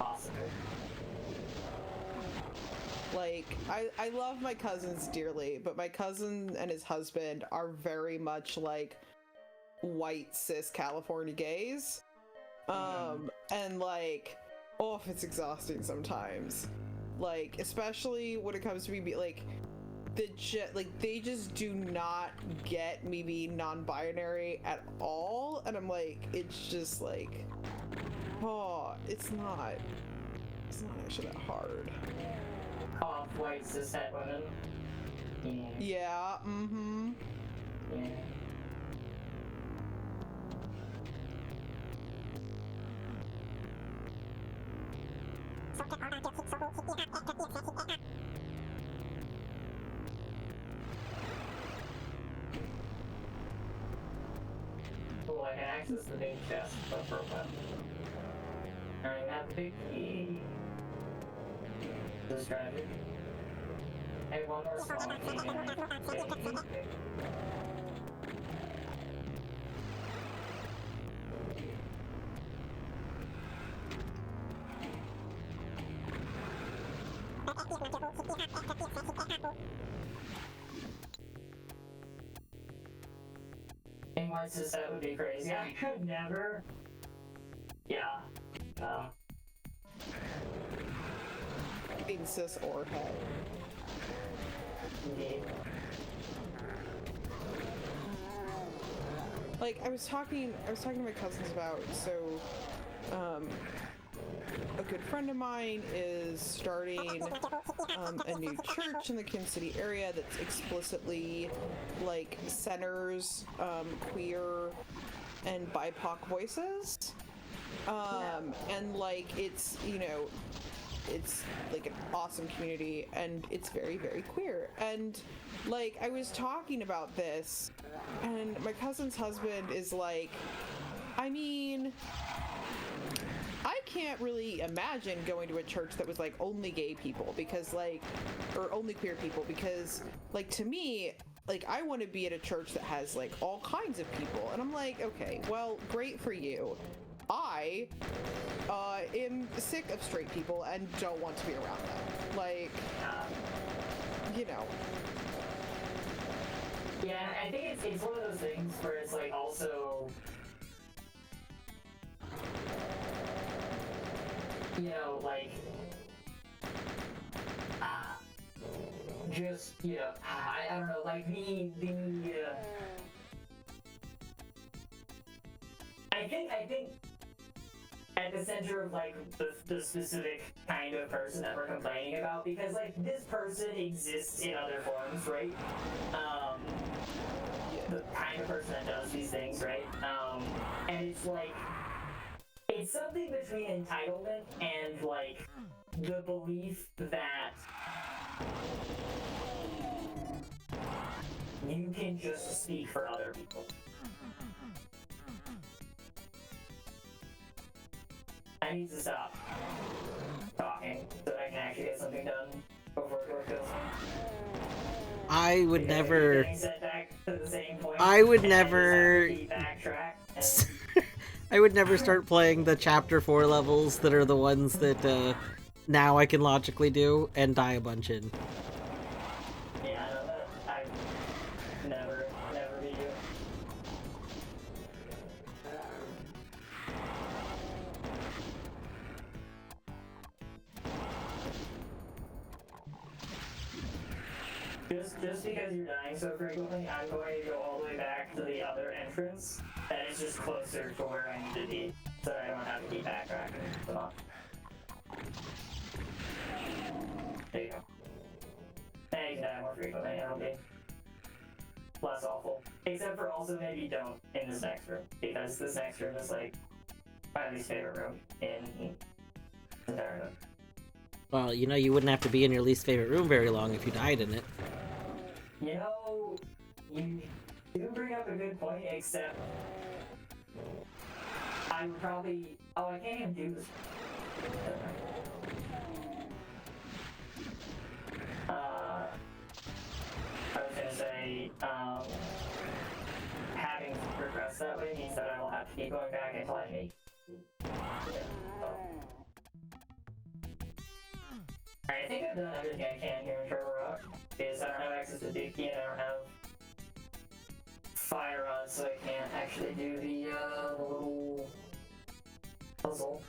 Possible. Like, I love my cousins dearly, but my cousin and his husband are very much like white cis California gays. And like, oh, it's exhausting sometimes. Like, especially when it comes to me, like, they just do not get me being non-binary at all, and I'm like, it's just like, oh, it's not actually that hard. Off white cishet women. Yeah, Yeah. Oh, I can access the big chest for a while. I got the big key. This strategy. Hey, one more small key. In my system, that would be crazy. I could never. Yeah. being cis or het. Indeed. Like, I was talking to my cousins about, so, a good friend of mine is starting a new church in the Kansas City area that's explicitly, like, centers queer and BIPOC voices. And, like, it's, you know, it's like an awesome community, and it's very, very queer. And like, I was talking about this, and my cousin's husband is like, I mean, I can't really imagine going to a church that was like only gay people, because like, or only queer people, because like, to me, like, I want to be at a church that has like all kinds of people. And I'm like, okay, well, great for you. I am sick of straight people and don't want to be around them. Like, you know. Yeah, I think it's one of those things where it's like also, you know, like, just, you know, I don't know, like I think at the center of like the specific kind of person that we're complaining about, because like this person exists in other forms, right? The kind of person that does these things, right? And it's like, it's something between entitlement and like the belief that you can just speak for other people. I need to stop talking so that I can actually get something done before work goes on. I would Because never. getting sent back to the same point, I would and never. I just have to backtrack and... I would never start playing the chapter 4 levels that are the ones that now I can logically do and die a bunch in. Yeah, I know that. I never be you. Just because you're dying so frequently, I'm going to go all the way back to the other entrance that is just closer to where I need to be, so that I don't have to keep backtracking so much. There you go. And you can die more frequently, and it'll be less awful. Except for also maybe don't in this next room, because this next room is like my least favorite room in the entire room. Well, you know, you wouldn't have to be in your least favorite room very long if you died in it. You know, you do bring up a good point, except I would probably... Oh, I can't even do this. I was gonna say, having progressed that way means that I will have to keep going back until I make... I think I've done everything I can here in Turtle Rock, because I don't have access to Dookie and I don't have fire on, so I can't actually do the little puzzle.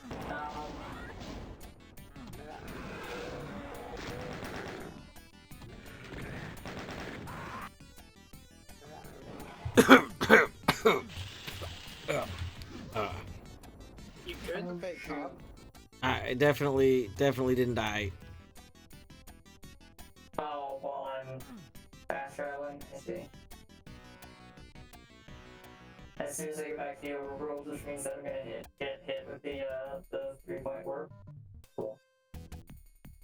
You good? I definitely didn't die. Oh, while I'm fast traveling, I see. As soon as I get back to the overworld, which means that I'm gonna get hit with the 3-point warp. Cool.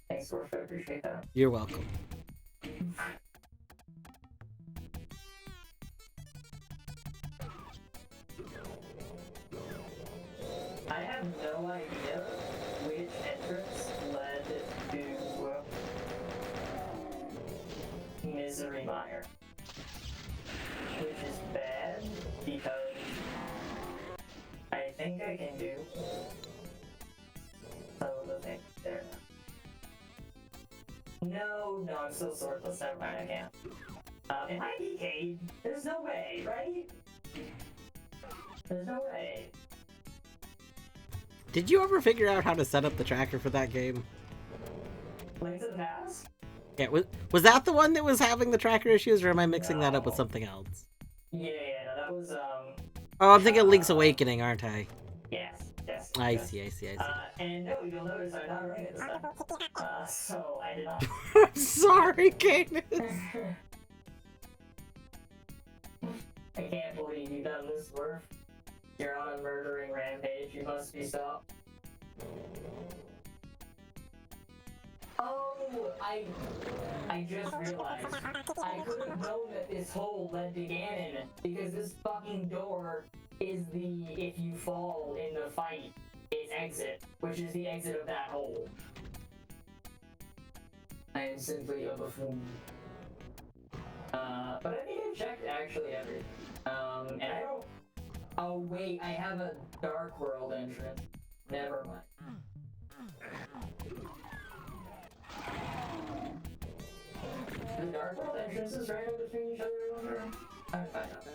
Thanks, Dwarf, I appreciate that. You're welcome. I have no idea which entrance led to Misery Mire. Which is bad, because I think I can do some of the things there now. No, I'm still swordless, never mind, I can't. Am I DK'd? There's no way, right? There's no way. Did you ever figure out how to set up the tracker for that game? Link to the Past? Yeah, was that the one that was having the tracker issues, or am I mixing that up with No. something else? Yeah, no, that was, Oh, I'm thinking Link's Awakening, aren't I? yes. I see. And no, you'll notice I'm not running it this time. So I did not. I'm sorry, Cadence. I can't believe you've done this work. You're on a murdering rampage. You must be stopped. I just realized I could have known that this hole led to Ganon because this fucking door is the if you fall in the fight, it's exit, which is the exit of that hole. I am simply a buffoon. But I think I checked actually everything. And I don't. Oh wait, I have a Dark World entrance. Never mind. The Dark World entrance is right in between each other. I wonder. I find out that.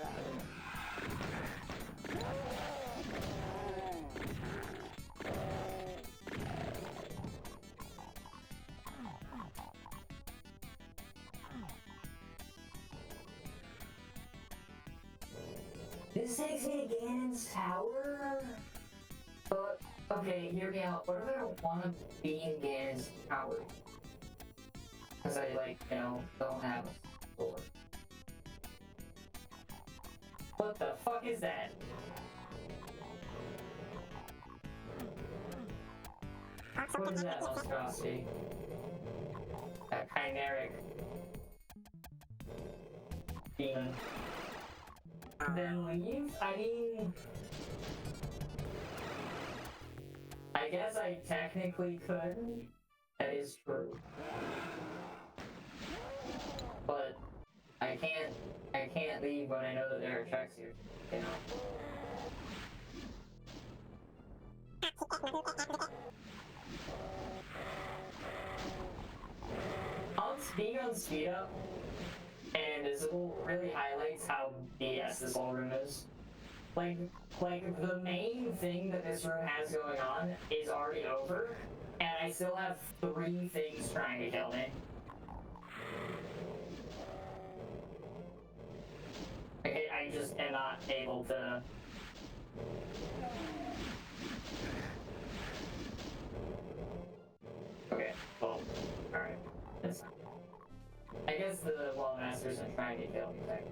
This takes me to Ganon's tower? But, okay, hear me out. What if I don't want to be in Ganon's tower? Because I, like, you know, don't have a sword. What the fuck is that? What is that monstrosity? That chimeric demon. Then leave? I mean... I guess I technically could. That is true. But I can't leave when I know that there are tracks here. You know? Being on speed up and invisible really highlights how BS this whole room is. Like the main thing that this room has going on is already over, and I still have 3 things trying to kill me. I just am not able to. Okay, well, alright. I guess the Wall Masters are trying to kill me there.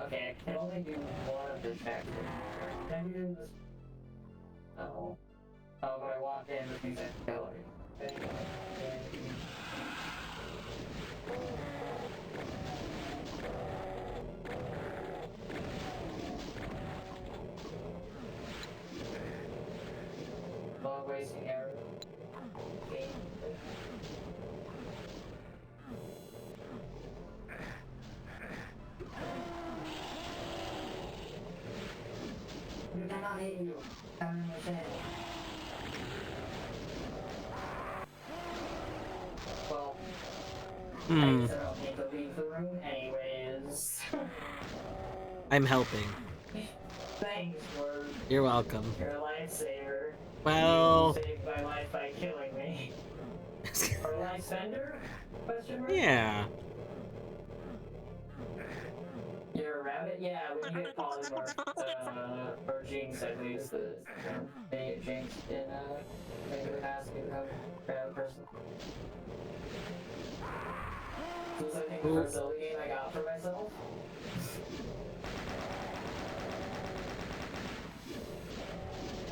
Okay, I can only do one of the checks. Can I do this? Oh. Oh, but I walked in, which means I have to kill everything. Log wasting error. Did I not hit you? I don't understand. Well, I guess I don't need to leave the room anyways. I'm helping. Thanks, Word. You're welcome. You're a lifesaver. Well... You saved my life by killing me. Or lifespender? Question mark? Yeah. You're a rabbit? Yeah, when you get polymorph, or jinx, I believe is the term. When you get jinx in, regular past, you become a rabbit person. So this, I think, the first Zelda game I got for myself.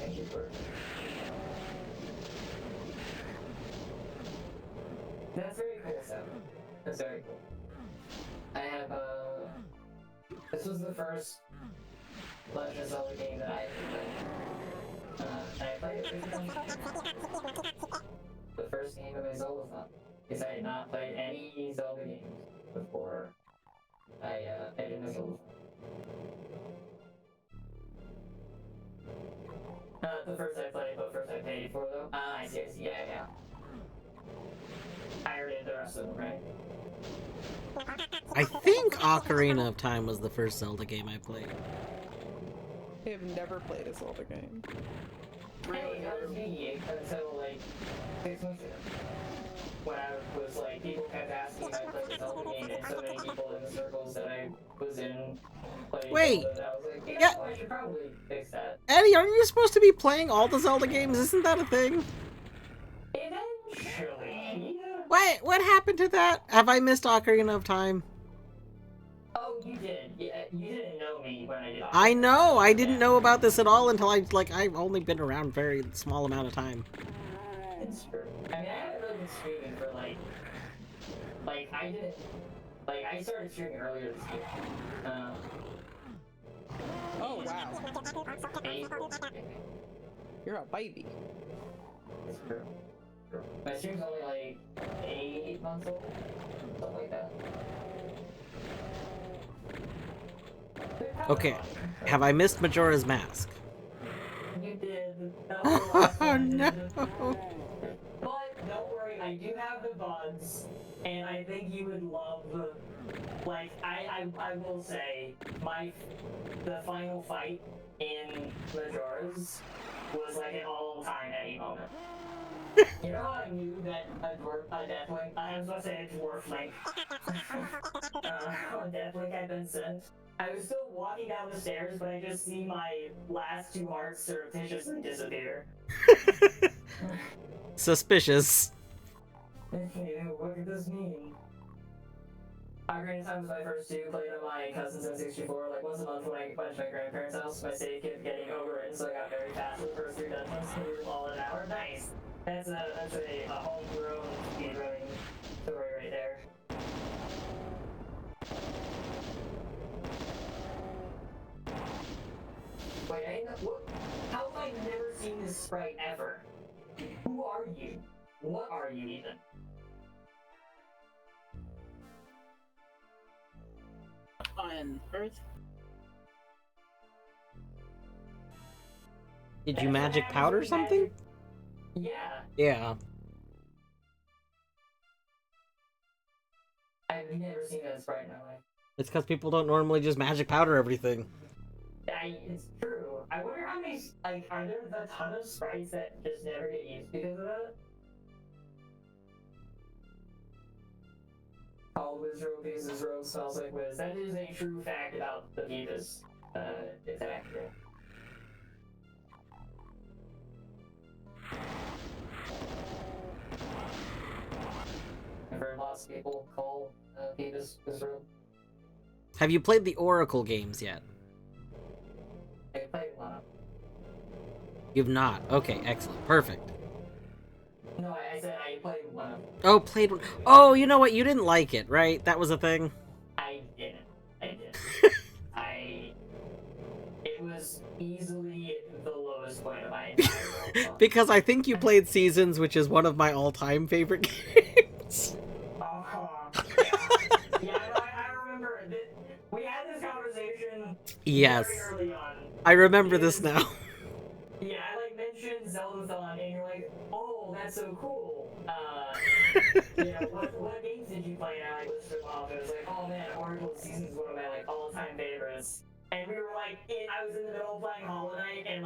Thank you for... That's very cool, Sam. That's very cool. I have, this was the first Legend of Zelda game that I ever played. And I played it 50 times. The first game of my Zelda-thon. Because I had not played any Zelda games before I did my Zelda-thon. Not the first I played, but first I paid for, though. I see, yeah. I already did the rest of them, right? I think Ocarina of Time was the first Zelda game I played. I have never played a Zelda game. Really, that was me until like 6 months ago. When I was like, people kept asking if I played the Zelda game, and so many people in the circles that I was in played Wait, Zelda, I was like, yeah. I should probably fix that. Eddie, aren't you supposed to be playing all the Zelda games? Isn't that a thing? Eventually. What happened to that? Have I missed Ocarina of Time? Oh, you did. Yeah, you didn't know me when I did. I know. I didn't Yeah. know about this at all until I've only been around very small amount of time. It's true. I mean, I haven't really been streaming for like I didn't I started streaming earlier this year. Oh wow, April. you're a baby. It's true. My stream's only like 8 months old, something like that. Okay. Have I missed Majora's Mask? You did. That was the last Oh one I no. did. But don't worry, I do have the bugs, and I think you would love like I will say the final fight in Majora's was like an all-time any moment. You know how I knew that a Deathlink, I was about to say a dwarf link. A Deathlink had been sent. I was still walking down the stairs, but I just see my last 2 hearts surreptitiously disappear. Suspicious. What could this mean? Ocarina of Time was my first 2, played on my cousin's N64, like once a month when I went to my grandparents' house. My save kept getting overwritten, so I got very fast with the first 3 dungeons, we were all in an hour. Nice! That's a homegrown speedrunning story right there. Wait, how have I never seen this sprite ever? Who are you? What are you even? On Earth? Did you magic powder something? Yeah. Yeah. I've never seen that sprite in my life. It's because people don't normally just magic powder everything. It's true. I wonder how many, like, are there a ton of sprites that just never get used because of that? All Wiz Rogue Beez's Rogue smells like Wiz. That is a true fact about the Beavis. It's accurate. I've heard lots of people call Beavis Wiz Rogue. Have you played the Oracle games yet? I played one. You've not. Okay, excellent. Perfect. No, I said I played one. Oh, played one. Oh, you know what? You didn't like it, right? That was a thing? I didn't. It was easily the lowest point of my entire world. Because I think you played Seasons, which is one of my all-time favorite games. Yeah, I remember. We had this conversation Yes. very early on. I remember this now. Yeah, I mentioned Zeldathon, and you're like, oh, that's so cool. What games did you play? And I listed them off. It was like, oh man, Oracle Seasons is one of my all-time favorites. And we were I was in the middle of playing Hollow Knight and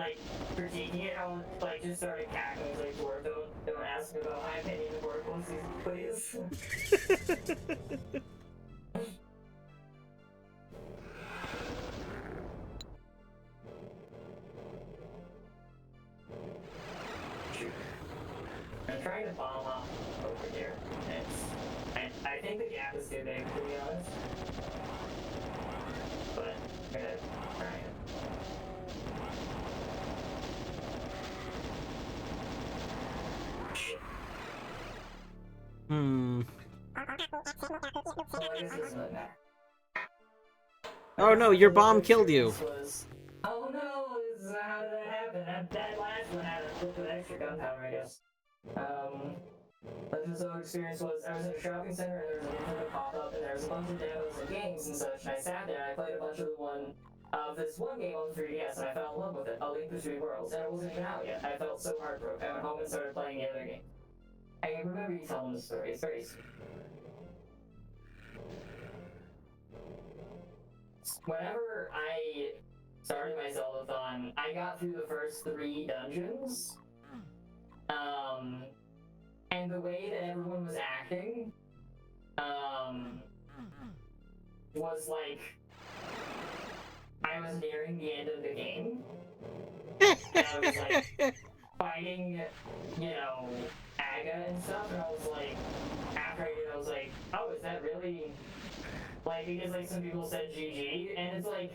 critiquing it. I just started cackling. I was like, Dwarf, don't ask me about my opinion of Oracle Seasons, please. I'm trying to bomb off over here. I think the gap is too big, to be honest. But I'm gonna try it. Hmm. Well, I guess it's not that. Oh no, your bomb killed you. Oh no, how did that happen? That last one had a bit of extra gunpowder, I guess. This whole experience was, I was in a shopping center and there was a Nintendo pop-up and there was a bunch of demos and games and such, and I sat there and I played a bunch of this one game on the 3DS and I fell in love with it, A Link Between Worlds, and it wasn't even out yet. I felt so heartbroken. I went home and started playing the other game. I remember you telling the story, it's very sweet. Whenever I started my Zeldathon, I got through the first 3 dungeons. And the way that everyone was acting, was like, I was nearing the end of the game. And I was fighting, saga and stuff, and I was like, after I did it, I was like, oh, is that really, like, because, like, some people said GG, and it's like,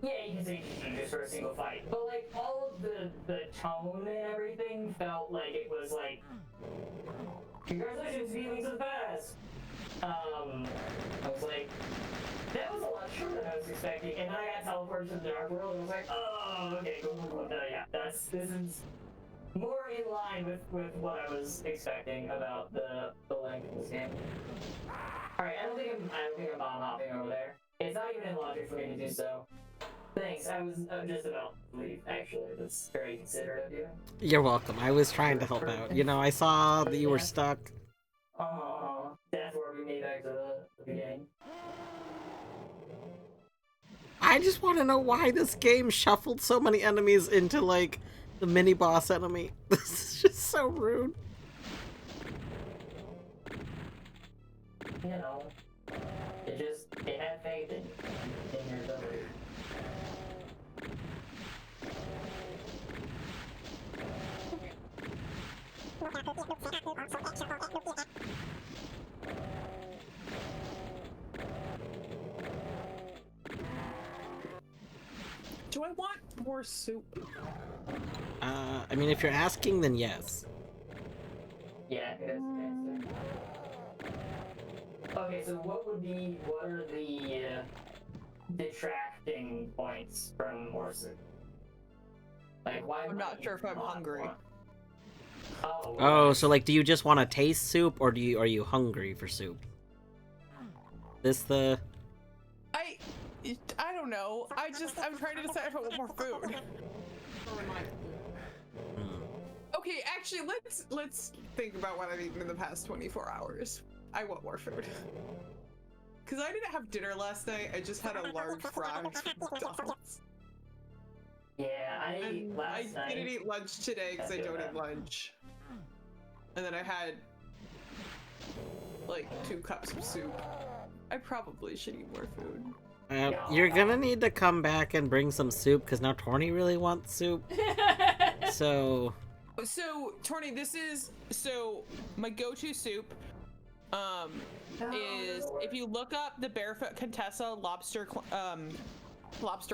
yeah, you can say GG just for a single fight, but, like, all of the tone and everything felt like it was, like, congratulations, feelings of the past! I was like, that was a lot shorter than I was expecting, and then I got teleported to the Dark World, and I was like, oh, okay, cool. Yeah, this is more in line with what I was expecting about the length of this game. Alright, I don't think I'm bomb hopping over there. It's not even in logic for me to do so. Thanks, I was just about to leave, actually. That's very considerate of you. You're welcome. I was trying to help out. You know, I saw that you were stuck. That's where we made back to the beginning. I just want to know why this game shuffled so many enemies into, like, the mini-boss enemy. This is just so rude. You know, it had faith in your ability. Do I want more soup? I mean, if you're asking, then yes. Yeah, it is. Okay, so what are the detracting points from Morrison? Like, why? I'm not sure if I'm hungry. Oh, so like, do you just want to taste soup, or are you hungry for soup? I don't know. I'm trying to decide if I want more food. Okay, actually, let's think about what I've eaten in the past 24 hours. I want more food. Because I didn't have dinner last night, I just had a large fry from McDonald's. Yeah, I didn't eat lunch today because I don't eat lunch. And then I had like 2 cups of soup. I probably should eat more food. You're gonna need to come back and bring some soup, because now Torny really wants soup. So, Torny, my go-to soup is, if you look up the Barefoot Contessa lobster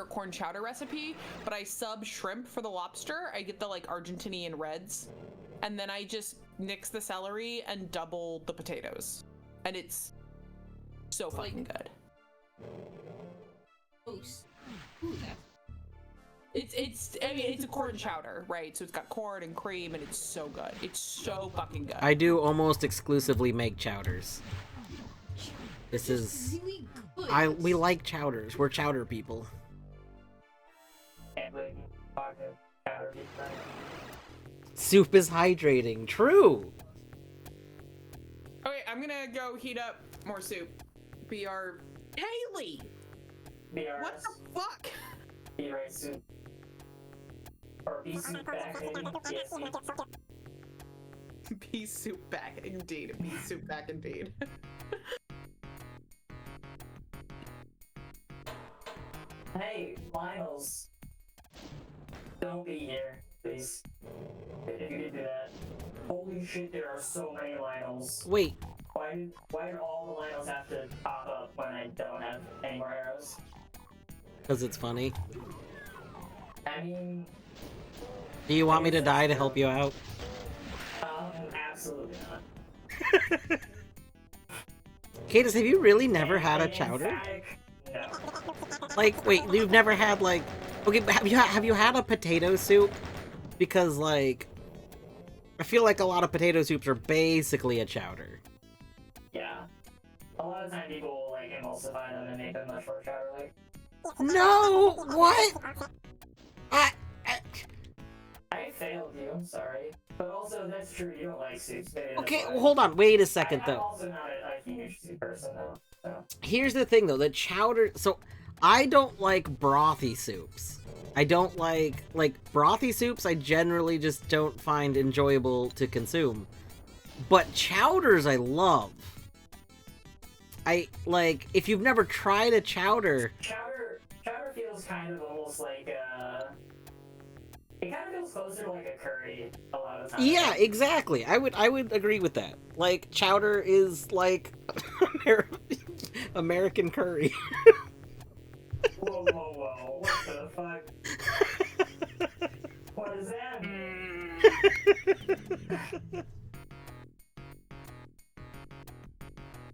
corn chowder recipe, but I sub shrimp for the lobster. I get the like Argentinian reds, and then I just nix the celery and double the potatoes, and it's so fucking good. It's a corn chowder, right? So it's got corn and cream, and it's so good. It's so fucking good. I do almost exclusively make chowders. This is really good. we like chowders. We're chowder people. Soup is hydrating. True. Okay, I'm gonna go heat up more soup. BR Haley. BRS. What the fuck? BRS soup. Or B soup back, maybe? Yes, Pea soup back, indeed. Pea soup back, indeed. Hey, Lionels. Don't be here, please. If you could do that. Holy shit, there are so many Lionels. Wait. Why do all the Lionels have to pop up when I don't have any more arrows? Because it's funny. I mean... Do you want me to die to help you out? Absolutely not. Cadus, have you really never had a chowder? No. Like, wait, you've never had, like... Okay, but have you had a potato soup? Because, like... I feel like a lot of potato soups are basically a chowder. Yeah. A lot of time people will, like, emulsify them and make them much more chowder-like. No! What? I failed you, I'm sorry. But also, that's true, you don't like soups. Okay, well, hold on, wait a second, though. I'm also not a huge soup person, though. So. Here's the thing, though, the chowder... So, I don't like brothy soups. I don't like brothy soups I generally just don't find enjoyable to consume. But chowders I love. If you've never tried a chowder... Chowder feels kind of almost like, It kind of feels closer to like a curry a lot of the time. Yeah, exactly. I would agree with that. Like, chowder is like American curry. Whoa, whoa, whoa! What the fuck? What does that mean?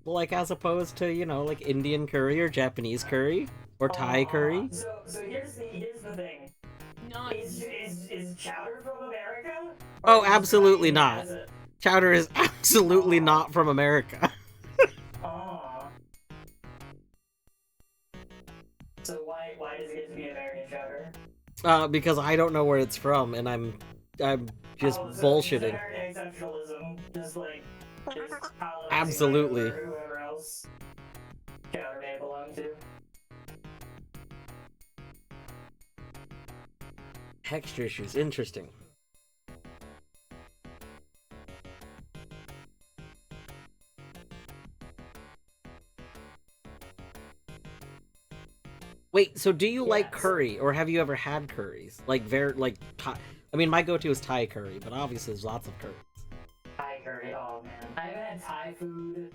Like, as opposed to, you know, like Indian curry or Japanese curry or Thai curry. So here's the thing. Not. Is chowder from America? Oh, Or is absolutely Brian not. has it? Chowder is absolutely not from America. Aw. So why does it get to be American chowder? Because I don't know where it's from, and I'm just Oh, so bullshitting. American exceptionalism, just politics Absolutely. or whoever else chowder may belong to. Texture issues, interesting. Wait, so do you like Yes. curry, or have you ever had curries? Like, Thai. I mean, my go-to is Thai curry, but obviously there's lots of curries. Thai curry, oh man. I haven't had Thai food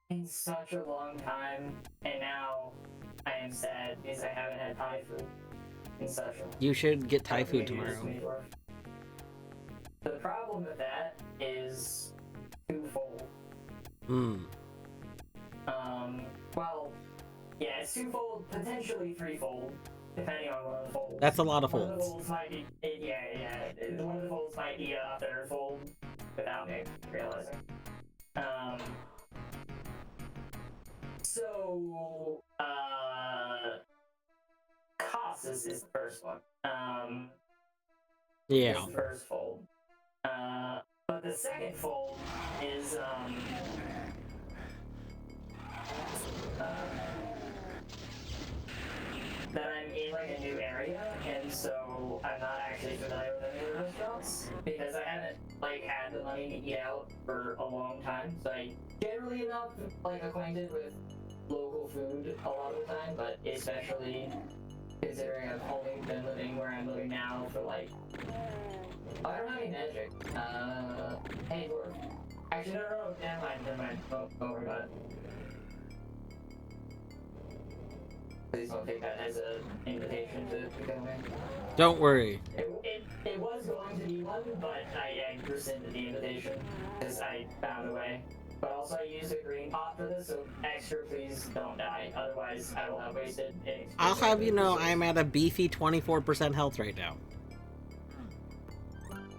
in such a long time, and now I am sad because I haven't had Thai food in such a You should get Thai food Maybe it's tomorrow. made for- The problem with that is twofold. Hmm. Well, yeah, it's twofold, potentially threefold, depending on one of the folds. That's a lot of One of the folds. folds might be, one of the folds might be a third fold without me realizing. So, Casas is the first one. Yeah. Is the first fold. But the second fold is, that I'm in like a new area, and so I'm not actually familiar with any of the restaurants because I haven't like had the money to eat out for a long time. So I generally am not like acquainted with local food a lot of the time, but especially considering I've only been living where I'm living now for like I don't have any magic. Hey dwarf. Actually no, never mind. Don't worry about it. Please don't take that as an invitation to become a... Don't worry. It was going to be one, but I rescinded the invitation because I found a way. But also I used a green pot for this, so extra please don't die. Otherwise I will have wasted an I'll have you know I'm at a beefy 24% health right now.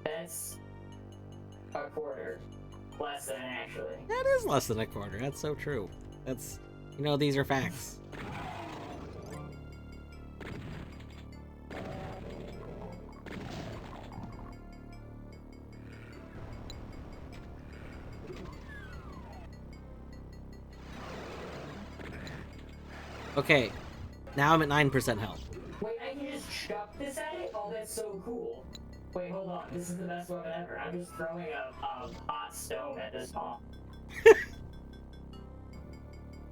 That's a quarter. Less than actually. That is less than a quarter. That's so true. That's, you know, these are facts. Okay, now I'm at 9% health. Wait, I can just chuck this at it? Oh, that's so cool. Wait, hold on. This is the best weapon ever. I'm just throwing a hot stone at this bomb.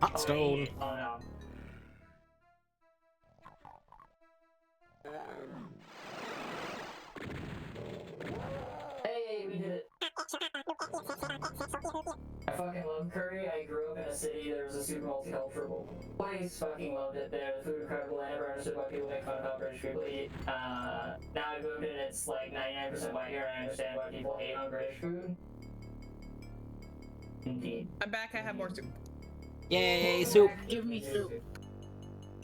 Hot stone. Wait, oh no. Hey, we did it. I fucking love curry. I grew up in a city. There was a super multicultural place. Fucking loved it there. The food incredible. I never understood why people make fun of how British people eat. Now I moved in. It's like 99% white here, and I understand why people hate on British food. Indeed. I'm back. I have more soup. Yay, soup. Give me soup.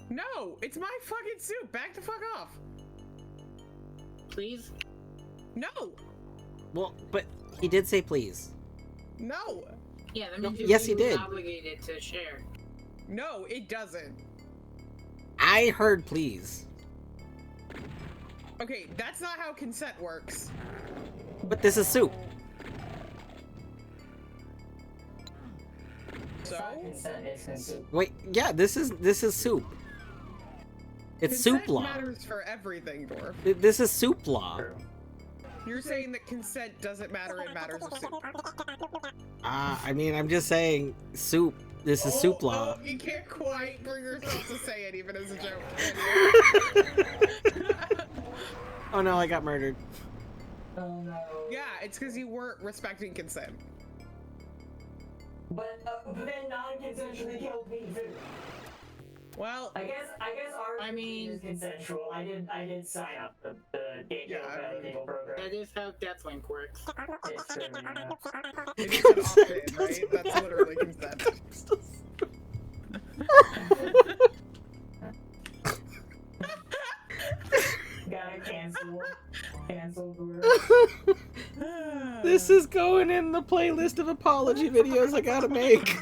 No, it's my fucking soup. Back the fuck off. Please? No, Well, but he did say please. no, Yeah, that means Yes, he you're did. obligated to share. no, it doesn't. I heard please. Okay, that's not how consent works. But this is soup. So, Consent is consent. Wait, yeah, this is soup. It's consent soup law. matters for everything, Dwarf. This is soup law. You're saying that consent doesn't matter in matters of soup. I mean, I'm just saying soup. This is soup law. Oh, you can't quite bring yourself to say it even as a joke. Oh no, I got murdered. Oh no. Yeah, it's because you weren't respecting consent. But then non-consensually killed me too. Well, I guess our I mean- is consensual. I did sign up the gay legal program. That is how Deathlink works. It's true, yeah. it is an opt-in, right? That's literally consent. Gotta cancel Guru. This is going in the playlist of apology videos I gotta make.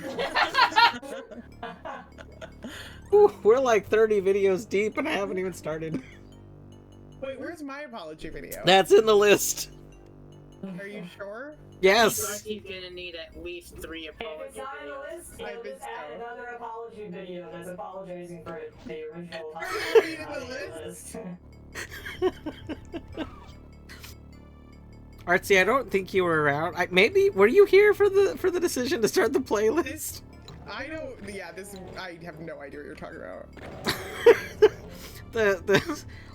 Ooh, we're like 30 videos deep and I haven't even started. Wait, where's my apology video? That's in the list. Are you sure? Yes. He's gonna need at least 3 If apology it's not on the videos. list, I it'll think just add so. another apology video that's apologizing for the original Read the list. Artsy, I don't think you were around. Maybe were you here for the decision to start the playlist? I don't. Yeah, this. I have no idea what you're talking about.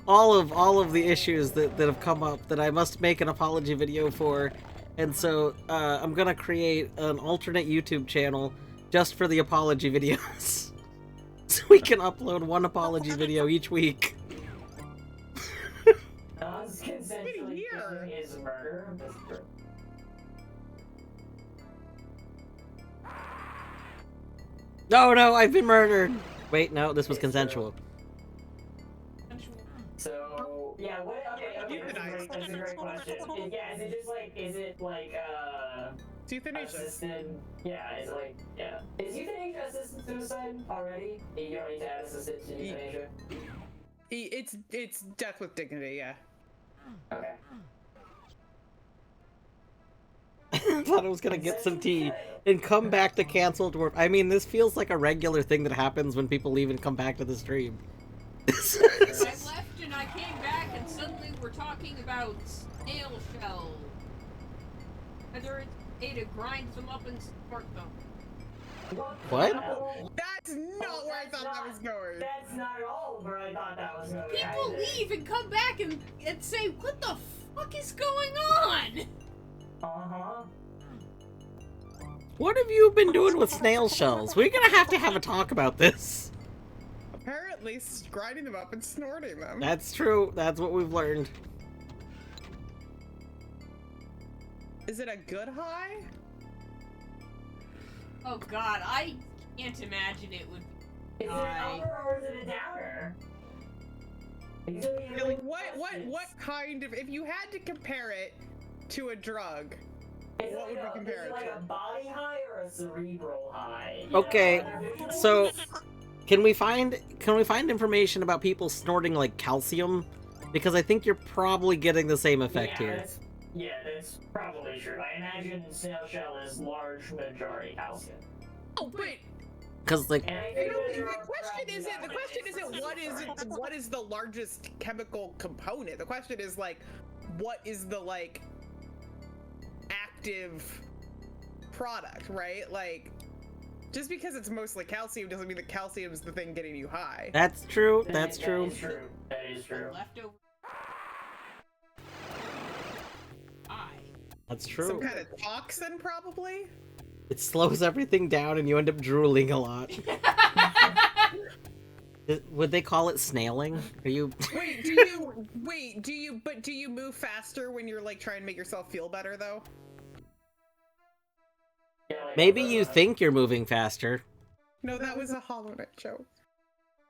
all of the issues that have come up that I must make an apology video for, and so I'm gonna create an alternate YouTube channel just for the apology videos, so we can upload one apology video each week. Non-consensually Here. killing is murder. That's true. No, I've been murdered. Wait, no, this was consensual. So yeah, what? Okay, that's a great question. Is it like Euthanasia. assisted? Yeah, is it like Is euthanasia assisted suicide already? You don't need to add assisted to euthanasia. It's death with dignity. Yeah. Okay. I thought I was gonna get some tea and come back to cancel dwarf. I mean, this feels like a regular thing that happens when people leave and come back to the stream. I left and I came back and suddenly we're talking about snail shell. Whether it's a way to grind them up and snort them. What? That's not where I thought that was going. That's not at all where I thought that was going. People leave and come back and say, what the fuck is going on? Uh-huh. What have you been doing with snail shells? We're gonna have a talk about this. Apparently, grinding them up and snorting them. That's true. That's what we've learned. Is it a good high? Oh god, I can't imagine it would be Is it an high. upper or is it a downer? Like what kind of? If you had to compare it to a drug, what would we compare Is it like it a to? body high or a cerebral high? Okay, so can we find information about people snorting like calcium? Because I think you're probably getting the same effect here. That's probably true. I imagine snail shell is large majority calcium. Oh, but Because like And I you think know, that there the are question probably isn't evidence. what is the largest chemical component. The question is like, what is the like active product, right? Like, just because it's mostly calcium doesn't mean that calcium is the thing getting you high. that's true. That's That true. is true. That is true. Leftover. That's Some true. kind of toxin, probably. It slows everything down, and you end up drooling a lot. Would they call it snailing? Are you? Do you move faster when you're like trying to make yourself feel better though? Yeah, like, Maybe you think you're moving faster. No, that was a Hollow Knight joke.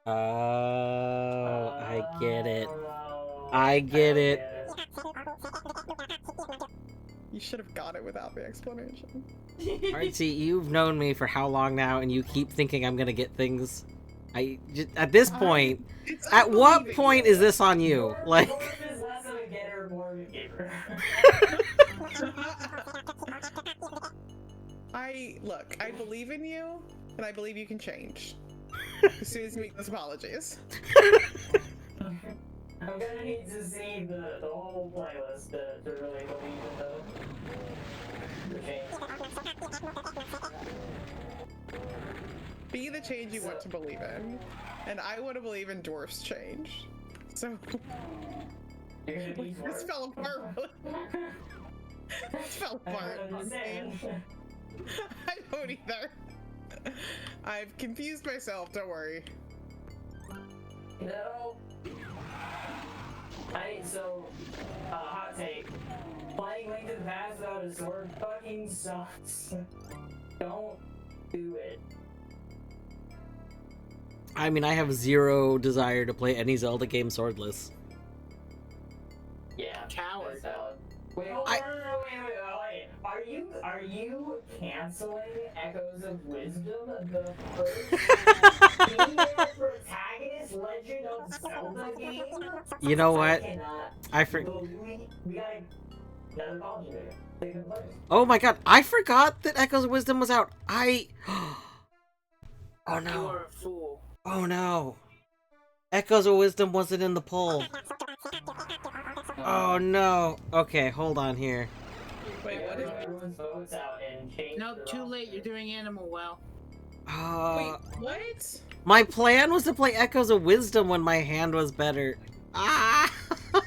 Oh, I get it. no. I get don't it. You should have got it without the explanation. Artsy, you've known me for how long now, and you keep thinking I'm gonna get things. At this point, at what point is this on you? Like, Dwarf is less of a getter, more of a giver. I believe in you, and I believe you can change. As soon as you make those apologies. I'm gonna need to see the whole playlist to really believe in the change. Be the change you want to believe in. And I want to believe in dwarfs change. So You're gonna be This fell apart. This fell I apart. don't understand. I don't either. I've confused myself, don't worry. No. Hot take. Playing Link to the Past without a sword fucking sucks. Don't do it. I mean, I have zero desire to play any Zelda game swordless. Yeah. Coward. That's valid. Wait, hold on, no, wait. Are you canceling Echoes of Wisdom, the first female protagonist Legend of Zelda game? You know what? I cannot. We got another apology there. They can play. Oh my god, I forgot that Echoes of Wisdom was out. Oh You no. are a fool. Oh no. Echoes of Wisdom wasn't in the poll. Oh no. Okay, hold on here. Wait, what is Everyone's votes out and change No, the too roster. late. You're doing animal well. Wait, what? My plan was to play Echoes of Wisdom when my hand was better. Ah!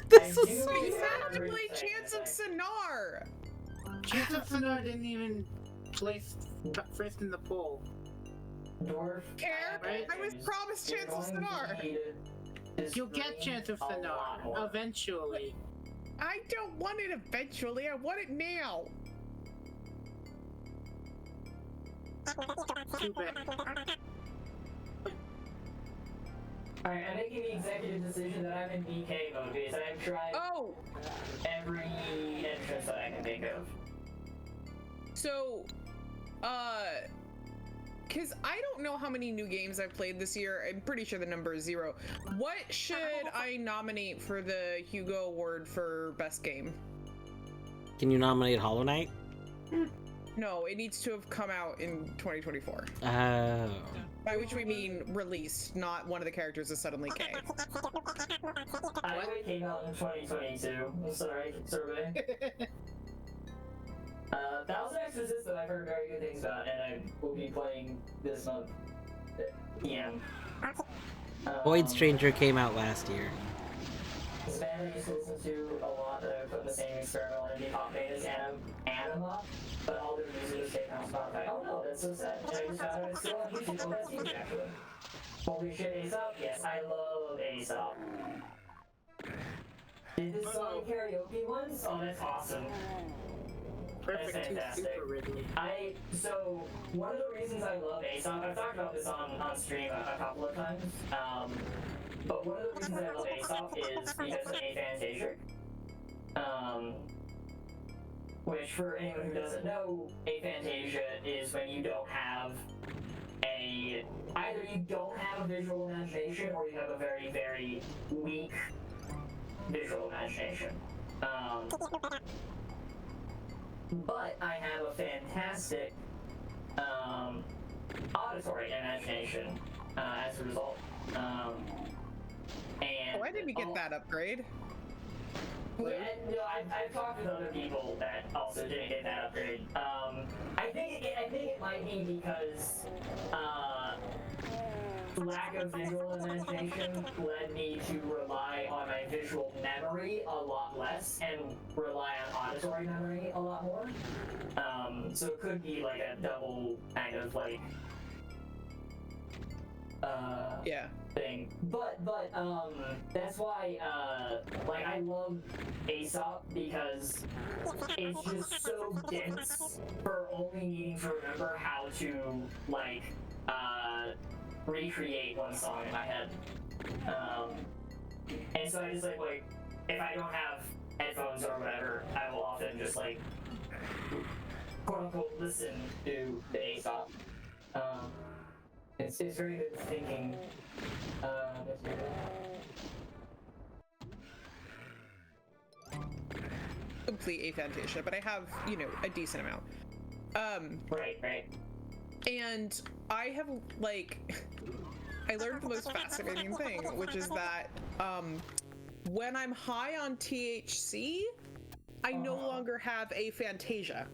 This I is do so... You remember have to play saying Chance of that. Sonar! Chance of Sonar didn't even place first in the poll. Dwarf. Care? Right? I was promised You're Chance of going to Sonar! need to You'll get scream Chance of a lot Sonar more. eventually. I don't want it eventually, I want it now! Too bad. Alright, I'm making the executive decision that I'm in DK mode because I've tried Oh! every entrance that I can think of. So, cause I don't know how many new games I've played this year. I'm pretty sure the number is 0. What should I nominate for the Hugo Award for Best Game? Can you nominate Hollow Knight? No, it needs to have come out in 2024. Oh. By which we mean released, not one of the characters is suddenly K. I know it came out in 2022. I'm sorry, survey. Thousand Exorcists that I've heard very good things about, and I will be playing this month. PM. Void Stranger came out last year. This band I used to listen to a lot that I put in the same experimental indie pop band is Anima, but all their music is taken off Spotify. Oh no, that's so sad. And I just found out it's still on YouTube. Oh, that's huge actually. Holy shit, Aesop? Yes, I love Aesop. Did this song karaoke once? Oh, that's awesome. Perfect That's too fantastic. super Ridley. So one of the reasons I love Aesop, I've talked about this on stream a couple of times, but one of the reasons I love Aesop is because of Aphantasia. Which for anyone who doesn't know, Aphantasia is when you don't have either you don't have a visual imagination or you have a very, very weak visual imagination. But I have a fantastic auditory imagination as a result. And Why did we get that upgrade? Yeah, no, I've talked with other people that also didn't get that upgrade. I think it might be because lack of visual imagination led me to rely on my visual memory a lot less and rely on auditory memory a lot more. So it could be like a double kind of like Yeah. thing. But that's why like I love Aesop because it's just so dense for only needing to remember how to like recreate one song in my head. And so I just like if I don't have headphones or whatever, I will often just like quote unquote listen to the Aesop. It's very good thinking. Complete Aphantasia, but I have, you know, a decent amount. Right. And I have, like, I learned the most fascinating thing, which is that, when I'm high on THC, I no longer have aphantasia.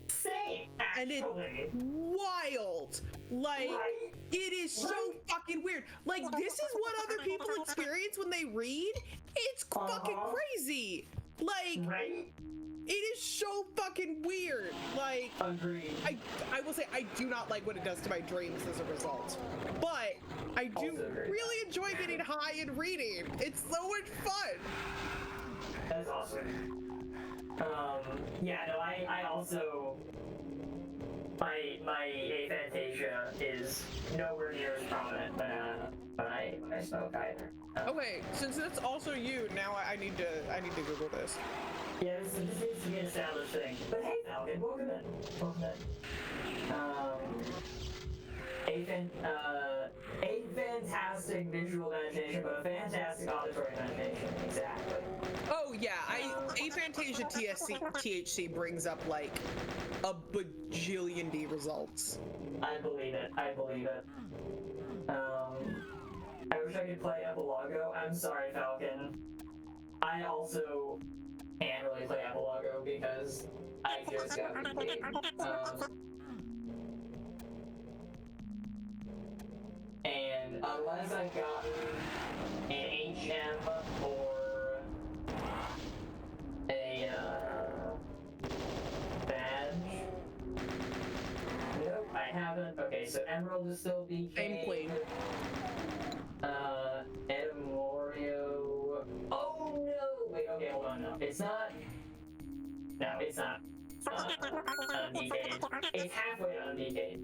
Same, And it's actually. wild. Like, it is so fucking weird. Like, this is what other people experience when they read. It's fucking crazy. Like, Right? it is so fucking weird. Like, Agreed. I will say I do not like what it does to my dreams as a result, but I do Also very really enjoy getting high and reading. It's so much fun. That's awesome. Yeah, no, I also my aphantasia is nowhere near as prominent when I smoke either. Okay, since that's also you, now I need to Google this. Yeah, this needs to be an established thing. But hey, Falcon, welcome in. Welcome in. A fantastic visual meditation, but a fantastic auditory meditation. Exactly. Oh yeah, aphantasia THC brings up like a bajillion D results. I believe it. I believe it. I wish I could play Epilago. I'm sorry, Falcon. I also can't really play Epilago because I just got the game. And unless I've gotten an HM or a badge, nope, I haven't. Okay, so Emerald is still BK. Same queen. Edemorio. Oh no! Wait, okay, hold on. No, it's not. No, it's not. Undecayed. It's halfway undecayed.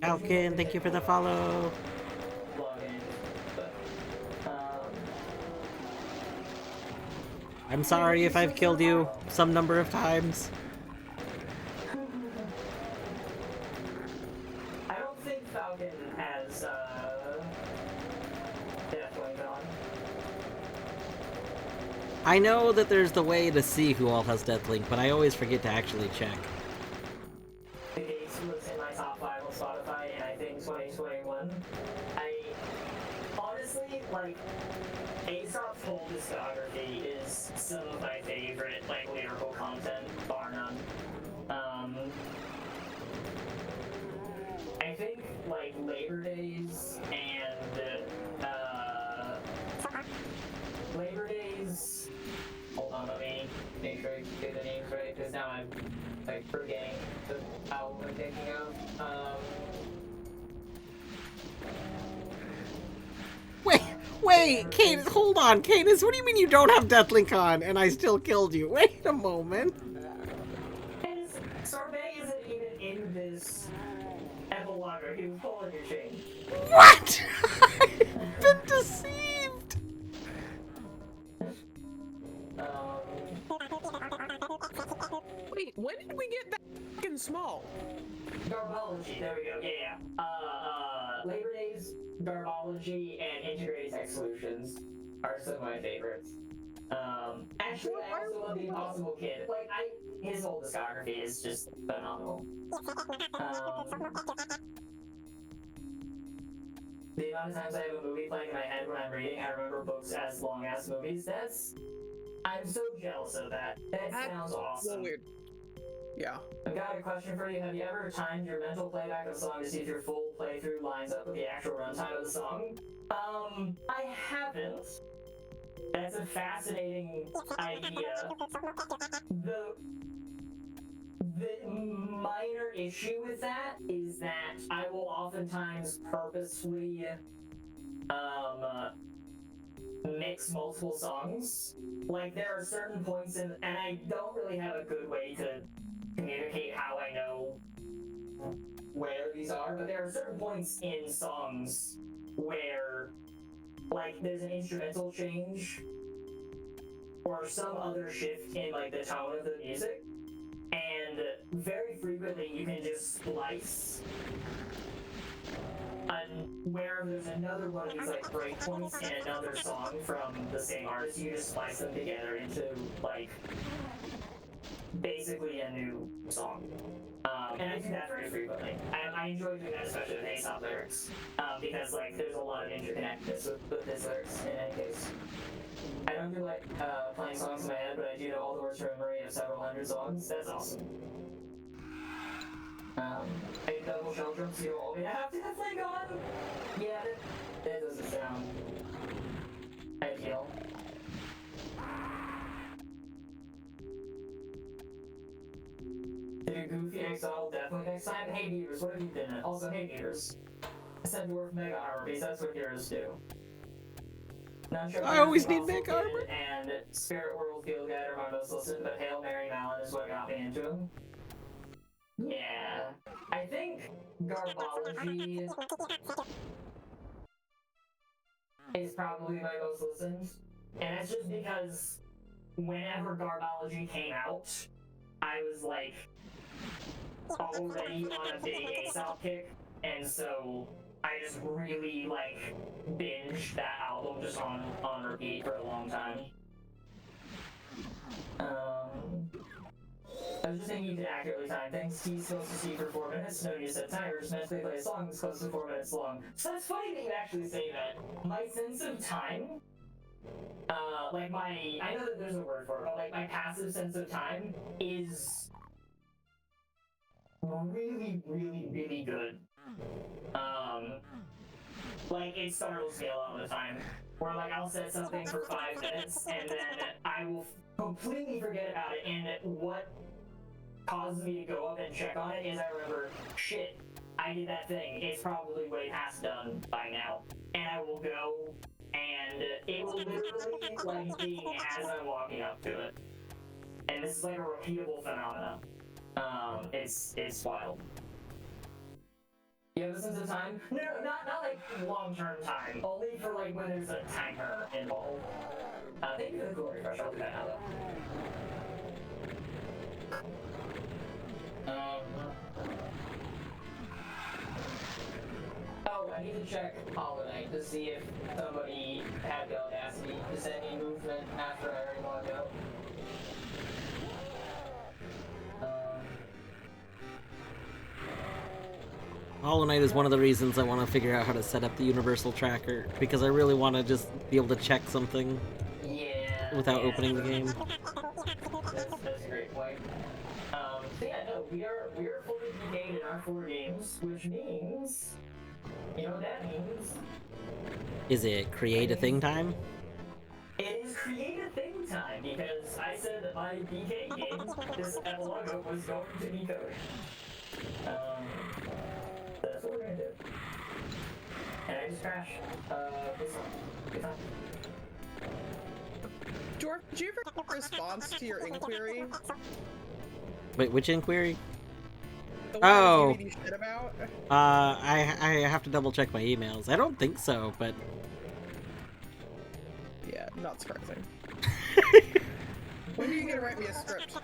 Falcon, thank you for the follow. Login. But, I'm sorry if I've killed you some number of times. I don't think Falcon has definitely gone. I know that there's the way to see who all has Deathlink, but I always forget to actually check. The Gates was in my top 5 on Spotify, and I think 2021. I honestly, like, Aesop's whole discography is some of my favorite, like, lyrical content, bar none. I think, like, Labor Days and, Labor Days... Hold on, let me make sure I get the names right, because now I'm, like, forgetting the album I'm thinking of. Wait, Cadus, hold on, Cadus, what do you mean you don't have Deathlink on and I still killed you? Wait a moment. And Sorbet isn't even in this Epilago. He was pulling your chain. What? I've been deceived. Wait, when did we get that fucking small? Garbology, there we go. Yeah. Labor Days, Garbology, and Integrated Tech Solutions are some of my favorites. Actually, I also love the Impossible Kid. Like, his whole discography is just phenomenal. The amount of times I have a movie playing in my head when I'm reading, I remember books as long-ass movies. I'm so jealous of that. That sounds awesome. So weird. Yeah. I've got a question for you. Have you ever timed your mental playback of a song to see if your full playthrough lines up with the actual runtime of the song? I haven't. That's a fascinating idea. The minor issue with that is that I will oftentimes purposefully mix multiple songs. Like, there are certain points and I don't really have a good way to communicate how I know where these are, but there are certain points in songs where, like, there's an instrumental change or some other shift in, like, the tone of the music, and very frequently you can just splice where there's another one of these, like, breakpoints in another song from the same artist. You just splice them together into, like, basically a new song. And I do that very frequently. I enjoy doing that, especially with Aesop lyrics, because, like, there's a lot of interconnectedness with his lyrics in any case. I don't do, like, playing songs in my head, but I do know all the words from memory of several hundred songs. That's awesome. I do double shell drums, you all have to have like on. Yeah, that doesn't sound ideal. goofy exile definitely next time. Hey Beavers, what have you been in? Also, hey Beavers. I said dwarf mega armor because that's what heroes do. Not sure I always need also mega did, armor. And Spirit World Field Guide are my most listened, but Hail Mary Malin is what got me into them. Yeah. I think Garbology is probably my most listened. And it's just because whenever Garbology came out, I was like already on a big ASAP kick, and so I just really like binged that album just on repeat for a long time. I was just thinking you can accurately time things. He's supposed to see for 4 minutes. No, you said timer. Just meant to play a song that's close to 4 minutes long. So it's funny that you actually say that. My sense of time, I know that there's a word for it, but like my passive sense of time is really, really, really good. Like it startles me a lot of the time. Where like I'll set something for 5 minutes and then I will completely forget about it, and what causes me to go up and check on it is I remember, shit, I did that thing. It's probably way past done by now. And I will go, and it will literally like be as I'm walking up to it. And this is like a repeatable phenomenon. It's wild. You have a sense of time? No, not like long-term time. Only for like when there's a timer involved. Thank you for the cool refresh. I'll do that now though. Oh, I need to check Holiday to see if somebody had the audacity to send me movement after I already logged out. Hollow Knight is one of the reasons I want to figure out how to set up the universal tracker, because I really want to just be able to check something without opening the game. That's a great point. So yeah, no, we are fully engaged in our 4 games, which means, you know what that means? Is it create a thing time? It is create a thing time, because I said that my BK game, this Epilago, was going to be coded. That's what we're gonna do. And I just crashed. This one. Good time. Dwarf, did you ever get a response to your inquiry? Wait, which inquiry? The one I was giving you shit about? I have to double check my emails. I don't think so, but Yeah, not surprising. When are you gonna write me a script?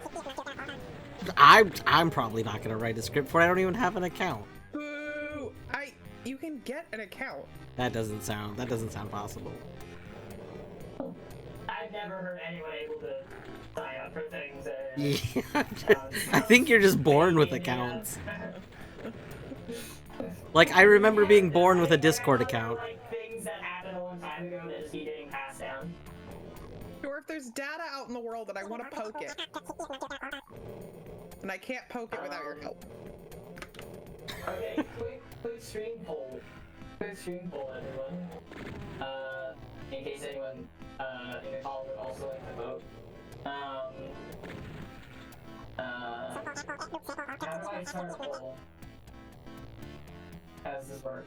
I'm probably not gonna write a script for it. I don't even have an account. Boo! You can get an account. That doesn't sound possible. I've never heard anyone able to sign up for things. Yeah, I think you're just born with accounts. Like, I remember being born with a Discord account. Like things that happened a long time ago that just keep getting passed down. Or if there's data out in the world that I want to poke it. And I can't poke it without your help. Okay, quick stream poll. Quick stream poll, everyone. In case anyone in the call would also like to vote. How do I start a poll? How does this work?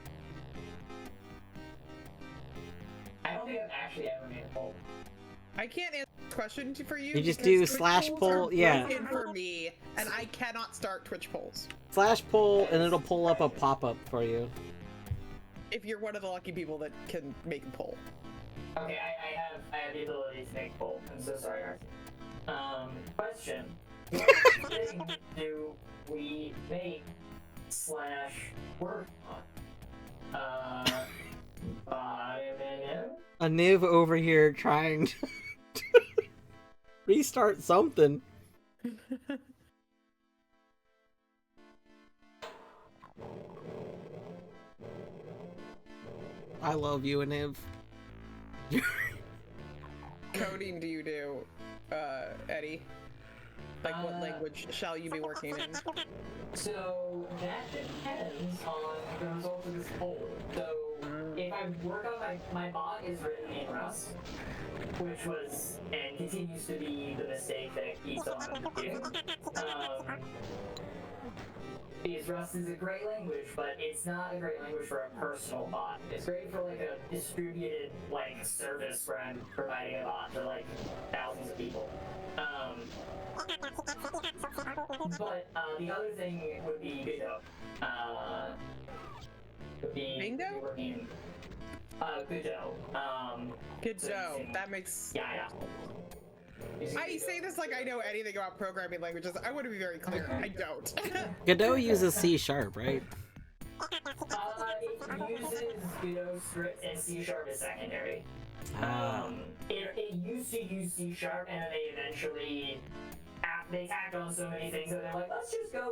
I don't think I've actually ever made a poll. I can't answer the question for you. You just because do Twitch slash polls poll, are yeah. broken for me, and I cannot start Twitch polls. Slash poll, and it'll pull up a pop-up for you. If you're one of the lucky people that can make a poll. Okay, I have the ability to make a poll. I'm so sorry, Arthur. Question. What thing do we make / work on? A Niv over here trying to restart something. I love you, Niv. Coding do you do, Eddie? Like, what language shall you be working in? So that depends on the results of this poll. So if I work on my bot is written in Rust, which was and continues to be the mistake that keeps on doing. Because Rust is a great language, but it's not a great language for a personal bot. It's great for like a distributed like service where I'm providing a bot to like thousands of people. But the other thing would be Bingo. Bingo? Gudo. Godot. That makes. Yeah. I say this like I know anything about programming languages. I want to be very clear. I don't. Godot uses C#, right? It uses Godot script and C# as secondary. It used to use C# and then they eventually they tacked on so many things that they're like, let's just go,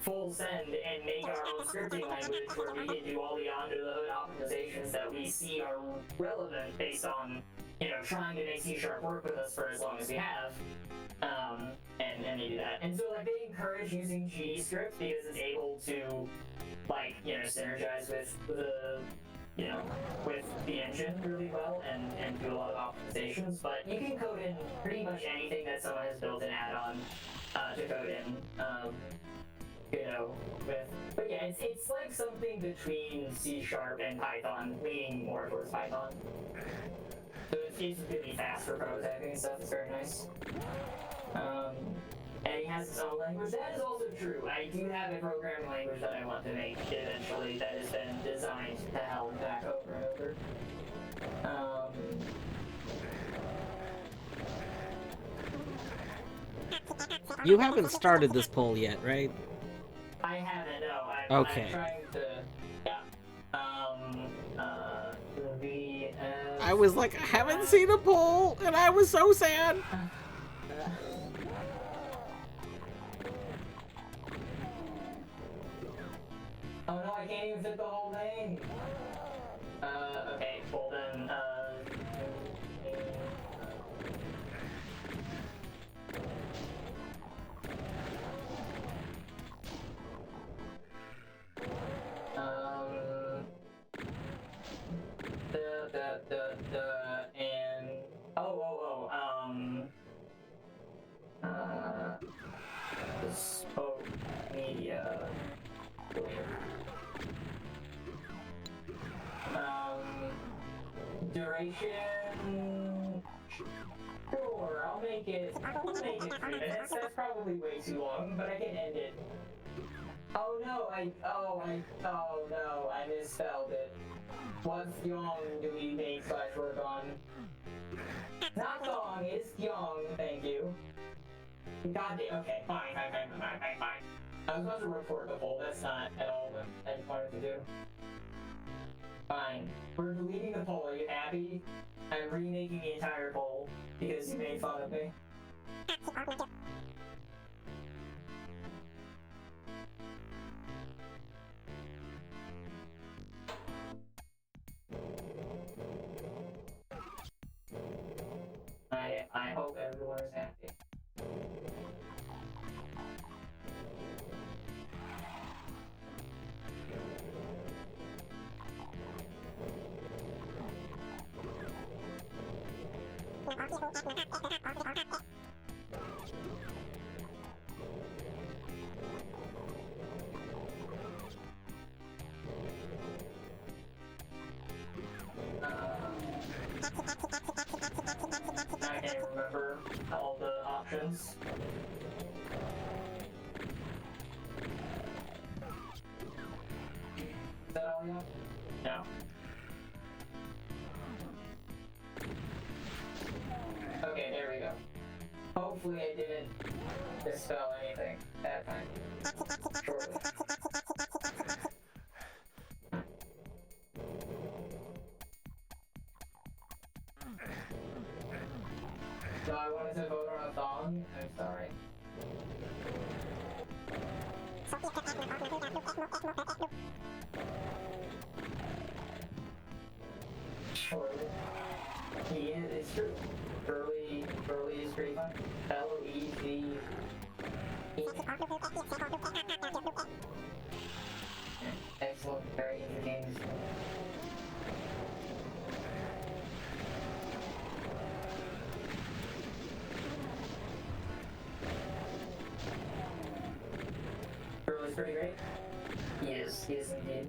full send and make our own scripting language where we can do all the under the hood optimizations that we see are relevant based on, trying to make C# work with us for as long as we have. And they do that. And so like they encourage using GD script because it's able to synergize with the with the engine really well and do a lot of optimizations, but you can code in pretty much anything that someone has built an add-on to code in. But yeah, it's like something between C# and Python, leaning more towards Python. So it's really fast for prototyping and stuff. It's very nice. And he has his own language. That is also true. I do have a programming language that I want to make eventually that has been designed to hell and back over and over. You haven't started this poll yet, right? I haven't, no. Okay. I'm trying to... Yeah. I was like, I haven't seen a poll, and I was so sad. Oh no, I can't even fit the whole thing! Okay, well then, and... Bespoke media... Duration... Sure, I'll make it 3 minutes. That's probably way too long, but I can end it. Oh no, I misspelled it. What Yong do we make / work on? Not Thong, it's Yong, thank you. God damn, okay, fine. I was about to report the poll, that's not at all what I wanted to do. Fine. We're deleting the poll, are you happy? I'm remaking the entire poll because you made fun of me. I hope everyone is happy. I can't remember all the options. Is that all you have? No. Okay, there we go. Hopefully I didn't misspell anything that time. So I wanted to vote on a thong. I'm sorry. Sure. Yeah, it's true. Early is pretty fun. L-E-V. Excellent. Very entertaining. is pretty great. He is indeed.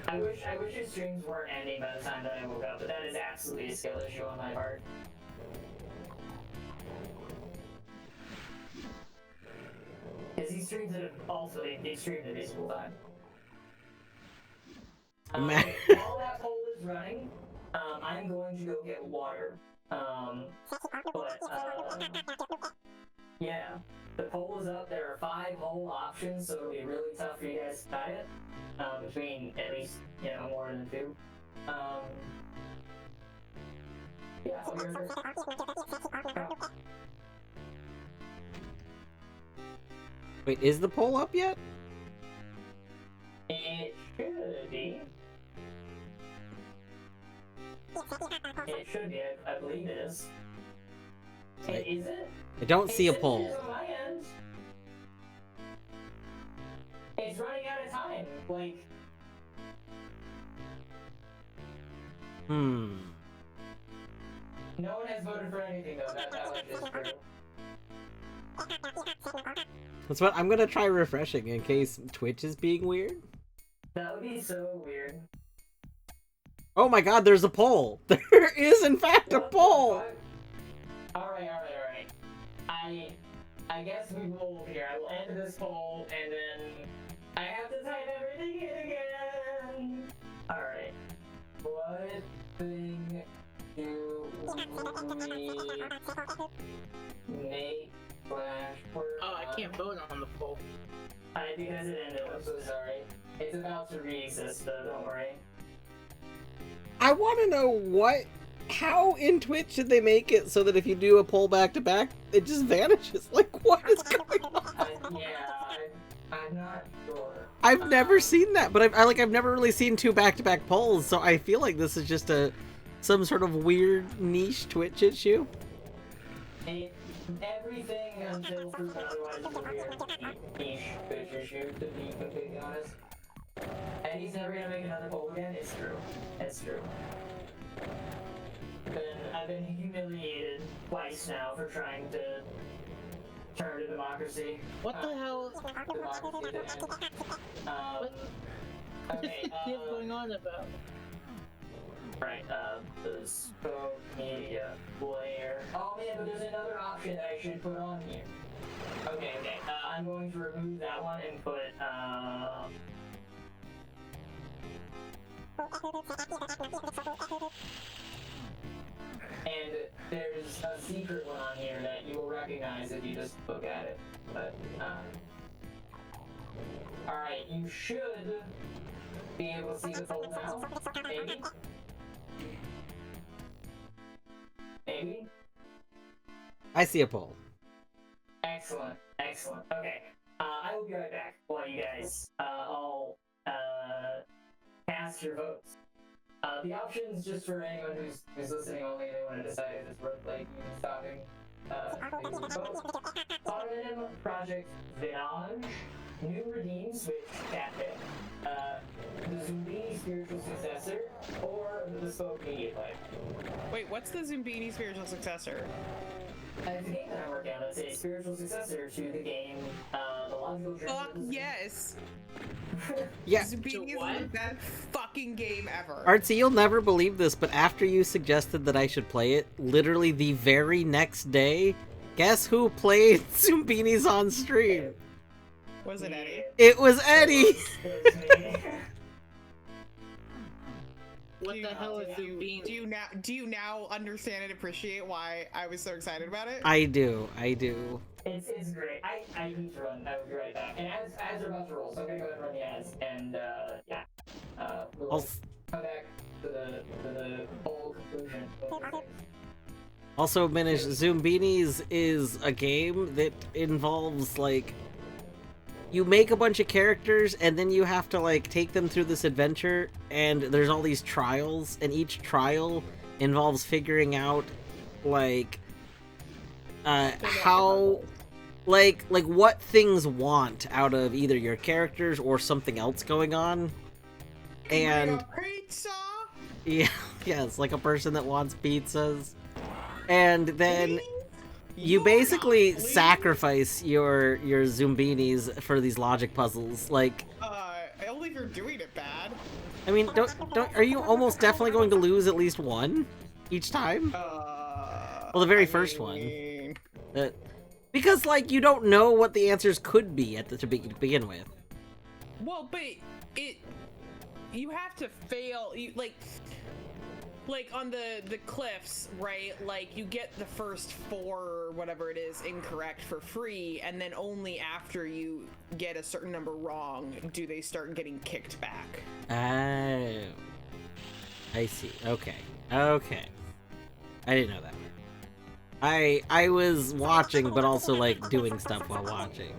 I wish his streams weren't ending by the time that I woke up, but that is absolutely a skill issue on my part. Because he streams at also an extremely reasonable time. Okay, while that poll is running, I'm going to go get water. Yeah, the poll is up. There are 5 poll options, so it'll be really tough for you guys to decide it. Between at least, more than 2. Yeah, I'll be right there. Wait, is the poll up yet? It should be. It should be, I believe it is. Hey, is it? I don't see a poll. On my end. It's running out of time. Like. No one has voted for anything though. That was just true. That's what I'm gonna try refreshing in case Twitch is being weird. That would be so weird. Oh my god, there's a poll! There is in fact a poll! Alright. I guess we will here. I will end this poll and then I have to type everything in again. Alright. What thing do we make Flashword? Oh, I can't vote on the poll. Because it ended, I'm so sorry. It's about to re-exist though, don't worry. I want to know how in Twitch should they make it so that if you do a poll back to back, it just vanishes? Like, what is going on? I'm not sure. I've never seen that, but I've never really seen 2 back-to-back polls, so I feel like this is just some sort of weird niche Twitch issue. Everything until proven otherwise is a weird niche Twitch issue, to be completely honest. And he's never gonna make another poll again. It's true. It's true. I've been humiliated twice now for trying to turn to democracy. What the hell? What is going on about? Right, the spoke media player. Oh man, but there's another option that I should put on here. Okay. I'm going to remove that one and put, and there's a secret one on here that you will recognize if you just look at it. But, alright, you should be able to see the poll now. Maybe? I see a poll. Excellent. Okay, I will be right back while you guys all cast your votes. The options, just for anyone who's listening only, they want to decide if it's worth like stopping. Autonym Project Vinage, New Redeem Switch Catpick, the Zumbini Spiritual Successor, or the Bespoke Media Player. Wait, what's the Zumbini spiritual successor? It's a game that I'm working on. It's a spiritual successor to the game, The Logical Journey. Fuck yes! Yeah. Zumbini is the best fucking game ever. Artsy, you'll never believe this, but after you suggested that I should play it, literally the very next day, guess who played Zumbinis on stream? Was it Eddie? It was Eddie! What the hell is Zumbini? Do you now understand and appreciate why I was so excited about it? I do. It's great. I need to run. I will be right back. And ads are about to roll, so I'm gonna go ahead and run the ads. And yeah, we'll come back to the whole conclusion. Also, Minish, Zumbinis is a game that involves, like, you make a bunch of characters, and then you have to, like, take them through this adventure, and there's all these trials, and each trial involves figuring out, like, how, like what things want out of either your characters or something else going on. And pizza? yeah, it's like a person that wants pizzas. And then You You're basically not, please. sacrifice your Zumbinis for these logic puzzles. Like, Only if you're doing it bad. I mean, don't are you almost definitely going to lose at least one each time? Well, the very first one. Because like you don't know what the answers could be to begin with. Well, but you have to fail. You like on the cliffs, right? Like you get the first 4 or whatever it is incorrect for free, and then only after you get a certain number wrong do they start getting kicked back. Oh, I see. Okay. Okay. I didn't know that. I was watching, but also like doing stuff while watching.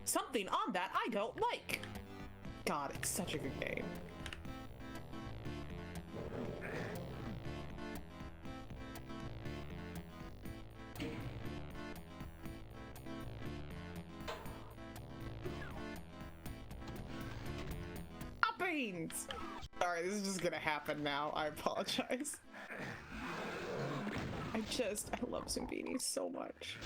Something on that I don't like. God, it's such a good game. Beans! Sorry, this is just gonna happen now. I apologize. I love Zumbinis so much.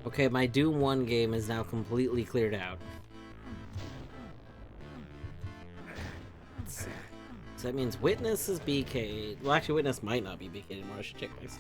Okay, my Doom 1 game is now completely cleared out. Let's see. So that means Witness is BK'd. Well, actually, Witness might not be BK'd anymore. I should check this.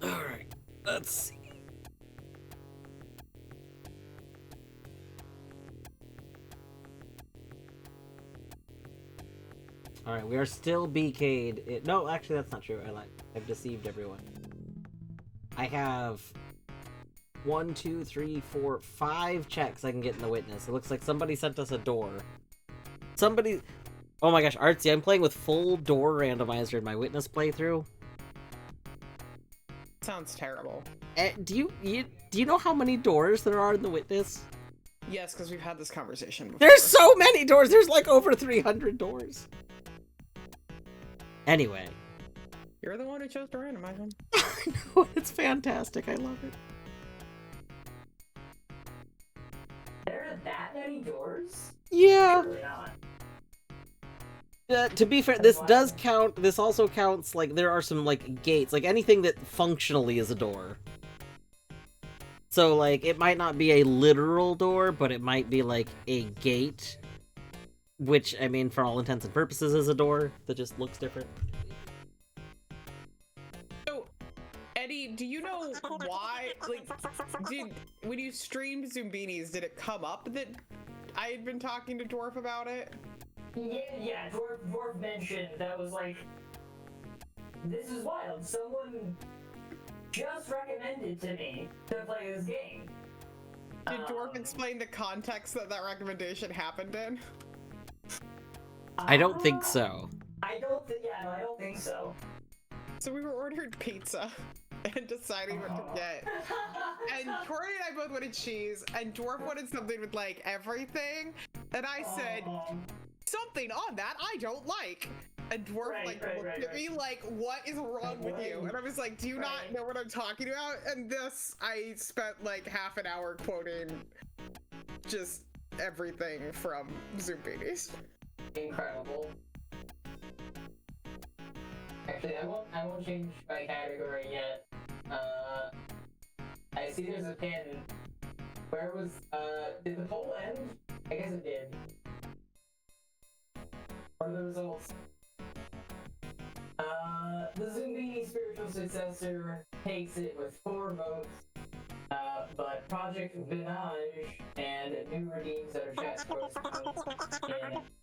Alright, let's see. Alright, we are still BK'd. No, actually that's not true. I've deceived everyone. I have 1, 2, 3, 4, 5 checks I can get in the Witness. It looks like somebody sent us a door. Oh my gosh, Artsy, I'm playing with full door randomizer in my Witness playthrough. Sounds terrible. Do you know how many doors there are in the Witness? Yes, because we've had this conversation before. There's so many doors! There's like over 300 doors. Anyway. You're the one who chose to randomize them. I know, it's fantastic. I love it. There are that many doors? Yeah. Surely not. To be fair, this does count. This also counts, like, there are some, like, gates. Like, anything that functionally is a door. So, like, it might not be a literal door, but it might be, like, a gate. Which, I mean, for all intents and purposes, is a door that just looks different. So, Eddie, do you know why, like, when you streamed Zumbinis, did it come up that I had been talking to Dwarf about it? Yeah, Dwarf mentioned that was like, this is wild. Someone just recommended to me to play this game. Did Dwarf explain the context that recommendation happened in? I don't think so. I don't think so. So we were ordering pizza and deciding what to get. And Tori and I both wanted cheese, and Dwarf wanted something with, like, everything. And I said, something on that I don't like. And Dwarf looked at me like, what is wrong with you? And I was like, do you not know what I'm talking about? And this, I spent like half an hour quoting just everything from Zumbinis. Incredible. Actually, I won't change my category yet. I see there's a pin. Where was, did the poll end? I guess it did. What are the results? The Zumbini spiritual successor takes it with 4 votes, but Project Vinage and New Redeems that are chat scores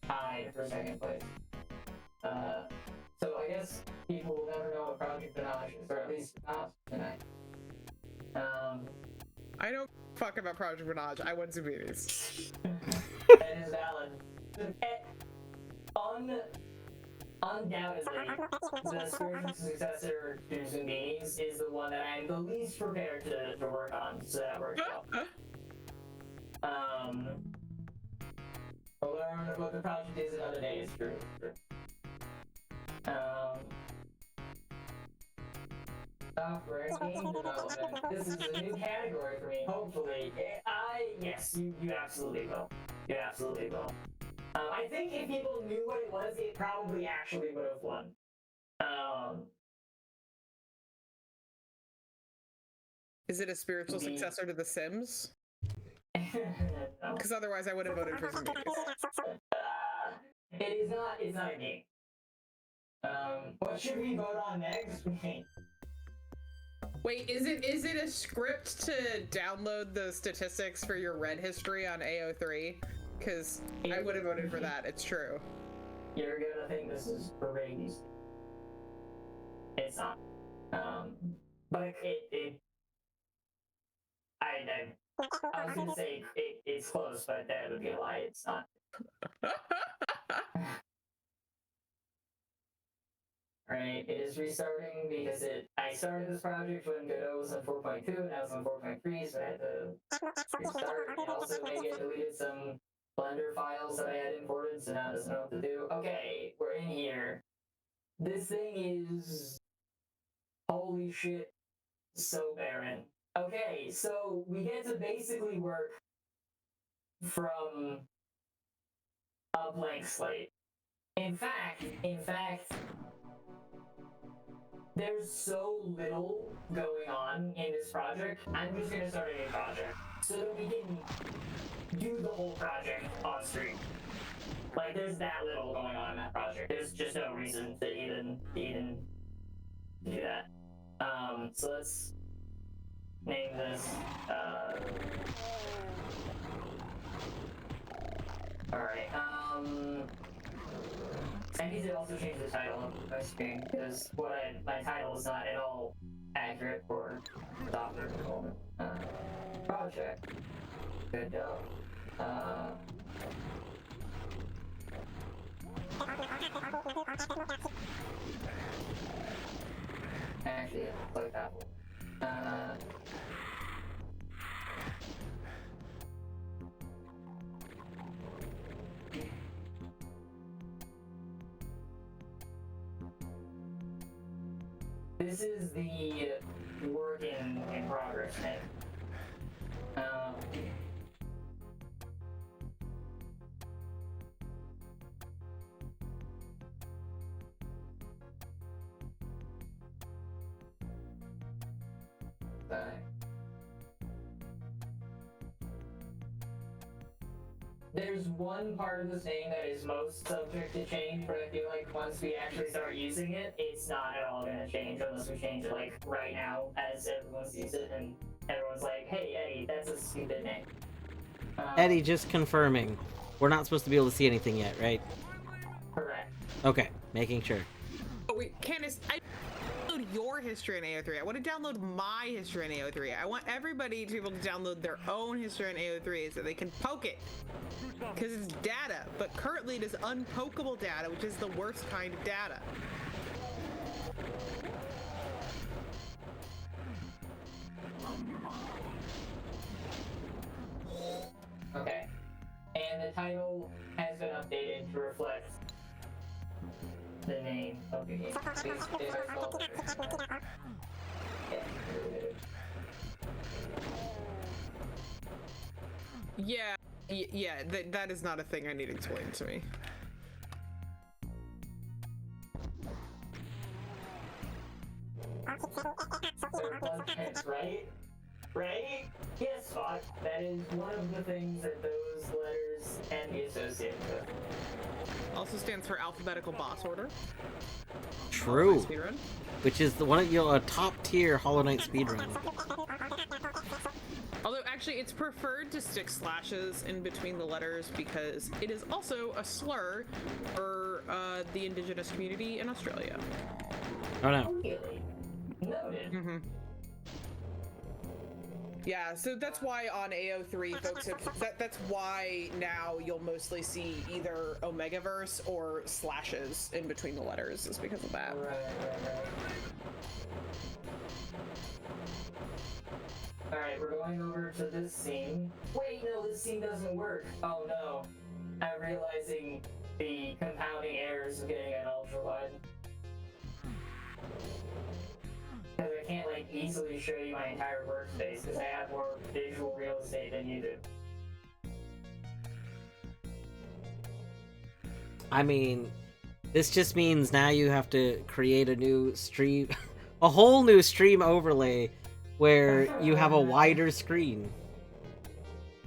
tied for 2nd place. So I guess people will never know what Project Vinage I don't fuck about Project Menage. I want Zubinis. That is valid. Undoubtedly, the spiritual successor to Zubinis is the one that I'm the least prepared to work on, so that works out. I'll learn what the project is another day, is true. Software game development. This is a new category for me, hopefully. Yes, you absolutely will. You absolutely will. I think if people knew what it was, it probably actually would have won. Is it a spiritual successor to The Sims? No. Because otherwise I would have voted for Zubinis. It's not a game. What should we vote on next? Wait, is it a script to download the statistics for your red history on AO3? Because I would have voted for that. It's true. You're gonna think this is for babies. It's not. But I was gonna say it's close, but that would be a lie. It's not. Right, it is restarting because I started this project when Godot was on 4.2 and I was on 4.3, so I had to restart. And also maybe I deleted some Blender files that I had imported, so now it doesn't know what to do. Okay, we're in here. This thing is holy shit, so barren. Okay, so we get to basically work from a blank slate. In fact, there's so little going on in this project, I'm just gonna start a new project so that we can do the whole project on stream. Like, there's that little going on in that project. There's just no reason to even do that. So let's name this, alright, I need to also change the title of my screen because my title is not at all accurate for software development. Project. Good go. Actually, it's like that one. This is the work in progress name. There's one part of this name that is most subject to change, but I feel like once we actually start using it, it's not at all gonna change unless we change it like right now as everyone sees it and everyone's like, hey Eddie, that's a stupid name. Eddie, just confirming. We're not supposed to be able to see anything yet, right? Correct. Okay, making sure. Oh wait, Candace, I download your history in AO3. I want to download my history in AO3. I want everybody to be able to download their own history in AO3 so they can poke it. Because it's data, but currently it is unpokeable data, which is the worst kind of data. Okay. And the title has been updated to reflect the name of the game. Yeah, that is not a thing I need explained to me. Right? Right? Yes, Spot. That is one of the things that those letters can be associated with. Also stands for alphabetical boss order. True. Speedrun. Which is the one of a top tier Hollow Knight speedrun. Although actually it's preferred to stick slashes in between the letters because it is also a slur for the indigenous community in Australia. Oh no. Really? Noted. Mm-hmm. Yeah, so that's why on AO3 folks that's why now you'll mostly see either Omegaverse or slashes in between the letters, is because of that. Right. Alright, we're going over to this scene. Wait, no, this scene doesn't work. Oh no. I'm realizing the compounding errors of getting an ultra wide. Because I can't like easily show you my entire workspace because I have more visual real estate than you do. I mean, this just means now you have to create a new stream, a whole new stream overlay where you have a wider screen.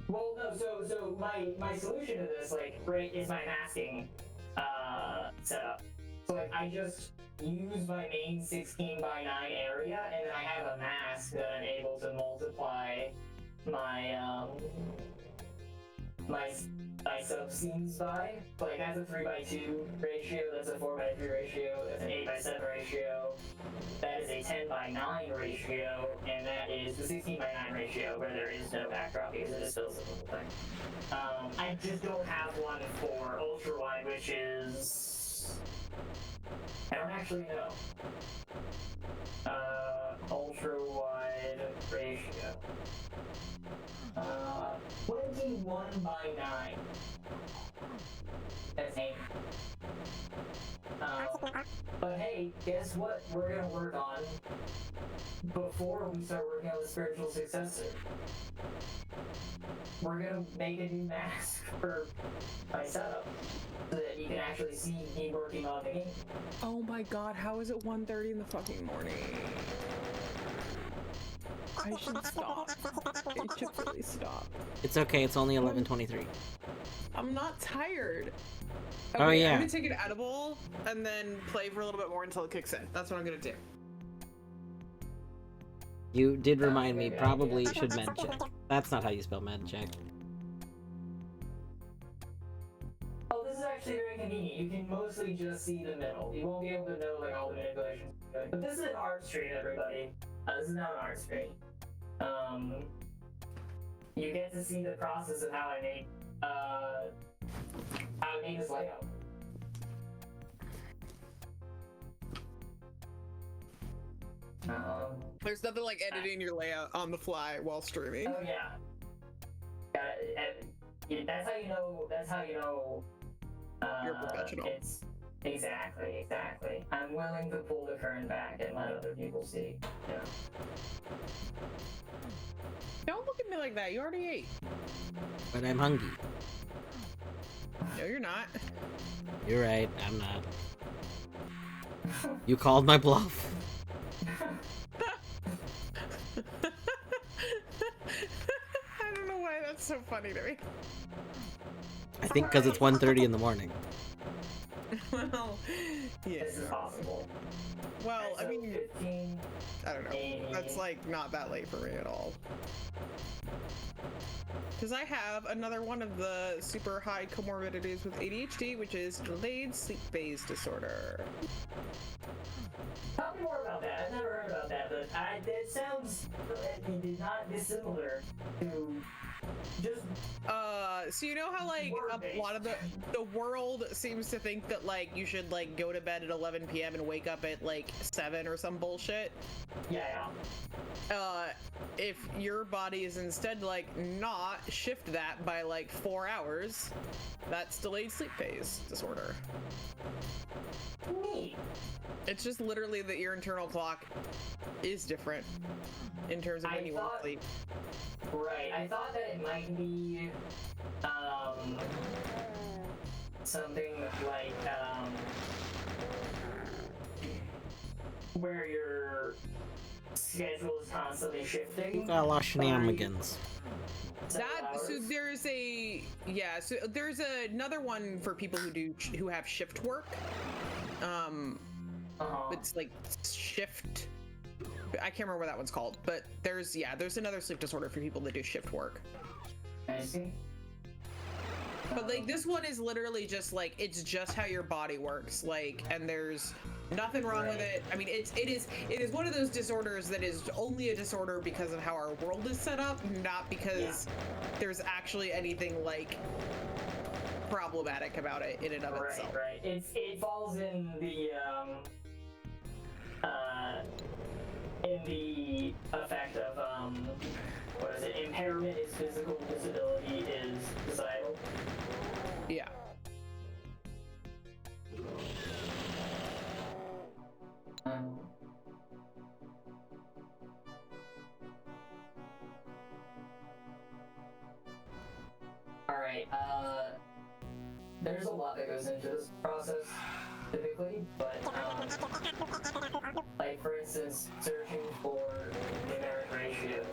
Well, no, so my solution to this, like, right, is my masking setup. So like I just use my main 16 by 9 area, and then I have a mask that I'm able to multiply my my sub-scenes by. Like that's a 3:2 ratio, that's a 4:3 ratio, that's an 8:7 ratio, that is a 10:9 ratio, and that is the 16:9 ratio where there is no backdrop because it is still a simple thing. I just don't have one for ultra wide, which is I don't actually know. Ultra wide ratio. 21 by 9. That's 8. But hey, guess what we're gonna work on before we start working on the spiritual successor? We're gonna make a new mask for my setup so that you can actually see me working on the game. Oh my god, how is it 1:30 in the fucking morning? I should stop. I should really stop. It's okay, it's only 11:23. I'm not tired. Oh, yeah. I'm gonna take an edible and then play for a little bit more until it kicks in. That's what I'm gonna do. You did remind me, probably should med check. That's not how you spell med check. Oh, this is actually very convenient. You can mostly just see the middle. You won't be able to know like all the manipulations. But this is an art stream, everybody. This is not an art stream. You get to see the process of how I made this layout. There's nothing like editing your layout on the fly while streaming. Oh yeah. That's how you know. That's how you know. You're professional. It's exactly. I'm willing to pull the curtain back and let other people see. Yeah. Don't look at me like that. You already ate. But I'm hungry. No, you're not. You're right, I'm not. You called my bluff. I don't know why that's so funny to me. I think because it's 1:30 in the morning. Well, yeah. This is possible. Well, I mean, 15, I don't know. That's like not that late for me at all. Because I have another one of the super high comorbidities with ADHD, which is delayed sleep phase disorder. Tell me more about that. I've never heard about that, but it sounds not dissimilar to just. So you know how like a lot of the world seems to think that like you should like go to bed at 11 p.m. and wake up at like 7 or some bullshit? Yeah. If your body is instead like not shift that by like 4 hours, that's delayed sleep phase disorder. Neat. It's just literally that your internal clock is different in terms of when you want to sleep. Right, I thought that it might be something like where your schedule is constantly shifting. You got a lot of shenanigans. So there's another one for people who have shift work. It's like shift. I can't remember what that one's called, but there's another sleep disorder for people that do shift work. I see. But like this one is literally just like it's just how your body works, like, and there's Nothing wrong with it. I mean, it is one of those disorders that is only a disorder because of how our world is set up, not because there's actually anything like problematic about it in and of itself. Right. It falls in the effect of what is it? Impairment is physical, disability is societal. Yeah. Alright, there's a lot that goes into this process, typically, but, like, for instance, searching for numeric ratios,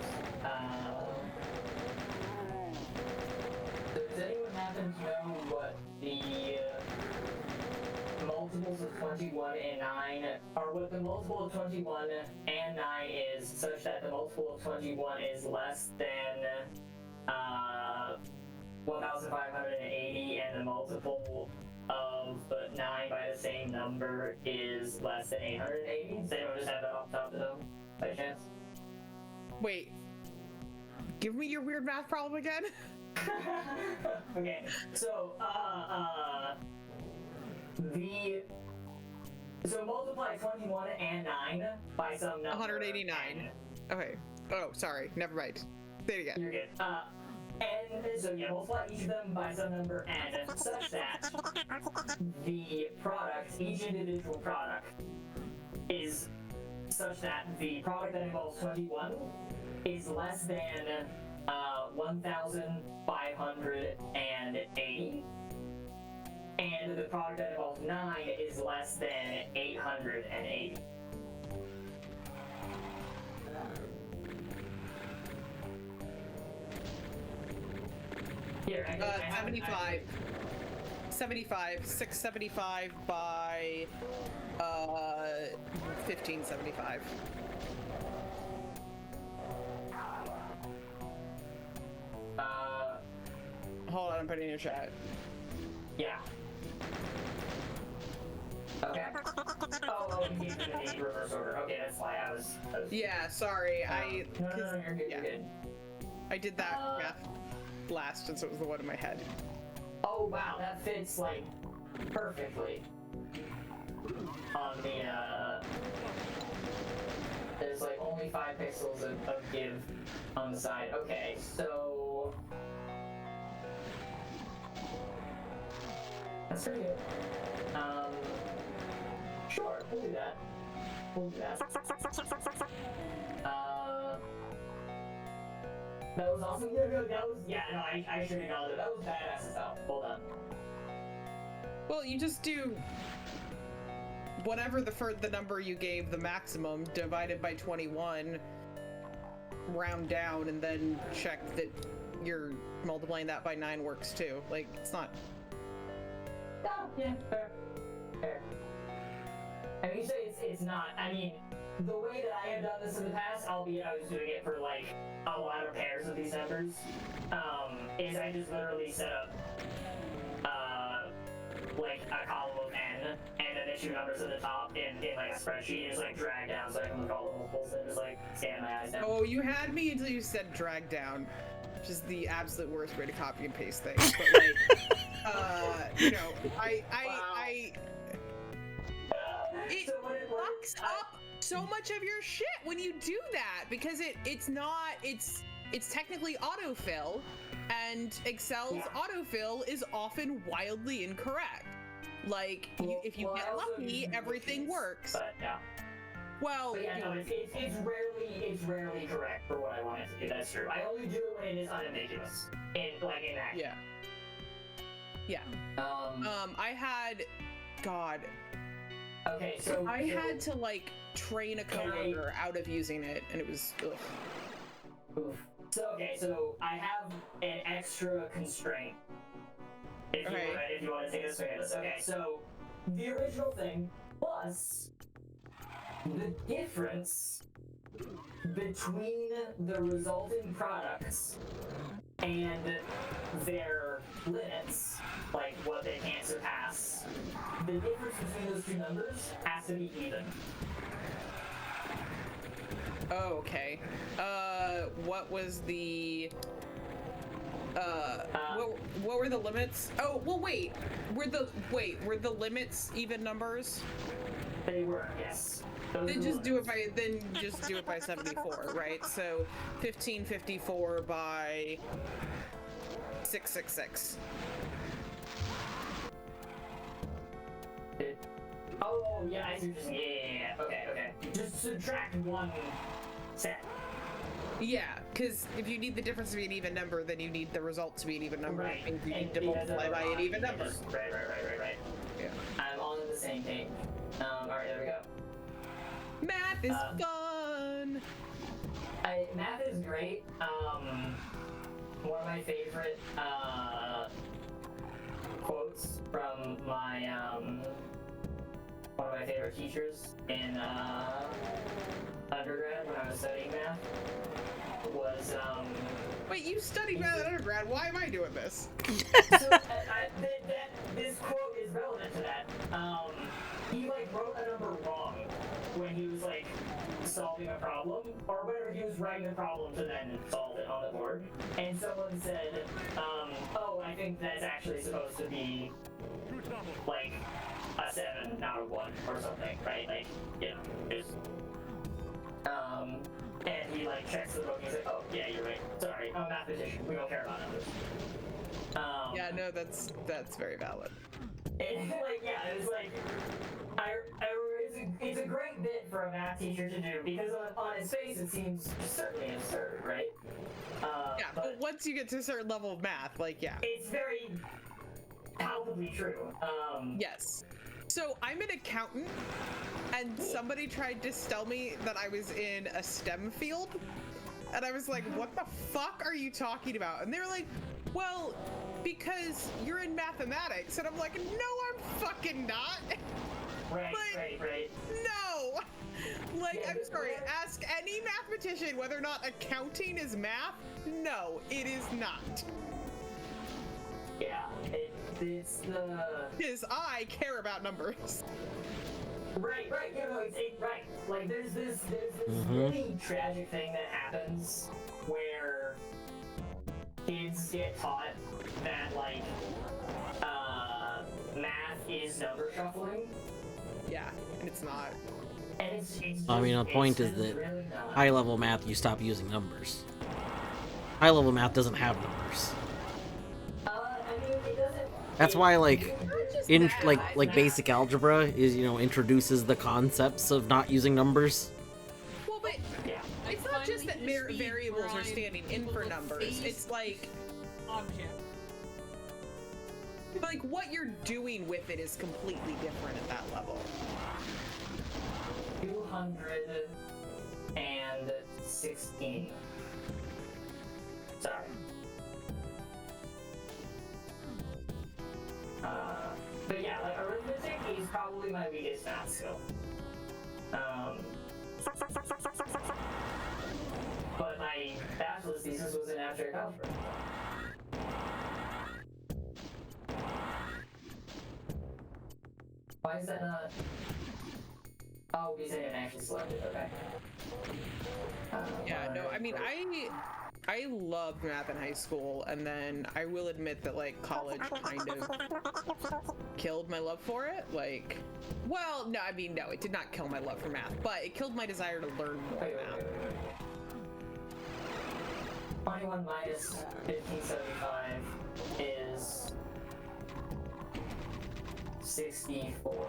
does anyone happen to know what the multiples of 21 and 9, or what the multiple of 21 and 9 is, such that the multiple of 21 is less than, 1,580, and the multiple of 9 by the same number is less than 880? Does anyone just have that off the top of the dome, by chance? Wait. Give me your weird math problem again. Okay, so, so multiply 21 and 9 by some number. 189. Okay. Oh, sorry. Never mind. Say it again. You're good. And so yeah, multiply each of them by some number n such that the product, each individual product, is such that the product that involves 21 is less than 1,580, and the product that involves 9 is less than 880. Here, 75. 675 by 1575. Hold on, I'm putting in your chat. Yeah. Okay. Oh, you gave them in reverse order. Okay, that's why I was Yeah, sorry. No, you're good, yeah. you're good. I did that math last, and so it was the one in my head. Oh wow, that fits like perfectly on the there's like only 5 pixels of give on the side. Okay, so that's pretty good. Sure, we'll do that. That was awesome. No, I should acknowledge it. That was badass as hell. Hold on. Well, you just do whatever the number you gave the maximum divided by 21, round down, and then check that you're multiplying that by 9 works too. Like, it's not... Oh, yeah, fair. I mean, you say it's not, I mean, the way that I have done this in the past, albeit I was doing it for like a lot of pairs of these numbers, is I just literally set up like a column of n, and then the 2 numbers at the top in like a spreadsheet, and just like drag down so I can look all the multiples and just like scan my eyes down. Oh, you had me until you said drag down, which is the absolute worst way to copy and paste things. But like, you know, it fucks up so much of your shit when you do that, because it's technically autofill, and Excel's autofill is often wildly incorrect. Like, if you get lucky, everything works. But yeah. Well, but yeah, no, it's rarely correct for what I want it to do. That's true. I only do it when it is unambiguous. In that. Yeah. Yeah. I had, God. Okay, so I had to like train a coworker out of using it, and it was. Ugh. Oof. So I have an extra constraint. If you want to take this away with us. Okay, so the original thing plus the difference between the resulting products and their limits, like what they can't surpass, the difference between those two numbers has to be even. Oh, okay. What was the... what were the limits? Oh, well, wait. Were the limits even numbers? They were, yes. Then just do it by 74, right? So 1554 by 666. Oh, yeah, I see what you're saying. Yeah. Okay. Just subtract one set. Yeah, because if you need the difference to be an even number, then you need the result to be an even number. Right. And you need to multiply by an even number. Right. Yeah. I'm on the same page. Alright, there we go. Math is fun! Math is great. One of my favorite quotes from my one of my favorite teachers in undergrad when I was studying math was Wait, you studied math in undergrad, why am I doing this? so this quote is relevant to that. He like wrote a number wrong when he was like solving a problem, or whenever he was writing a problem to then solve it on the board. And someone said, oh, I think that's actually supposed to be like a 7 out of 1 or something, right? Like, you know, just and he like checks the book and he's like, oh yeah, you're right. Sorry, I'm a mathematician. We don't care about numbers. Yeah, no, that's very valid. And like, yeah, it was like, it's a great bit for a math teacher to do because on its face it seems certainly absurd, right? Yeah, but once you get to a certain level of math, like, yeah. It's very palpably true. Yes. So I'm an accountant, and somebody tried to tell me that I was in a STEM field, and I was like, what the fuck are you talking about? And they were like, well, because you're in mathematics. And I'm like, no, I'm fucking not. Right. No! Like, I'm sorry, ask any mathematician whether or not accounting is math. No, it is not. Yeah, it's the... Because I care about numbers. Right, you know, right. Like, there's this really tragic thing that happens where kids get taught that, like, math is number shuffling. Yeah, and it's not. And it's I mean, the point is that high-level math, you stop using numbers. High-level math doesn't have numbers. I mean, it doesn't... That's why, like, basic algebra is, you know, introduces the concepts of not using numbers. Well, but Yeah. it's not just that variables are standing in for numbers. It's like, Object. like what you're doing with it is completely different at that level. 216. Sorry. But yeah, like arithmetic is probably my weakest math skill. But my bachelor's thesis was in abstract algebra. Why is that not? Oh, because I didn't actually select it. Okay. Yeah, no, I mean, I loved math in high school, and then I will admit that, like, college kind of killed my love for it. Like, well, no, I mean, no, it did not kill my love for math, but it killed my desire to learn more Wait. math. 21 minus 1575 is 64.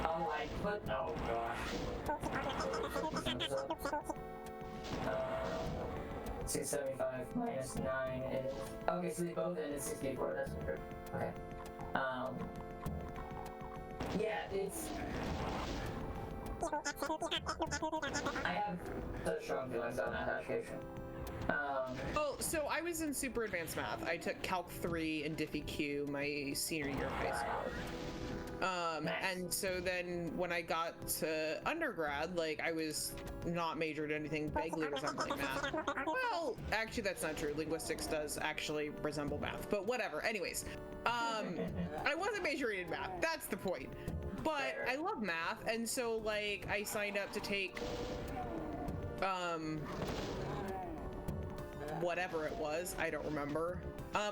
I put, oh gosh. 675 minus 9 is, okay, so they both end in 64, that's true. Okay. Yeah, it's, I have such strong feelings on that education. Oh, so I was in super advanced math. I took Calc 3 and Diffie Q my senior year of high school. And so then when I got to undergrad, like I was not majored in anything vaguely resembling math. Well, actually that's not true. Linguistics does actually resemble math, but whatever. Anyways, I wasn't majoring in math. That's the point. But I love math, and so like I signed up to take whatever it was, I don't remember.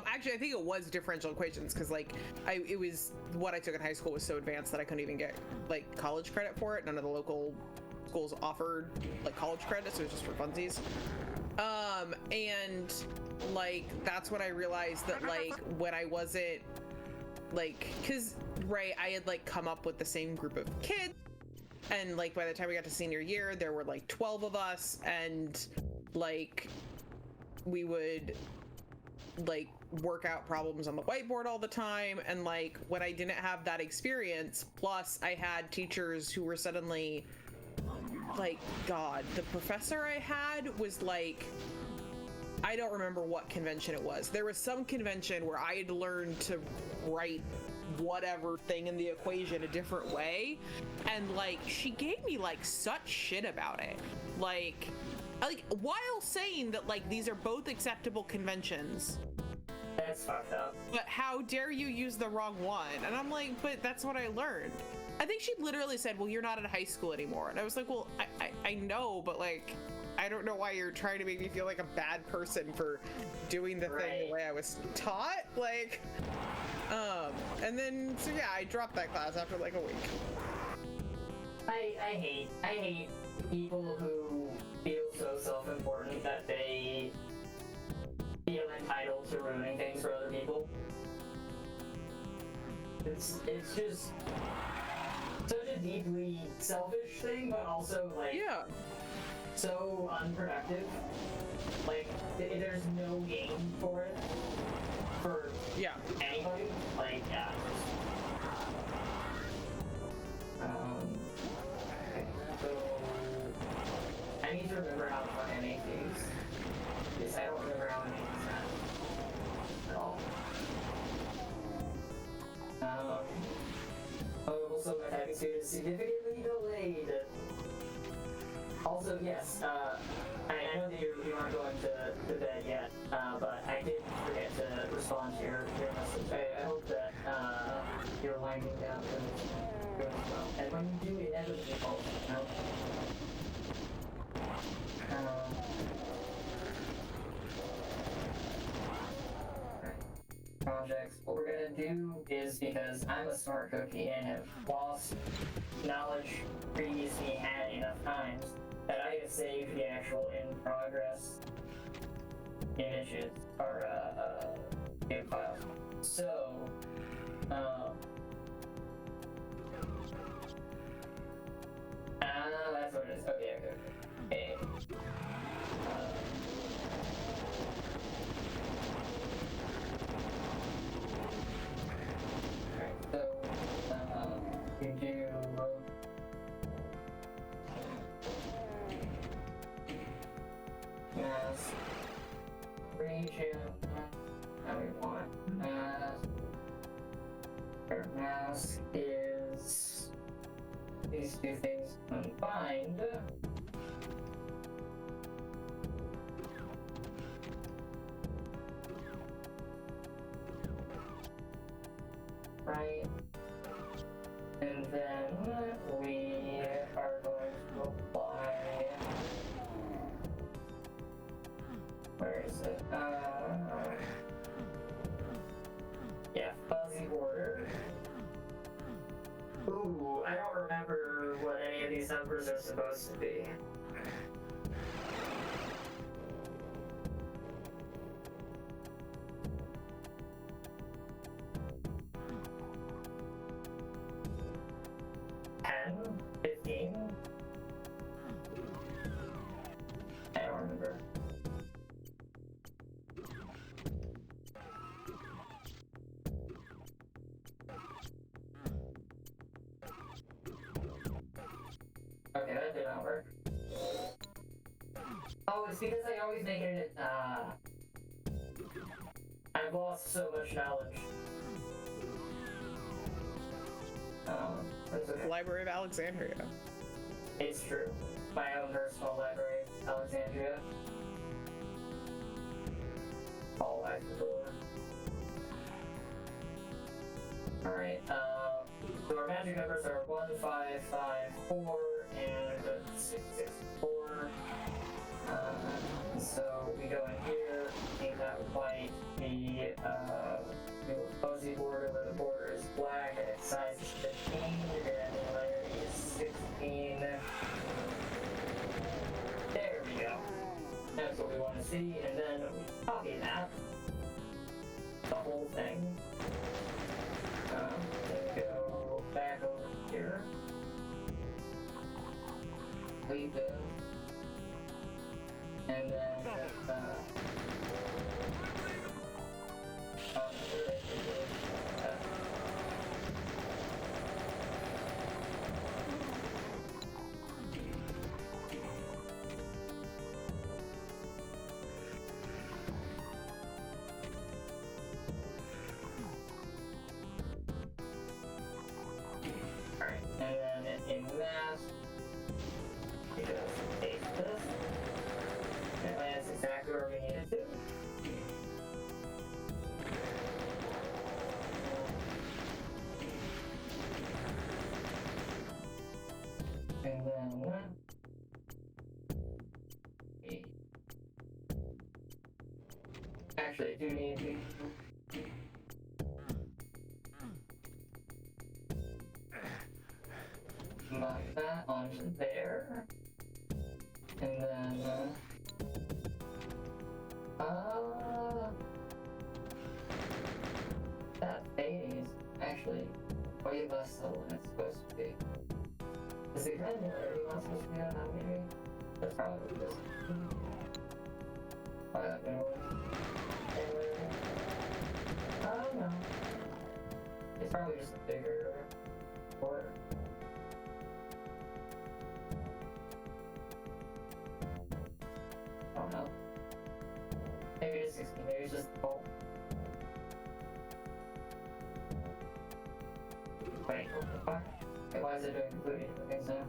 Actually, I think it was differential equations because like it was what I took in high school was so advanced that I couldn't even get like college credit for it. None of the local schools offered like college credit, so it was just for funsies. And like that's when I realized that like when I wasn't like, cause right, I had like come up with the same group of kids, and like by the time we got to senior year, there were like 12 of us, and like we would like work out problems on the whiteboard all the time. And like when I didn't have that experience, plus I had teachers who were suddenly like, God, the professor I had was like, I don't remember what convention it was. There was some convention where I had learned to write whatever thing in the equation a different way, and like she gave me like such shit about it, like while saying that like these are both acceptable conventions. That's fucked up. But how dare you use the wrong one? And I'm like, but that's what I learned. I think she literally said, well, you're not in high school anymore. And I was like, well, I know, but like I don't know why you're trying to make me feel like a bad person for doing the thing the way I was taught. Like, and then, so yeah, I dropped that class after like a week. I hate people who feel so self-important that they feel entitled to ruining things for other people. It's just such a deeply selfish thing, but also like so unproductive. Like there's no gain for it for anybody. Like so I need to remember how to fucking make these. Because I don't remember how to make these at all. Also, my typing speed is significantly delayed. Also, yes, I know that you aren't going to bed yet, but I did forget to respond to your message. I hope that you're winding down good as well. And when you do, inevitably fall asleep, projects. What we're gonna do is, because I'm a smart cookie and have lost knowledge previously had enough times, that I have saved the actual in progress images or game files. So that's what it is. Okay. So, you do mass region, and we want mass, where mass is these two things combined. Right, and then we are going to apply, where is it, yeah, fuzzy border. Ooh, I don't remember what any of these numbers are supposed to be. Okay, that did not work. Oh, it's because I always make it, I've lost so much knowledge. It's okay. Library of Alexandria. It's true. My own personal library, Alexandria. All life is over. Alright, so our magic numbers are 1, 5, 5, 4, and 6, 6, 4. So we go in here, paint that white, the fuzzy border where the border is black and its size is 15, and the layer is 16. There we go. That's what we want to see, and then we copy that. The whole thing. Then go back over here. Leave this. And then just, alright, and then in mass, you just paste this. And that's exactly where we need it to. And then actually I do need to move that onto there. And then that fading is actually way less subtle than it's supposed to be. Is the granularity not supposed to be on that maybe? That's probably just why that didn't work. I don't know. It's probably just a bigger border. I don't know. Maybe it's 16, maybe it's just the bulk. Wait, what the fuck? Wait, why is it doing completely different things now?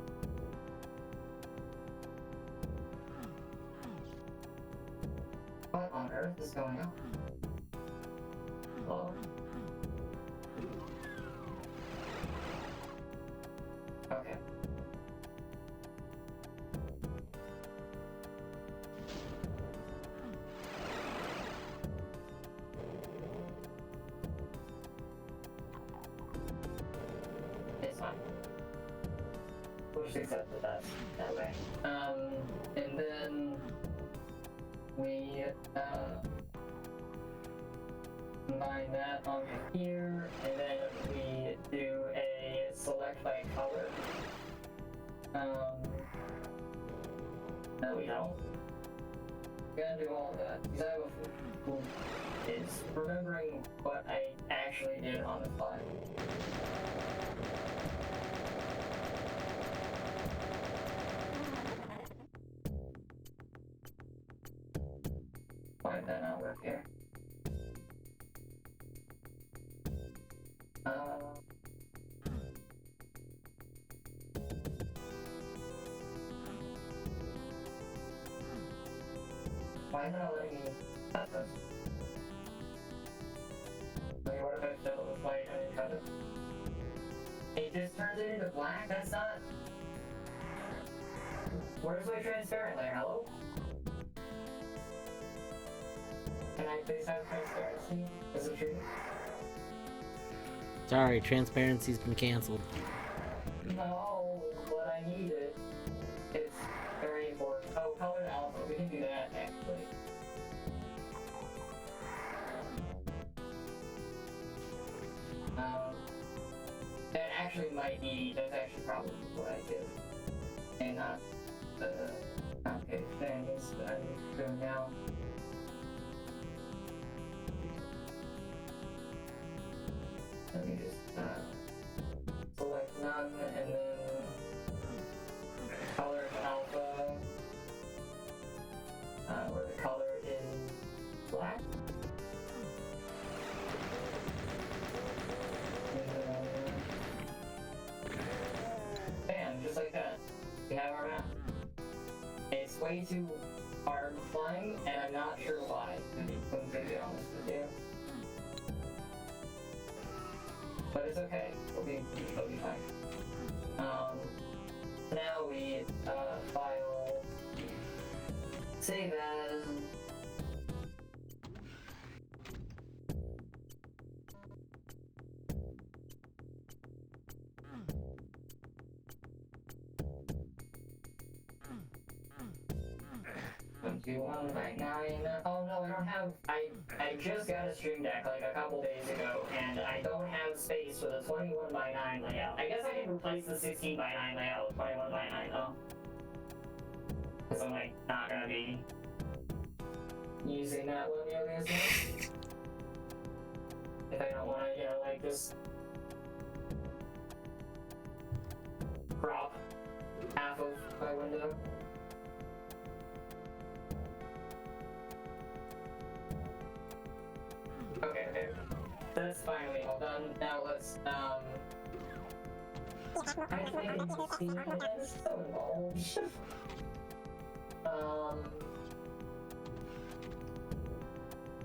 What on earth is going on? Hello? Okay. It's fine. We'll just accept that way. And then we combine that onto here, and then we do a select by color. No, we don't. We're gonna do all of that because I have a fool is remembering what I actually did on the fly. Why did that not work here? Why not letting me cut this? Like, what if I fill it with white and then cut it? It just turns it into black? That's not... Where's my transparent layer? Hello? Can I please have transparency? Is it true? Sorry, transparency's been canceled. No, but I need it. It's very important. Oh, colored alpha. We can do that, actually. That actually might be, that's actually probably what I did. And not the complicated things that I'm doing now. Let me just select none and then color alpha where the color is black. And then we have our map. It's way too hard flying, and I'm not sure why, to be completely honest with you. But it's okay. We'll be fine. Now we file save as. Do 199. Oh no, I don't have. I just got a stream deck like a couple days ago, and I don't have space for the 21:9 layout. I guess I can replace the 16:9 layout with 21:9 though, because I'm like not gonna be using that one nearly as much. If I don't want to, you know, like just crop half of my window. Okay. That's finally all done. Now let's, I think it's so involved.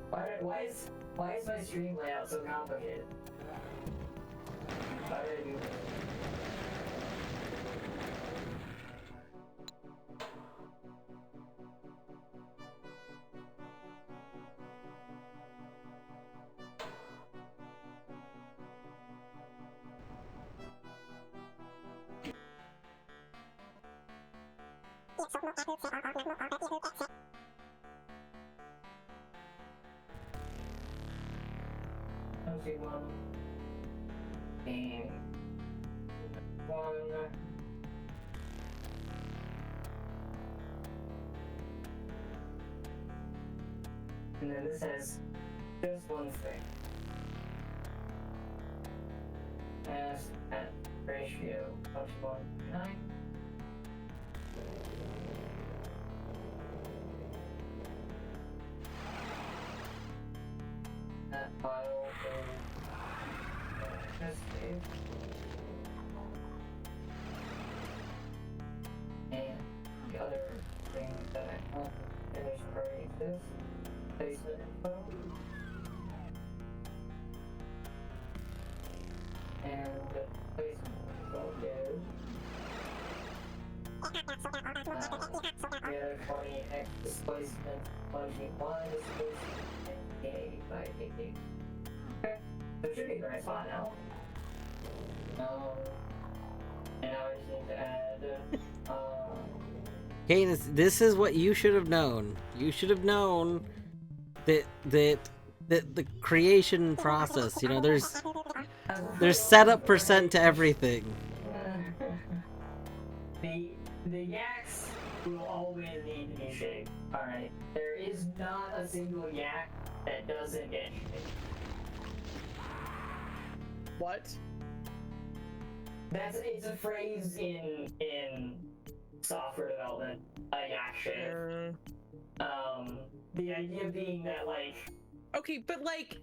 Why is my stream layout so complicated? Why did I do this? And then this has just one thing. Aspect ratio of 1.9. That file will just save. And the other thing that I want to finish already is placement info. And the placement info is we have 20x displacement, plunging y displacement, and a by 88. Okay, so it should be a nice spot now. And now I just need to add, Okay, this is what you should have known. You should have known that the creation process, you know, there's setup percent to everything. The yaks will always need to be shaped, alright? There is not a single yak that doesn't get shaped. What? It's a phrase in software development, a yak shape. The idea being that, like... Okay, but like,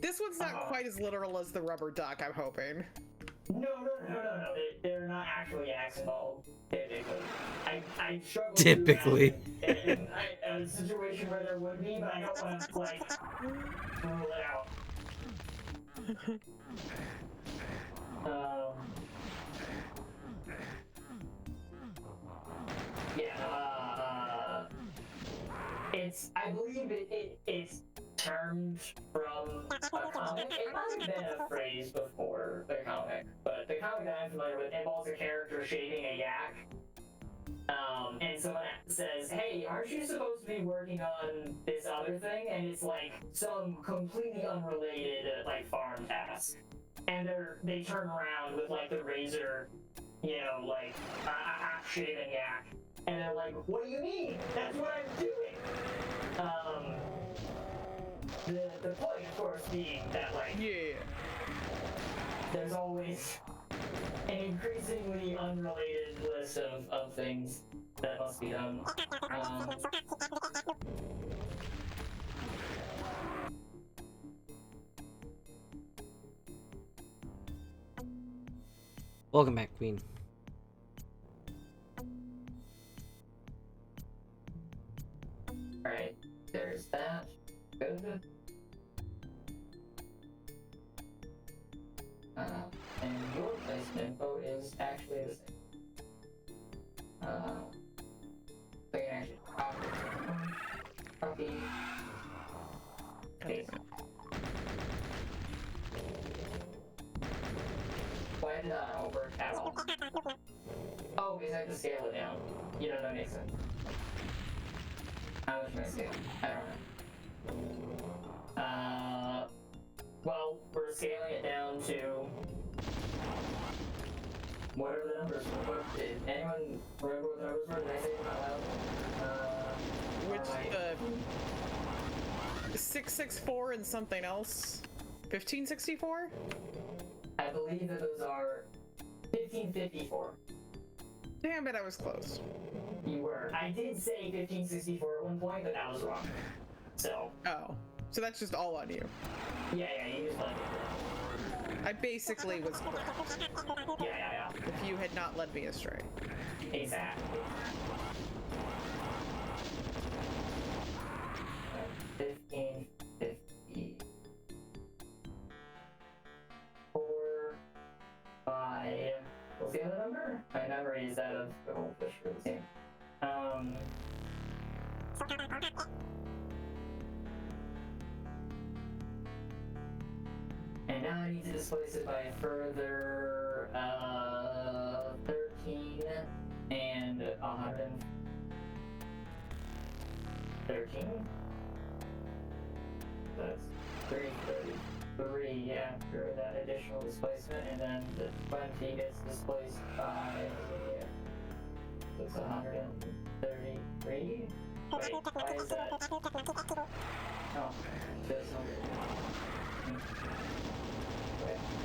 this one's not quite as literal as the rubber duck, I'm hoping. No. They're not actually yaks involved, typically. I struggle Typically. in a situation where there would be, but I don't want to, like, rule it out. I believe it's termed from a comic. It might have been a phrase before the comic, but the comic that I'm familiar with involves a character shading a yak. And someone says, hey, aren't you supposed to be working on this other thing? And it's like some completely unrelated, like, farm task. And they turn around with, like, the razor, you know, like, a half-shaven yak. And they're like, what do you mean? That's what I'm doing! The point, of course, being that, like, there's always an increasingly unrelated list of things that must be done. Welcome back, Queen. Good. And your placement vote is actually the same. So you can actually copy. Paste. Why did that not work at all? Oh, because I have to scale it down. You know, that makes sense. How much am I scale? I don't know. Well, we're scaling it down to whatever the numbers were. What, did anyone remember what the numbers were? Did I say them out loud? The 664 and something else? 1564? I believe that those are 1554. Damn it, I was close. You were. I did say 1564 at one point, but that was wrong. So. Oh. So that's just all on you. Yeah, you just led me. I basically was correct. Yeah. If you had not led me astray. Exactly. 1550. 4, 5. What's the other number? My memory is that of the whole fish for the team. And now I need to displace it by a further 13 and 113. That's 333, yeah, for that additional displacement, and then the 20 gets displaced by, it's 133? Wait, why is that? Oh, just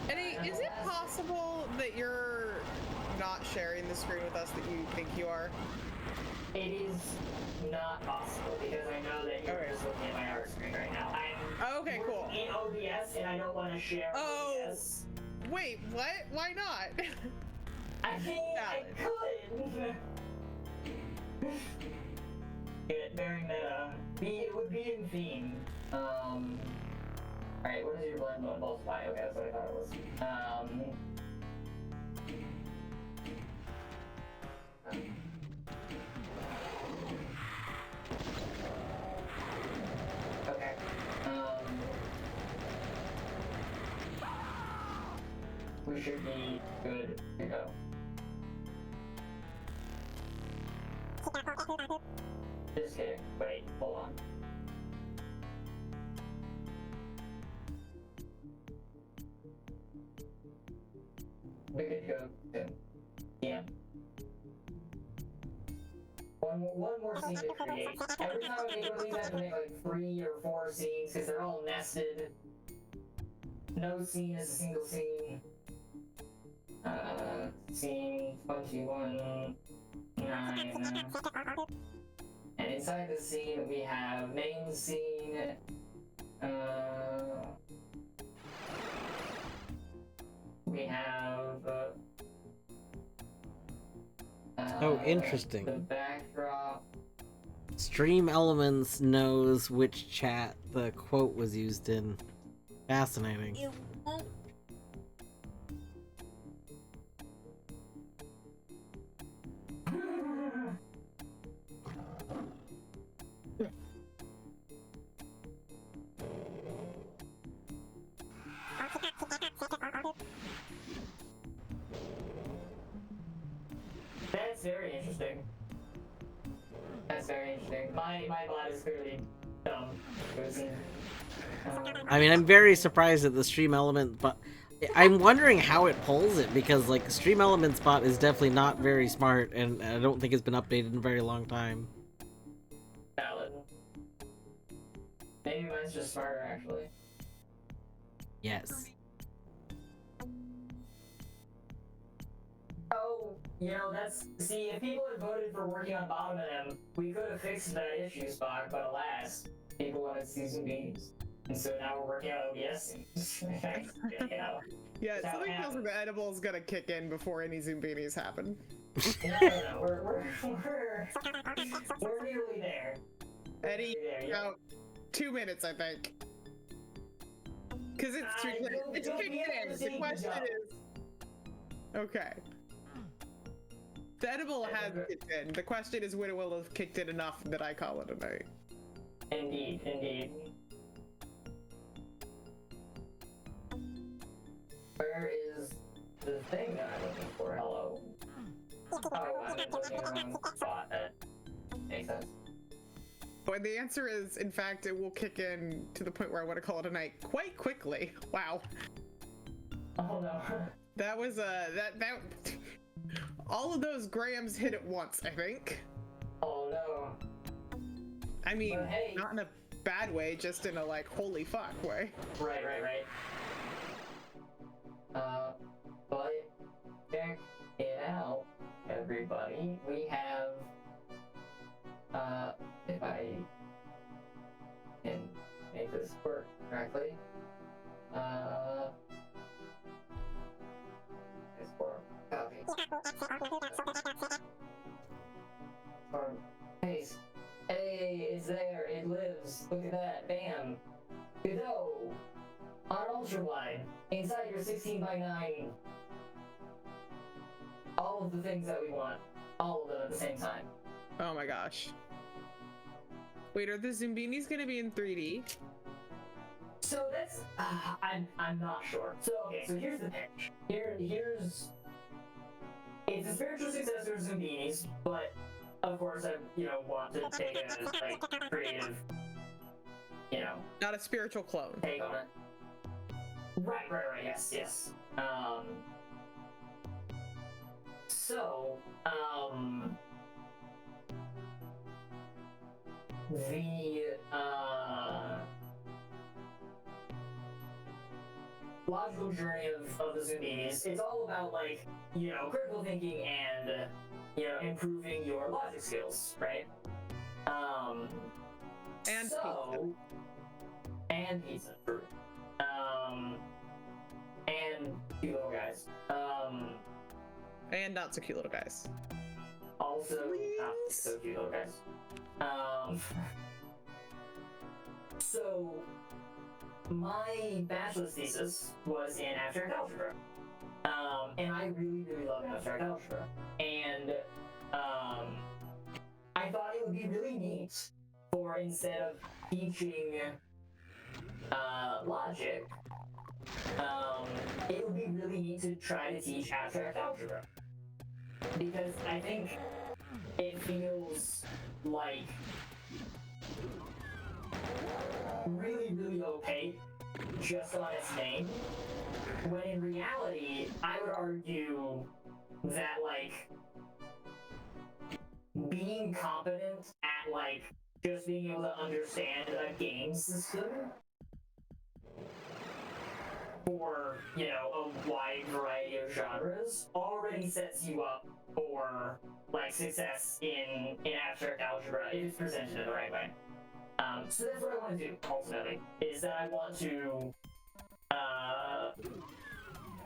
Eddie, is it possible that you're not sharing the screen with us that you think you are? It is not possible because I know that you're just looking at my art screen right now. I'm Okay, cool. in OBS and I don't want to share OBS. Wait, what? Why not? I mean, I could. Very meta. It would be in theme. Alright, what is your blend mode multiply? Okay, that's what I thought it was. Okay. We should be good to go. Just kidding. Wait, hold on. We could go soon. Yeah. One more scene to create. Every time I make one of these, I have to make like 3 or 4 scenes because they're all nested. No scene is a single scene. Scene 21, 9. And inside the scene, we have main scene. We have Oh, interesting. The backdrop. Stream Elements knows which chat the quote was used in. Fascinating. It won't. That's very interesting. That's very interesting. My bot is clearly dumb. I mean, I'm very surprised at the Stream Element, but I'm wondering how it pulls it, because like Stream Elements bot is definitely not very smart, and I don't think it's been updated in a very long time. Valid. Maybe mine's just smarter, actually. Yes. Oh, you know, that's... See, if people had voted for working on bottom M, we could have fixed that issue spot, but alas, people wanted season beans. And so now we're working on OBS. You know. Yeah, something feels like the edible is gonna kick in before any Zoombinis happen. No, we're nearly there. Eddie, Yeah. 2 minutes, I think. Because it's too late. It's kicked in. The question is... Okay. The edible has kicked in. The question is when it will have kicked in enough that I call it a night. Indeed, indeed. Where is the thing that I'm looking for? Hello? Oh, I'm looking at the wrong spot. That makes sense. But the answer is, in fact, it will kick in to the point where I want to call it a night quite quickly. Wow. Oh no. That was that all of those grams hit at once, I think. Oh no. I mean, But hey. not in a bad way, just in a like holy fuck way. Right. But check it out, everybody. We have, if I can make this work correctly, it's for copy. Hey, it's there, it lives. Look at that, bam. Go! On ultra wide, inside your 16:9, all of the things that we want, all of them at the same time. Oh my gosh. Wait, are the Zumbinis gonna be in 3D? So that's, I'm not sure. So okay, so here's the pitch. Here's, it's a spiritual successor to Zumbinis, but of course I, want to take a like creative, Not a spiritual clone. take on it. Right, yes. So, the, logical journey of the Zumbinis, it's all about, like, critical thinking and, improving your logic skills, right? And so, and pizza, true. And cute little guys. And not so cute little guys. Also, not Please? so cute little guys. So, my bachelor's thesis was in abstract algebra. And I really, really love abstract algebra. And, I thought it would be really neat for instead of teaching, logic, it would be really neat to try to teach abstract algebra. Because I think it feels like really, really opaque just on its name. When in reality, I would argue that, like, being competent at, like, just being able to understand a game system for, a wide variety of genres already sets you up for, like, success in abstract algebra if it's presented in the right way. So that's what I want to do, ultimately, is that I want to,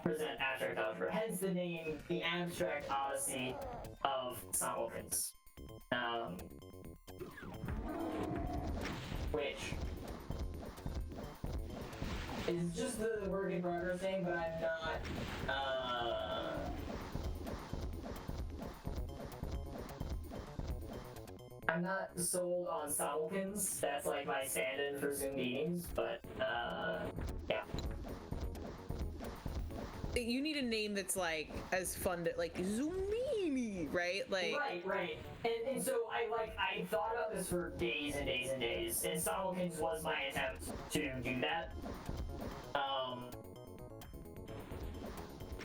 present abstract algebra. Hence the name, The Abstract Odyssey of Simulcans. Which is just the work in progress thing, but I'm not sold on Simulcans. That's like my stand-in for Zoom meetings, but yeah. You need a name that's like as fun to like Zoomini, right? Like Right. And so I thought about this for days and days and days, and Simulcans was my attempt to do that.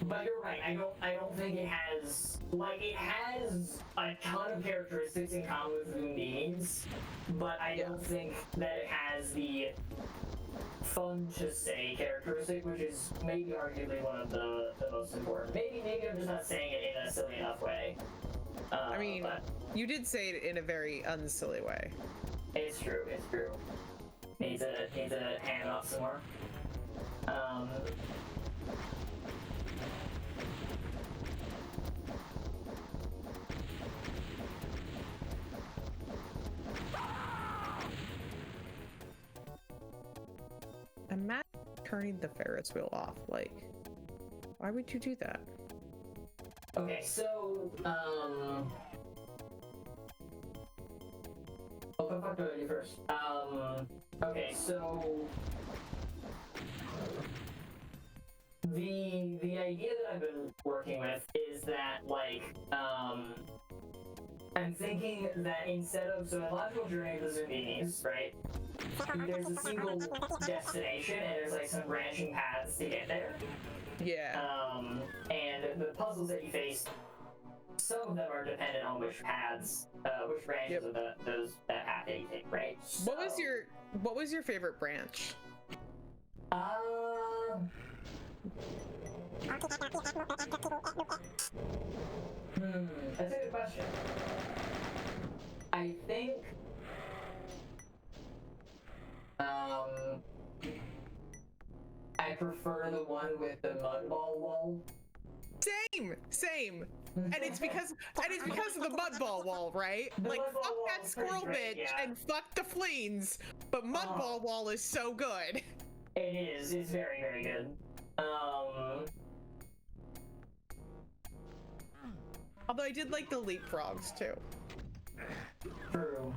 But you're right, I don't think it has, it has a ton of characteristics in common with Zoom meetings, but I don't think that it has the fun to say characteristic, which is maybe arguably one of the most important. Maybe I'm just not saying it in a silly enough way. I mean, but you did say it in a very unsilly way. it's true. Need to hand off some more. turning the Ferris wheel off? Like, why would you do that? Okay, so, what do I do first? Okay, so... The idea that I've been working with is that, like, I'm thinking that instead of, so in Logical Journey of the Zumbinis, right, there's a single destination and there's, like, some branching paths to get there. Yeah. And the puzzles that you face, some of them are dependent on which paths, which branches of those that path that you take, right? So, What was your favorite branch? That's a good question. I think, I prefer the one with the mud ball wall. Same. And it's because of the mud ball wall, right? Like, fuck that squirrel bitch and fuck the fleens, but mud ball wall is so good. It is. It's very, very good. Although I did like the leapfrogs too. True.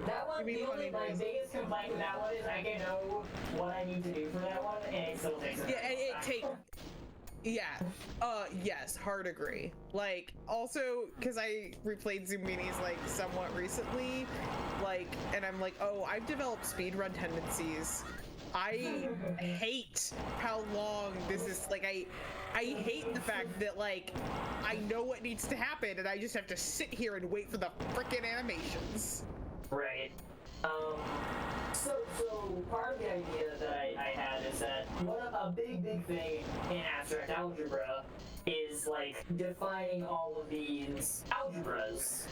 That one, the only, my biggest complaint with that one is I can know what I need to do for that one, and it still takes a yes, hard agree. Like, also, because I replayed Zumbinis, like, somewhat recently, like, and I'm like, oh, I've developed speedrun tendencies. I hate how long this is, like, I hate the fact that, like, I know what needs to happen, and I just have to sit here and wait for the frickin' animations. Right. So part of the idea that I had is that a big thing in abstract algebra is, like, defining all of these algebras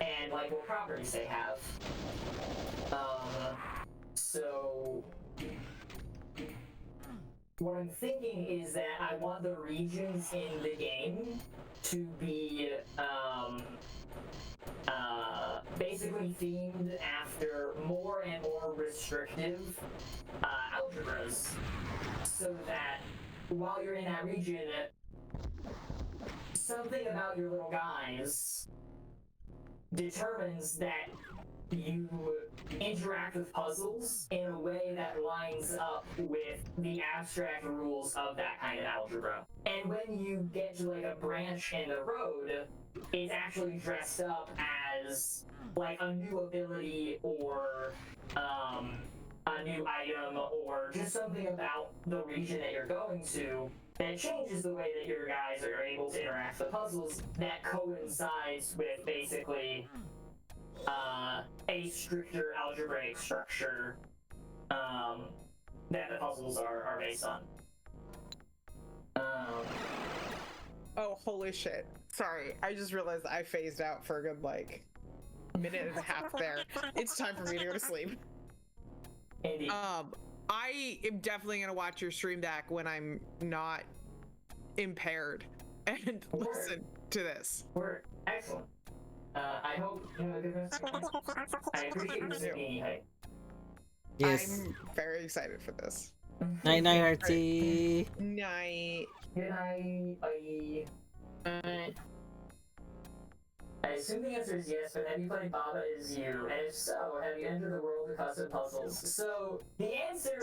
and, like, what properties they have. So what I'm thinking is that I want the regions in the game to be, basically themed after more and more restrictive algebras, so that while you're in that region, something about your little guys determines that you interact with puzzles in a way that lines up with the abstract rules of that kind of algebra. And when you get to, like, a branch in the road, it's actually dressed up as, like, a new ability or a new item or just something about the region that you're going to that changes the way that your guys are able to interact with puzzles that coincides with basically a stricter algebraic structure that the puzzles are based on. Oh, holy shit. Sorry, I just realized I phased out for a good, like, minute and a half there. It's time for me to go to sleep. Indeed. I am definitely gonna watch your stream back when I'm not impaired and listen to this. Word. Excellent. I hope you have a good rest of your day. I appreciate the Zucchini hype. Yes. I'm very excited for this. Night, Artsy. Night. Good night. Bye. I assume the answer is yes, but have you played Baba Is You? And if so, have you entered the world of custom puzzles? So, the answer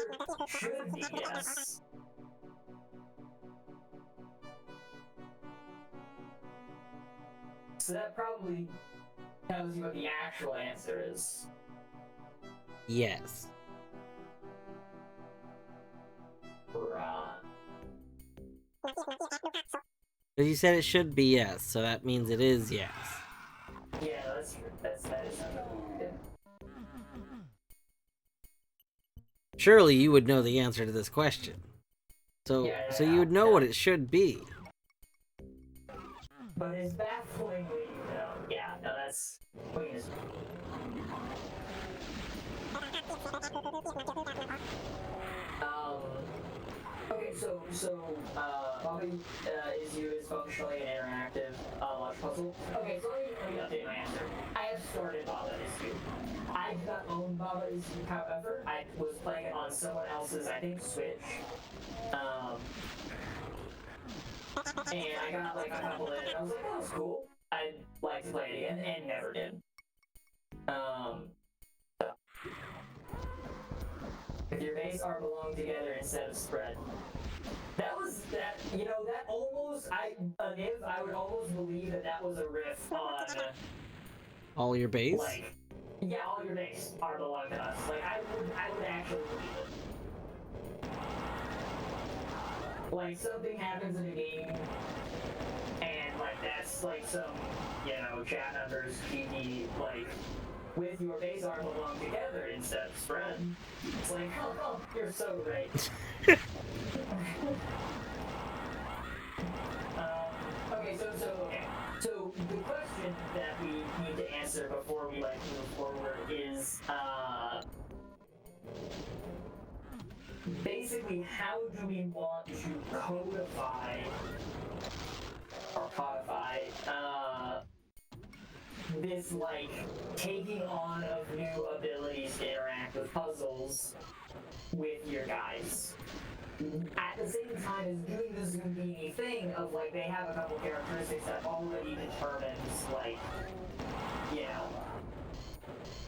should be yes. So that probably tells you what the actual answer is. Yes. Right. But you said it should be yes, so that means it is yes. Yeah, that's true. That is good. Surely you would know the answer to this question. So you would know what it should be. But it's bafflingly, you know, yeah, no, that's please. Okay, so Bobby Is You is functionally an interactive launch puzzle. Okay, so let me update my answer. I have started Baba Is You. I I did not own Baba Is You, however. I was playing it on someone else's, I think, Switch. And I got like a couple in, and I was like, that was cool. I'd like to play it again, and never did. So. If your base are belong together instead of spread. That almost, I would almost believe that was a riff on... All your base? Like, yeah, all your base are belong to us. Like, I would actually believe it. Like, something happens in a game, and, like, that's, like, some, chat members cheeky, like, with your base are belong together instead of spread. It's like, oh, you're so great. Okay, so the question that we need to answer before we move forward is basically how do we want to codify or codify this taking on of new abilities to interact with puzzles with your guys. At the same time as doing this Houdini thing of they have a couple characteristics that already determines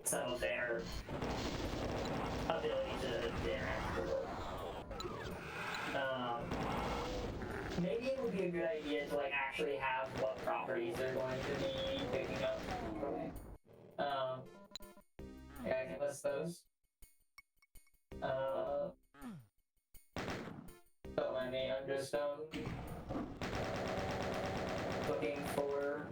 some of their ability to interact with it. Maybe it would be a good idea to actually have what properties they're going to be picking up. Yeah, I can list those. Don't mind me, I'm just looking for...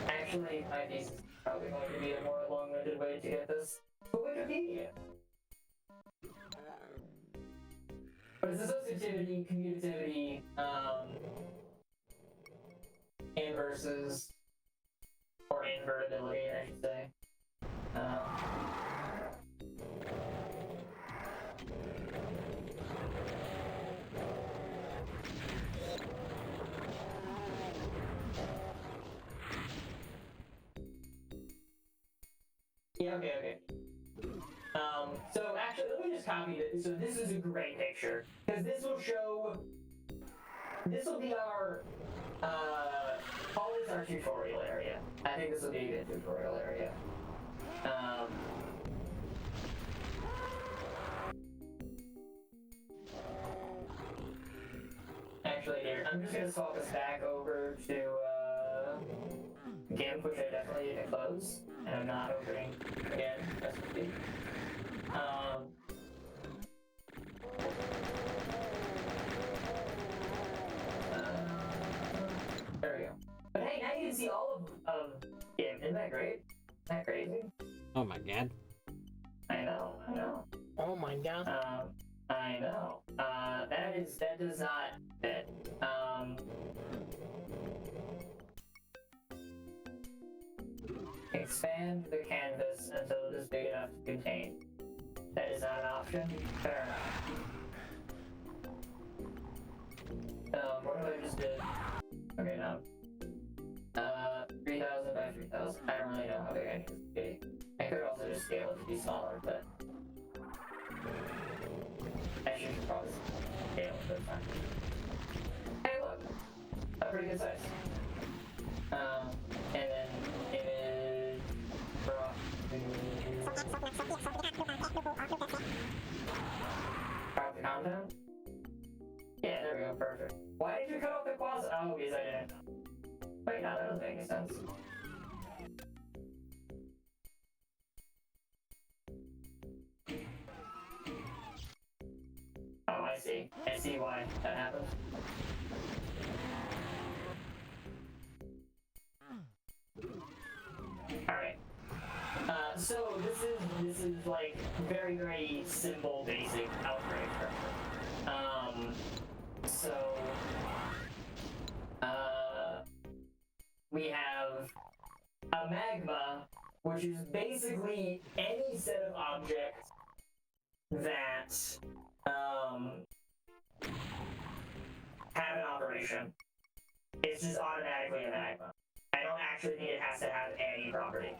Actually, my piece is probably going to be a more long-winded way to get this. But Wikipedia! But it's associativity, commutativity, inverses, or invertibility, I should say. Yeah, okay. So actually, let me just copy this. So this is a great picture, because this will show, this will be our, call this our tutorial area. I think this will be a good tutorial area. Actually, here, I'm just gonna swap us back over to, GIMP, which I definitely need to close, and I'm not opening again, that's what we do. There we go. But hey, now you can see all of GIMP, isn't that great? Isn't that crazy? Oh my god. I know. Oh my god. I know. That does not fit. Expand the canvas until it is big enough to contain. That is not an option? Fair enough. What if I just did... Okay, no. 3,000 by 3,000. I don't really know how big I need this to be. I could also just scale it to be smaller, but... I should probably scale it, but fine. Hey, look! A pretty good size. And then image... Drop the content? Yeah, there we go, perfect. Why did you cut off the quasi? Oh, because I didn't. Wait, no, that doesn't make any sense. Oh, I see. I see why that happened. Alright. So this is very, very simple, basic outbreak structure. We have a magma, which is basically any set of objects that have an operation. It's just automatically a magma. I don't actually think it has to have any property.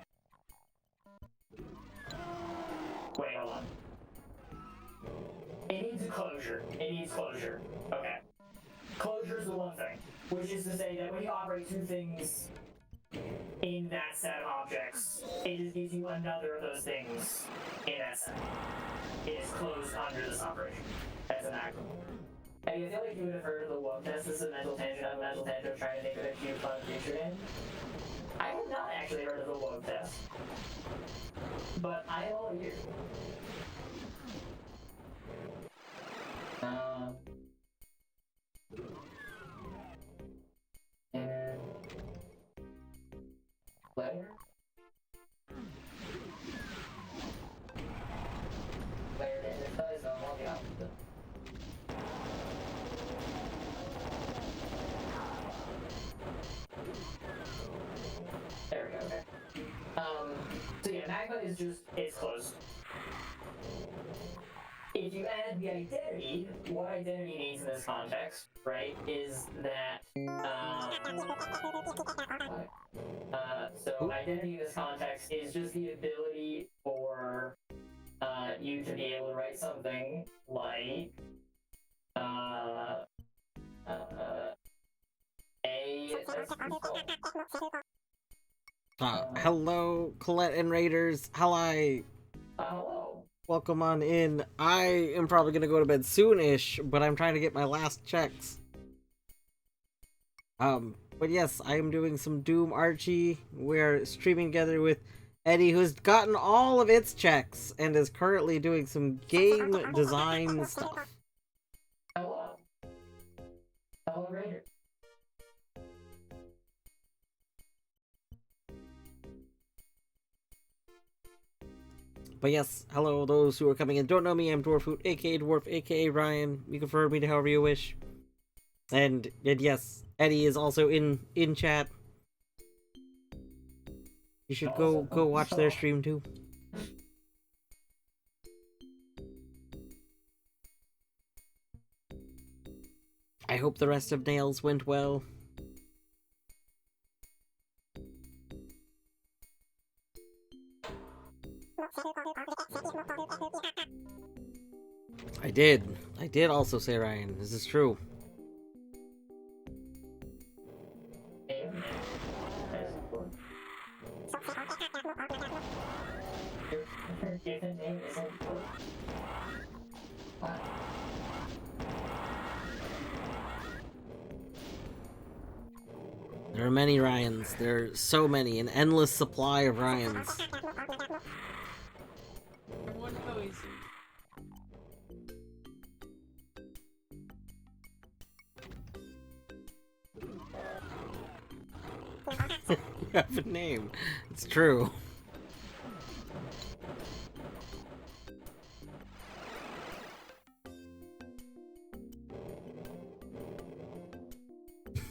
closure. It needs closure. Okay. Closure is the one thing, which is to say that when you operate two things in that set of objects, it just gives you another of those things in that set. It is closed under this operation. That's an act. And I feel like you would have heard of the WOG test. This is a mental tangent. I'm a mental tangent of trying to think of a cute, fun feature game. I have not actually heard of the WOG test. But I am all ears. And player. Player damage dies on all the opposite. There we go. Okay. So yeah, magma is just it's closed. If you add the identity, what identity means in this context, right, is that, so identity in this context is just the ability for, you to be able to write something like, Hello, Colette and Raiders. Hello. Hello. Welcome on in. I am probably gonna go to bed soon-ish, but I'm trying to get my last checks. But yes, I am doing some Doom Archie. We're streaming together with Eddie, who's gotten all of its checks and is currently doing some game design stuff. Hello. Hello, Raider. But yes, hello those who are coming in. Don't know me, I'm Dwarfhoot, aka Dwarf, aka Ryan. You can refer me to however you wish. And yes, Eddie is also in chat. You should go watch their stream too. I hope the rest of Nails went well. I did also say Ryan. This is true. There are many Ryans. There are so many, an endless supply of Ryans. One poison. You have a name. It's true.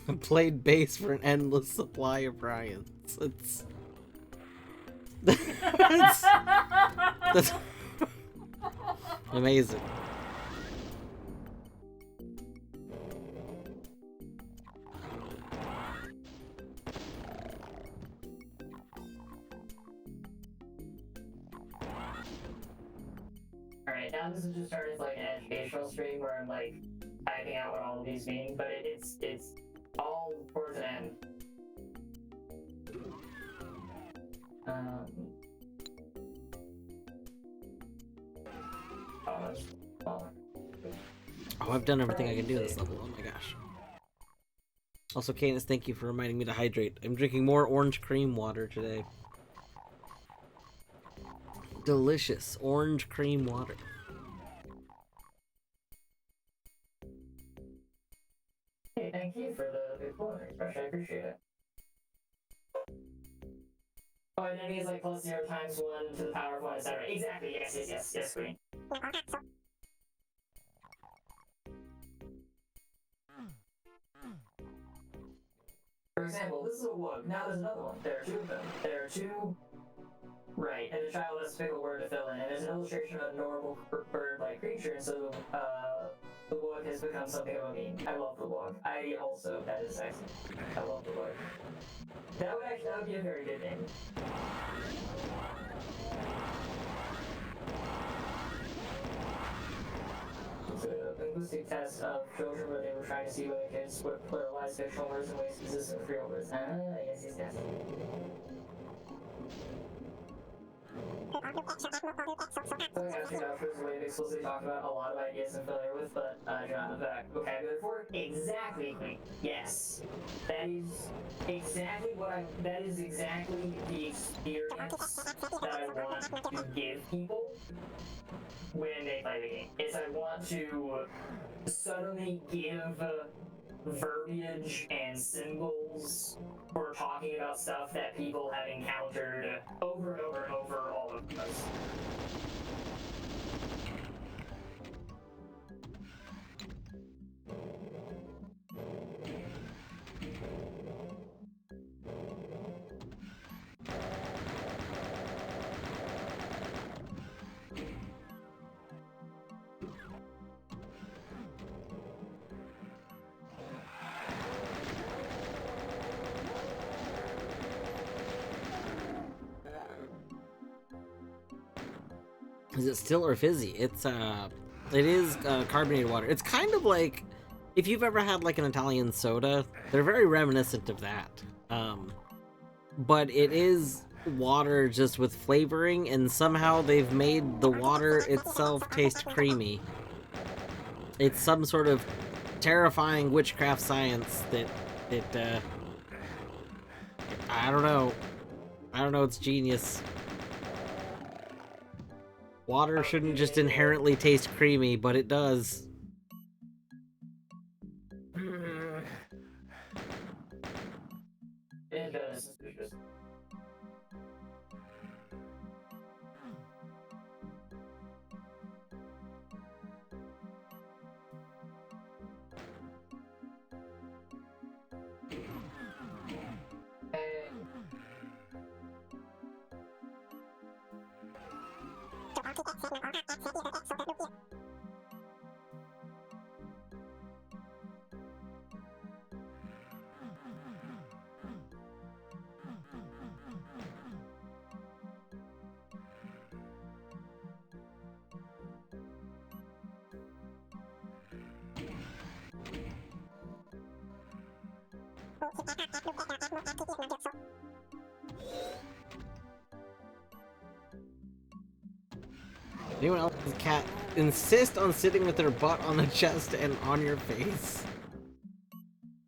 I played bass for an endless supply of Ryans. It's... that's amazing. Alright, now this is just started as like an educational stream where I'm like typing out what all of these mean, but it's all towards an end. Oh, I've done everything I can do this level. Oh my gosh. Also, Canis, thank you for reminding me to hydrate. I'm drinking more orange cream water today. Delicious orange cream water. Hey, thank you for the employment expression. I appreciate it. Oh, identity is like plus 0 times 1 to the power of 1, etc. Exactly, yes, Queen. For example, this is a wood. Now there's another one. There are two of them. There are two. Right, and the child has to pick a word to fill in, and there's an illustration of a normal bird-like creature, and so the wood has become something of a meme. I love the wood. I also, that is excellent. I love the wood. That would be a very good name. linguistic test of children where they were trying to see whether kids would pluralize fictional words in ways consistent with real words. Yes. Something I've seen after is a way to explicitly talk about a lot of ideas I'm familiar with, but not the fact vocabulary for it. Exactly, Queen. Yes. That is exactly the experience that I want to give people when they play the game. Is I want to suddenly give verbiage and symbols for talking about stuff that people have encountered over and over and over all of us. Is it still or fizzy? It is carbonated water. It's kind of like if you've ever had like an Italian soda, they're very reminiscent of that. But it is water just with flavoring, and somehow they've made the water itself taste creamy. It's some sort of terrifying witchcraft science that I don't know. It's genius. Water shouldn't just inherently taste creamy, but it does. It does. Suspicious. Anyone else's cat insist on sitting with their butt on the chest and on your face?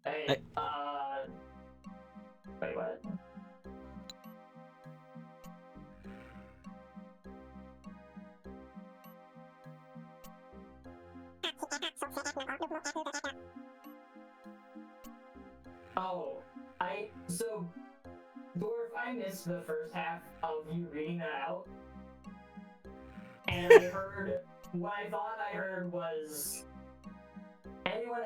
Hey, wait, what? Oh, so, Dwarf, I missed the first half of you reading that out. And I heard, what I thought I heard was, anyone...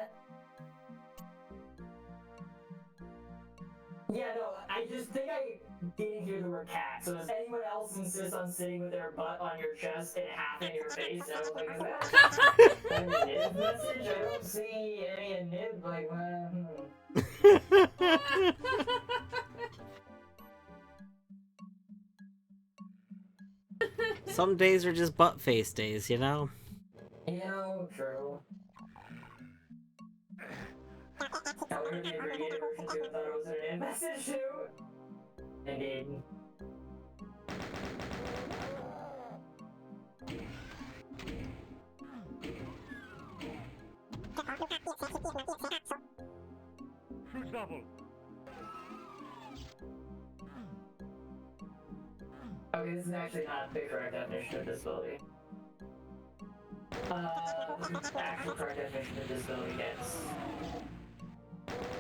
Yeah, no, I just think I didn't hear the word cat. So does anyone else insist on sitting with their butt on your chest and half in your face? And I was like, is that a nib message? I don't see any nib, like, Some days are just butt face days, you know? You know, true. I heard the abbreviated version too, I thought it was an nib message too. Indeed. Double. Okay, this is actually not the correct definition of disability. The actual correct definition of disability gets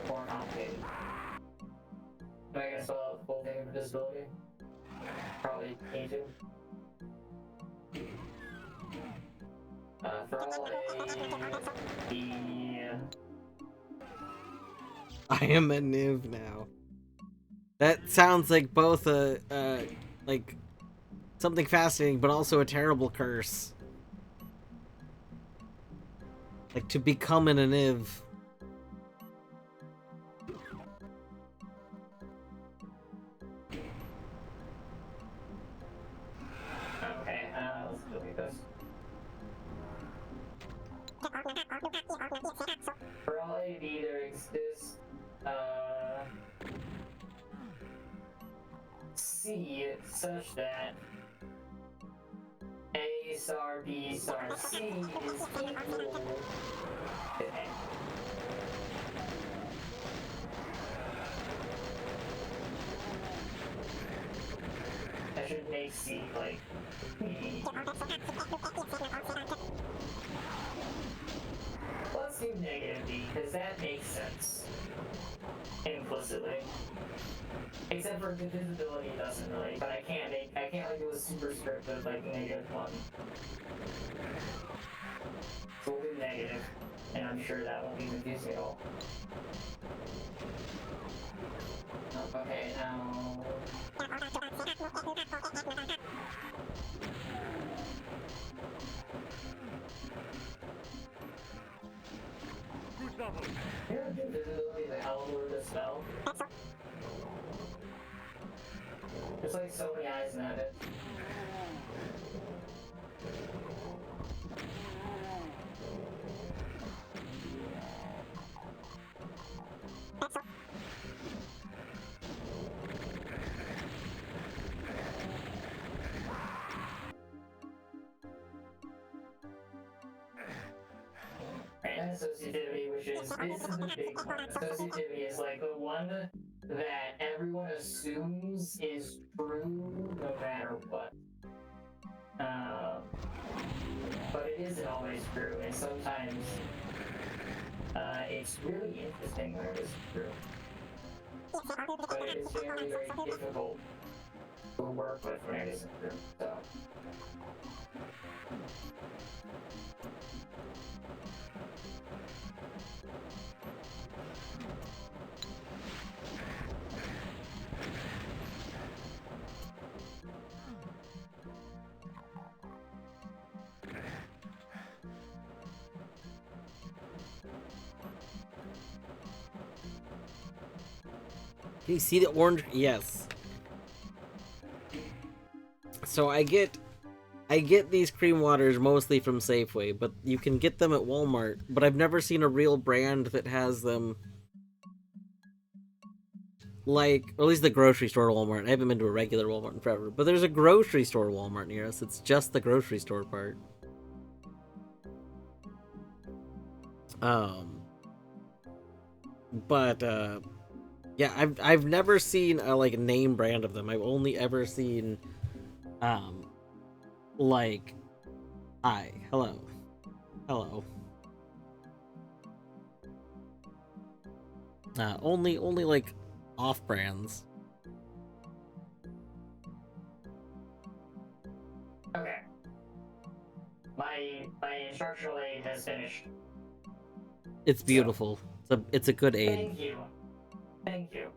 more complicated. Am I gonna spell out the full thing of disability? Probably need to. For all I am a Niv now. That sounds like both like something fascinating, but also a terrible curse. Like to become an Niv. Okay, let's look at this. C such that A star B star C is equal to A. That should make C like let's do negative B because that makes sense implicitly. Except for divisibility doesn't really, but I can't like do a super strict of like -1. So we'll do negative, and I'm sure that won't be confusing at all. Okay, now. Who's double? You know, divisibility is a hell of a word to spell. There's like so many eyes in that. And associativity, which is, this is the big one. Associativity is like the one that everyone assumes is true no matter what. But it isn't always true, and sometimes it's really interesting when it is true. But it is generally very difficult to work with when it isn't true, so. Can you see the orange? Yes. So I get these cream waters mostly from Safeway, but you can get them at Walmart. But I've never seen a real brand that has them. Like, or at least the grocery store Walmart. I haven't been to a regular Walmart in forever, but there's a grocery store Walmart near us. It's just the grocery store part. Yeah, I've never seen a like name brand of them. I've only ever seen like hi, hello. Only like off brands. Okay. My instructional aid has finished. It's beautiful. It's a good aid. Thank you.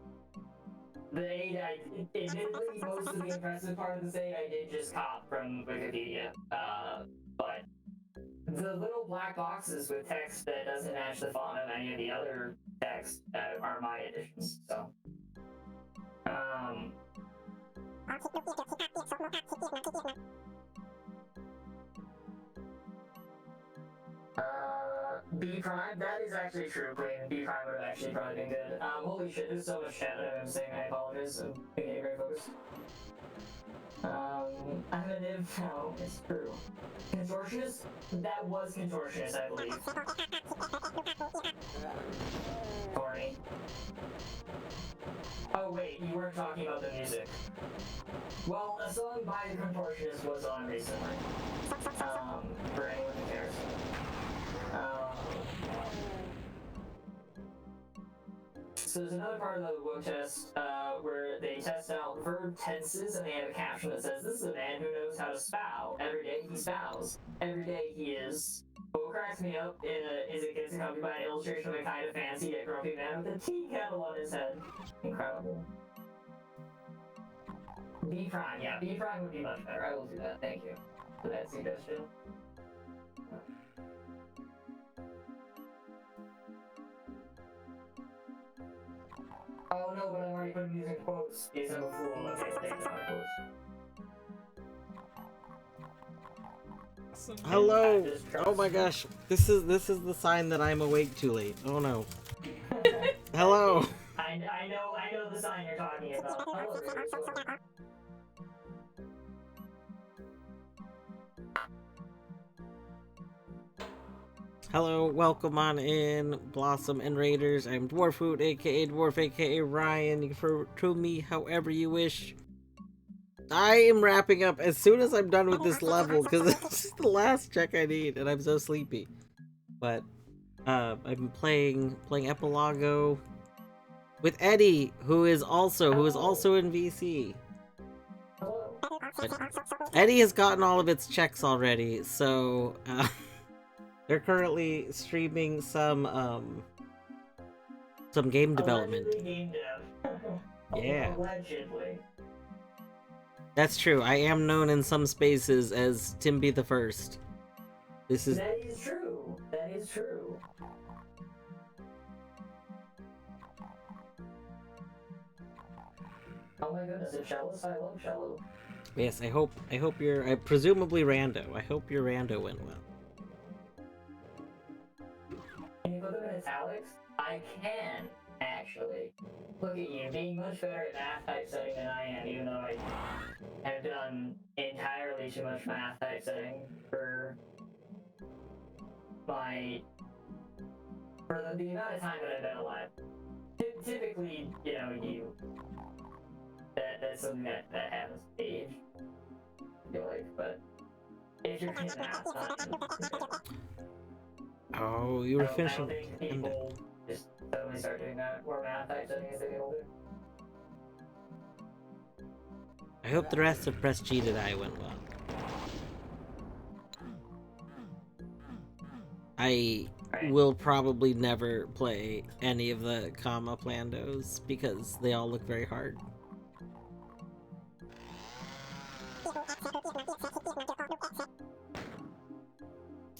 The aid admittedly, most of the impressive part of this aid I did just cop from Wikipedia. But the little black boxes with text that doesn't match the font of any of the other text are my additions, so. B prime, that is actually true. Putting B prime would have actually probably been good. Holy shit, there's so much chat that I'm saying. I apologize. I'm getting very focused. I'm a div now. It's true. Contortionist? That was contortionist, I believe. Corny. Oh wait, you weren't talking about the music. Well, a song by the contortionist was on recently. For anyone who cares. So there's another part of the woke test where they test out verb tenses and they have a caption that says, "This is a man who knows how to spow. Every day he spows. Every day he is." But what cracks me up is it gets accompanied by an illustration of a kind of fancy yet grumpy man with a tea kettle on his head. Incredible. B prime, yeah, B prime would be much better. I will do that. Thank you for that suggestion. Oh no, but I'm already putting these in quotes. Yes, I'm a fool. Okay, thanks, my quotes. Hello. Oh my gosh. This is the sign that I'm awake too late. Oh no. Hello. I know the sign you're talking about. Hello, Hello, welcome on in, Blossom and Raiders. I'm Dwarfhoot, aka Dwarf, aka Ryan. You can refer to me however you wish. I am wrapping up as soon as I'm done with this level, because it's the last check I need, and I'm so sleepy. But, I've been playing Epilago with Eddie, who is also in VC. But Eddie has gotten all of its checks already, so they're currently streaming some game development. Allegedly game dev. Yeah. Allegedly. That's true. I am known in some spaces as Timby the First. This is That is true. That is true. Oh my goodness, it's Shellos? I love Shello. yes. I hope you're presumably Rando. I hope your Rando went well. Can you put them in italics? I can, actually. Look at you, being much better at math typesetting than I am, even though I have done entirely too much math typesetting for the amount of time that I've been alive. Typically, you know, that's something that happens with age, I feel like, but if you're in math, Oh, you were I don't finishing. think people just suddenly start doing that more math typesetting as they get older. I hope the rest of Press G to Die went well. I will probably never play any of the comma plandos because they all look very hard.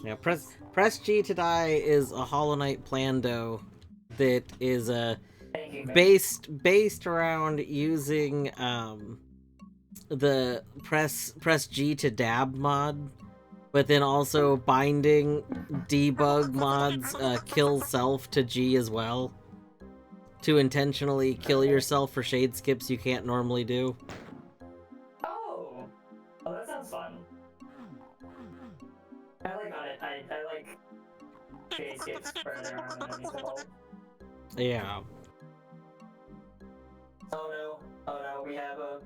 Yeah, Press G to Die is a Hollow Knight plando that is based around using the press G to dab mod, but then also binding debug mods kill self to G as well, to intentionally kill yourself for shade skips you can't normally do. Oh, that sounds fun. I like it. I like shade skips for their own enemies involved. Yeah. Oh no, we have a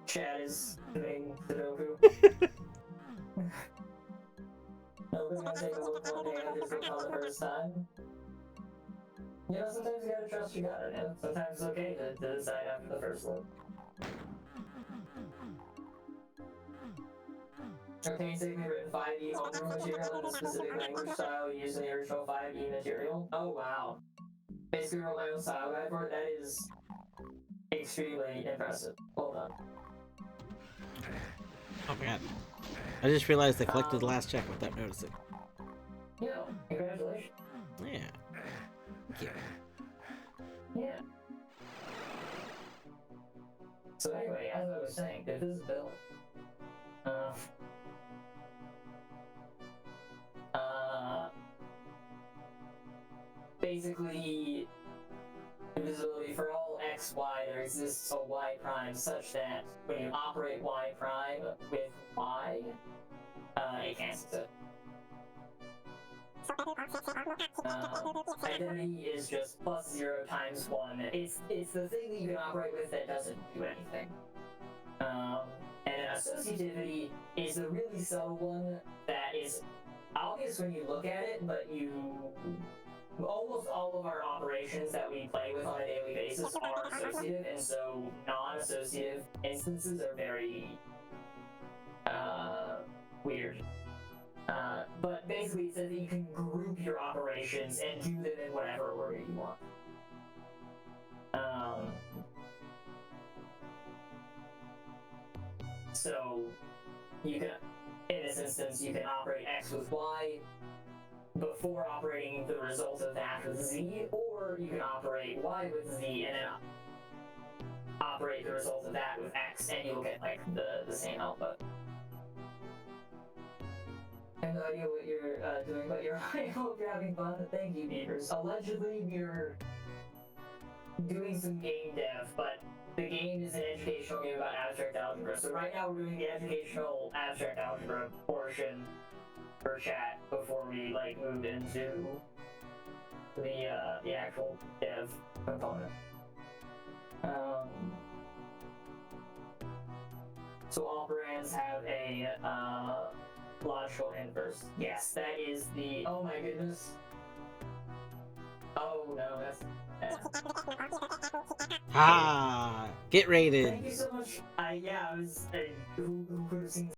Chad is doing Sudoku. Nobody's gonna take a look one day after this on the first time. You know, sometimes you gotta trust your gut, you know? Sometimes it's okay to decide after the first look. Painstakingly written 5e homeroom material in the specific language style used in the original 5e material. Oh wow. Basically wrote my own style guide for it. That is extremely impressive. Well done. Oh my god. I just realized I collected the last check without noticing. You know, congratulations. Yeah. Thank you. Yeah. So anyway, as I was saying, the visibility. Basically, invisibility for all x, y, there exists a y prime such that when you operate y prime with y, it cancels it. Identity is just plus 0 times 1. It's the thing that you can operate with that doesn't do anything. And associativity is the really subtle one that is obvious when you look at it, but almost all of our operations that we play with on a daily basis are associative, and so non-associative instances are very weird. But basically it says that you can group your operations and do them in whatever order you want. So you can, in this instance, you can operate X with Y before operating the result of that with Z, or you can operate Y with Z and then operate the result of that with X, and you'll get like the same output. I have no idea what you're doing, but I hope you're having fun. Thank you, Beavers. Allegedly, you're doing some game dev, but the game is an educational game about abstract algebra. So right now we're doing the educational abstract algebra portion for chat before we like move into the actual dev component. So all brands have a logical inverse. Yes, that is the. Oh my goodness. Oh no, that's. Ah, get rated. Thank you so much. Yeah, I was. Who could have seen